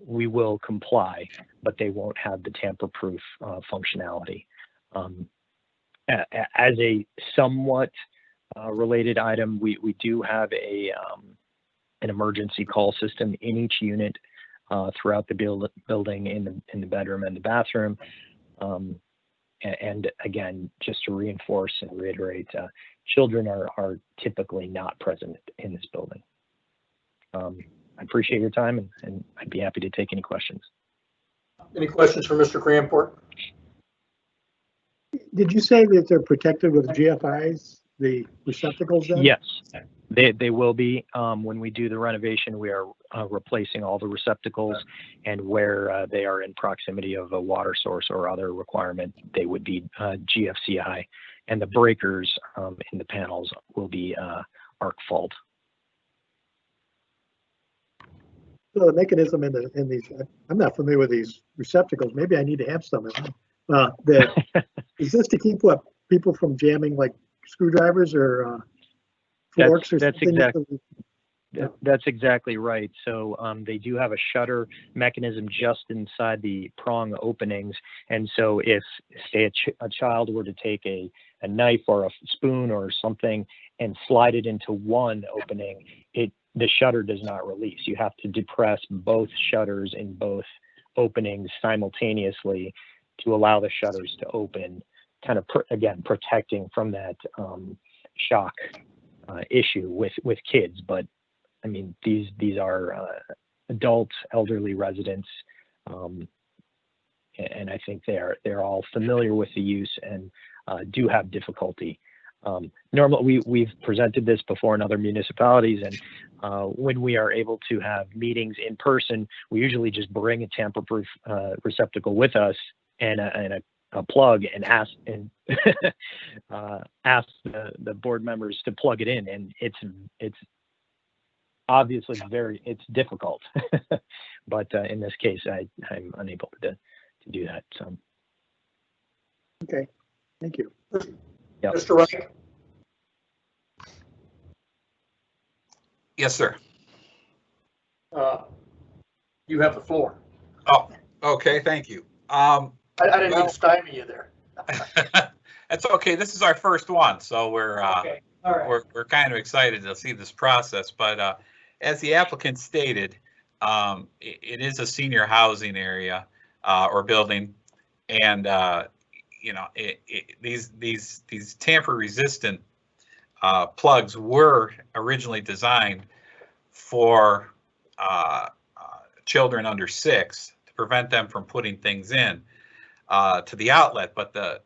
we will comply, but they won't have the tamper-proof functionality. As a somewhat related item, we do have an emergency call system in each unit throughout the building, in the bedroom and the bathroom. And again, just to reinforce and reiterate, children are typically not present in this building. I appreciate your time, and I'd be happy to take any questions. Any questions for Mr. Cranport? Did you say that they're protected with GFIs, the receptacles then? Yes, they will be. When we do the renovation, we are replacing all the receptacles, and where they are in proximity of a water source or other requirement, they would be GFCI, and the breakers in the panels will be arc fault. So the mechanism in these, I'm not familiar with these receptacles. Maybe I need to have some. Is this to keep what people from jamming like screwdrivers or forks or something? That's exactly right. So they do have a shutter mechanism just inside the prong openings. And so if, say, a child were to take a knife or a spoon or something and slide it into one opening, the shutter does not release. You have to depress both shutters in both openings simultaneously to allow the shutters to open, kind of, again, protecting from that shock issue with kids. But I mean, these are adult, elderly residents, and I think they're all familiar with the use and do have difficulty. Normally, we've presented this before in other municipalities, and when we are able to have meetings in person, we usually just bring a tamper-proof receptacle with us and a plug and ask the board members to plug it in, and it's obviously it's difficult, but in this case, I'm unable to do that. So. Okay, thank you. Yep. Mr. Reich? Yes, sir. You have the floor. Oh, okay, thank you. I didn't mean to stymie you there. That's okay. This is our first one, so we're Okay. All right. we're kind of excited to see this process. But as the applicant stated, it is a senior housing area or building, and these tamper-resistant plugs were originally designed for children under 6 to prevent them from putting things in to the outlet. But the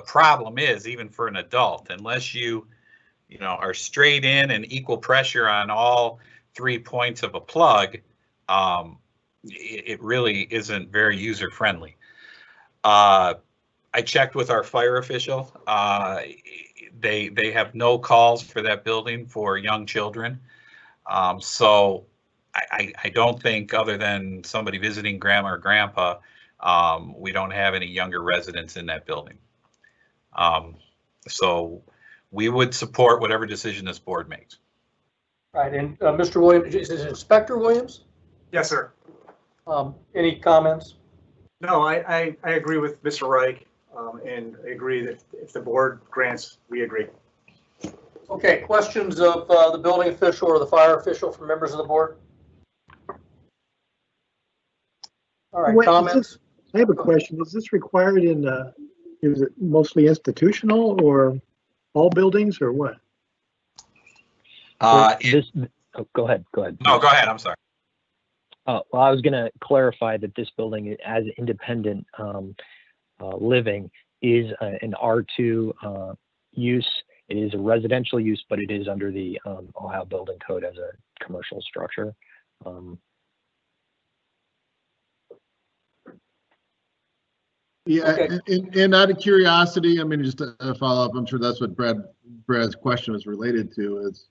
problem is, even for an adult, unless you are straight in and equal pressure on all 3 points of a plug, it really isn't very user friendly. I checked with our fire official. They have no calls for that building for young children. So I don't think, other than somebody visiting grandma or grandpa, we don't have any younger residents in that building. So we would support whatever decision this board makes. All right, and Mr. Williams, is it Inspector Williams? Yes, sir. Any comments? No, I agree with Mr. Reich, and I agree that if the board grants, we agree. Okay, questions of the building official or the fire official from members of the board? All right, What- is comments? this- I have a question. Is this required in, is it mostly institutional or all buildings or what? Oh, go ahead. No, go ahead. I'm sorry. Well, I was going to clarify that this building, as independent living, is an R2 use. It is a residential use, but it is under the Ohio Building Code as a commercial structure. Yeah, and out of curiosity, I mean, just a follow up, I'm sure that's what Brad's question was related to. Is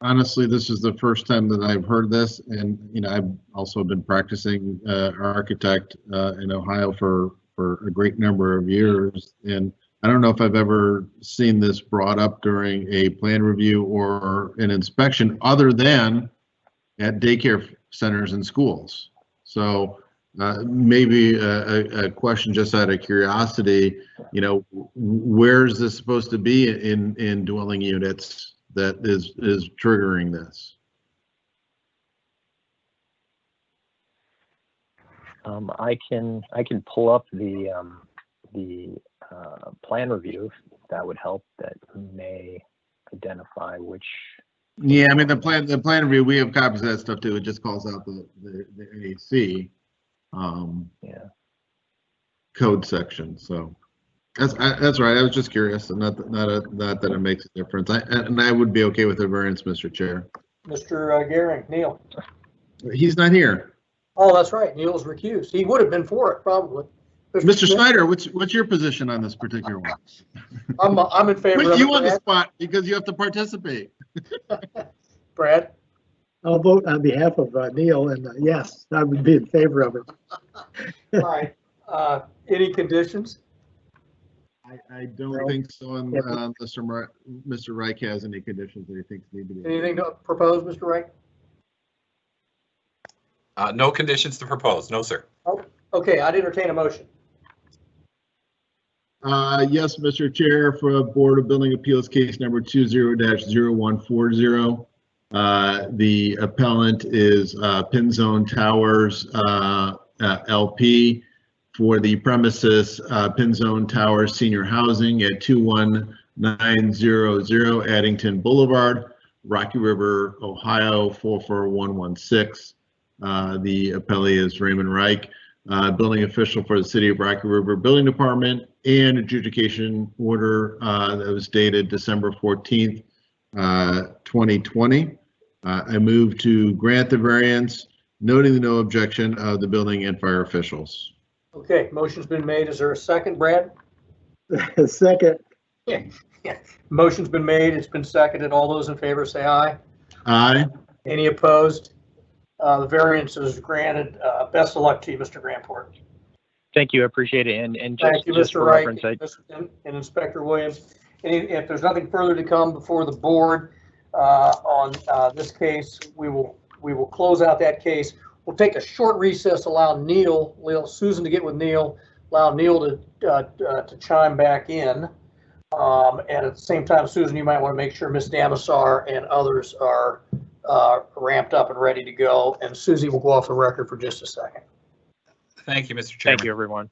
honestly, this is the first time that I've heard this, and I've also been practicing architect in Ohio for a great number of years, and I don't know if I've ever seen this brought up during a plan review or an inspection, other than at daycare centers and schools. So. Maybe a question just out of curiosity, where is this supposed to be in dwelling units that is triggering this? I can pull up the plan review, if that would help. That may identify which. Yeah, I mean the plan review, we have copies of that stuff too. It just calls out the AC. Code section. So that's right. I was just curious, and not that it makes a difference. I would be okay with a variance, Mr. Chair. Mr. Gehring, Neil. He's not here. Oh, that's right. Neil's recused. He would have been for it probably. Mr. Snyder, what's your position on this particular one? I'm in favor. Put of you it, on the Brad. spot because you have to participate. Brad. I'll vote on behalf of Neil, and yes, I would be in favor of it. All right. Any conditions? I don't think so. Unless Mr. Reich has any conditions that he thinks need to be. Anything to propose, Mr. Reich? No conditions to propose. No, sir. Oh, okay, I'd entertain a motion. Yes, Mr. Chair, for Board of Building Appeals case number 20-0140. The appellant is Pinzone Towers LP for the premises Pinzone Towers Senior Housing at 21900 Addington Boulevard, Rocky River, Ohio 44116. The appellee is Raymond Reich, building official for the City of Rocky River Building Department, and adjudication order that was dated December 14th, 2020. I move to grant the variance, noting the no objection of the building and fire officials. Okay, motion's been made. Is there a second, Brad? Second. Yeah. Motion's been made. It's been seconded. All those in favor say aye. Aye. Any opposed? The variance is granted. Best of luck to you, Mr. Grandport. Thank you. I appreciate it. And just, Thank you, just Mr. for Wright reference, and Inspector Williams. If there's nothing further to come before the board on this case, we will close out that case. We'll take a short recess, allow Susan to get with Neil, allow Neil to chime back in. And at the same time, Susan, you might want to make sure Ms. Damasar and others are ramped up and ready to go. And Susie will go off the record for just a second. Thank you, Mr. Chairman. thank you, everyone.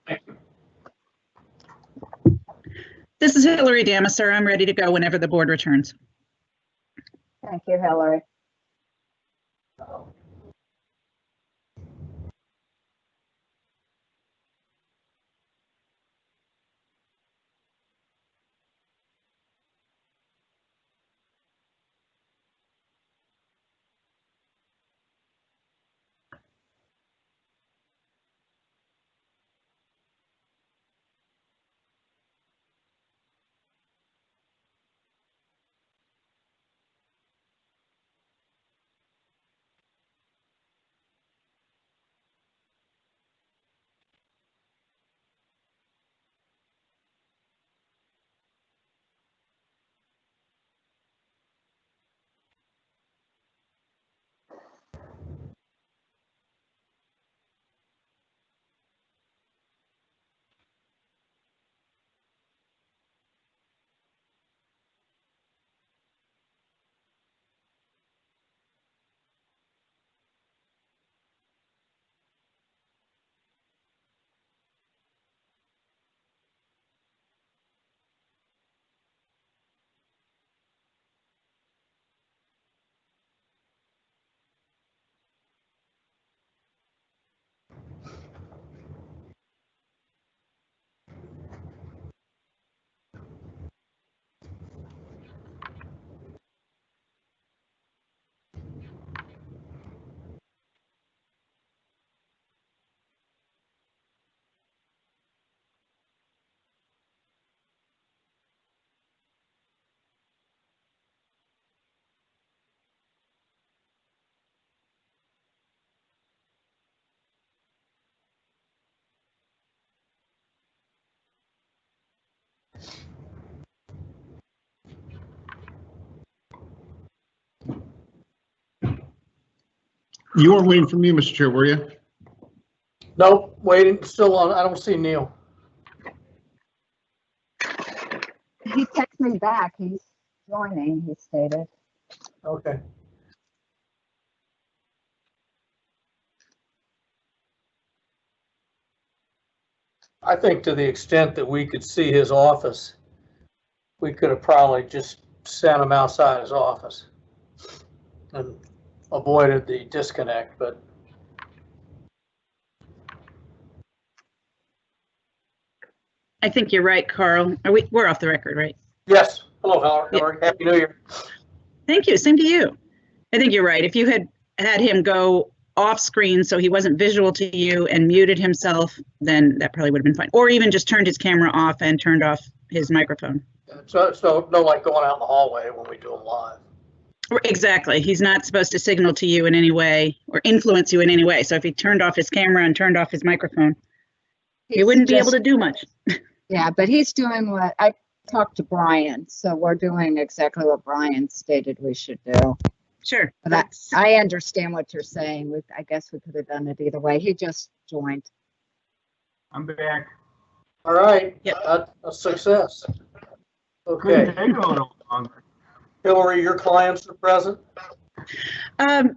This is Hillary Damasar. I'm ready to go whenever the board returns. Thank you, Hillary. You weren't waiting for me, Mr. Chair, were you? Nope, waiting, still on, I don't see Neil. He texted me back. He's joining, he stated. Okay. I think to the extent that we could see his office, we could have probably just sent him outside his office and avoided the disconnect, but I think you're right, Carl. We're off the record, right? yes. Hello, Hillary. Happy New Year. Thank you. Same to you. I think you're right. If you had had him go off screen so he wasn't visual to you and muted himself, then that probably would have been fine. Or even just turned his camera off and turned off his microphone. So no, like going out in the hallway when we do them live. Exactly. He's not supposed to signal to you in any way or influence you in any way. So if he turned off his camera and turned off his microphone, he wouldn't be able to do much. Yeah, but he's doing what I talked to Brian, so we're doing exactly what Brian stated we should do. Sure. But I understand what you're saying. I guess we could have done it either way. He just joined. I'm back. All right. Yeah. A success. Okay. Couldn't take a little longer. Hillary, your clients are present?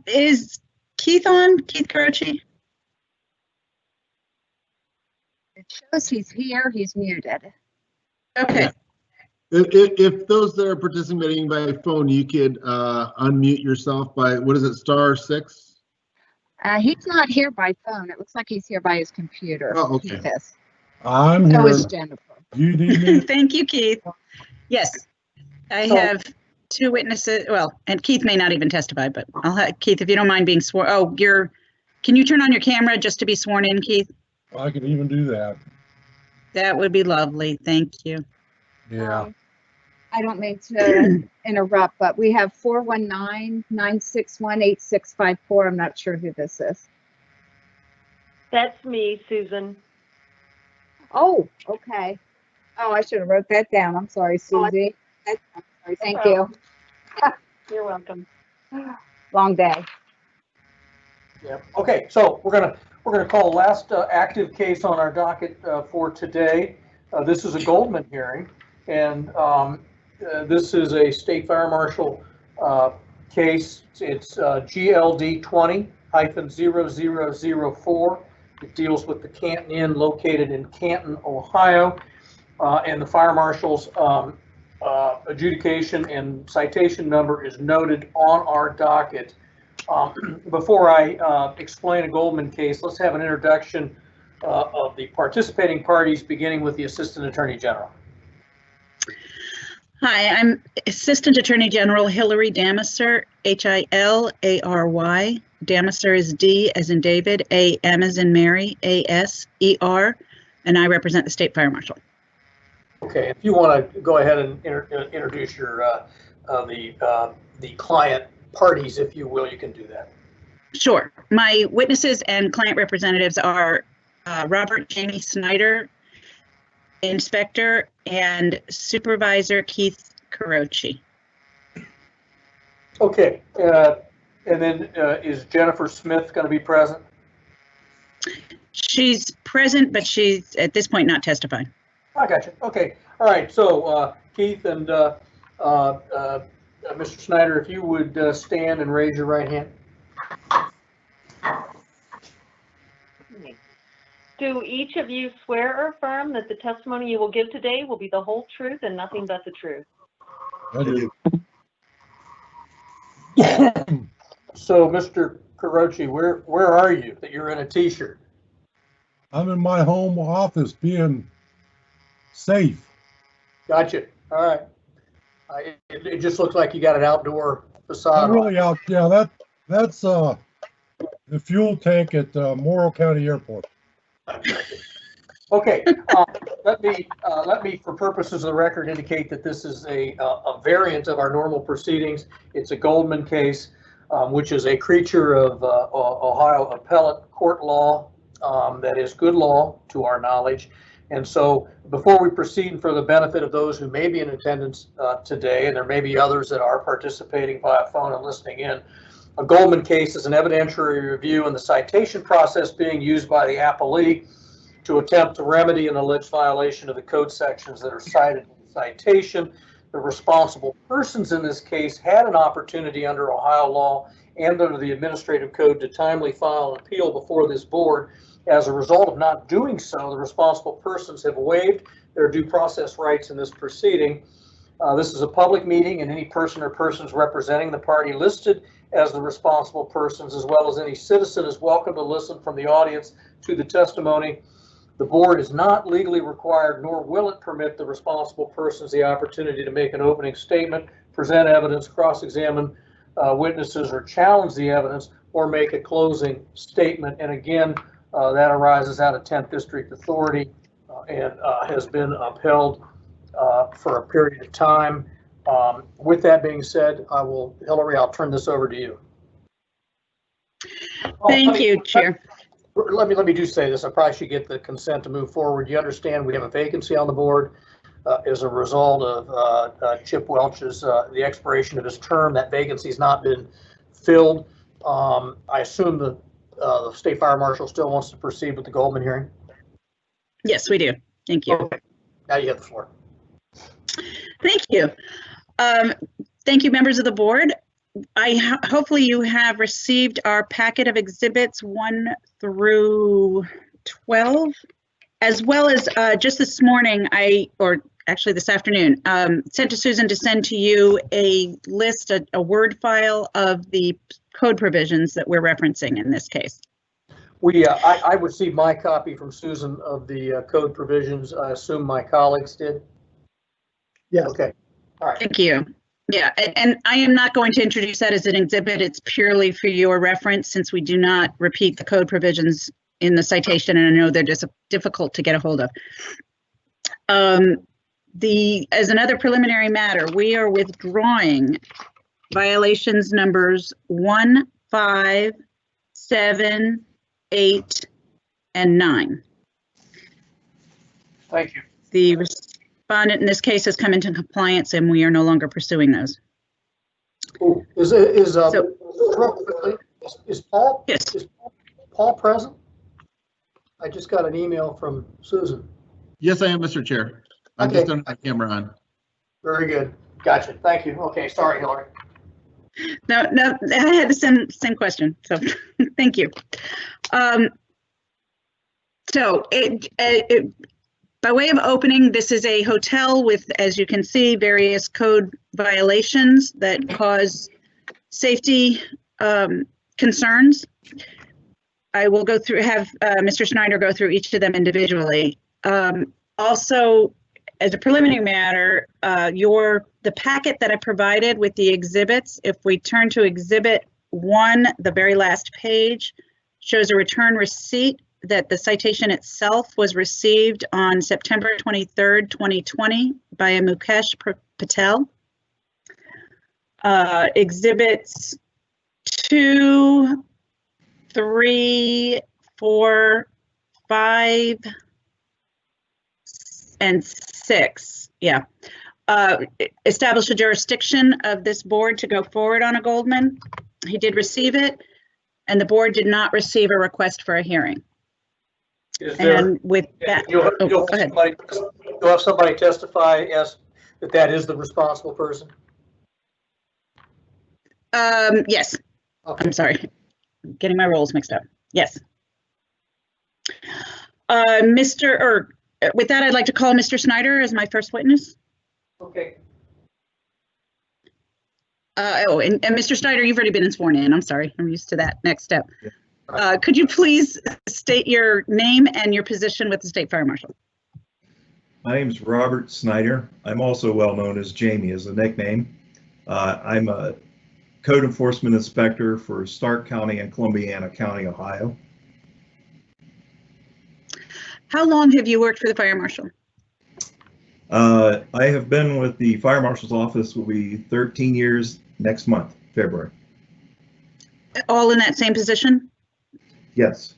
Is Keith on? Keith Carochi? It shows he's here. He's muted. Okay. If those that are participating by phone, you could unmute yourself by, what is it, *6? He's not here by phone. It looks like he's here by his computer. Oh, okay. Keith is. I'm So here. is Jennifer. You need me? Thank you, Keith. Yes, I have two witnesses. Well, and Keith may not even testify, but I'll have Keith, if you don't mind being sworn. Oh, can you turn on your camera just to be sworn in, Keith? I could even do that. That would be lovely. Thank you. Yeah. I don't mean to interrupt, but we have 419-961-8654. I'm not sure who this is. That's me, Susan. Oh, okay. Oh, I should have wrote that down. I'm sorry, Susie. Thank you. You're welcome. Long day. Yeah. Okay, so we're gonna call last active case on our docket for today. This is a Goldman hearing, and this is a state fire marshal case. It's GLD 20-0004. It deals with the Canton Inn located in Canton, Ohio, and the fire marshal's adjudication and citation number is noted on our docket. Before I explain a Goldman case, let's have an introduction of the participating parties, beginning with the Assistant Attorney General. Hi, I'm Assistant Attorney General Hillary Damiser, Hilary. Damiser is D as in David, A-M as in Mary, A-S-E-R, and I represent the State Fire Marshal. Okay, if you want to go ahead and introduce your the client parties, if you will, you can do that. Sure. My witnesses and client representatives are Robert Jamie Snyder, Inspector, and Supervisor Keith Carochi. Okay, and then is Jennifer Smith going to be present? She's present, but she's at this point not testifying. I got you. Okay. All right. So Keith and Mr. Snyder, if you would stand and raise your right hand. Do each of you swear or affirm that the testimony you will give today will be the whole truth and nothing but the truth? I do. So, Mr. Carochi, where are you that you're in a t-shirt? I'm in my home office being safe. Gotcha. All right. It just looks like you got an outdoor facade. I'm really out. Yeah, that's the fuel tank at Morrow County Airport. Okay. Let me, for purposes of the record, indicate that this is a variant of our normal proceedings. It's a Goldman case, which is a creature of Ohio appellate court law that is good law to our knowledge. And so before we proceed, for the benefit of those who may be in attendance today, and there may be others that are participating via phone and listening in, A Goldman case is an evidentiary review and the citation process being used by the appellee to attempt to remedy an alleged violation of the code sections that are cited in the citation. The responsible persons in this case had an opportunity under Ohio law and under the administrative code to timely file an appeal before this board. As a result of not doing so, the responsible persons have waived their due process rights in this proceeding. This is a public meeting, and any person or persons representing the party listed as the responsible persons, as well as any citizen, is welcome to listen from the audience to the testimony. The board is not legally required, nor will it permit the responsible persons the opportunity to make an opening statement, present evidence, cross-examine witnesses, or challenge the evidence, or make a closing statement. And again, that arises out of 10th District authority and has been upheld for a period of time. With that being said, Hillary, I'll turn this over to you. Thank you, Chair. Let me do say this. I probably should get the consent to move forward. You understand we have a vacancy on the board as a result of Chip Welch's, the expiration of his term. That vacancy has not been filled. I assume the State Fire Marshal still wants to proceed with the Goldman hearing? Yes, we do. Thank you. Okay. Now you have the floor. Thank you. Thank you, members of the board. Hopefully you have received our packet of exhibits 1 through 12, as well as just this morning, or actually this afternoon, sent to Susan to send to you a list, a Word file of the code provisions that we're referencing in this case. I received my copy from Susan of the code provisions. I assume my colleagues did? Yes. Okay. All right. Thank you. Yeah, and I am not going to introduce that as an exhibit. It's purely for your reference, since we do not repeat the code provisions in the citation, and I know they're just difficult to get a hold of. As another preliminary matter, we are withdrawing violations numbers 1, 5, 7, 8, and 9. Thank you. The respondent in this case has come into compliance, and we are no longer pursuing those. Is Paul? Yes. Is Paul present? I just got an email from Susan. Yes, I am, Mr. Chair. I'm Okay. just turning my camera on. Very good. Gotcha. Thank you. Okay. Sorry, Hillary. No, I had the same question, so thank you. So by way of opening, this is a hotel with, as you can see, various code violations that cause safety concerns. I will go through, have Mr. Schneider go through each of them individually. Also, as a preliminary matter, the packet that I provided with the exhibits, if we turn to Exhibit 1, the very last page, shows a return receipt that the citation itself was received on September 23rd, 2020 by a Mukesh Patel. Exhibits 2, 3, 4, 5, and 6, yeah. Establish a jurisdiction of this board to go forward on a Goldman. He did receive it, and the board did not receive a request for a hearing. And with that, you'll have somebody testify as that is the responsible person? Yes. Okay. I'm sorry, I'm getting my roles mixed up. Yes. With that, I'd like to call Mr. Schneider as my first witness. Okay. And Mr. Schneider, you've already been sworn in. I'm sorry, I'm used to that next step. Could you please state your name and your position with the State Fire Marshal? My name is Robert Snyder. I'm also well known as Jamie as a nickname. I'm a code enforcement inspector for Stark County and Columbiana County, Ohio. How long have you worked for the Fire Marshal? I have been with the Fire Marshal's office, will be 13 years next month, February. All in that same position? Yes.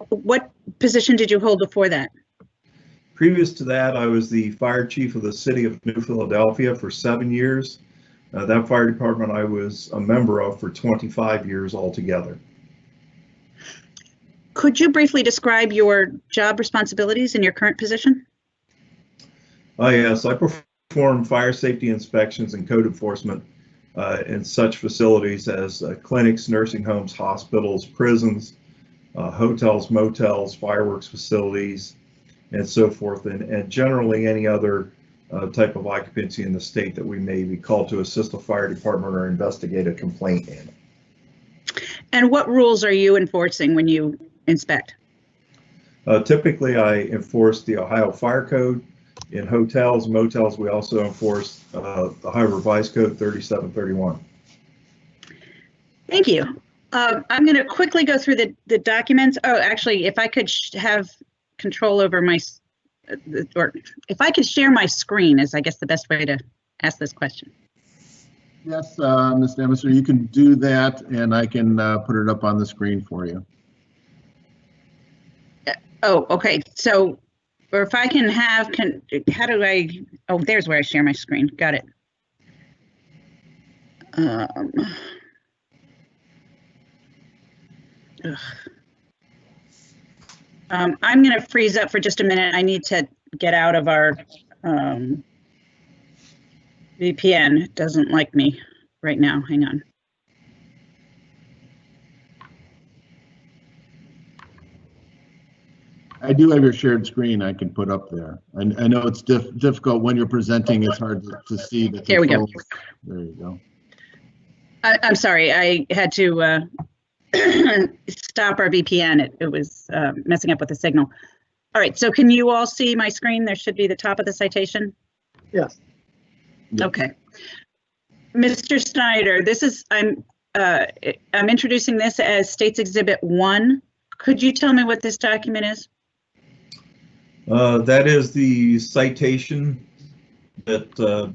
What position did you hold before that? Previous to that, I was the fire chief of the city of New Philadelphia for 7 years. That fire department I was a member of for 25 years altogether. Could you briefly describe your job responsibilities in your current position? Yes, I perform fire safety inspections and code enforcement in such facilities as clinics, nursing homes, hospitals, prisons, hotels, motels, fireworks facilities, and so forth, and generally any other type of occupancy in the state that we may be called to assist the fire department or investigate a complaint in. And what rules are you enforcing when you inspect? Typically, I enforce the Ohio Fire Code. In hotels, motels, we also enforce the Ohio Revised Code 3731. Thank you. I'm going to quickly go through the documents. Oh, actually, if I could have control over my, or if I could share my screen is, I guess, the best way to ask this question. Yes, Ms. Demeter, you can do that, and I can put it up on the screen for you. Oh, okay. So, or if I can have, how do I, oh, there's where I share my screen. Got it. I'm going to freeze up for just a minute. I need to get out of our VPN. It doesn't like me right now. Hang on. I do have your shared screen I can put up there. I know it's difficult when you're presenting. It's hard to see the There we go. There you go. I'm sorry. I had to stop our VPN. It was messing up with the signal. All right. So can you all see my screen? There should be the top of the citation. Yes. Okay. Mr. Snyder, this is, I'm introducing this as State's Exhibit 1. Could you tell me what this document is? That is the citation that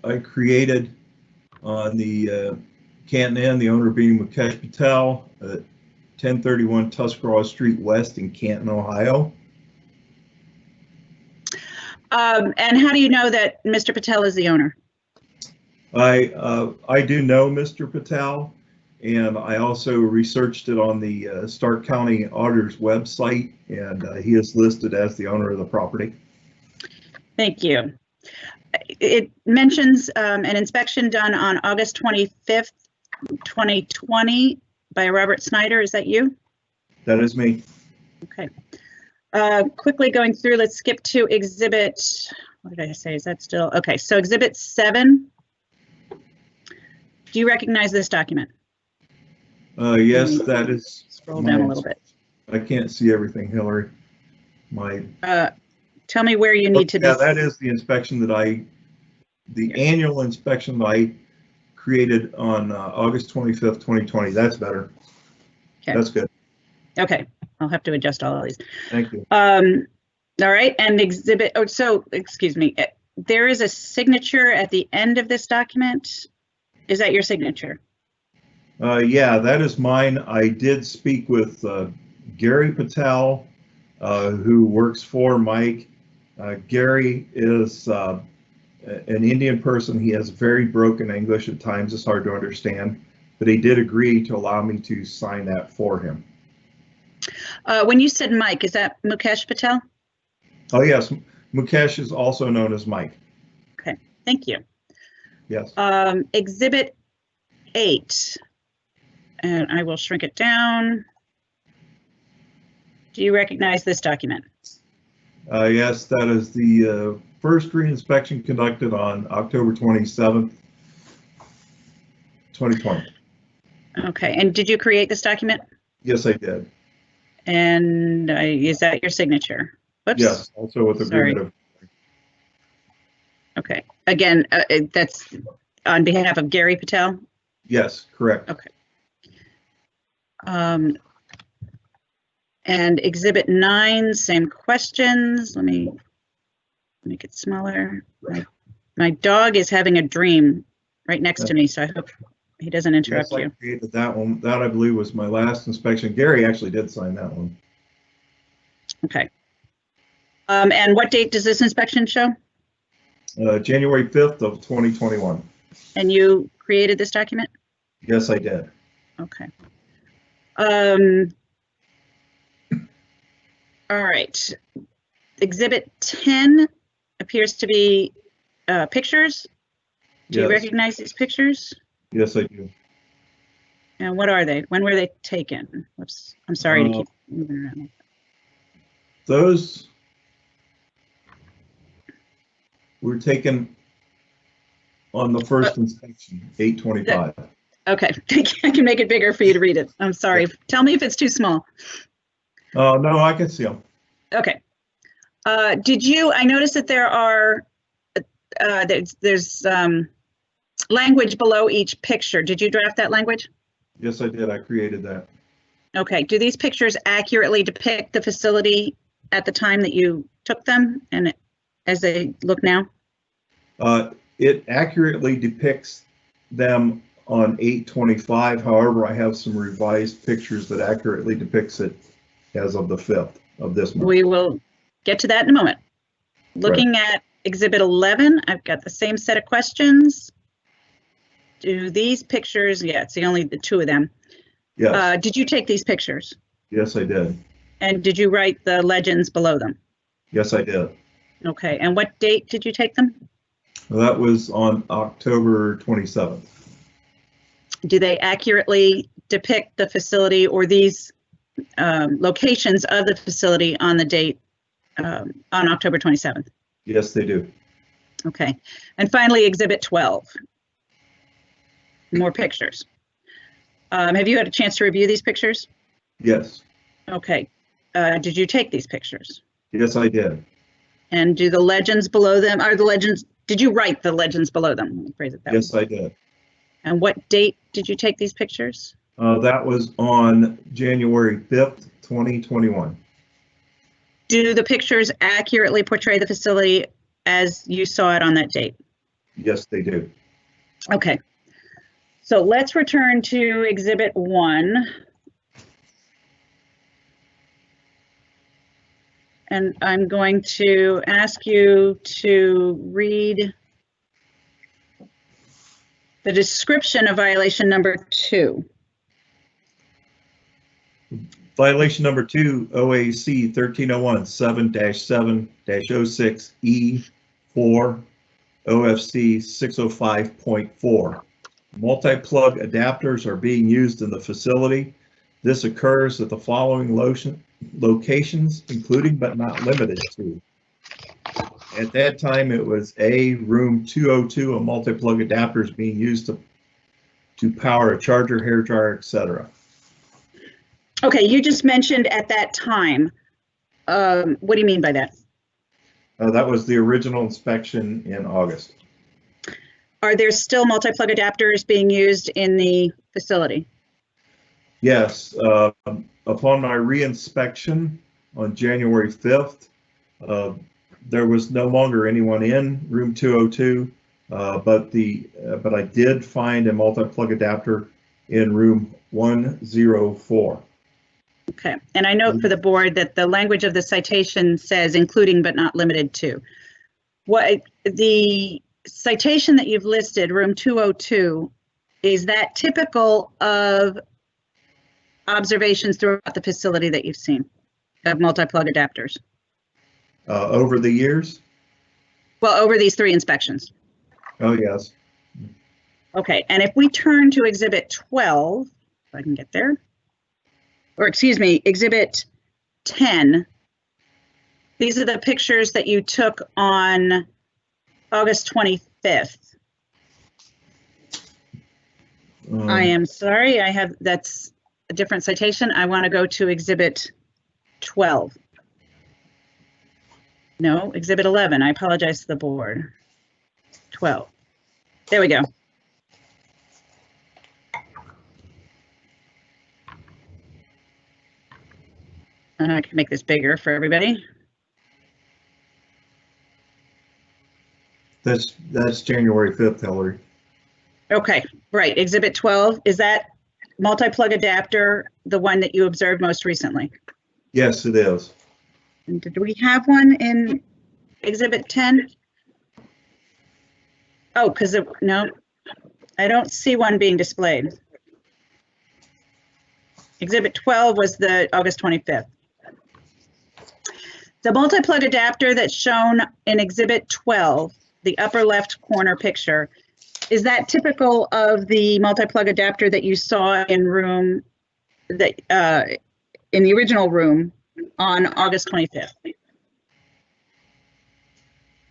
I created on the Canton Inn, the owner being Mukesh Patel, at 1031 Tuscarawas Street West in Canton, Ohio. And how do you know that Mr. Patel is the owner? I do know Mr. Patel, and I also researched it on the Stark County Auditor's website, and he is listed as the owner of the property. Thank you. It mentions an inspection done on August 25th, 2020 by Robert Snyder. Is that you? That is me. Okay. Quickly going through, let's skip to exhibit, what did I say? Is that still? Okay, so exhibit 7. Do you recognize this document? Yes, that is. Scroll down a little bit. I can't see everything, Hillary. Tell me where you need to. Yeah, that is the inspection that the annual inspection that I created on August 25th, 2020. That's better. Okay. That's good. Okay, I'll have to adjust all of these. Thank you. All right, and exhibit, oh, so, excuse me, there is a signature at the end of this document. Is that your signature? Yeah, that is mine. I did speak with Gary Patel, who works for Mike. Gary is an Indian person. He has very broken English at times. It's hard to understand, but he did agree to allow me to sign that for him. When you said Mike, is that Mukesh Patel? Oh, yes. Mukesh is also known as Mike. Okay, thank you. Yes. Exhibit 8, and I will shrink it down. Do you recognize this document? Yes, that is the first re-inspection conducted on October 27th, 2020. Okay, and did you create this document? Yes, I did. And is that your signature? Whoops. Yes, also with agreement of. Okay, again, that's on behalf of Gary Patel? Yes, correct. Okay. And exhibit 9, same questions. Let me make it smaller. My dog is having a dream right next to me, so I hope he doesn't interrupt yes, you. I created that one. That I believe was my last inspection. Gary actually did sign that one. Okay. And what date does this inspection show? January 5th of 2021. And you created this document? Yes, I did. Okay. All right. Exhibit 10 appears to be pictures. Do you Yes. recognize these pictures? Yes, I do. And what are they? When were they taken? Whoops, I'm sorry to keep moving around. Those were taken on the first inspection, 8/25. Okay, I can make it bigger for you to read it. I'm sorry. Tell me if it's too small. No, I can see them. Okay. I noticed that there are, there's language below each picture. Did you draft that language? Yes, I did. I created that. Okay. Do these pictures accurately depict the facility at the time that you took them and as they look now? It accurately depicts them on 8/25. However, I have some revised pictures that accurately depicts it as of the 5th of this month. We will get to that in a moment. Looking at Exhibit 11, I've got the same set of questions. Do these pictures, yeah, it's only the two of them. Yes. Did you take these pictures? Yes, I did. And did you write the legends below them? Yes, I did. Okay, and what date did you take them? Well, that was on October 27th. Do they accurately depict the facility or these locations of the facility on the date on October 27th? Yes, they do. Okay, and finally, Exhibit 12. More pictures. Have you had a chance to review these pictures? Yes. Okay, did you take these pictures? Yes, I did. And do the legends below them, are the legends, did you write the legends below them? Let me phrase it that way. Yes, I did. And what date did you take these pictures? That was on January 5th, 2021. Do the pictures accurately portray the facility as you saw it on that date? Yes, they do. Okay. So let's return to Exhibit 1. And I'm going to ask you to read the description of violation number 2. Violation number 2, OAC 1301 7-7-06E4 OFC 605.4. Multi-plug adapters are being used in the facility. This occurs at the following locations, including but not limited to. At that time, it was A, room 202, a multi-plug adapter is being used to power a charger, hairdryer, etc. Okay, you just mentioned at that time. What do you mean by that? That was the original inspection in August. Are there still multi-plug adapters being used in the facility? Yes, upon my re-inspection on January 5th, there was no longer anyone in room 202, but I did find a multi-plug adapter in room 104. Okay, and I note for the board that the language of the citation says including but not limited to. What the citation that you've listed, room 202, is that typical of observations throughout the facility that you've seen of multi-plug adapters? Over the years? Well, over these 3 inspections. Oh, yes. Okay, and if we turn to Exhibit 12, if I can get there, or excuse me, Exhibit 10, these are the pictures that you took on August 25th. I am sorry, that's a different citation. I want to go to Exhibit 12. No, Exhibit 11. I apologize to the board. 12. There we go. And I can make this bigger for everybody. That's January 5th, Hillary. Okay, right. Exhibit 12, is that multi-plug adapter the one that you observed most recently? Yes, it is. And did we have one in Exhibit 10? Oh, because no, I don't see one being displayed. Exhibit 12 was the August 25th. The multi-plug adapter that's shown in Exhibit 12, the upper left corner picture, is that typical of the multi-plug adapter that you saw in room that in the original room on August 25th?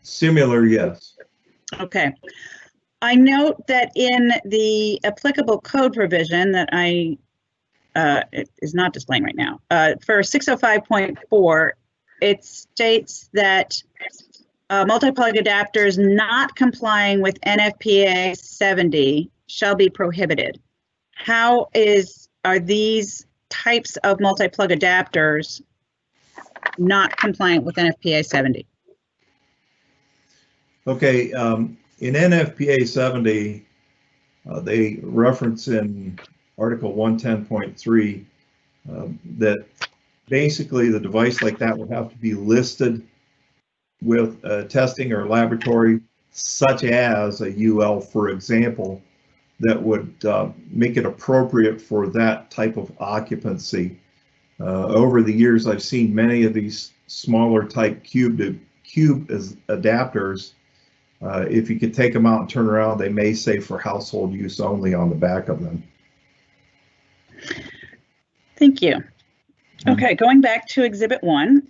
Similar, yes. Okay. I note that in the applicable code provision that it is not displaying right now, for 605.4, it states that multi-plug adapters not complying with NFPA 70 shall be prohibited. Are these types of multi-plug adapters not compliant with NFPA 70? Okay, in NFPA 70, they reference in Article 110.3 that basically the device like that would have to be listed with testing or laboratory, such as a UL, for example, that would make it appropriate for that type of occupancy. Over the years, I've seen many of these smaller type cube adapters. If you could take them out and turn around, they may say for household use only on the back of them. Thank you. Okay, going back to Exhibit 1.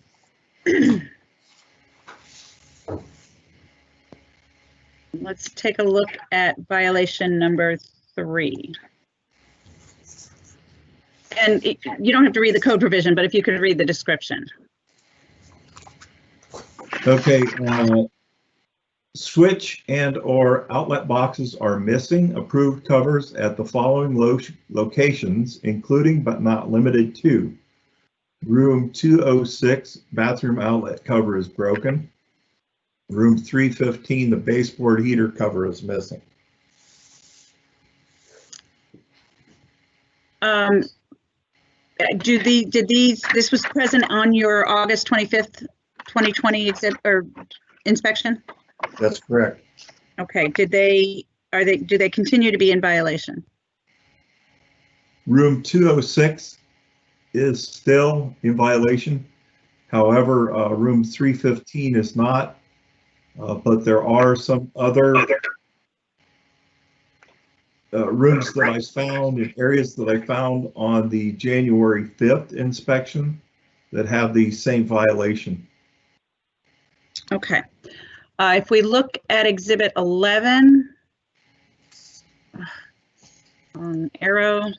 Let's take a look at violation number 3. And you don't have to read the code provision, but if you could read the description. Okay, switch and/or outlet boxes are missing approved covers at the following locations, including but not limited to: room 206, bathroom outlet cover is broken. Room 315, the baseboard heater cover is missing. This was present on your August 25th, 2020 inspection? That's correct. Okay, do they continue to be in violation? Room 206 is still in violation. However, room 315 is not, but there are some other rooms that I found in areas that I found on the January 5th inspection that have the same violation. Okay. If we look at Exhibit 11, on arrow,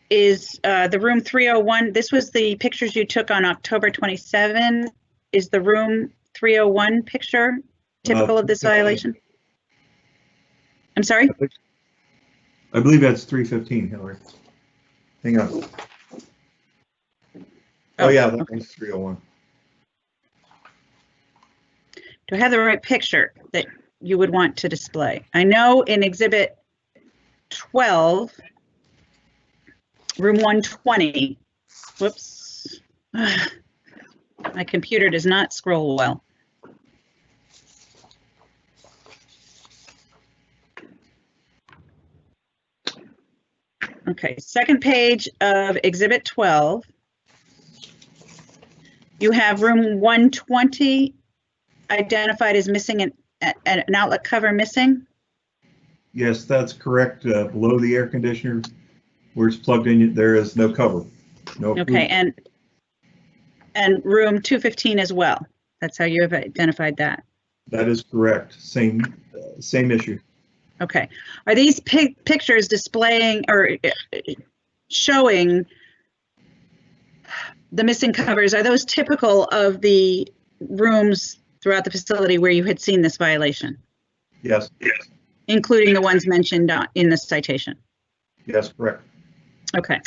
is the room 301, this was the pictures you took on October 27. Is the room 301 picture typical of this violation? I'm sorry? I believe that's 315, Hillary. Hang on. Oh yeah, that one's 301. Do I have the right picture that you would want to display? I know in Exhibit 12, room 120, whoops, my computer does not scroll well. Okay, second page of Exhibit 12. You have room 120 identified as missing an outlet cover missing? Yes, that's correct. Below the air conditioner, where it's plugged in, there is no cover. No. Okay, and room 215 as well. That's how you have identified that. That is correct. Same issue. Okay. Are these pictures displaying or showing the missing covers? Are those typical of the rooms throughout the facility where you had seen this violation? Yes. Yes. Including the ones mentioned in the citation? Yes, correct. Okay.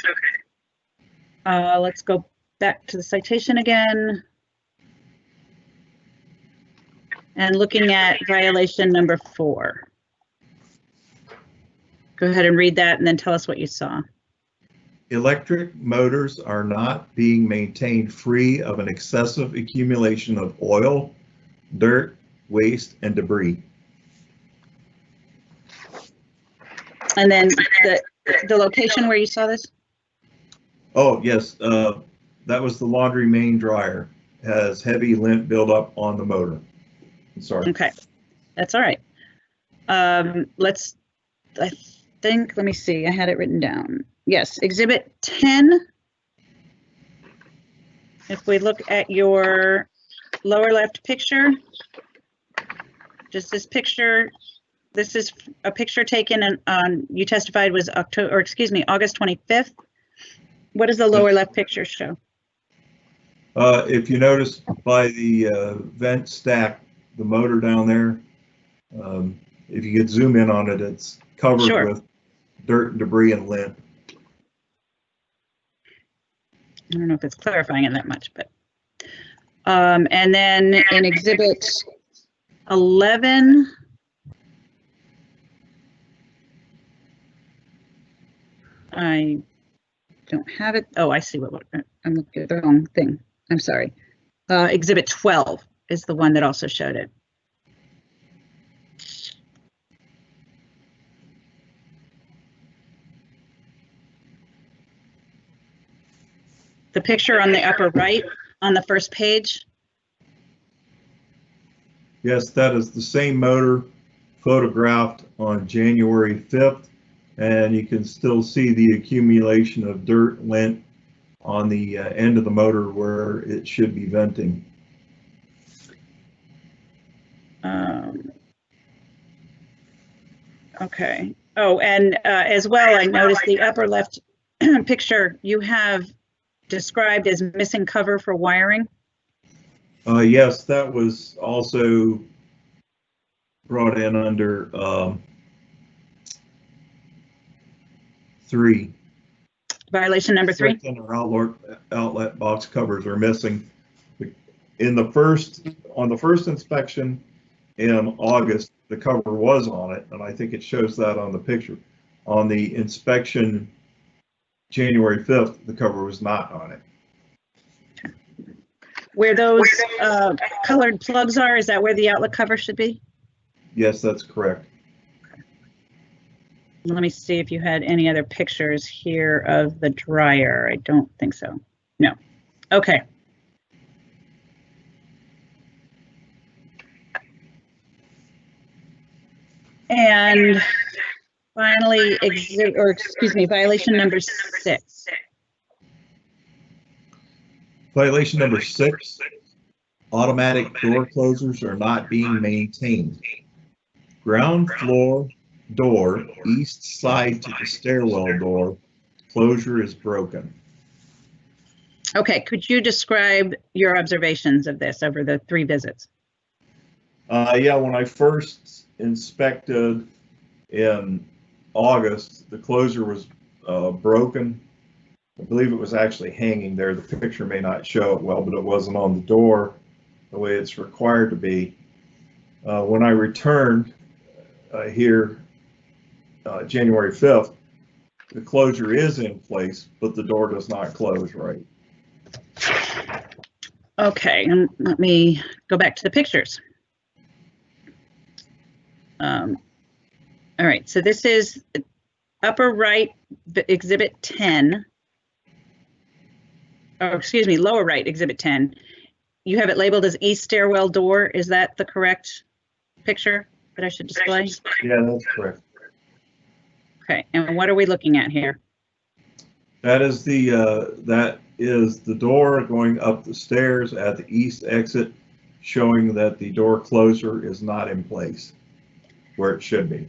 Let's go back to the citation again. And looking at violation number 4. Go ahead and read that and then tell us what you saw. Electric motors are not being maintained free of an excessive accumulation of oil, dirt, waste, and debris. And then the location where you saw this? Oh, yes, that was the laundry main dryer. Has heavy lint buildup on the motor. Sorry. Okay, that's all right. I think, let me see, I had it written down. Yes, Exhibit 10. If we look at your lower left picture, just this picture, this is a picture taken on, you testified was August 25th. What does the lower left picture show? If you notice by the vent stack, the motor down there, if you could zoom in on it, it's covered with dirt and debris and lint. I don't know if it's clarifying it that much, but and then in Exhibit 11, I don't have it. Oh, I see what I'm looking at the wrong thing. I'm sorry. Exhibit 12 is the one that also showed it. The picture on the upper right on the first page. Yes, that is the same motor photographed on January 5th, and you can still see the accumulation of dirt, lint on the end of the motor where it should be venting. Okay. Oh, and as well, I noticed the upper left picture you have described as missing cover for wiring. Yes, that was also brought in under 3. Violation number 3. Our outlet box covers are missing. On the first inspection in August, the cover was on it, and I think it shows that on the picture. On the inspection January 5th, the cover was not on it. Where those colored plugs are, is that where the outlet cover should be? Yes, that's correct. Let me see if you had any other pictures here of the dryer. I don't think so. No. Okay. And finally, violation number 6. Violation number 6, automatic door closers are not being maintained. Ground floor door, east side to the stairwell door, closure is broken. Okay, could you describe your observations of this over the 3 visits? Yeah, when I first inspected in August, the closure was broken. I believe it was actually hanging there. The picture may not show it well, but it wasn't on the door the way it's required to be. When I returned here January 5th, the closure is in place, but the door does not close right. Okay, and let me go back to the pictures. All right, so this is upper right, Exhibit 10. Oh, excuse me, lower right, Exhibit 10. You have it labeled as east stairwell door. Is that the correct picture that I should display? Yeah, that's correct. Okay, and what are we looking at here? That is the door going up the stairs at the east exit, showing that the door closure is not in place where it should be.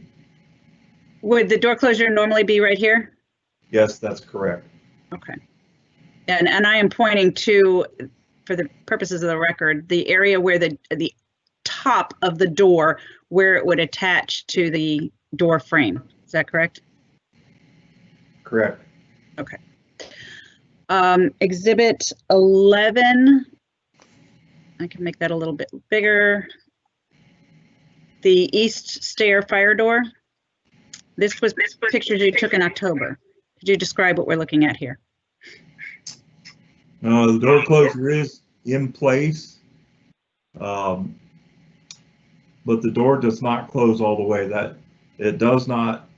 Would the door closure normally be right here? Yes, that's correct. Okay. And I am pointing to, for the purposes of the record, the area where the top of the door, where it would attach to the door frame. Is that correct? Correct. Okay. Exhibit 11, I can make that a little bit bigger. The east stair fire door. This was pictures you took in October. Could you describe what we're looking at here? The door closer is in place, but the door does not close all the way. That it does not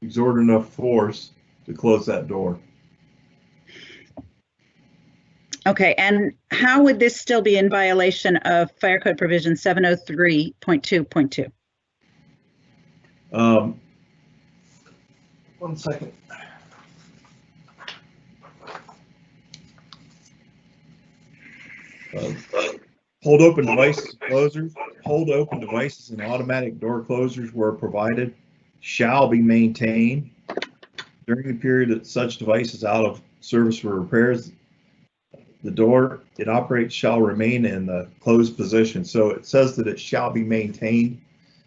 exert enough force to close that door. Okay, and how would this still be in violation of Fire Code Provision 703.2.2? 1 second. Hold open devices and closers. Hold open devices and automatic door closers where provided shall be maintained during the period that such device is out of service for repairs. The door it operates shall remain in the closed position. So it says that it shall be maintained.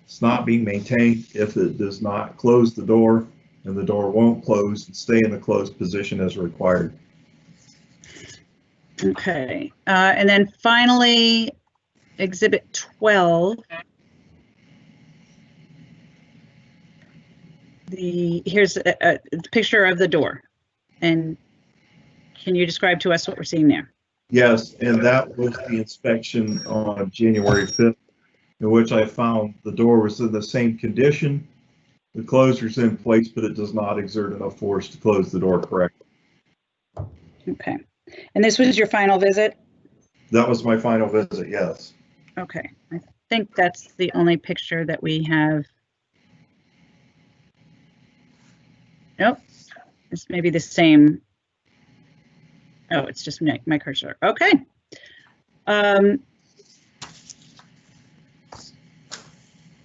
It's not being maintained if it does not close the door, and the door won't close and stay in the closed position as required. Okay, and then finally, Exhibit 12. Here's a picture of the door. And can you describe to us what we're seeing there? Yes, and that was the inspection on January 5th, in which I found the door was in the same condition. The closer's in place, but it does not exert enough force to close the door correctly. Okay, and this was your final visit? That was my final visit, yes. Okay, I think that's the only picture that we have. Nope, this may be the same. Oh, it's just my cursor. Okay.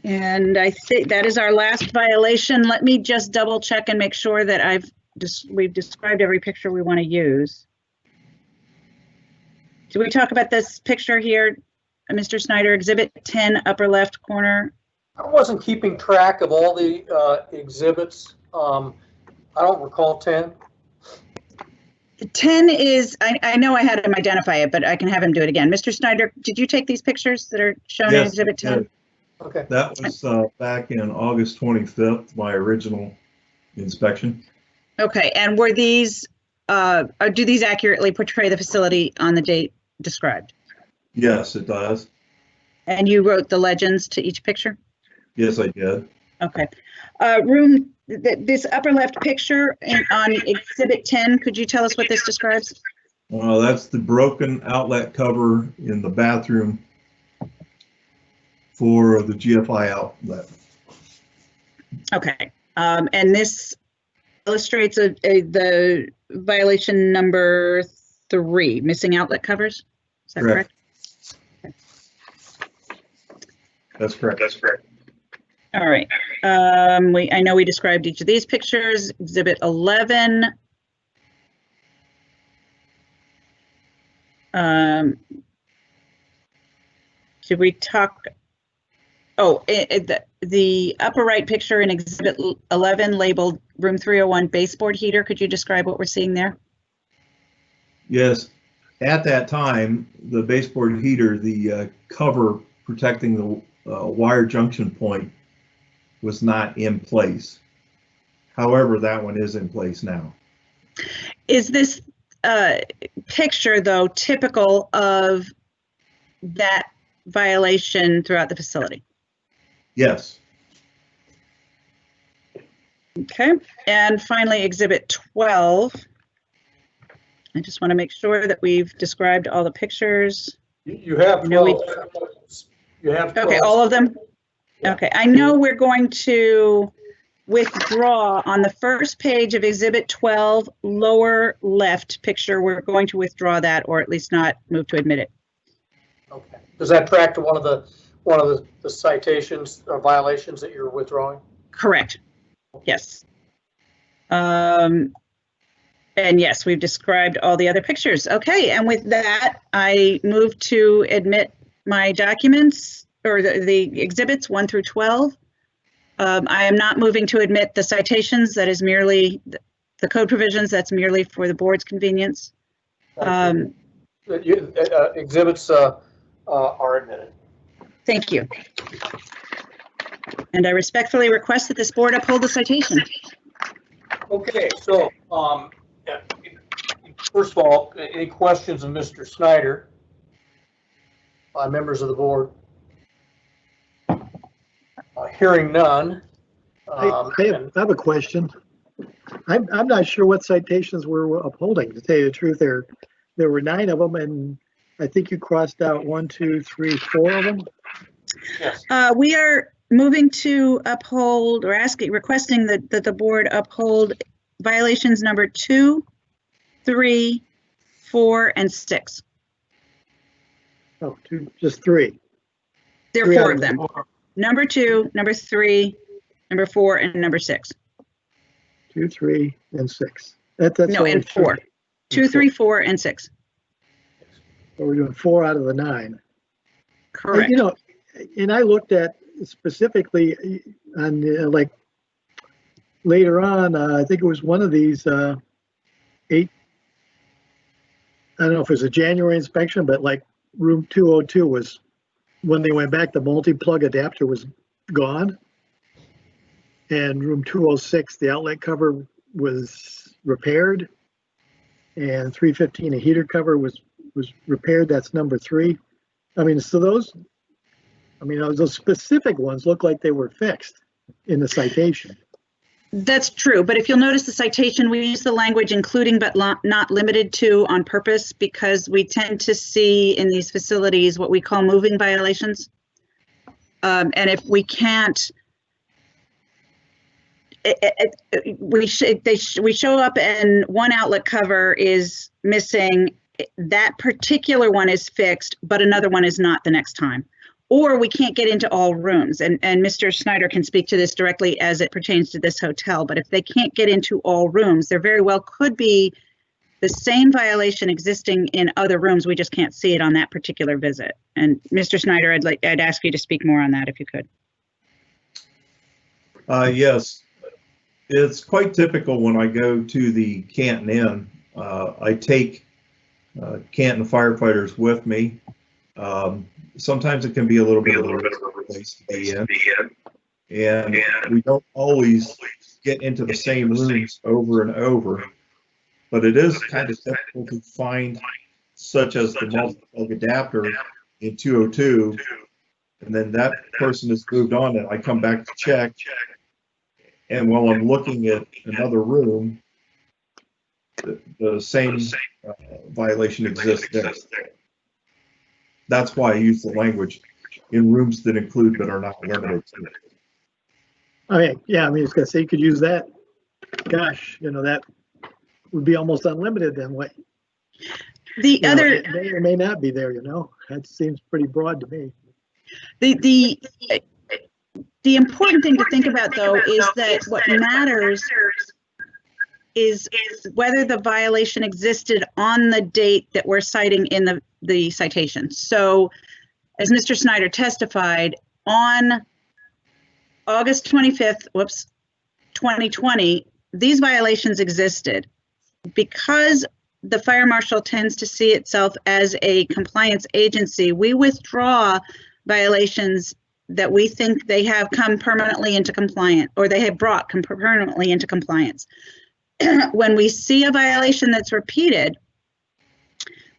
And I think that is our last violation. Let me just double check and make sure that we've described every picture we want to use. Did we talk about this picture here, Mr. Snyder, Exhibit 10, upper left corner? I wasn't keeping track of all the exhibits. I don't recall 10. 10 is, I know I had him identify it, but I can have him do it again. Mr. Snyder, did you take these pictures that are shown in Exhibit 10? Okay. That was back in August 25th, my original inspection. Okay, and were these, do these accurately portray the facility on the date described? Yes, it does. And you wrote the legends to each picture? Yes, I did. Okay. This upper left picture on Exhibit 10, could you tell us what this describes? That's the broken outlet cover in the bathroom for the GFI outlet. Okay, and this illustrates the violation number 3, missing outlet covers. Is that correct? Okay. That's correct. That's correct. All right. I know we described each of these pictures. Exhibit 11. Did we talk? Oh, the upper right picture in Exhibit 11 labeled Room 301 baseboard heater. Could you describe what we're seeing there? Yes. At that time, the baseboard heater, the cover protecting the wire junction point was not in place. However, that one is in place now. Is this picture, though, typical of that violation throughout the facility? Yes. Okay, and finally, Exhibit 12. I just want to make sure that we've described all the pictures. You have 12. You have 12. Okay, all of them? Okay, I know we're going to withdraw on the first page of Exhibit 12, lower left picture. We're going to withdraw that, or at least not move to admit it. Okay. Does that track to one of the citations or violations that you're withdrawing? Correct. Yes. And yes, we've described all the other pictures. Okay, and with that, I move to admit my documents, or the exhibits 1 through 12. I am not moving to admit the citations. That is merely the code provisions. That's merely for the board's convenience. Exhibits are admitted. Thank you. And I respectfully request that this board uphold the citation. Okay, so, first of all, any questions of Mr. Snyder by members of the board? Hearing none. I have a question. I'm not sure what citations we're upholding, to tell you the truth. There were 9 of them, and I think you crossed out 1, 2, 3, 4 of them. Yes. We are moving to uphold or requesting that the board uphold violations number 2, 3, 4, and 6. Oh, just 3. There are 3 4 out of them. 4. Number 2, number 3, number 4, and number 6. 2, 3, and 6. That's No, only and 4. 2, 3, 4, and 6. So we're doing 4 out of the 9. Correct. You know, and I looked at specifically on like later on, I think it was one of these 8, I don't know if it was a January inspection, but like room 202 was, when they went back, the multi-plug adapter was gone. And room 206, the outlet cover was repaired. And 315, a heater cover was repaired. That's number 3. I mean, so those specific ones look like they were fixed in the citation. That's true, but if you'll notice the citation, we use the language including but not limited to on purpose because we tend to see in these facilities what we call moving violations. And if we can't, we show up and one outlet cover is missing, that particular one is fixed, but another one is not the next time. Or we can't get into all rooms, and Mr. Snyder can speak to this directly as it pertains to this hotel, but if they can't get into all rooms, there very well could be the same violation existing in other rooms, we just can't see it on that particular visit. And Mr. Snyder, I'd ask you to speak more on that if you could. Yes, it's quite typical when I go to the Canton Inn. I take Canton firefighters with me. Sometimes it can be a little bit of a risky place to be in, and we don't always get into the same rooms over and over, but it is kind of difficult to find, such as the multi-plug adapter in 202, and then that person has moved on and I come back to check, and while I'm looking at another room, the same violation exists there. That's why I use the language in rooms that include but are not limited to. I mean, yeah, I mean, I was gonna say you could use that. Gosh, you know, that would be almost unlimited then. What? The other it may or may not be there. You know, that seems pretty broad to me. The important thing to think about though is that what matters is whether the violation existed on the date that we're citing in the citation. So as Mr. Snyder testified, on August 25th, 2020, these violations existed. Because the fire marshal tends to see itself as a compliance agency, we withdraw violations that we think they have come permanently into compliance, or they have brought permanently into compliance. When we see a violation that's repeated,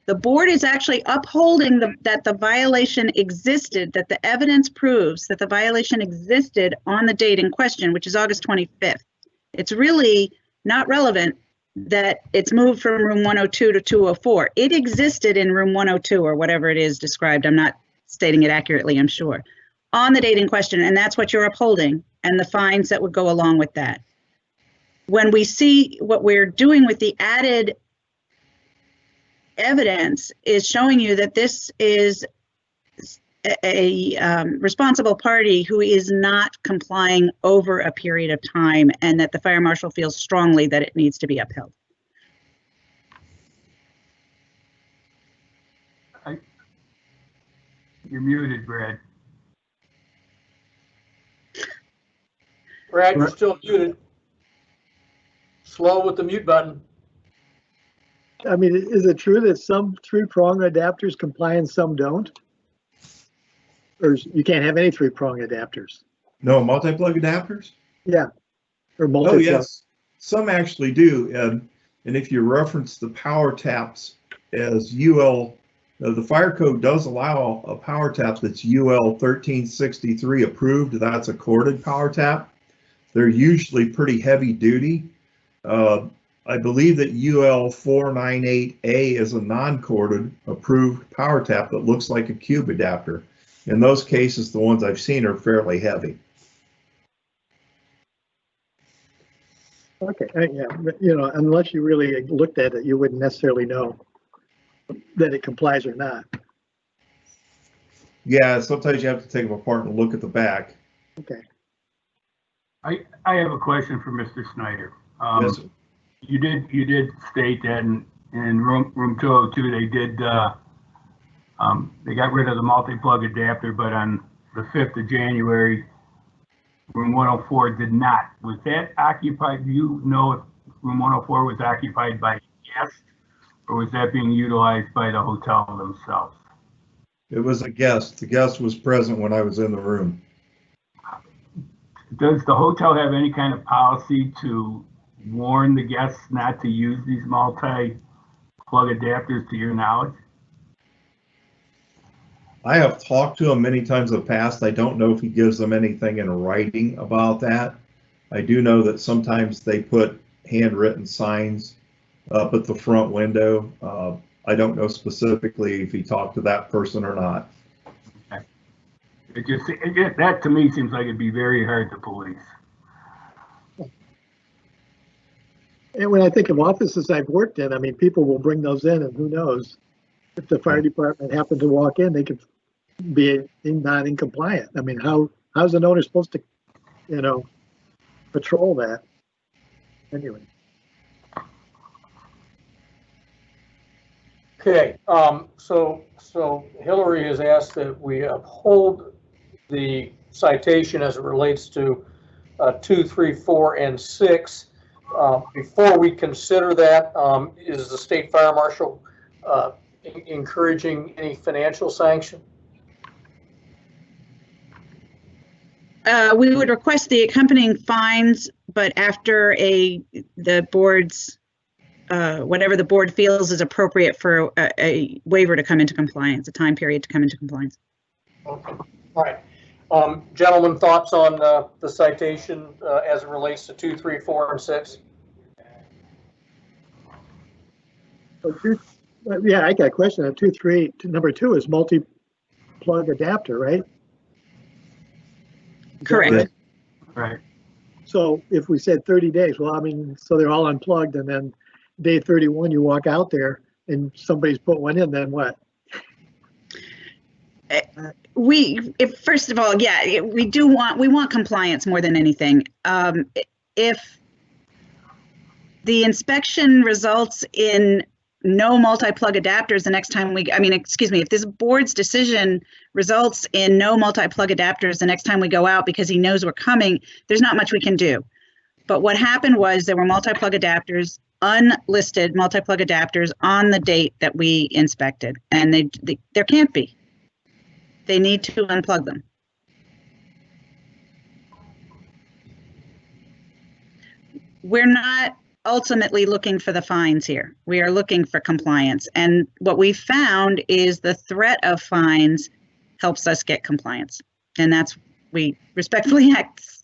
the board is actually upholding that the violation existed, that the evidence proves that the violation existed on the date in question, which is August 25th. It's really not relevant that it's moved from room 102 to 204. It existed in room 102 or whatever it is described. I'm not stating it accurately, I'm sure, on the date in question, and that's what you're upholding, and the fines that would go along with that. When we see what we're doing with the added evidence is showing you that this is a responsible party who is not complying over a period of time, and that the fire marshal feels strongly that it needs to be upheld. You're muted, Brad. Brad, you're still muted. Slow with the mute button. I mean, is it true that some 3-prong adapters comply and some don't? Or you can't have any 3-prong adapters? No multi-plug adapters? Yeah, or Oh, multi-plug. yes. Some actually do. And if you reference the power taps as UL, the fire code does allow a power tap that's UL 1363 approved. That's a corded power tap. They're usually pretty heavy duty. I believe that UL 498A is a non-corded approved power tap that looks like a cube adapter. In those cases, the ones I've seen are fairly heavy. Okay, yeah, but, you know, unless you really looked at it, you wouldn't necessarily know that it complies or not. Yeah, sometimes you have to take them apart and look at the back. Okay. I have a question for Mr. Snyder. Yes, sir. You did state that in room 202, they did, they got rid of the multi-plug adapter, but on the 5th of January, room 104 did not. Was that occupied? Do you know if room 104 was occupied by guests, or was that being utilized by the hotel themselves? It was a guest. The guest was present when I was in the room. Does the hotel have any kind of policy to warn the guests not to use these multi-plug adapters, to your knowledge? I have talked to him many times in the past. I don't know if he gives them anything in writing about that. I do know that sometimes they put handwritten signs up at the front window. I don't know specifically if he talked to that person or not. Okay. That to me seems like it'd be very hard to police. And when I think of offices I've worked in, I mean, people will bring those in, and who knows? If the fire department happened to walk in, they could be not in compliant. I mean, how's an owner supposed to, you know, patrol that? Anyway. Okay, so Hillary has asked that we uphold the citation as it relates to 2, 3, 4, and 6. Before we consider that, is the state fire marshal encouraging any financial sanction? We would request the accompanying fines, but after the board's whatever the board feels is appropriate for a waiver to come into compliance, a time period to come into compliance. Okay. All right. Gentlemen, thoughts on the citation as it relates to 2, 3, 4, and 6? Yeah, I got a question on 2, 3. Number 2 is multi-plug adapter, right? Correct. Right. So if we said 30 days, well, I mean, so they're all unplugged, and then day 31, you walk out there and somebody's put one in, then what? First of all, yeah, we want compliance more than anything. If the inspection results in no multi-plug adapters the next time if this board's decision results in no multi-plug adapters the next time we go out because he knows we're coming, there's not much we can do. But what happened was there were multi-plug adapters, unlisted multi-plug adapters on the date that we inspected, and there can't be. They need to unplug them. We're not ultimately looking for the fines here. We are looking for compliance. And what we found is the threat of fines helps us get compliance. And we respectfully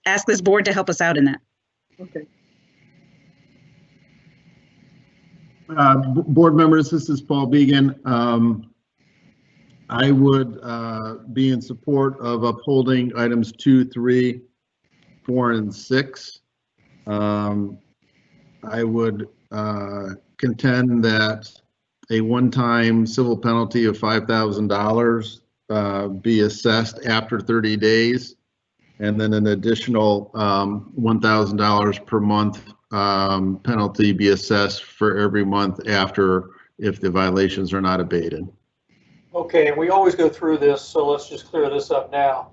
ask this board to help us out in that. Okay. Board members, this is Paul Began. I would be in support of upholding items 2, 3, 4, and 6. I would contend that a one-time civil penalty of $5,000 be assessed after 30 days, and then an additional $1,000 per month penalty be assessed for every month after if the violations are not abated. Okay, we always go through this, so let's just clear this up now.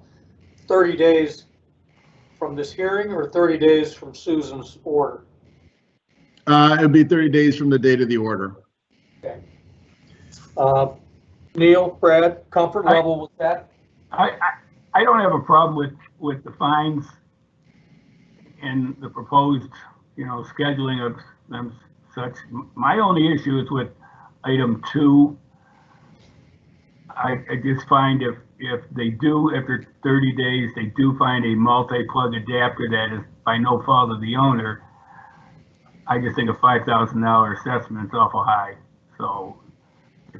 30 days from this hearing or 30 days from Susan's order? It'd be 30 days from the date of the order. Okay. Neil, Brad, comfort level with that? I don't have a problem with the fines and the proposed scheduling of them such. My only issue is with item 2. I just find if they do, after 30 days, they do find a multi-plug adapter that is by no fault of the owner, I just think a $5,000 assessment is awful high. So.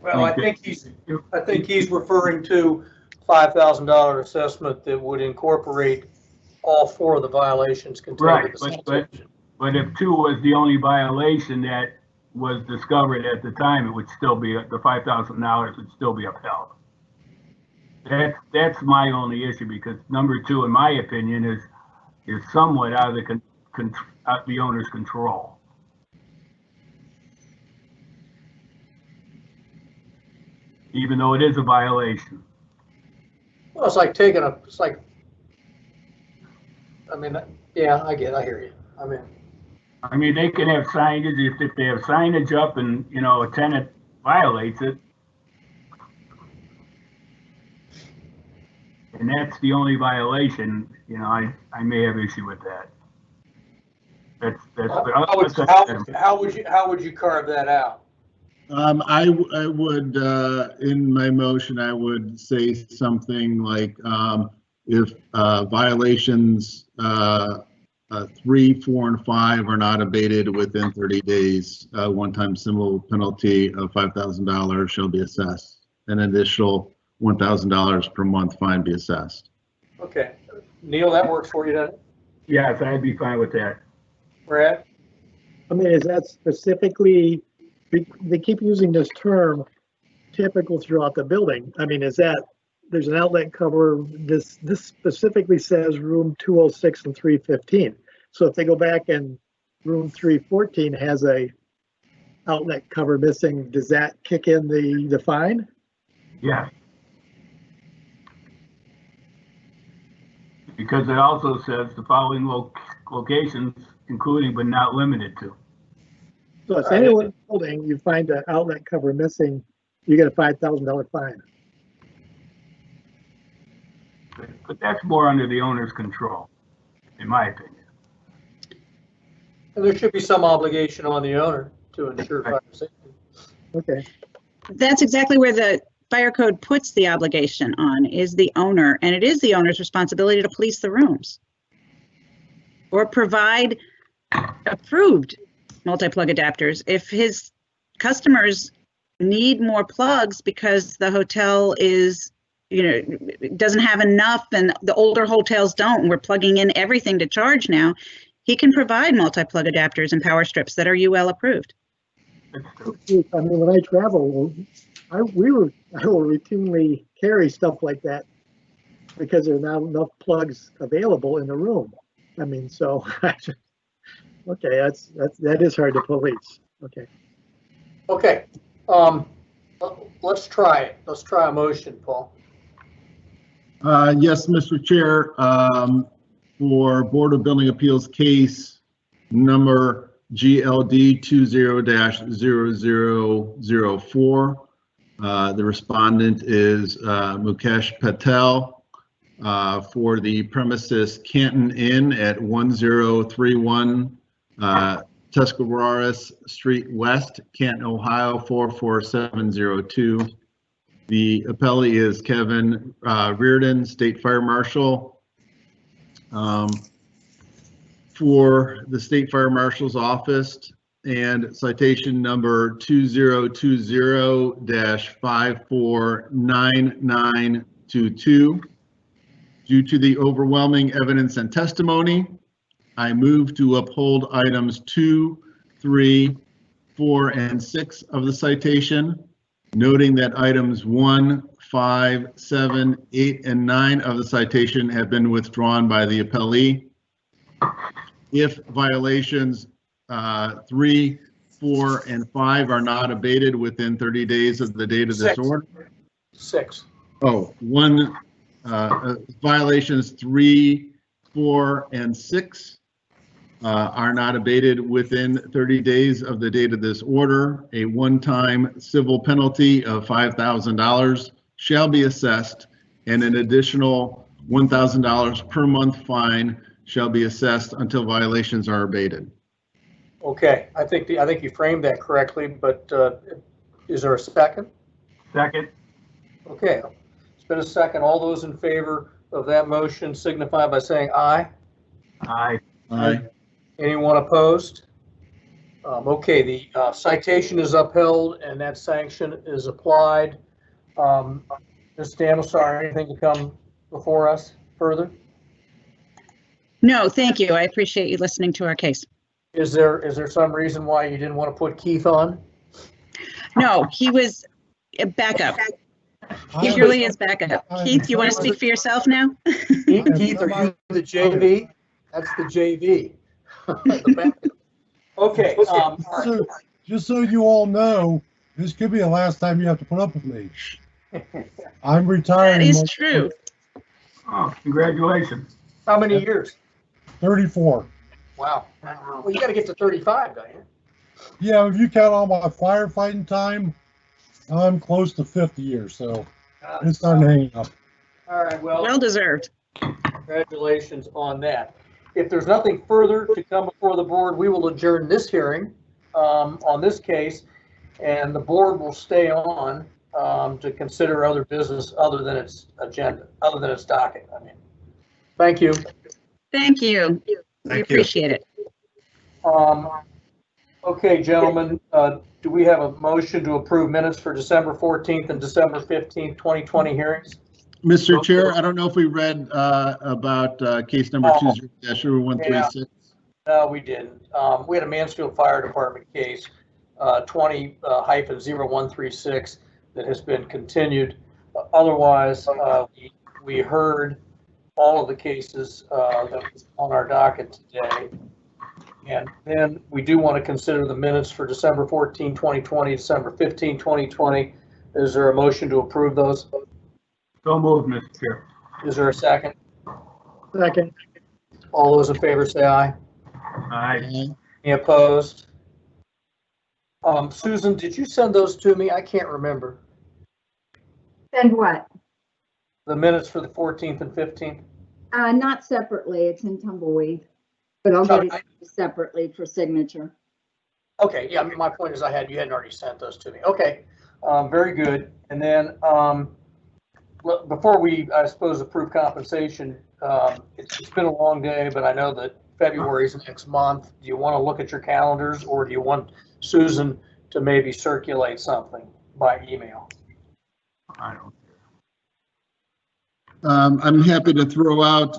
Well, I think he's referring to $5,000 assessment that would incorporate all 4 of the violations contained in the citation. But if 2 was the only violation that was discovered at the time, it would still be, the $5,000 would still be upheld. That's my only issue, because number 2, in my opinion, is somewhat out of the owner's control. Even though it is a violation. Well, it's like taking a, it's like, I mean, yeah, I hear you. I mean, they can have signage, if they have signage up and, a tenant violates it. And that's the only violation, I may have issue with that. How would you carve that out? I would, in my motion, I would say something like, if violations 3, 4, and 5 are not abated within 30 days, one-time civil penalty of $5,000 shall be assessed. An additional $1,000 per month fine be assessed. Okay. Neil, that works for you, doesn't it? Yes, I'd be fine with that. Brad? I mean, is that specifically, they keep using this term typical throughout the building. I mean, is that, there's an outlet cover, this specifically says room 206 and 315. So if they go back and room 314 has a outlet cover missing, does that kick in the fine? Yeah. Because it also says the following locations, including but not limited to. So if anyone building, you find an outlet cover missing, you get a $5,000 fine. But that's more under the owner's control, in my opinion. And there should be some obligation on the owner to ensure fire safety. Okay. That's exactly where the fire code puts the obligation on, is the owner, and it is the owner's responsibility to police the rooms or provide approved multi-plug adapters. If his customers need more plugs because the hotel is, doesn't have enough and the older hotels don't, and we're plugging in everything to charge now, he can provide multi-plug adapters and power strips that are UL approved. I mean, when I travel, I will routinely carry stuff like that because there are not enough plugs available in the room. I mean, so okay, that is hard to police. Okay. Okay. Let's try it. Let's try a motion, Paul. Yes, Mr. Chair, for Board of Building Appeals case number GLD 20-0004. The respondent is Mukesh Patel for the premises Canton Inn at 1031 Tuscarawas Street West, Canton, Ohio 44702. The appellee is Kevin Reardon, State Fire Marshal. For the State Fire Marshal's Office, and citation number 2020-549922. Due to the overwhelming evidence and testimony, I move to uphold items 2, 3, 4, and 6 of the citation, noting that items 1, 5, 7, 8, and 9 of the citation have been withdrawn by the appellee. If violations 3, 4, and 5 are not abated within 30 days of the date of this order. 6. Oh, violations 3, 4, and 6 are not abated within 30 days of the date of this order. A one-time civil penalty of $5,000 shall be assessed, and an additional $1,000 per month fine shall be assessed until violations are abated. Okay, I think you framed that correctly, but is there a second? Second. Okay, it's been a second. All those in favor of that motion signify by saying aye. Aye. Aye. Anyone opposed? Okay, the citation is upheld and that sanction is applied. Ms. Damasar, anything to come before us further? No, thank you. I appreciate you listening to our case. Is there some reason why you didn't want to put Keith on? No, he was backup. He purely is backup. Keith, you want to speak for yourself now? Keith, are you the JV? That's the JV. The backup. Okay. Just so you all know, this could be the last time you have to put up with me. I'm retiring. That is true. Oh, congratulations. How many years? 34. Wow. Well, you got to get to 35, don't you? Yeah, if you count all my firefighting time, I'm close to 50 years, so it's time to hang up. All right, Well deserved. Congratulations on that. If there's nothing further to come before the board, we will adjourn this hearing on this case, and the board will stay on to consider other business other than its agenda, other than its docket. I mean, thank you. Thank you. We appreciate it. Okay, gentlemen, do we have a motion to approve minutes for December 14th and December 15th, 2020 hearings? Mr. Chair, I don't know if we read about case number 20-0136. No, we didn't. We had a Mansfield Fire Department case, 20-0136, that has been continued. Otherwise, we heard all of the cases that was on our docket today. And then we do want to consider the minutes for December 14, 2020, December 15, 2020. Is there a motion to approve those? So moved, Mr. Chair. Is there a second? Second. All those in favor say aye. Aye. Any opposed? Susan, did you send those to me? I can't remember. Send what? The minutes for the 14th and 15th? Not separately, it's in Tumbleweed, but I'll get it separately for signature. Okay, yeah, I mean, my point is you hadn't already sent those to me. Okay, very good. And then before we, I suppose, approve compensation, it's been a long day, but I know that February is next month. Do you want to look at your calendars, or do you want Susan to maybe circulate something by email? I don't. I'm happy to throw out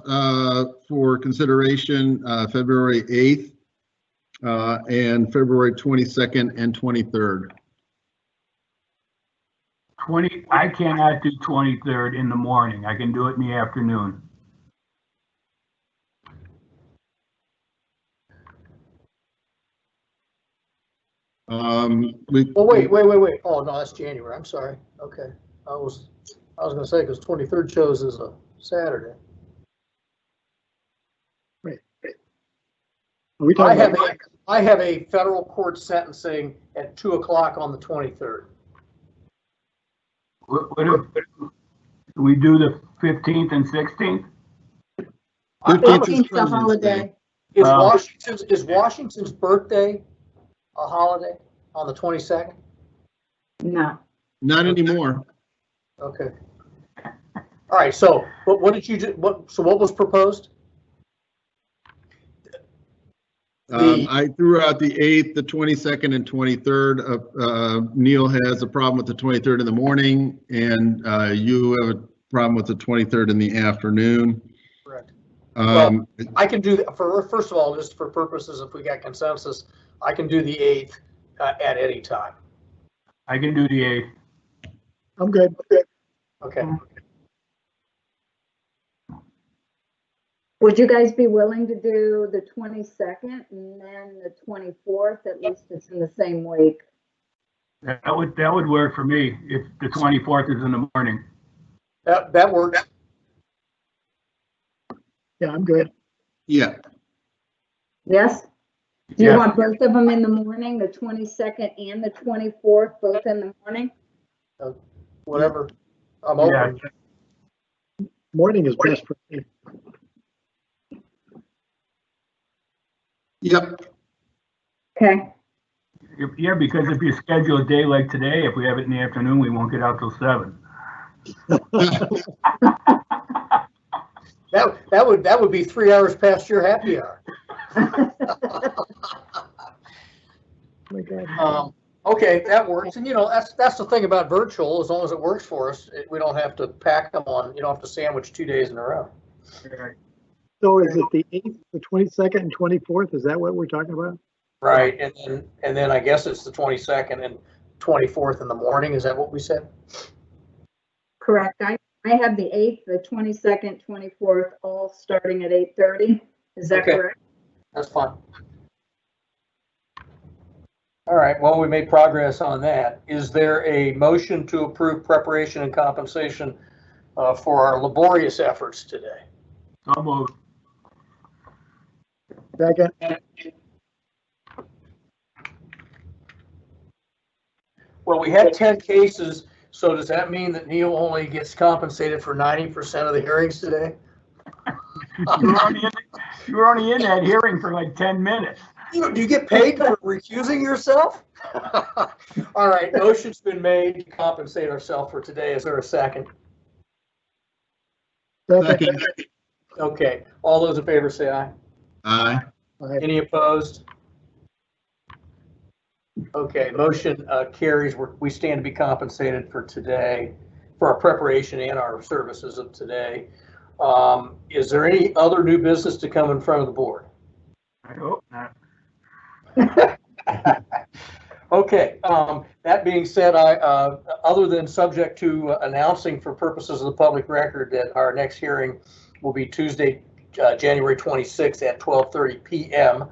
for consideration February 8th and February 22nd and 23rd. I cannot do 23rd in the morning. I can do it in the afternoon. Wait. Oh, no, that's January. I'm sorry. Okay. I was going to say, because 23rd shows as a Saturday. Wait. I have a federal court sentencing at 2 o'clock on the 23rd. What if we do the 15th and 16th? 15th is a holiday. Is Washington's birthday a holiday on the 22nd? No. Not anymore. Okay. All right. So, what did you do? What was proposed? I threw out the 8th, the 22nd, and 23rd. Neil has a problem with the 23rd in the morning, and you have a problem with the 23rd in the afternoon. Correct. Well, I can do that first of all, just for purposes, if we got consensus, I can do the 8th at any time. I can do the 8th. I'm good. Okay. Would you guys be willing to do the 22nd and then the 24th? At least it's in the same week. That would work for me if the 24th is in the morning. That works. Yeah, I'm good. Yeah. Yes? Do you want both of them in the morning, the 22nd and the 24th, both in the morning? Whatever. I'm open. Yeah. Morning is best for me. Yep. Okay, Yeah, because if you schedule a day like today, if we have it in the afternoon, we won't get out till 7. That would be 3 hours past your happy hour. my God. Okay, that works. And that's the thing about virtual. As long as it works for us, we don't have to pack them on. You don't have to sandwich 2 days in a row. So is it the 8th, the 22nd, and 24th? Is that what we're talking about? Right, and then I guess it's the 22nd and 24th in the morning. Is that what we said? correct. I have the 8th, the 22nd, 24th, all starting at 8:30. Is that Okay. correct? That's fine. All right, well, we made progress on that. Is there a motion to approve preparation and compensation for our laborious efforts today? So moved. Second. Well, we had 10 cases, so does that mean that Neil only gets compensated for 90% of the hearings today? You were only in that hearing for like 10 minutes. Do you get paid for recusing yourself? All right, motion's been made to compensate ourselves for today. Is there a second? Second. Okay, all those in favor say aye. Aye. Any opposed? Okay, motion carries. We stand to be compensated for today, for our preparation and our services of today. Is there any other new business to come in front of the board? I hope not. Okay, that being said, other than subject to announcing for purposes of the public record that our next hearing will be Tuesday, January 26th at 12:30 p.m.,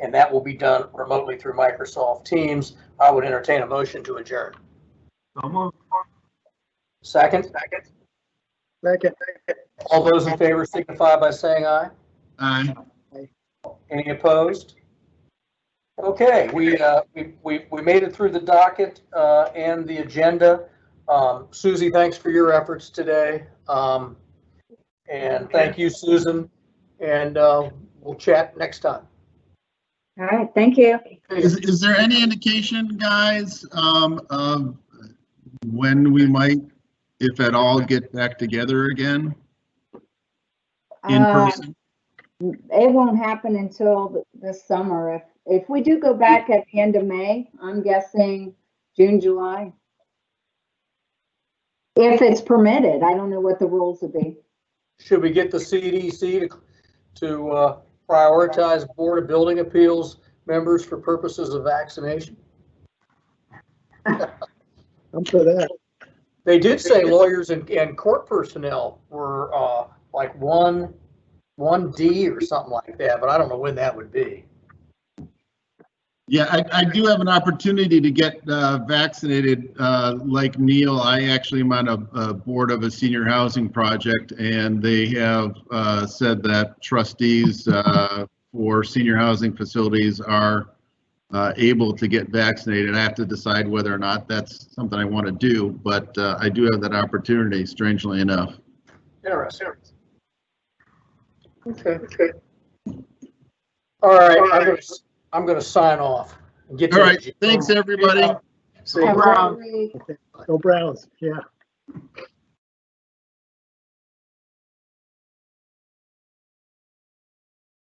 and that will be done remotely through Microsoft Teams, I would entertain a motion to adjourn. So moved. Second? Second. All those in favor signify by saying aye. Aye. Any opposed? Okay, we made it through the docket and the agenda. Susie, thanks for your efforts today. And thank you, Susan. And we'll chat next time. All right, thank you. Is there any indication, guys, of when we might, if at all, get back together again? In person? It won't happen until this summer. If we do go back at the end of May, I'm guessing June, July. If it's permitted, I don't know what the rules would be. Should we get the CDC to prioritize Board of Building Appeals members for purposes of vaccination? I'm for that. They did say lawyers and court personnel were like 1D or something like that, but I don't know when that would be. Yeah, I do have an opportunity to get vaccinated like Neil. I actually am on a board of a senior housing project, and they have said that trustees for senior housing facilities are able to get vaccinated. I have to decide whether or not that's something I want to do, but I do have that opportunity, strangely enough. Interesting. Okay. All right, I'm gonna sign off. And get to All right, thanks, everybody. See you. Go Browns, yeah.